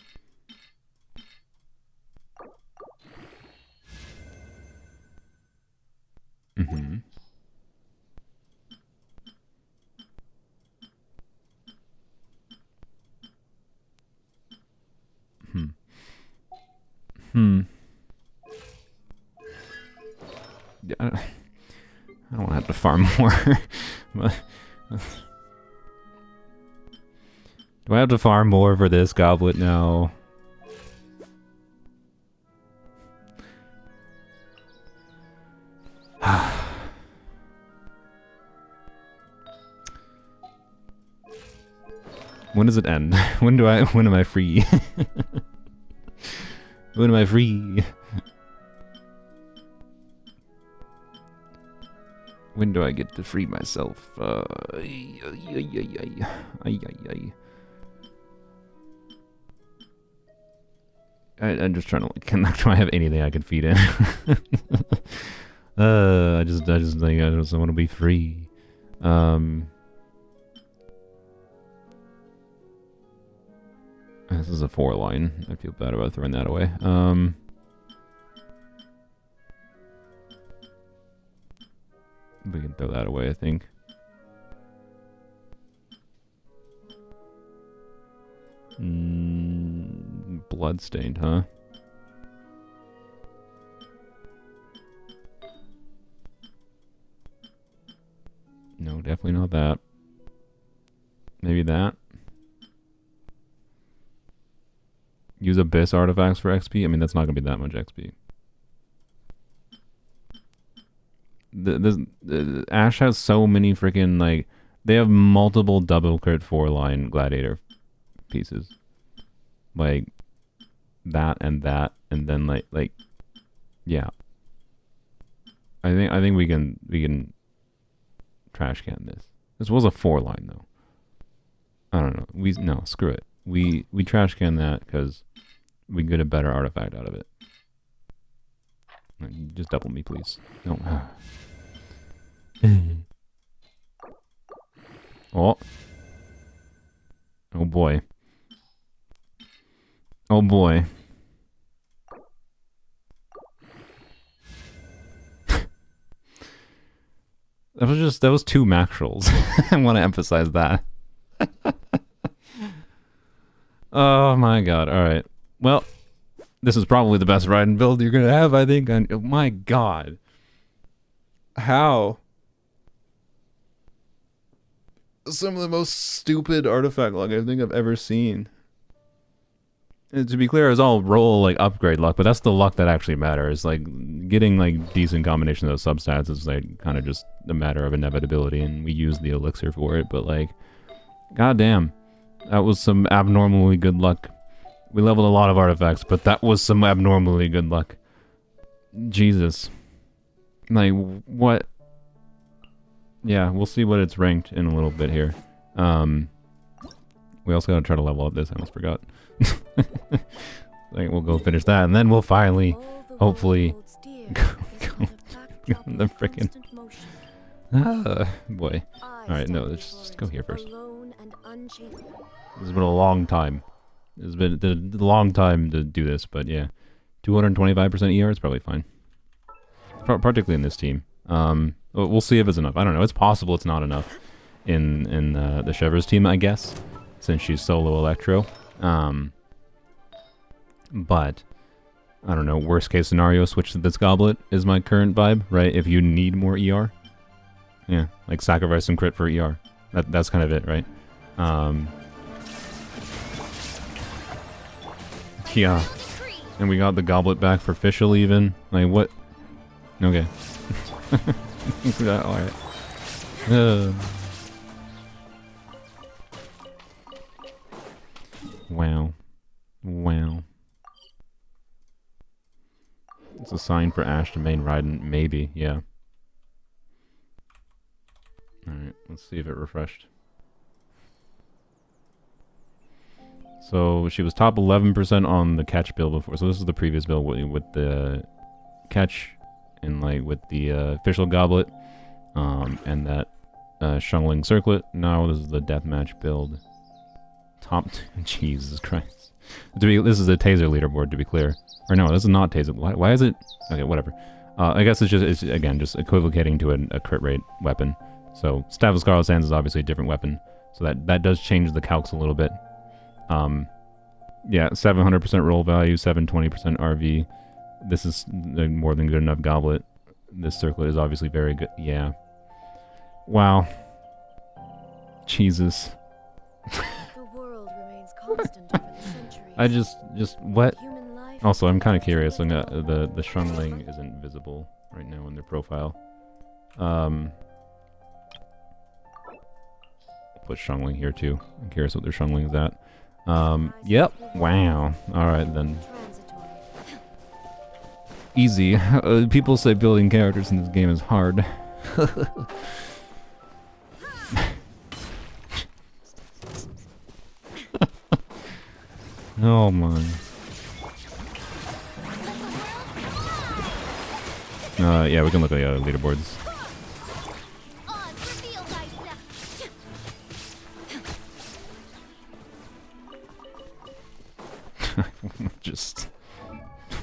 Mm-hmm. Yeah, I don't want to have to farm more. Do I have to farm more for this goblet now? When does it end? When am I free? When am I free? When do I get to free myself? I'm just trying to like, do I have anything I can feed in? I just think I just want to be free. This is a 4 line. I feel bad about throwing that away. We can throw that away, I think. Bloodstained, huh? No, definitely not that. Maybe that. Use Abyss artifacts for XP? I mean, that's not going to be that much XP. Ash has so many freaking, like, they have multiple double crit 4-line gladiator pieces. Like, that, and then, like, yeah. I think we can trash can this. This was a 4-line, though. I don't know. No, screw it. We trash can that because we can get a better artifact out of it. Just double me, please. No. Oh. Oh boy. Oh boy. That was two max rolls. I want to emphasize that. Oh my god, alright. Well, this is probably the best riding build you're gonna have, I think. Oh my god. How? Some of the most stupid artifact luck I think I've ever seen. And to be clear, it's all roll like upgrade luck, but that's the luck that actually matters. Like getting like decent combination of those substats is like kind of just a matter of inevitability, and we use the elixir for it. But like, goddamn, that was some abnormally good luck. We leveled a lot of artifacts, but that was some abnormally good luck. Jesus, like what? Yeah, we'll see what it's ranked in a little bit here. We also gotta try to level up this. I almost forgot. Like we'll go finish that, and then we'll finally, hopefully, go the frickin'. Boy. All right, no, let's just go here first. This has been a long time. It's been a long time to do this, but yeah, 225% ER is probably fine. Particularly in this team. We'll see if it's enough. I don't know. It's possible it's not enough in the Shevers team, I guess, since she's solo Electro. But I don't know. Worst case scenario, switch to this goblet is my current vibe, right? If you need more ER, yeah, like sacrifice some crit for ER. That's kind of it, right? Yeah, and we got the goblet back for Fischl even. Like what? Okay. Alright. Wow. Wow. It's a sign for Ash to main Raiden. Maybe, yeah. Alright, let's see if it refreshed. So she was top 11% on the catch build before. So this is the previous build with the catch and like with the official goblet and that Shungling circlet. Now this is the deathmatch build. Top Jesus Christ. This is a taser leaderboard, to be clear. Or no, this is not taser. Why is it? Okay, whatever. I guess it's again just equivocating to a crit rate weapon. So Staff of Scarlet Sands is obviously a different weapon, so that does change the calcs a little bit. Yeah, 700% roll value, 720% RV. This is more than good enough goblet. This circlet is obviously very good. Yeah. Wow. Jesus. The world remains constant over the centuries. I just what? Also, I'm kind of curious. The Shungling isn't visible right now in their profile. Put Shungling here too. I'm curious what their Shungling is at. Yep. Wow. Alright then. Easy. People say building characters in this game is hard. Oh my. Yeah, we can look at the leaderboards. Just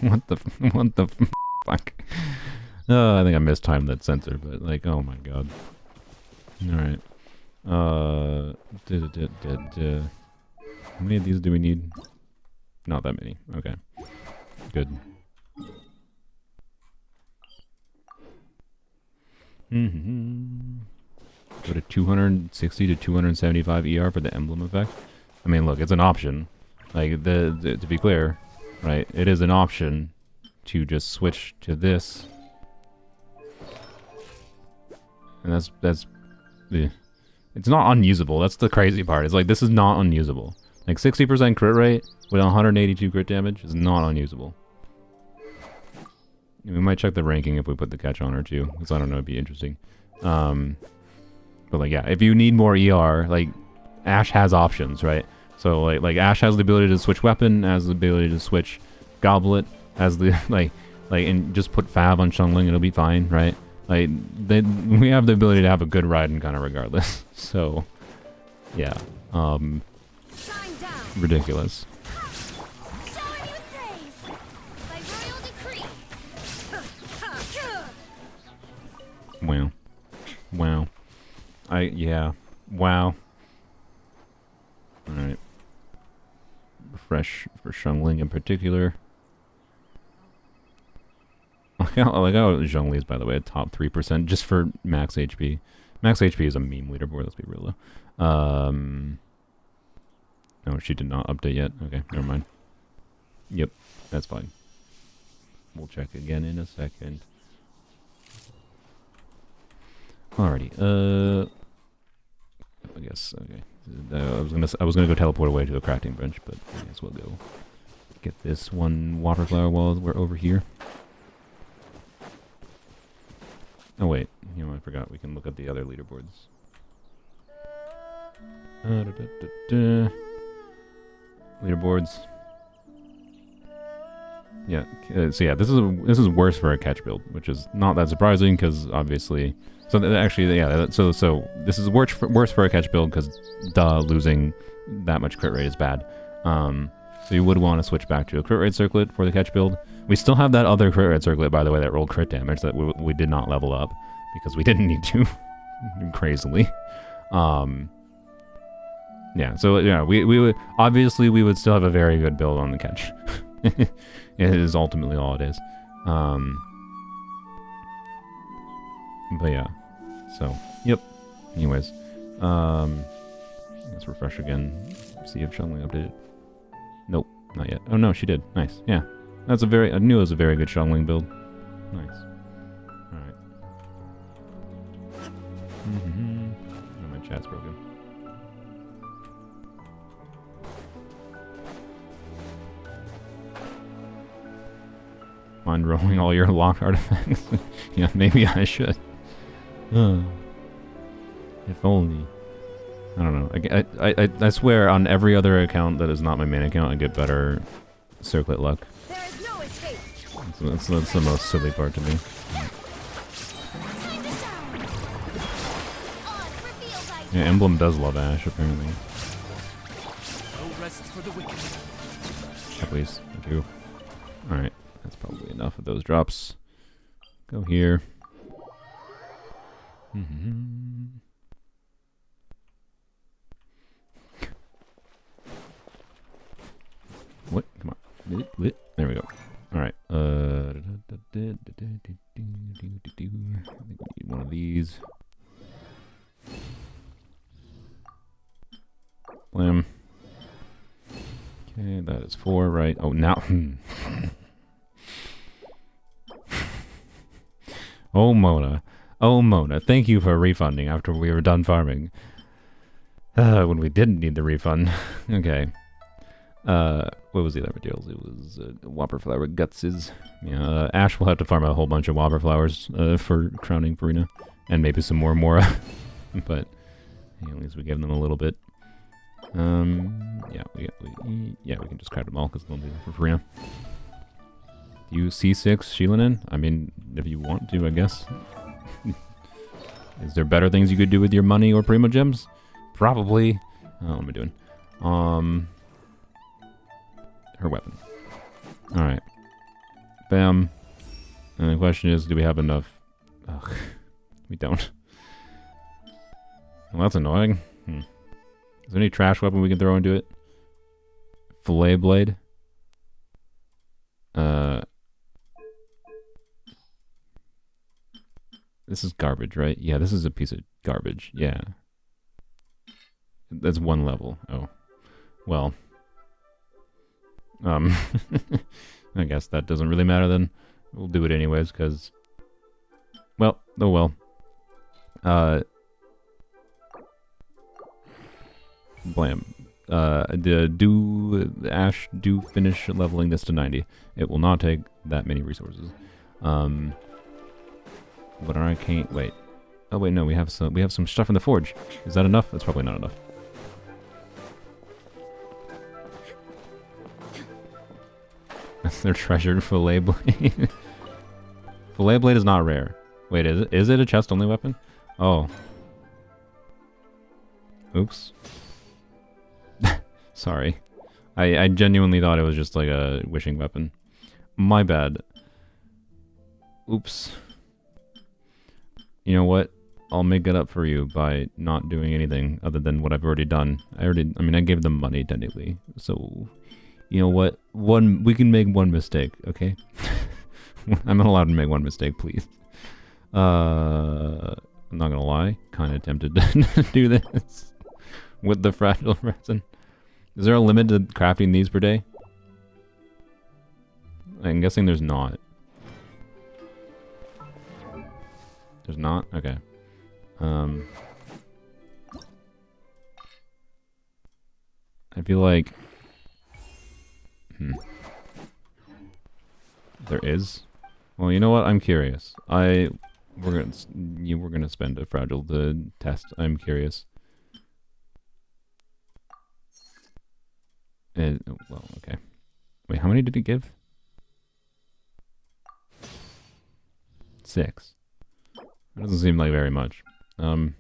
what the fuck? Oh, I think I mistimed that sensor, but like, oh my god. All right. How many of these do we need? Not that many. Okay. Good. Go to 260 to 275 ER for the emblem effect. I mean, look, it's an option. Like, to be clear, right, it is an option to just switch to this. And that's it's not unusable. That's the crazy part. It's like, this is not unusable. Like, 60% crit rate with 182 crit damage is not unusable. We might check the ranking if we put the catch on her too, because I don't know, it'd be interesting. But like, yeah, if you need more ER, like, Ash has options, right? So like Ash has the ability to switch weapon, has the ability to switch goblet, has the like and just put Fab on Shungling, it'll be fine, right? Like we have the ability to have a good ride and kind of regardless. So yeah, ridiculous. Wow. Wow. Yeah. Wow. Alright. Refresh for Shungling in particular. I like how Zhongli is, by the way, at top 3% just for max HP. Max HP is a meme leaderboard, let's be real though. No, she did not update yet. Okay, never mind. Yep, that's fine. We'll check again in a second. Alrighty, I guess, okay. I was gonna go teleport away to the crafting bench, but I guess we'll go get this one water flower while we're over here. Oh wait, you know, I forgot. We can look at the other leaderboards. Leaderboards. Yeah. So yeah, this is worse for a catch build, which is not that surprising because obviously. So actually, yeah. So this is worse for a catch build because losing that much crit rate is bad. So you would want to switch back to a crit rate circlet for the catch build. We still have that other crit rate circlet, by the way, that rolled crit damage that we did not level up because we didn't need to, crazily. Yeah. So yeah, we would obviously we would still have a very good build on the catch. It is ultimately all it is. But yeah. So yep. Anyways, let's refresh again. See if Shungling updated. Nope, not yet. Oh no, she did. Nice. Yeah. I knew it was a very good Shungling build. Nice. Alright. Oh, my chat's broken. Mind rolling all your locked artifacts? Yeah, maybe I should. If only. I don't know. I swear on every other account that is not my main account, I get better circlet luck. There is no escape. That's the most silly part to me. Time to shine. On reveal thy Yeah, Emblem does love Ash, apparently. No rest for the wicked. Yeah, please. Thank you. Alright, that's probably enough of those drops. Go here. What? Come on. There we go. Alright. I think we need one of these. Blam. Okay, that is 4, right? Oh, now. Oh, Mona. Oh, Mona. Thank you for refunding after we were done farming. When we didn't need the refund. Okay. What was the other materials? It was Whopper Flower Gutses. Yeah, Ash will have to farm a whole bunch of Whopper Flowers for crowning Farina. And maybe some more Mora. But yeah, at least we gave them a little bit. Yeah, we can just craft them all because they'll do them for Farina. Do you C6 Sheilanen? I mean, if you want to, I guess. Is there better things you could do with your money or Primo Gems? Probably. What am I doing? Her weapon. Alright. Bam. And the question is, do we have enough? Ugh. We don't. Well, that's annoying. Is there any trash weapon we can throw into it? Fillet blade? This is garbage, right? Yeah, this is a piece of garbage. Yeah. That's one level. Oh. Well. I guess that doesn't really matter then. We'll do it anyways, because... Well, oh well. Blam. Ash, do finish leveling this to 90. It will not take that many resources. But I can't wait. Oh wait, no, we have some stuff in the forge. Is that enough? That's probably not enough. That's their treasured fillet blade. Fillet blade is not rare. Wait, is it a chest only weapon? Oh. Oops. Sorry. I genuinely thought it was just like a wishing weapon. My bad. Oops. You know what? I'll make it up for you by not doing anything other than what I've already done. I mean, I gave them money technically. So, you know what? We can make one mistake, okay? I'm not allowed to make one mistake, please. I'm not gonna lie. Kind of tempted to do this with the fragile resin. Is there a limit to crafting these per day? I'm guessing there's not. There's not? Okay. I feel like... There is? Well, you know what? I'm curious. We're gonna spend a fragile to test. I'm curious. Well, okay. Wait, how many did it give? 6. That doesn't seem like very much. Well,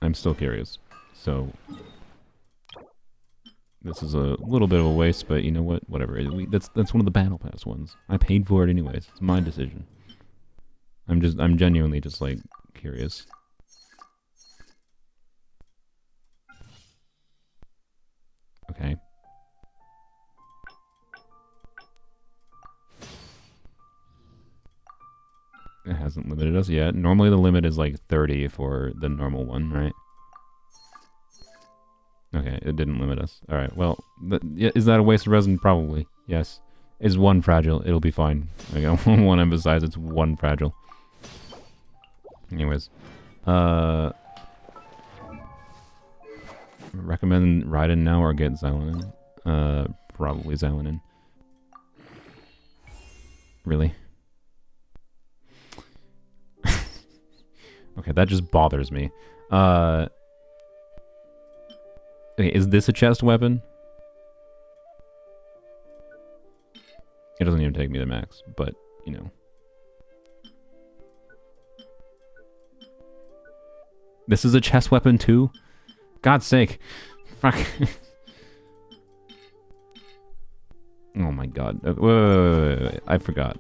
I'm still curious. So, this is a little bit of a waste, but you know what? Whatever. That's one of the battle pass ones. I paid for it anyways. It's my decision. I'm genuinely just like curious. Okay. It hasn't limited us yet. Normally the limit is like 30 for the normal one, right? Okay, it didn't limit us. Alright, well, is that a waste of resin? Probably, yes. Is one fragile, it'll be fine. I want to emphasize it's one fragile. Anyways. Recommend Raiden now or get Xylonin? Probably Xylonin. Really? Okay, that just bothers me. Okay, is this a chest weapon? It doesn't even take me to max, but, you know. This is a chest weapon too? God's sake. Fuck. Oh my god. Wait. I forgot.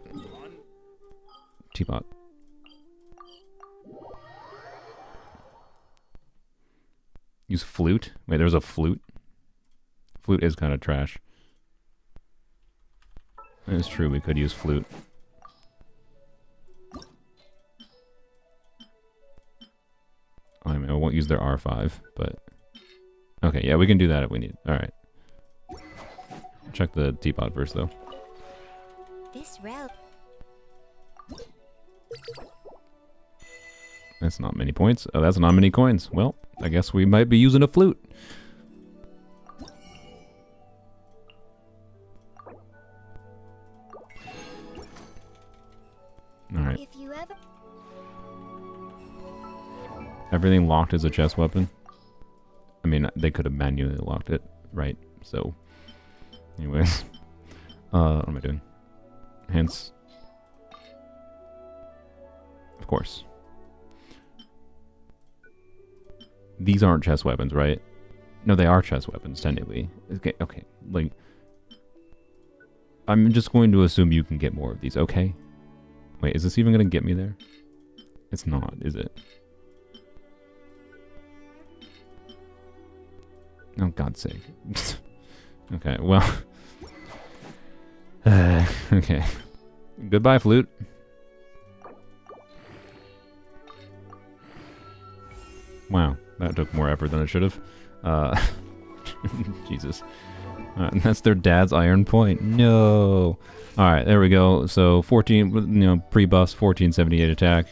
Teapot. Use flute? Wait, there's a flute? Flute is kind of trash. It's true, we could use flute. I mean, I won't use their R5, but... Okay, yeah, we can do that if we need. Alright. Check the teapot first, though. This route. That's not many points. Oh, that's not many coins. Well, I guess we might be using a flute. Alright. If you ever... Everything locked as a chest weapon. I mean, they could have manually locked it, right? So, anyways. What am I doing? Hence. Of course. These aren't chest weapons, right? No, they are chest weapons, technically. Okay, like... I'm just going to assume you can get more of these, okay? Wait, is this even going to get me there? It's not, is it? Oh, God's sake. Okay, well... okay. Goodbye, flute. Wow, that took more effort than it should have. Jesus. That's their dad's iron point. No. Alright, there we go. So 14, you know, pre-buffs, 1478 attack,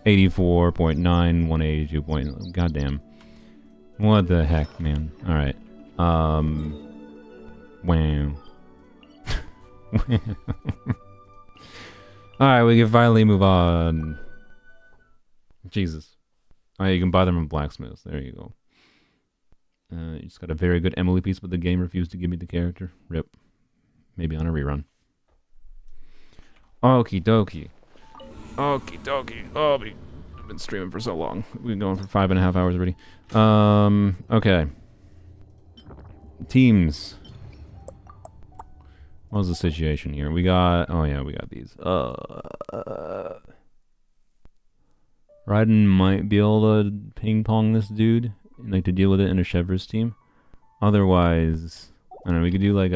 84.9, 182 point. Goddamn. What the heck, man? Alright. Wow. Alright, we can finally move on. Jesus. Alright, you can buy them from blacksmiths. There you go. You just got a very good Emily piece, but the game refused to give me the character. Rip. Maybe on a rerun. Okie dokie. Okie dokie. Oh, I've been streaming for so long. We've been going for 5.5 hours already. Okay. Teams. What was the situation here? We got, oh yeah, we got these. Raiden might be able to ping pong this dude, and, like, to deal with it in a Chevre's team. Otherwise, I don't know, we could do like,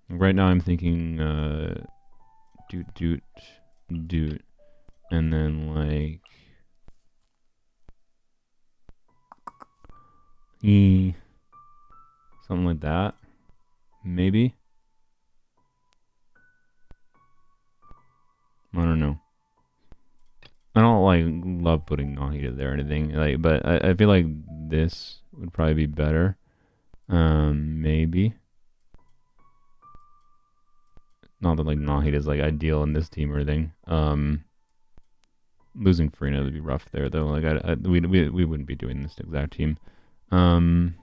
right now I'm thinking, doot, and then like, something like that, maybe. I don't know. I don't like love putting non-heated there or anything, like, but I feel like this would probably be better. Maybe. Not that like non-heat is like ideal in this team or anything. Losing Farina would be rough there though. Like we wouldn't be doing this exact team. I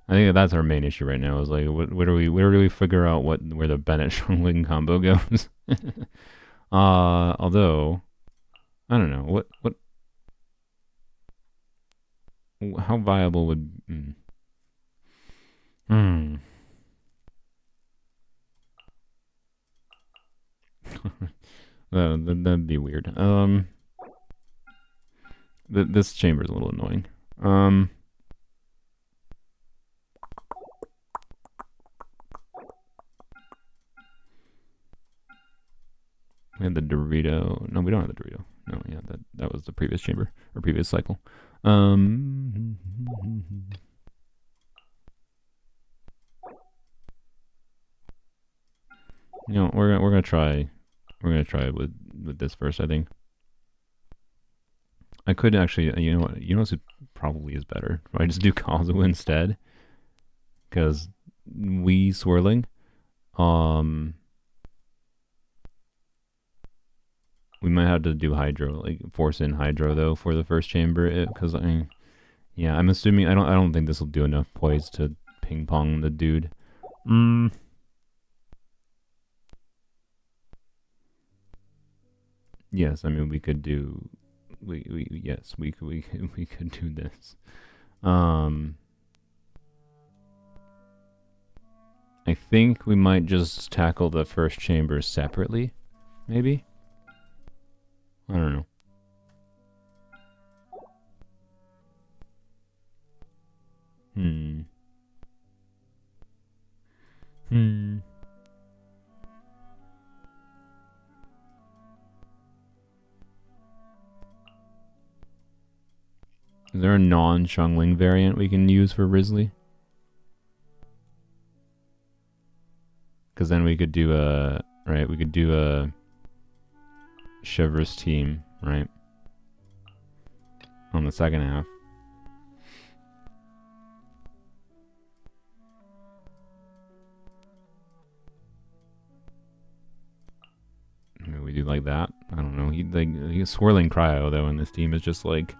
think that's our main issue right now. Is like where do we figure out where the Bennett Shungling combo goes? Although I don't know how viable would that'd be weird. This chamber is a little annoying. We had the Dorito. No, we don't have the Dorito. No, yeah, that was the previous chamber or previous cycle. You know, we're gonna try with this first, I think. I could actually, you know what probably is better. I just do Kazuha instead, because we swirling, we might have to do Hydro, like force in Hydro though for the first chamber, because yeah, I'm assuming I don't think this will do enough poise to ping pong the dude. Yes, I mean we could do we could do this. I think we might just tackle the first chamber separately, maybe. I don't know. Is there a non-Shungling variant we can use for Risley? Because then we could do a Chevre's team, right? On the second half. Maybe we do like that. I don't know. He's swirling cryo though, and this team is just like.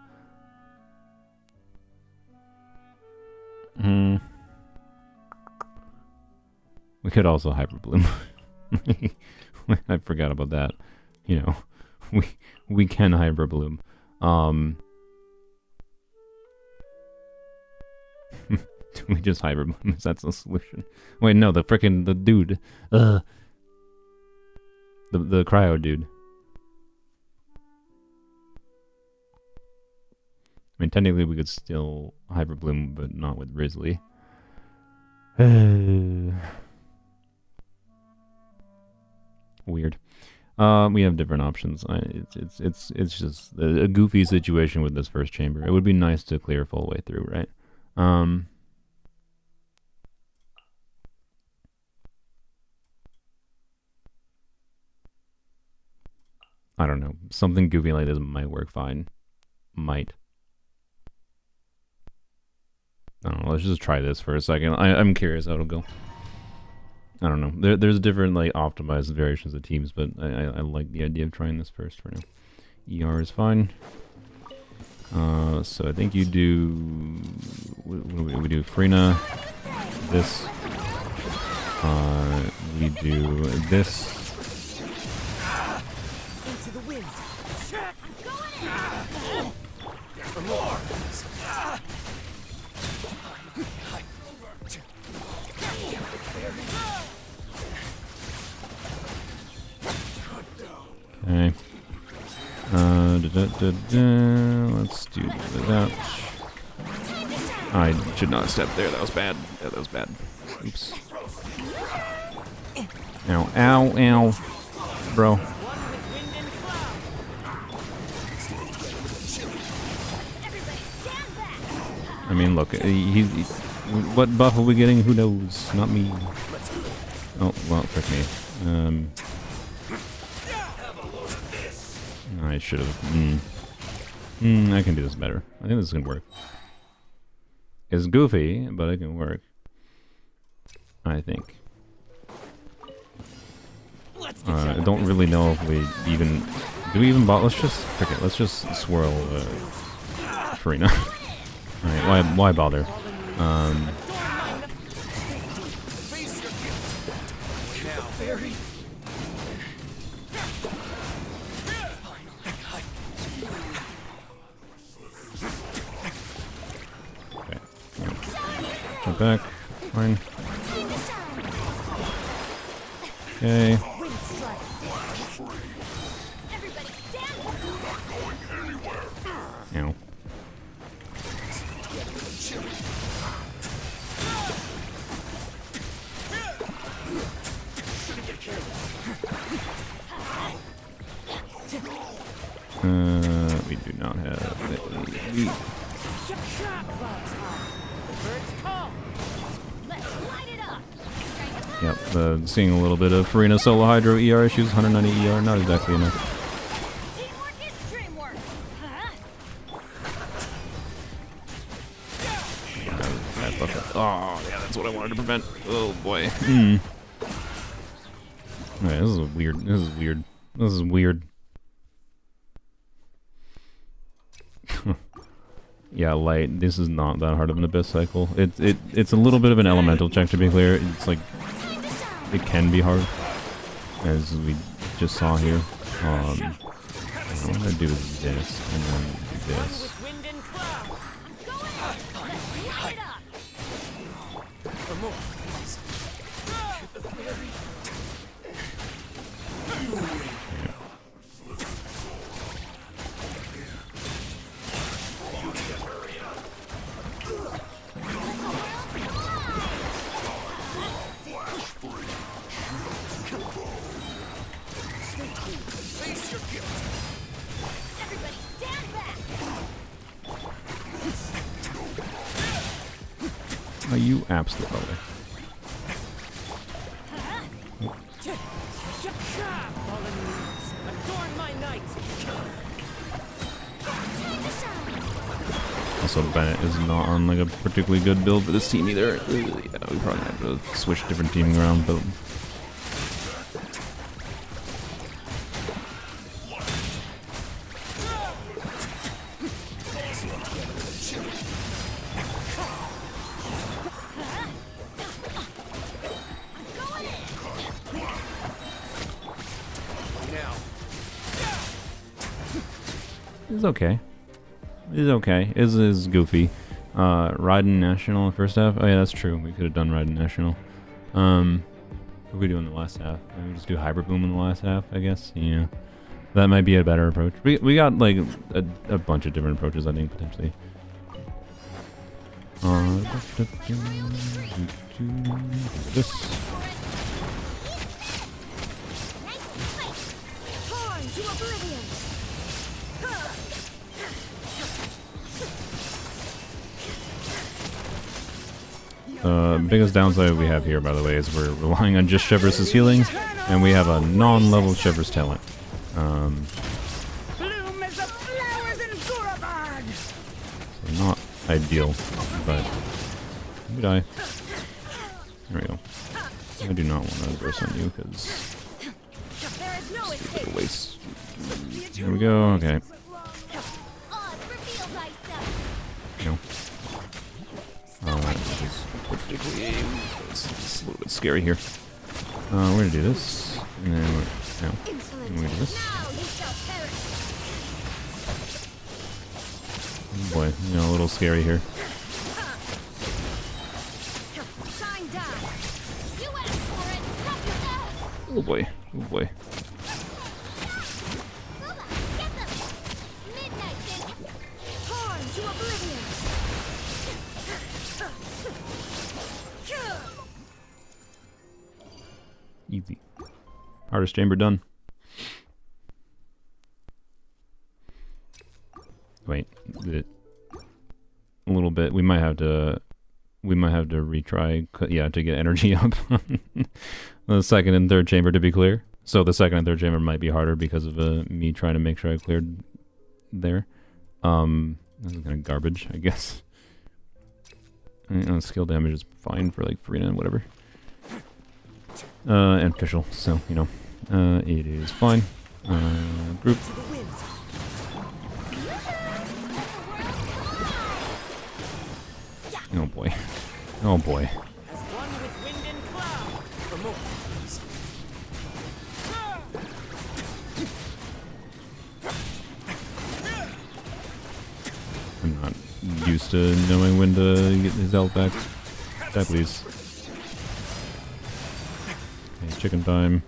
We could also Hyper Bloom. I forgot about that. You know, we can Hyper Bloom. Do we just Hyper Bloom? Is that the solution? Wait, no, the dude. The cryo dude. I mean, technically we could still Hyper Bloom, but not with Risley. Weird. We have different options. It's just a goofy situation with this first chamber. It would be nice to clear full way through, right? I don't know. Something goofy like this might work fine. Might. I don't know. Let's just try this for a second. I'm curious how it'll go. I don't know. There's different like optimized variations of teams, but I like the idea of trying this first for now. ER is fine. So I think you do. We do Farina. This. We do this. Into the wind. I'm going in. For more. Let's do that. I should not have stepped there. That was bad. Yeah, that was bad. Oops. Ow, ow, ow. Bro. I mean, look. What buff are we getting? Who knows? Not me. Oh, well, frick me. I should have. I can do this better. I think this can work. It's goofy, but it can work. I think. I don't really know if we even... Do we even bot? Let's just... Frick it, let's just swirl Farina. Alright, why bother? Okay. Jump back. Fine. Okay. Ow. We do not have any. Yep, seeing a little bit of Farina solo hydro ER issues, 190 ER, not exactly enough. Oh, yeah, that's what I wanted to prevent. Oh boy. Okay, this is weird. This is weird. This is weird. Yeah, light. This is not that hard of an abyss cycle. It's a little bit of an elemental check, to be clear. It's like it can be hard, as we just saw here. What I'm gonna do is this, and then this. Are you absolute brother? Also, Bennett is not on like a particularly good build for this team either. Yeah, we probably have to switch different teaming around, but. It's okay. It's okay. It is goofy. Riding National first half. Oh yeah, that's true. We could have done Riding National. What did we do in the last half? Maybe we just do Hyper Boom in the last half, I guess. Yeah. That might be a better approach. We got like a bunch of different approaches, I think, potentially. This. Biggest downside we have here, by the way, is we're relying on just Shivers' healing, and we have a non-level Shivers talent. So not ideal, but we die. There we go. I do not want to burst on you because it's a waste. There we go. Okay. No. It's a little bit scary here. We're gonna do this, and then we're gonna do this. Oh boy, you know, a little scary here. Oh boy, oh boy. Easy. Hardest chamber done. Wait, a little bit. We might have to retry. Yeah, to get energy up. The second and third chamber, to be clear. So the second and third chamber might be harder because of me trying to make sure I cleared there. This is kind of garbage, I guess. Skill damage is fine for like Farina and whatever. And official, so you know, it is fine. Group. Oh boy. Oh boy. As one with wind and cloud. Promote, please. I'm not used to knowing when to get his health back. That please. Okay, chicken time.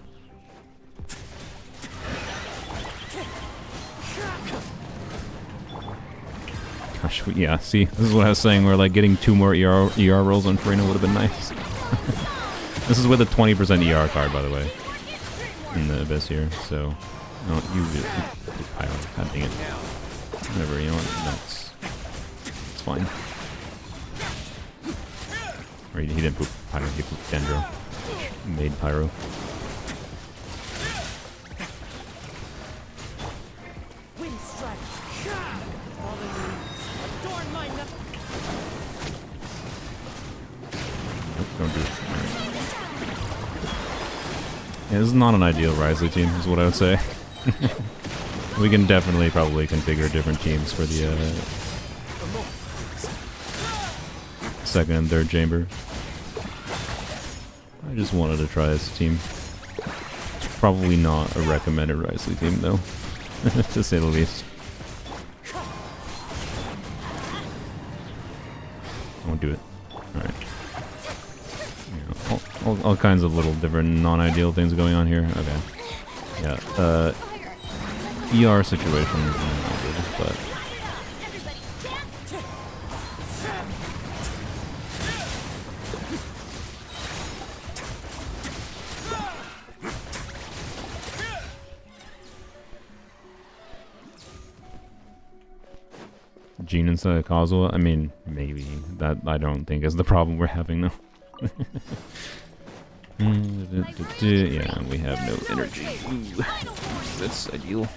Gosh, yeah, see, this is what I was saying, where like getting 2 more ER rolls on Farina would have been nice. This is with a 20% ER card, by the way, in the Abyss here, so... No, you Pyro, god dang it. Whatever, you know what, it's fine. Or he didn't poop Pyro, he pooped Dendro. Made Pyro. Wind strike. Fallen leaves. Adorn my knuckles. Nope, don't do it. Alright. Yeah, this is not an ideal Risley team, is what I would say. We can definitely probably configure different teams for the second and third chamber. I just wanted to try this team. It's probably not a recommended Risley team though, to say the least. I won't do it. Alright. Yeah, all kinds of little different non-ideal things going on here. Okay. Yeah, ER situation is not good, but... Gene instead of Kazuha? I mean, maybe. That I don't think is the problem we're having though. Yeah, we have no energy. Ooh, that's ideal.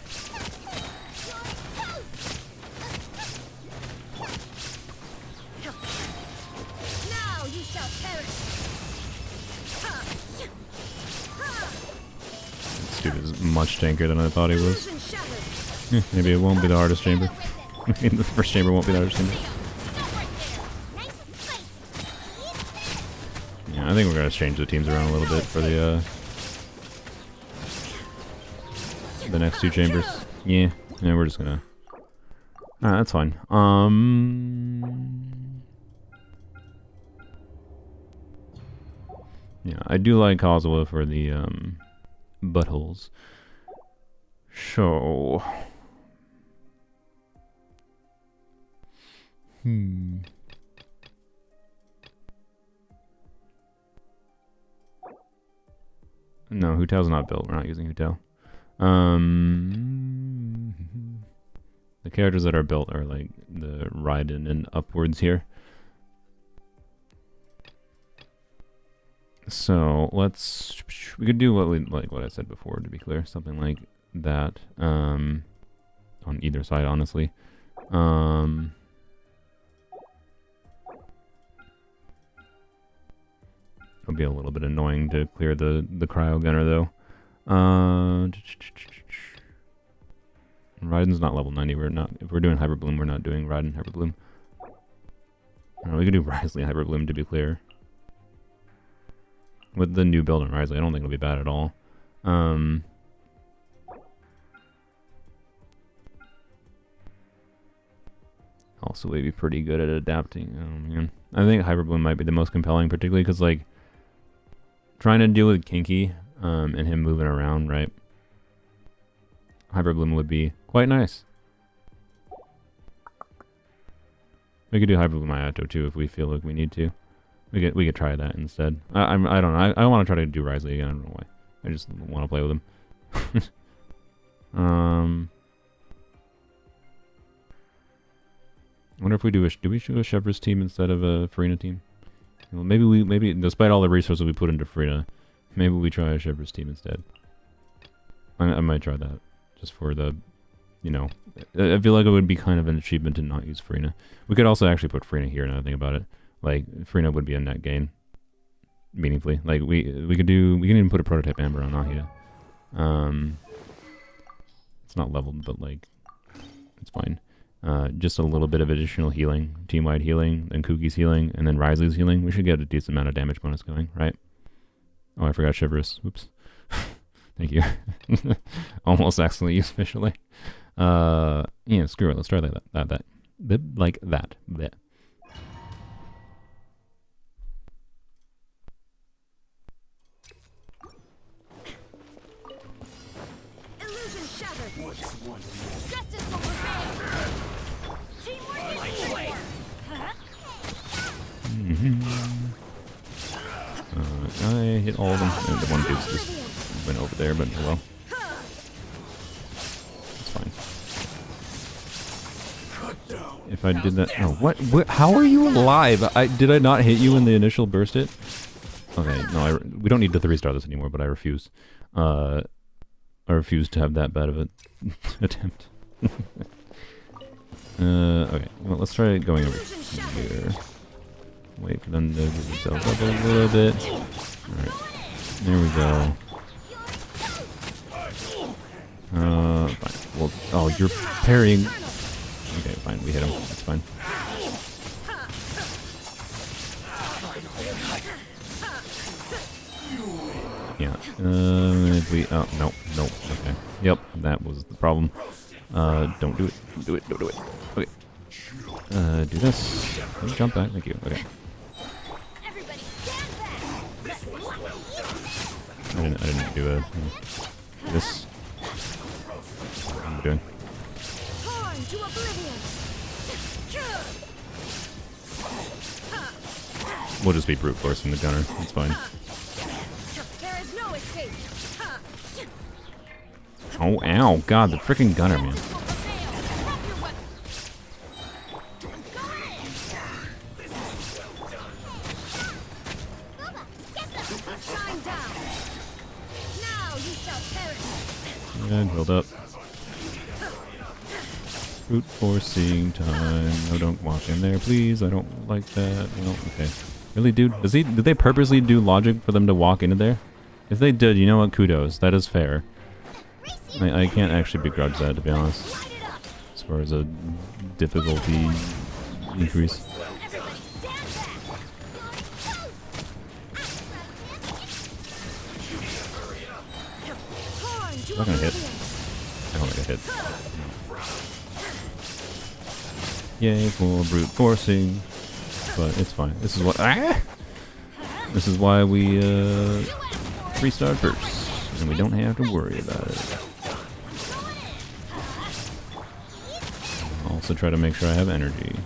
Now you shall perish. This dude is much tankier than I thought he was. Illusion shattered. Maybe it won't be the hardest chamber. I mean, the first chamber won't be the hardest chamber. Stop right there. Nice and spicy. Yeah, I think we're gonna change the teams around a little bit for the next 2 chambers. Yeah, we're just gonna. Alright, that's fine. Yeah, I do like Kazuha for the buttholes. So. No, Hutao's not built. We're not using Hutao. The characters that are built are like the Raiden and upwards here. So we could do what I said before, to be clear, something like that on either side, honestly. It'll be a little bit annoying to clear the cryo gunner though. Raiden's not level 90. We're not. If we're doing Hyper Bloom, we're not doing Raiden Hyper Bloom. We could do Risley Hyper Bloom, to be clear. With the new build on Risley, I don't think it'll be bad at all. Also, we'd be pretty good at adapting. Oh man, I think Hyper Bloom might be the most compelling, particularly because like trying to deal with Kinky and him moving around, right? Hyper Bloom would be quite nice. We could do Hyper Bloom Ayato too if we feel like we need to. We could try that instead. I don't know. I want to try to do Risley again. I don't know why. I just want to play with him. I wonder if we do we do a Chevrolet's team instead of a Farina team? Well, maybe despite all the resources we put into Farina, maybe we try a Chevrolet's team instead. I might try that just for the, you know, I feel like it would be kind of an achievement to not use Farina. We could also actually put Farina here. Now that I think about it, like Farina would be a net gain, meaningfully. Like we can even put a prototype Amber on Nahida. It's not leveled, but like it's fine. Just a little bit of additional healing, team-wide healing, and Kuki's healing, and then Risley's healing. We should get a decent amount of damage bonus going, right? Oh, I forgot Chivalrous. Oops. Thank you. Almost accidentally used officially. Yeah, screw it. Let's try like that. Like that. Blech. Illusion shattered. Justice will prevail. Teamwork is teamwork. I hit all of them. And the one dude's just went over there, but well. It's fine. If I did that... Oh, what? How are you alive? Did I not hit you in the initial burst hit? Okay, no, we don't need to 3-star this anymore, but I refuse. I refuse to have that bad of an attempt. Okay, well, let's try going over here. Wait for them to give themselves up a little bit. Alright, there we go. Fine. Well, oh, you're parrying. Okay, fine, we hit him. That's fine. Yeah, if we, oh, no, okay. Yep, that was the problem. Don't do it, don't do it. Okay. Do this. Jump back, thank you, okay. Everybody stand back. I didn't do this. What am I doing? Torn to oblivion. We'll just be brute forcing the gunner. It's fine. There is no escape. Oh, ow. God, the freaking gunner, man. Justice will prevail. Drop your weapon. Shine down. Now you shall perish. And build up. Brute forcing time. No, don't walk in there, please. I don't like that. Well, okay. Really, dude? Did they purposely do logic for them to walk into there? If they did, you know what? Kudos. That is fair. I can't actually begrudge that, to be honest. As far as a difficulty increase. I'm not gonna hit. I don't think I hit. Yay for brute forcing. But it's fine. This is what. Ah! This is why we 3-star first. And we don't have to worry about it. Also try to make sure I have energy.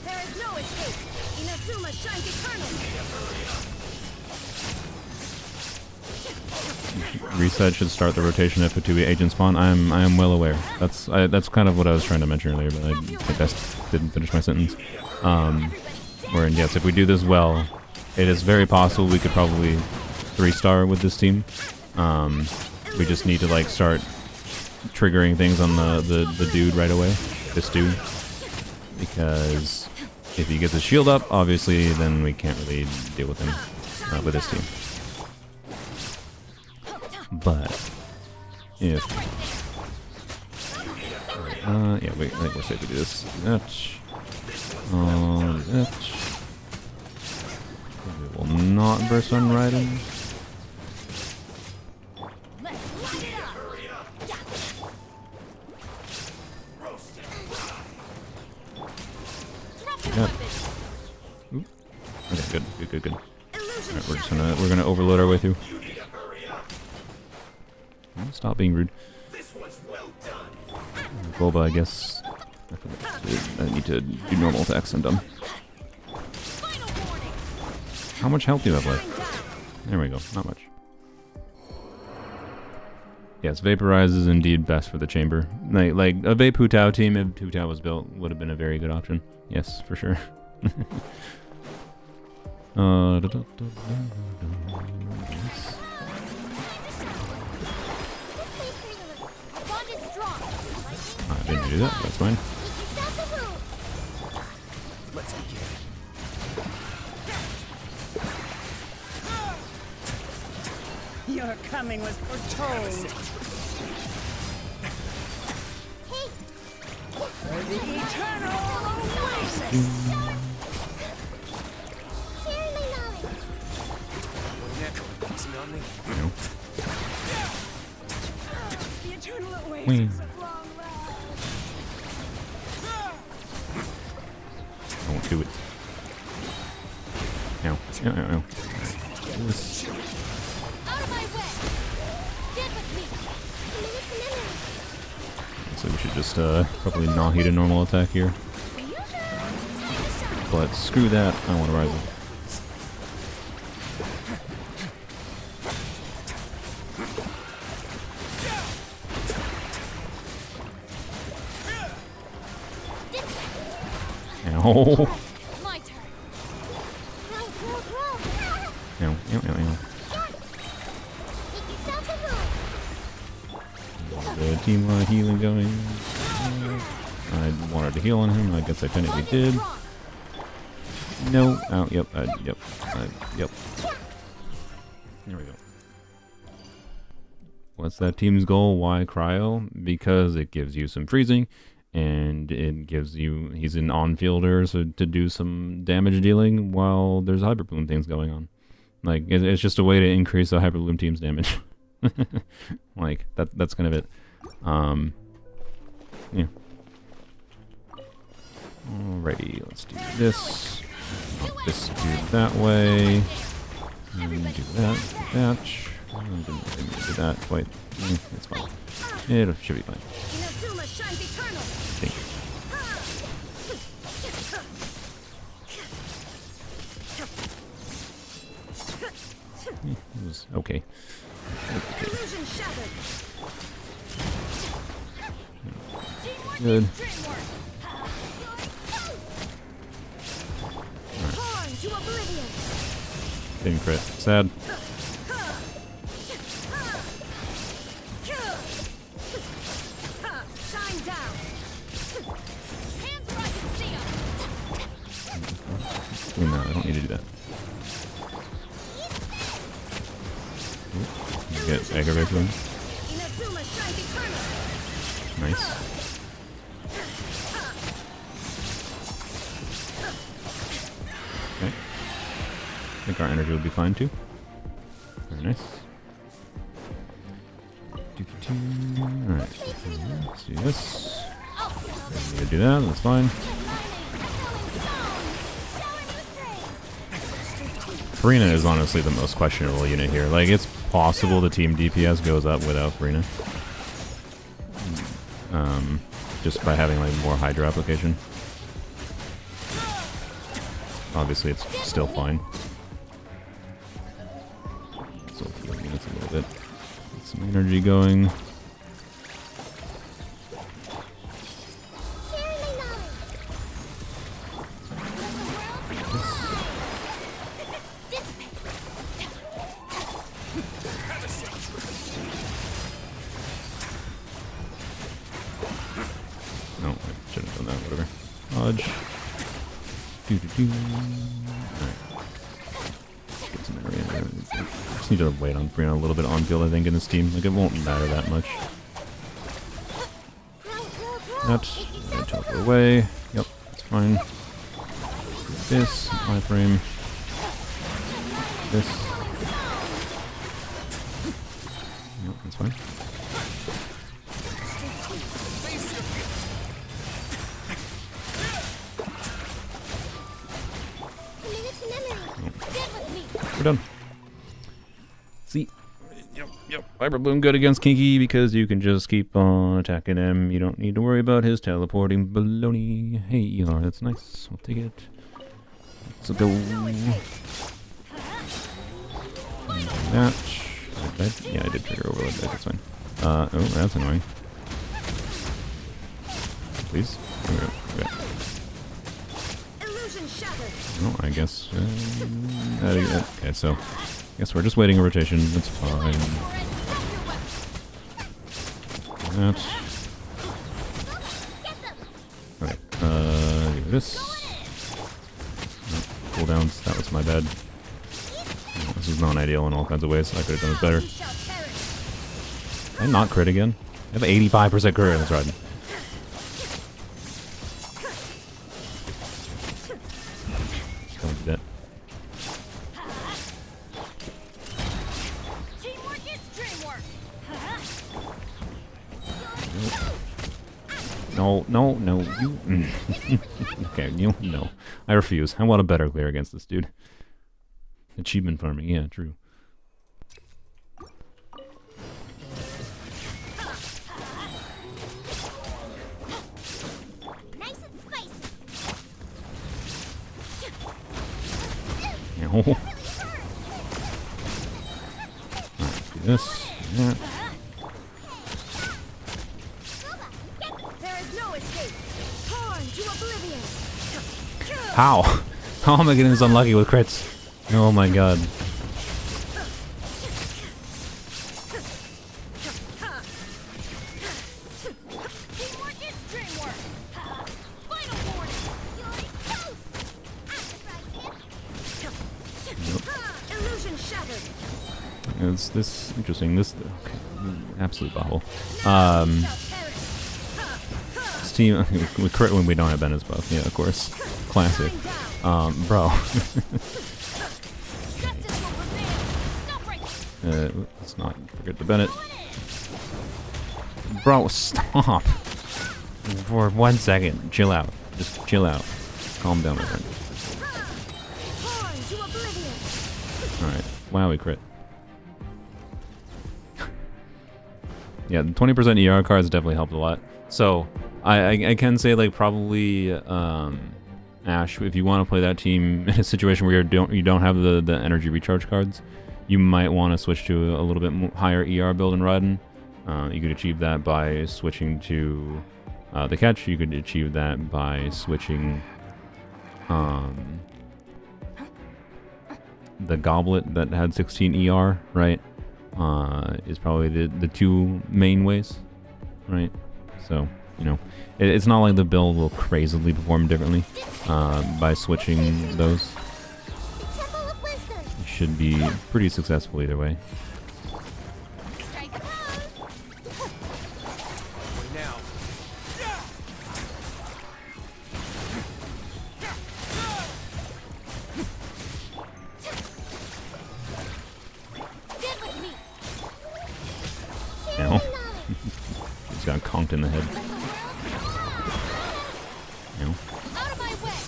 There is no escape. Inazuma shines eternally. Reset should start the rotation if a 2 agent spawn. I am well aware. That's kind of what I was trying to mention earlier, but I didn't finish my sentence. Wherein, yes, if we do this well, it is very possible we could probably 3-star with this team. We just need to like start triggering things on the dude right away. This dude, because if he gets his shield up, obviously, then we can't really deal with him with this team. But if yeah, wait, I think we're safe to do this. That. We will not burst on Raiden. Yeah. Oop. Okay, good. Alright, we're gonna overload our way through. Stop being rude. Boba, I guess. I need to do normal attacks. I'm dumb. How much health do you have left? There we go. Not much. Yes, Vaporize is indeed best for the chamber. Like a Vape Hu Tao team, if Hu Tao was built, would have been a very good option. Yes, for sure. Bond is strong. I didn't do that, that's fine. That's a move. Let's begin. Your coming was foretold. For the eternal oasis. Share my knowledge. What an echo. Isn't it on me? You know. The eternal Whee. oasis of long last. Don't do it. Ow. Ow, ow, ow. This. Out of my way. Get with me. So we should just probably not hit a normal attack here. But screw that, I want to rise up. Ow. My turn. Ow, ow, ow, ow. Make yourself a move. The team healing going. I wanted to heal on him. I guess I technically did. No. Oh, yep. Yep. Yep. There we go. What's that team's goal? Why cryo? Because it gives you some freezing, and it gives you. He's an on-fielder, so to do some damage dealing while there's Hyperbloom things going on. Like it's just a way to increase the Hyperbloom team's damage. Like that's kind of it. Yeah. Alrighty, let's do this. This do that way. And do that. Didn't do that quite. It's fine. It should be fine. Inazuma shines eternal. Thank you. It was okay. Illusion shattered. Good. Torn to oblivion. Didn't crit. Sad. Shine down. Hands where I can see 'em. Doing that. I don't need to do that. Get aggravated on. Inazuma shines eternal. Nice. Okay. I think our energy will be fine too. Very nice. Alright. Let's do this. Don't need to do that, that's fine. Farina is honestly the most questionable unit here. Like, it's possible the team DPS goes up without Farina. Just by having like more Hydra application. Obviously it's still fine. So heal units a little bit. Get some energy going. No, I should have done that, whatever. Dodge. Alright. Get some energy in there. Just need to wait on Farina a little bit on field, I think, in this team. Like, it won't matter that much. That. I teleport away. Yep, that's fine. This, my frame. This. Yep, that's fine. We're done. See? Yep. Fiber Bloom good against Kinky because you can just keep on attacking him. You don't need to worry about his teleporting baloney. Hey, ER, that's nice. I'll take it. Let's go. Match. Yeah, I did trigger overload, that's fine. Oh, that's annoying. Please? Okay. Illusion shattered. Oh, I guess. Okay, so. Guess we're just waiting a rotation. That's fine. That's. Okay. Do this. Oh, cooldowns. That was my bad. Oh, this is not ideal in all kinds of ways. I could have done this better. Did I not crit again? I have 85% crit on this ride. Don't do that. Teamwork is dreamwork. No, no, no. You. Okay, you. No. I refuse. I want a better clear against this dude. Achievement farming. Yeah, true. Nice and spicy. No. Alright, do this. Yeah. There is no escape. Torn to oblivion. How? How am I getting this unlucky with crits? Oh my god. Teamwork is dreamwork. Final warning. You're close. Illusion shattered. Is this interesting? This okay. Absolute bubble. This team we crit when we don't have Bennett's buff. Yeah, of course. Classic. Bro. Let's not forget the Bennett. Bro, stop. For 1 second. Chill out. Just chill out. Calm down, my friend. Alright. Wow, we crit. Yeah, the 20% ER cards definitely helped a lot. So, I can say, like, probably, Ash, if you want to play that team in a situation where you don't have the energy recharge cards, you might want to switch to a little bit higher ER build in Raiden. You could achieve that by switching to the catch. You could achieve that by switching the goblet that had 16 ER, right? Is probably the two main ways, right? So, you know, it's not like the build will crazily perform differently by switching those. It should be pretty successful either way. Strike a pose. Now. Get with me. Now, just got conked in the head. You know. Out of my way.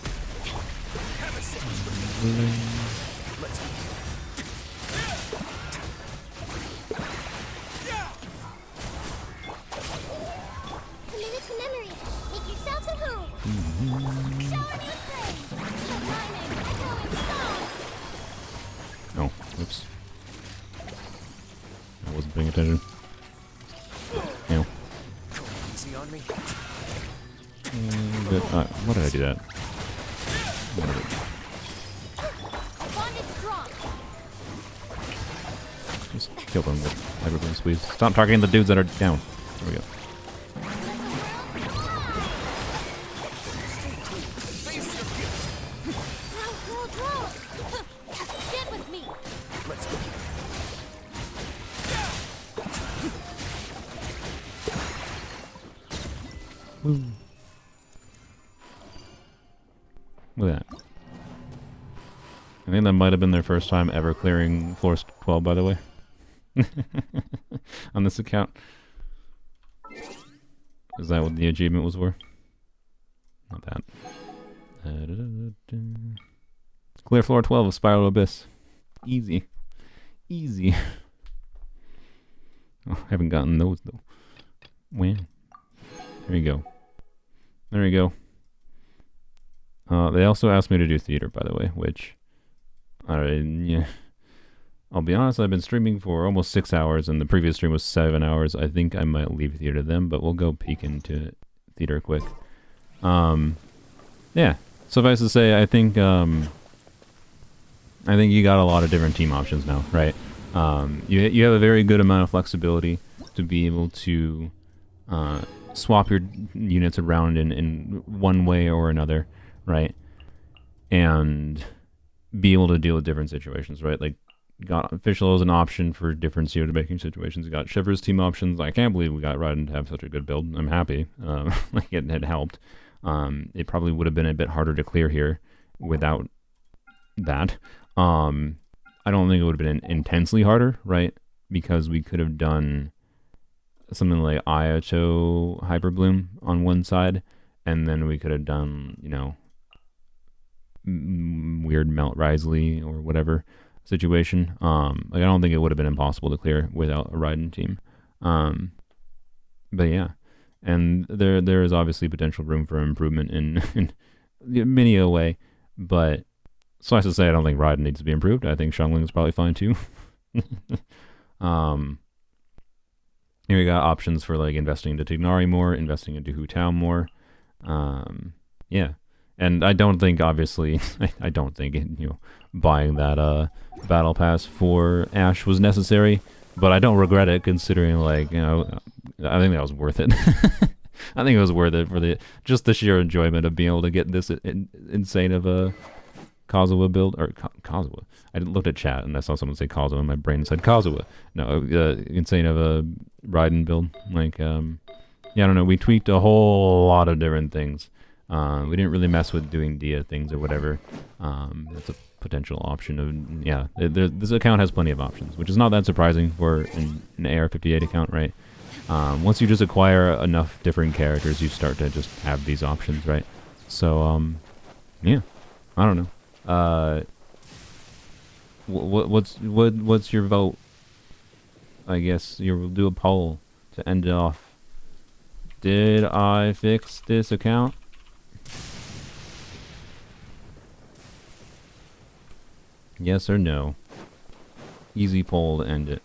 Committed to memory. Make yourselves at home. Shower me with praise. The rhyming, echoing song. Oh, oops. I wasn't paying attention. You know. Easy on me. Why did I do that? Bond is strong. Just kill them with everything, please. Stop targeting the dudes that are down. There we go. Roll. Get with me. Let's go. Woo. Look at that. I think that might have been their first time ever clearing floor 12, by the way. On this account. Is that what the achievement was for? Not that. Clear floor 12 of Spiral Abyss. Easy. Easy. Oh, I haven't gotten those, though. When? There you go. There you go. They also asked me to do theater, by the way, which... yeah. I'll be honest, I've been streaming for almost 6 hours, and the previous stream was 7 hours. I think I might leave theater then, but we'll go peek into theater quick. Yeah. Suffice to say, I think you got a lot of different team options now, right? You have a very good amount of flexibility to be able to swap your units around in one way or another, right? And be able to deal with different situations, right? Like, you got official as an option for different CO making situations. You got Shiver's team options. I can't believe we got Raiden to have such a good build. I'm happy. Like, it had helped. It probably would have been a bit harder to clear here without that. I don't think it would have been intensely harder, right? Because we could have done something like Ayato Hyper Bloom on one side, and then we could have done, you know, weird Melt Risley or whatever situation. Like, I don't think it would have been impossible to clear without a Raiden team. But yeah, and there is obviously potential room for improvement in many a way, but suffice to say, I don't think Raiden needs to be improved. I think Xiangling is probably fine too. Here we got options for like investing into Tignari more, investing into Hu Tao more. Yeah. And I don't think, obviously, I don't think, you know, buying that battle pass for Ash was necessary, but I don't regret it considering, like, you know, I think that was worth it. I think it was worth it for just the sheer enjoyment of being able to get this insane of a Kazuha build, or Kazuha. I looked at chat and I saw someone say Kazuha and my brain said Kazuha. No, insane of a Raiden build. Like, yeah, I don't know, we tweaked a whole lot of different things. We didn't really mess with doing Dia things or whatever. That's a potential option of, yeah, this account has plenty of options, which is not that surprising for an AR-58 account, right? Once you just acquire enough different characters, you start to just have these options, right? So, yeah, I don't know. What's your vote? I guess you'll do a poll to end it off. Did I fix this account? Yes or no? Easy poll to end it.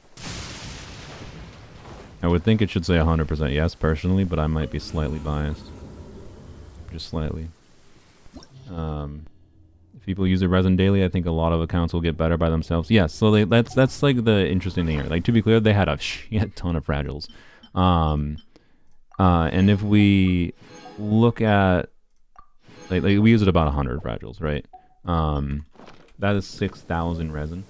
I would think it should say 100% yes, personally, but I might be slightly biased. Just slightly. If people use a resin daily, I think a lot of accounts will get better by themselves. Yes, so that's like the interesting thing here. Like, to be clear, they had a shit ton of fragiles. And if we look at, like we use it about 100 fragiles, right? That is 6,000 resin.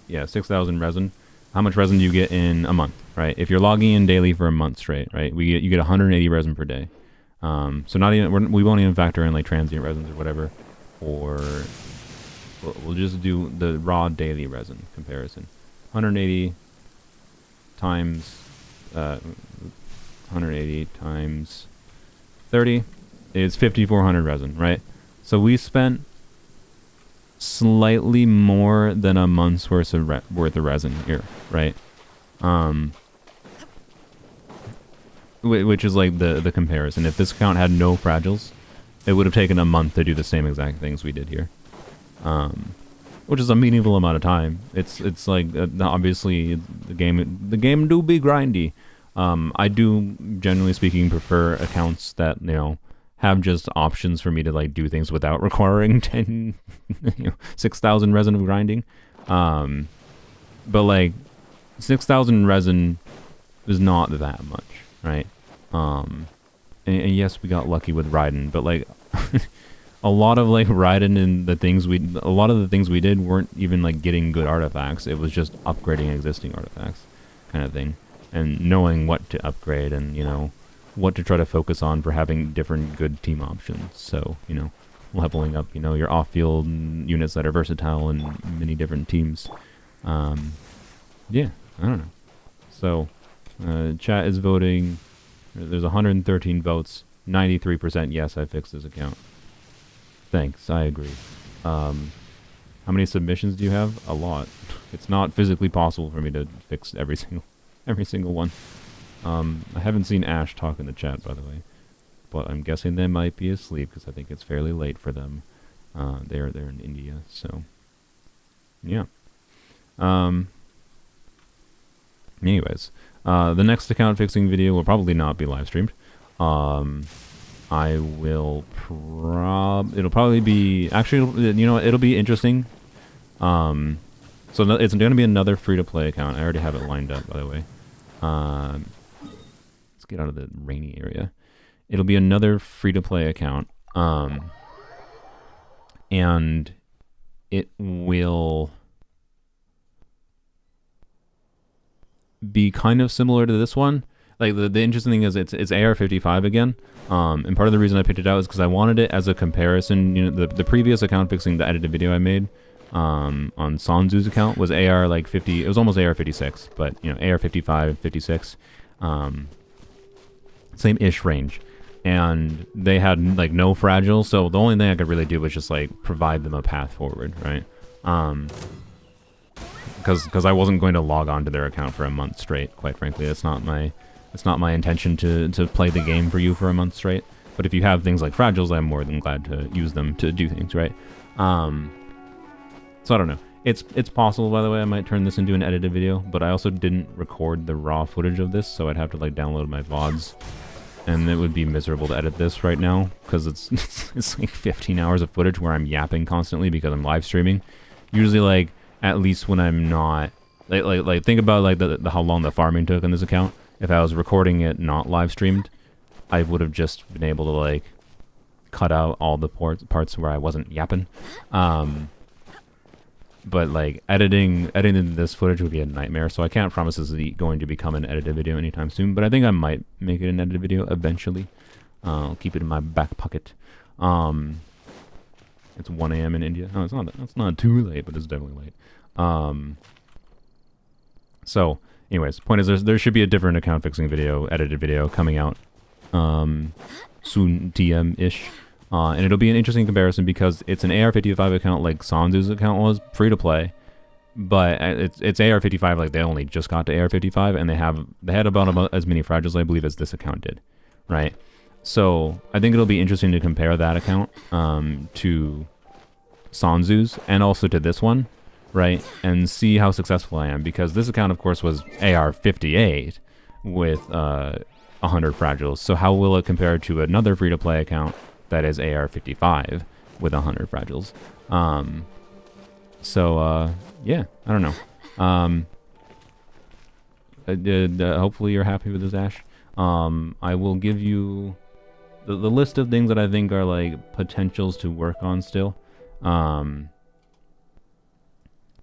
Yeah, 6,000 resin. How much resin do you get in a month, right? If you're logging in daily for a month straight, right? You get 180 resin per day. So not even, we won't even factor in like transient resins or whatever, or we'll just do the raw daily resin comparison. 180 times 180 times 30 is 5,400 resin, right? So we spent slightly more than a month's worth of resin here, right? Which is like the comparison. If this account had no fragiles, it would have taken a month to do the same exact things we did here, which is a meaningful amount of time. It's like obviously the game do be grindy. I do, generally speaking, prefer accounts that, you know, have just options for me to like do things without requiring 6,000 resin of grinding. But like 6,000 resin is not that much, right? And yes, we got lucky with Raiden, but like a lot of like Raiden and a lot of the things we did weren't even like getting good artifacts. It was just upgrading existing artifacts, kind of thing, and knowing what to upgrade and, you know, what to try to focus on for having different good team options. So, you know, leveling up, you know, your off-field units that are versatile in many different teams. Yeah, I don't know. So, chat is voting. There's 113 votes. 93% yes, I fixed this account. Thanks, I agree. How many submissions do you have? A lot. It's not physically possible for me to fix every single one. I haven't seen Ash talk in the chat, by the way, but I'm guessing they might be asleep because I think it's fairly late for them. They're in India, so yeah. Anyways, the next account fixing video will probably not be live streamed. I will it'll probably be, actually, you know what, it'll be interesting. So it's going to be another free-to-play account. I already have it lined up, by the way. Let's get out of the rainy area. It'll be another free-to-play account. And it will be kind of similar to this one. Like, the interesting thing is it's AR55 again. And part of the reason I picked it out is because I wanted it as a comparison. You know, the previous account fixing the edited video I made on Sanzu's account was AR like 50. It was almost AR 56, but you know, AR 55, 56, same-ish range. And they had like no fragile, so the only thing I could really do was just like provide them a path forward, right? Because I wasn't going to log on to their account for a month straight. Quite frankly, it's not my intention to play the game for you for a month straight. But if you have things like fragiles, I'm more than glad to use them to do things, right? So I don't know. It's possible, by the way, I might turn this into an edited video, but I also didn't record the raw footage of this, so I'd have to like download my VODs, and it would be miserable to edit this right now because it's like 15 hours of footage where I'm yapping constantly because I'm live streaming. Usually, like, at least when I'm not like think about like the how long the farming took on this account. If I was recording it not live streamed, I would have just been able to like cut out all the parts where I wasn't yapping. But like editing this footage would be a nightmare, so I can't promise this is going to become an edited video anytime soon, but I think I might make it an edited video eventually. I'll keep it in my back pocket. It's 1 a.m. in India. No, it's not too late, but it's definitely late. So anyways, point is there should be a different account fixing video, edited video coming out soon, TM-ish. And it'll be an interesting comparison because it's an AR-55 account like Sanzu's account was, free to play, but it's AR-55 like they only just got to AR-55, and they had about as many fragiles, I believe, as this account did, right? So I think it'll be interesting to compare that account to Sanzu's and also to this one, right? And see how successful I am, because this account, of course, was AR-58 with 100 fragiles. So how will it compare to another free-to-play account that is AR-55 with 100 fragiles? Yeah, I don't know. Hopefully you're happy with this, Ash. I will give you the list of things that I think are like potentials to work on still. And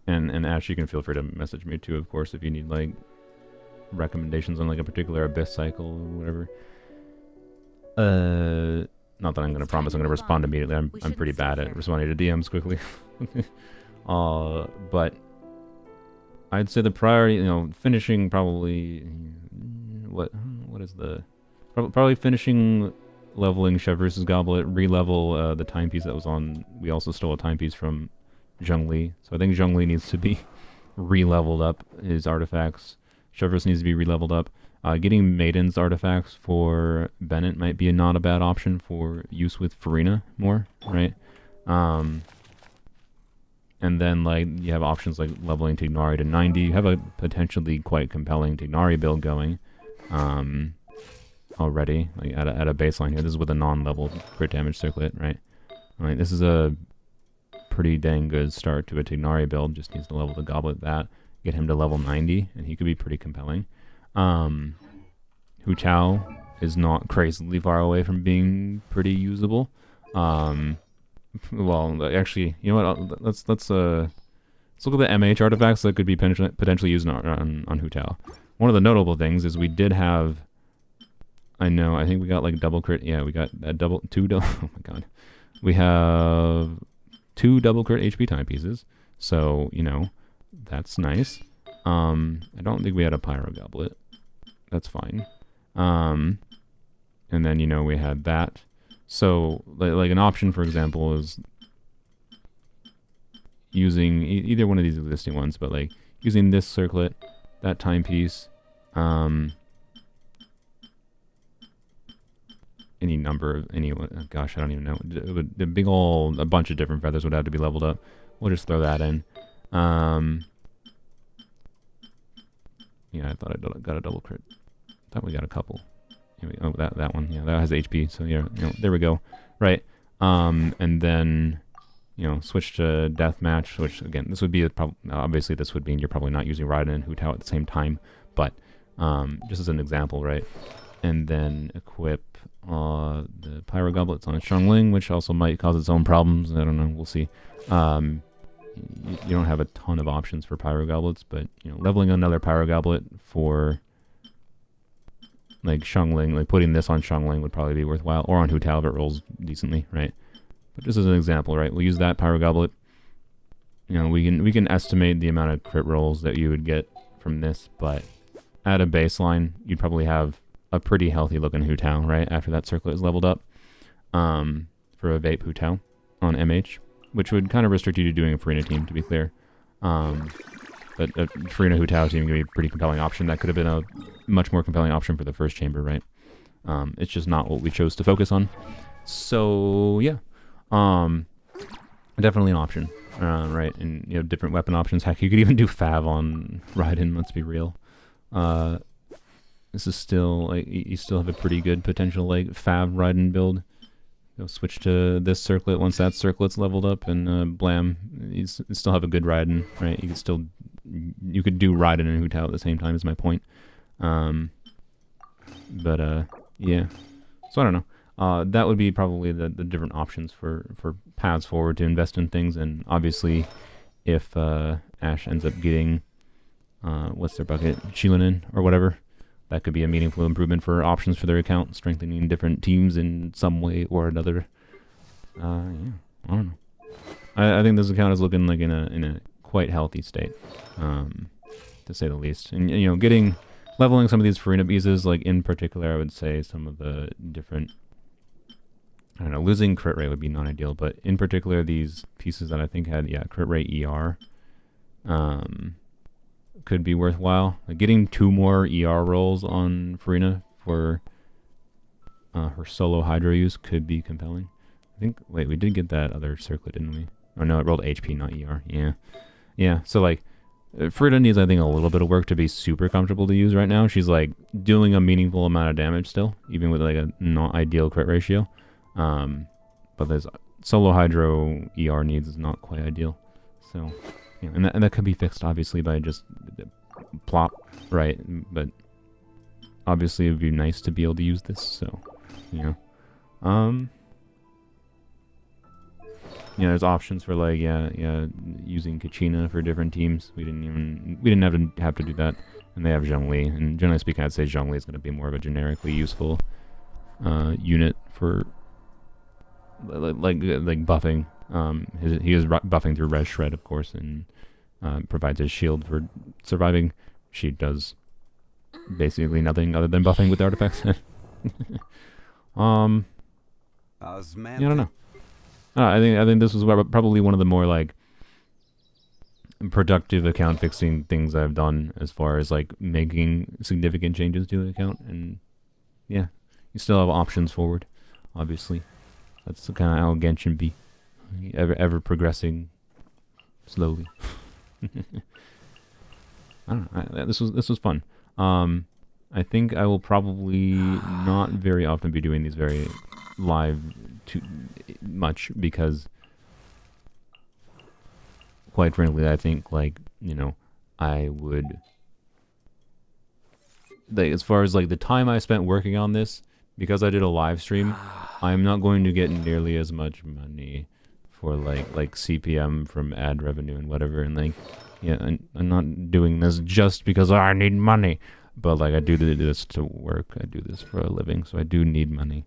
Ash, you can feel free to message me too, of course, if you need like recommendations on like a particular abyss cycle or whatever. Not that I'm going to promise I'm going to respond immediately. I'm pretty bad at responding to DMs quickly. But I'd say the priority, you know, finishing probably what is the probably finishing leveling Chef versus Goblet, re-level the timepiece that was on. We also stole a timepiece from Zhongli, so I think Zhongli needs to be re-leveled up. His artifacts, Chevers needs to be re-leveled up. Getting Maiden's artifacts for Bennett might be not a bad option for use with Farina more, right? And then like you have options like leveling Tignari to 90. You have a potentially quite compelling Tignari build going already, like at a baseline here. This is with a non-level crit damage circlet, right? Like this is a pretty dang good start to a Tignari build. Just needs to level the Goblet that, get him to level 90, and he could be pretty compelling. Hu Tao is not crazily far away from being pretty usable. Well, actually, you know what? Let's look at the MH artifacts that could be potentially used on Hu Tao. One of the notable things is we did have. I think we got like double crit. Yeah, we got a two. Oh my god, we have 2 double crit HP timepieces. So you know, that's nice. I don't think we had a Pyro Goblet. That's fine. And then, you know, we had that. So, like an option, for example, is using either one of these existing ones, but like using this circlet, that timepiece, and any number of any. Gosh, I don't even know. The big old a bunch of different feathers would have to be leveled up. We'll just throw that in. Yeah, I thought I got a double crit. Thought we got a couple. Oh, that one. Yeah, that has HP. So yeah, there we go. Right. And then switch to deathmatch. Which again, this would be obviously this would mean you're probably not using Raiden and Hu Tao at the same time, but just as an example, right? And then equip the Pyro Goblets on Xiangling, which also might cause its own problems. I don't know. We'll see. You don't have a ton of options for Pyro Goblets, but leveling another Pyro Goblet for like Xiangling, like putting this on Xiangling would probably be worthwhile, or on Hu Tao if it rolls decently, right? But just as an example, right? We'll use that Pyro Goblet. We can estimate the amount of crit rolls that you would get from this, but at a baseline, you'd probably have a pretty healthy looking Hu Tao, right? After that circlet is leveled up, for a Vape Hu Tao on MH, which would kind of restrict you to doing a Farina team, to be clear. But a Farina Hu Tao team could be a pretty compelling option. That could have been a much more compelling option for the first chamber, right? It's just not what we chose to focus on. So yeah, definitely an option, right? And different weapon options. Heck, you could even do Fav on Raiden. Let's be real. This is still like you still have a pretty good potential like Fav Raiden build. Go switch to this circlet once that circlet's leveled up, and blam, you still have a good Raiden, right? You could do Raiden and Hu Tao at the same time. Is my point. Yeah. So I don't know. That would be probably the different options for paths forward to invest in things, and obviously, if Ash ends up getting what's their bucket, Shilinin or whatever. That could be a meaningful improvement for options for their account, strengthening different teams in some way or another. Yeah, I don't know. I think this account is looking like in a quite healthy state, to say the least. And leveling some of these Farina pieces, like in particular, I would say some of the different. I don't know. Losing crit rate would be non-ideal, but in particular, these pieces that I think had crit rate ER. Could be worthwhile. Like getting 2 more ER rolls on Farina for her solo Hydro use could be compelling. I think, wait, we did get that other circlet, didn't we? Oh no, it rolled HP, not ER. Yeah. So like, Farina needs, I think, a little bit of work to be super comfortable to use right now. She's like doing a meaningful amount of damage still, even with like a not ideal crit ratio. But there's solo Hydro ER needs is not quite ideal. So. Yeah, and that could be fixed, obviously, by just plop, right? But obviously, it would be nice to be able to use this. So, there's options for like using Kachina for different teams. We didn't have to do that, and they have Zhongli. And generally speaking, I'd say Zhongli is going to be more of a generically useful unit for like buffing. He is buffing through Res Shred, of course, and provides his shield for surviving. She does basically nothing other than buffing with artifacts. I don't know. I think this was probably one of the more like productive account fixing things I've done as far as like making significant changes to an account, and yeah, you still have options forward, obviously. That's the kind of how Genshin be. Ever progressing slowly. I don't know. This was fun. I think I will probably not very often be doing these very live too much because, quite frankly, I think like I would like as far as like the time I spent working on this, because I did a live stream, I'm not going to get nearly as much money for like CPM from ad revenue and whatever, and like I'm not doing this just because I need money, but like I do this to work. I do this for a living, so I do need money.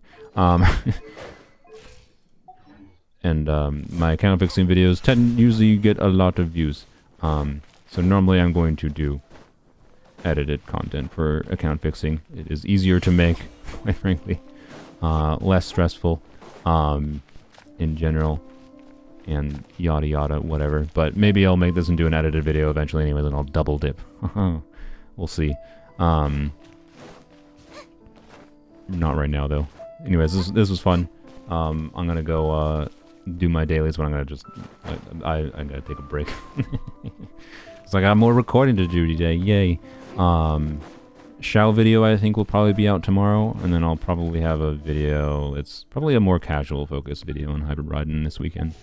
And my account fixing videos usually get a lot of views. So normally I'm going to do edited content for account fixing. It is easier to make, quite frankly, less stressful in general. And yada yada, whatever. But maybe I'll make this into an edited video eventually anyway, then I'll double dip. We'll see. Not right now, though. anyways, this was fun. I'm gonna go do my dailies, but I'm gonna just I gotta take a break. So I got more recording to do today. Yay! Shao video I think will probably be out tomorrow, and then I'll probably have a video. It's probably a more casual focused video on hybrid riding this weekend.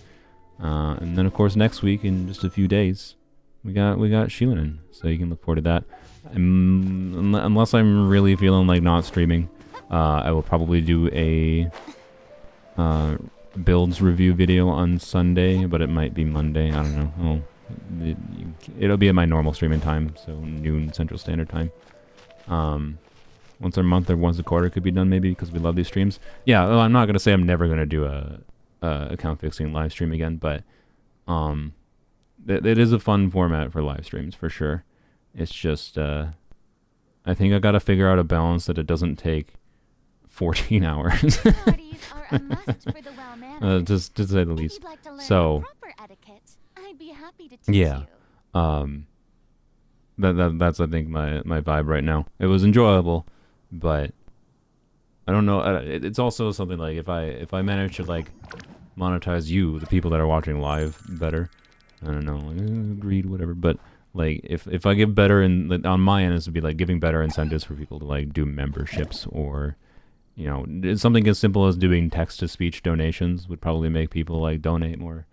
And then of course next week in just a few days, we got Shilinen, so you can look forward to that. Unless I'm really feeling like not streaming, I will probably do a builds review video on Sunday, but it might be Monday. I don't know. It'll be at my normal streaming time, so noon Central Standard Time. Once a month or once a quarter could be done maybe, because we love these streams. Yeah, well, I'm not gonna say I'm never gonna do a account fixing live stream again, but it is a fun format for live streams for sure. It's just I think I gotta figure out a balance that it doesn't take 14 hours. Parties are a must for the well-mannered. Just to say the least. If you'd like to learn So, proper etiquette, I'd be happy to teach yeah. you. That's I think my vibe right now. It was enjoyable, but I don't know. It's also something like if I manage to like monetize you, the people that are watching live, better. I don't know, like, agreed, whatever. But like if I give better on my end, this would be like giving better incentives for people to like do memberships, or you know, something as simple as doing text to speech donations would probably make people like donate more.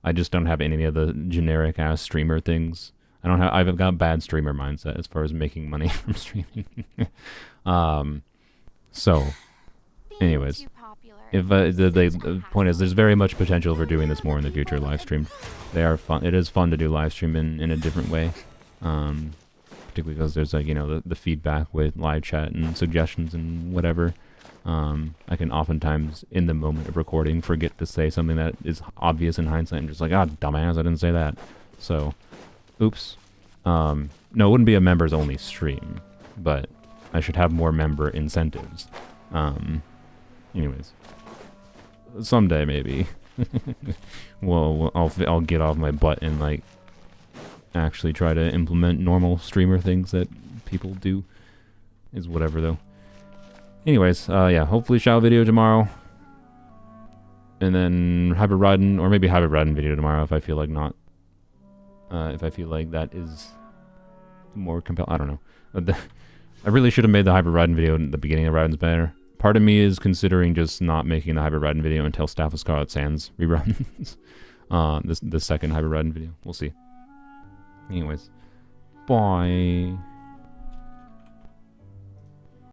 I just don't have any of the generic ass streamer things. I've got bad streamer mindset as far as making money from streaming. So, anyways, if the point is, there's very much potential for doing this more in the future. Live stream, they are fun. It is fun to do live stream in a different way, particularly because there's like, you know, the feedback with live chat and suggestions and whatever. I can oftentimes in the moment of recording forget to say something that is obvious in hindsight and just like, dumbass, I didn't say that. So, oops. No, it wouldn't be a members only stream, but I should have more member incentives. Anyways, someday maybe. Well, I'll get off my butt and like actually try to implement normal streamer things that people do. Is whatever though. Anyways, yeah, hopefully Shao video tomorrow. And then hybrid riding, or maybe hybrid riding video tomorrow if I feel like not. If I feel like that is more compelling. I don't know. I really should have made the hybrid riding video in the beginning of Riding's Banner. Part of me is considering just not making the hybrid riding video until Staff of Scarlet Sands reruns. The second hybrid riding video. We'll see. Anyways. Bye.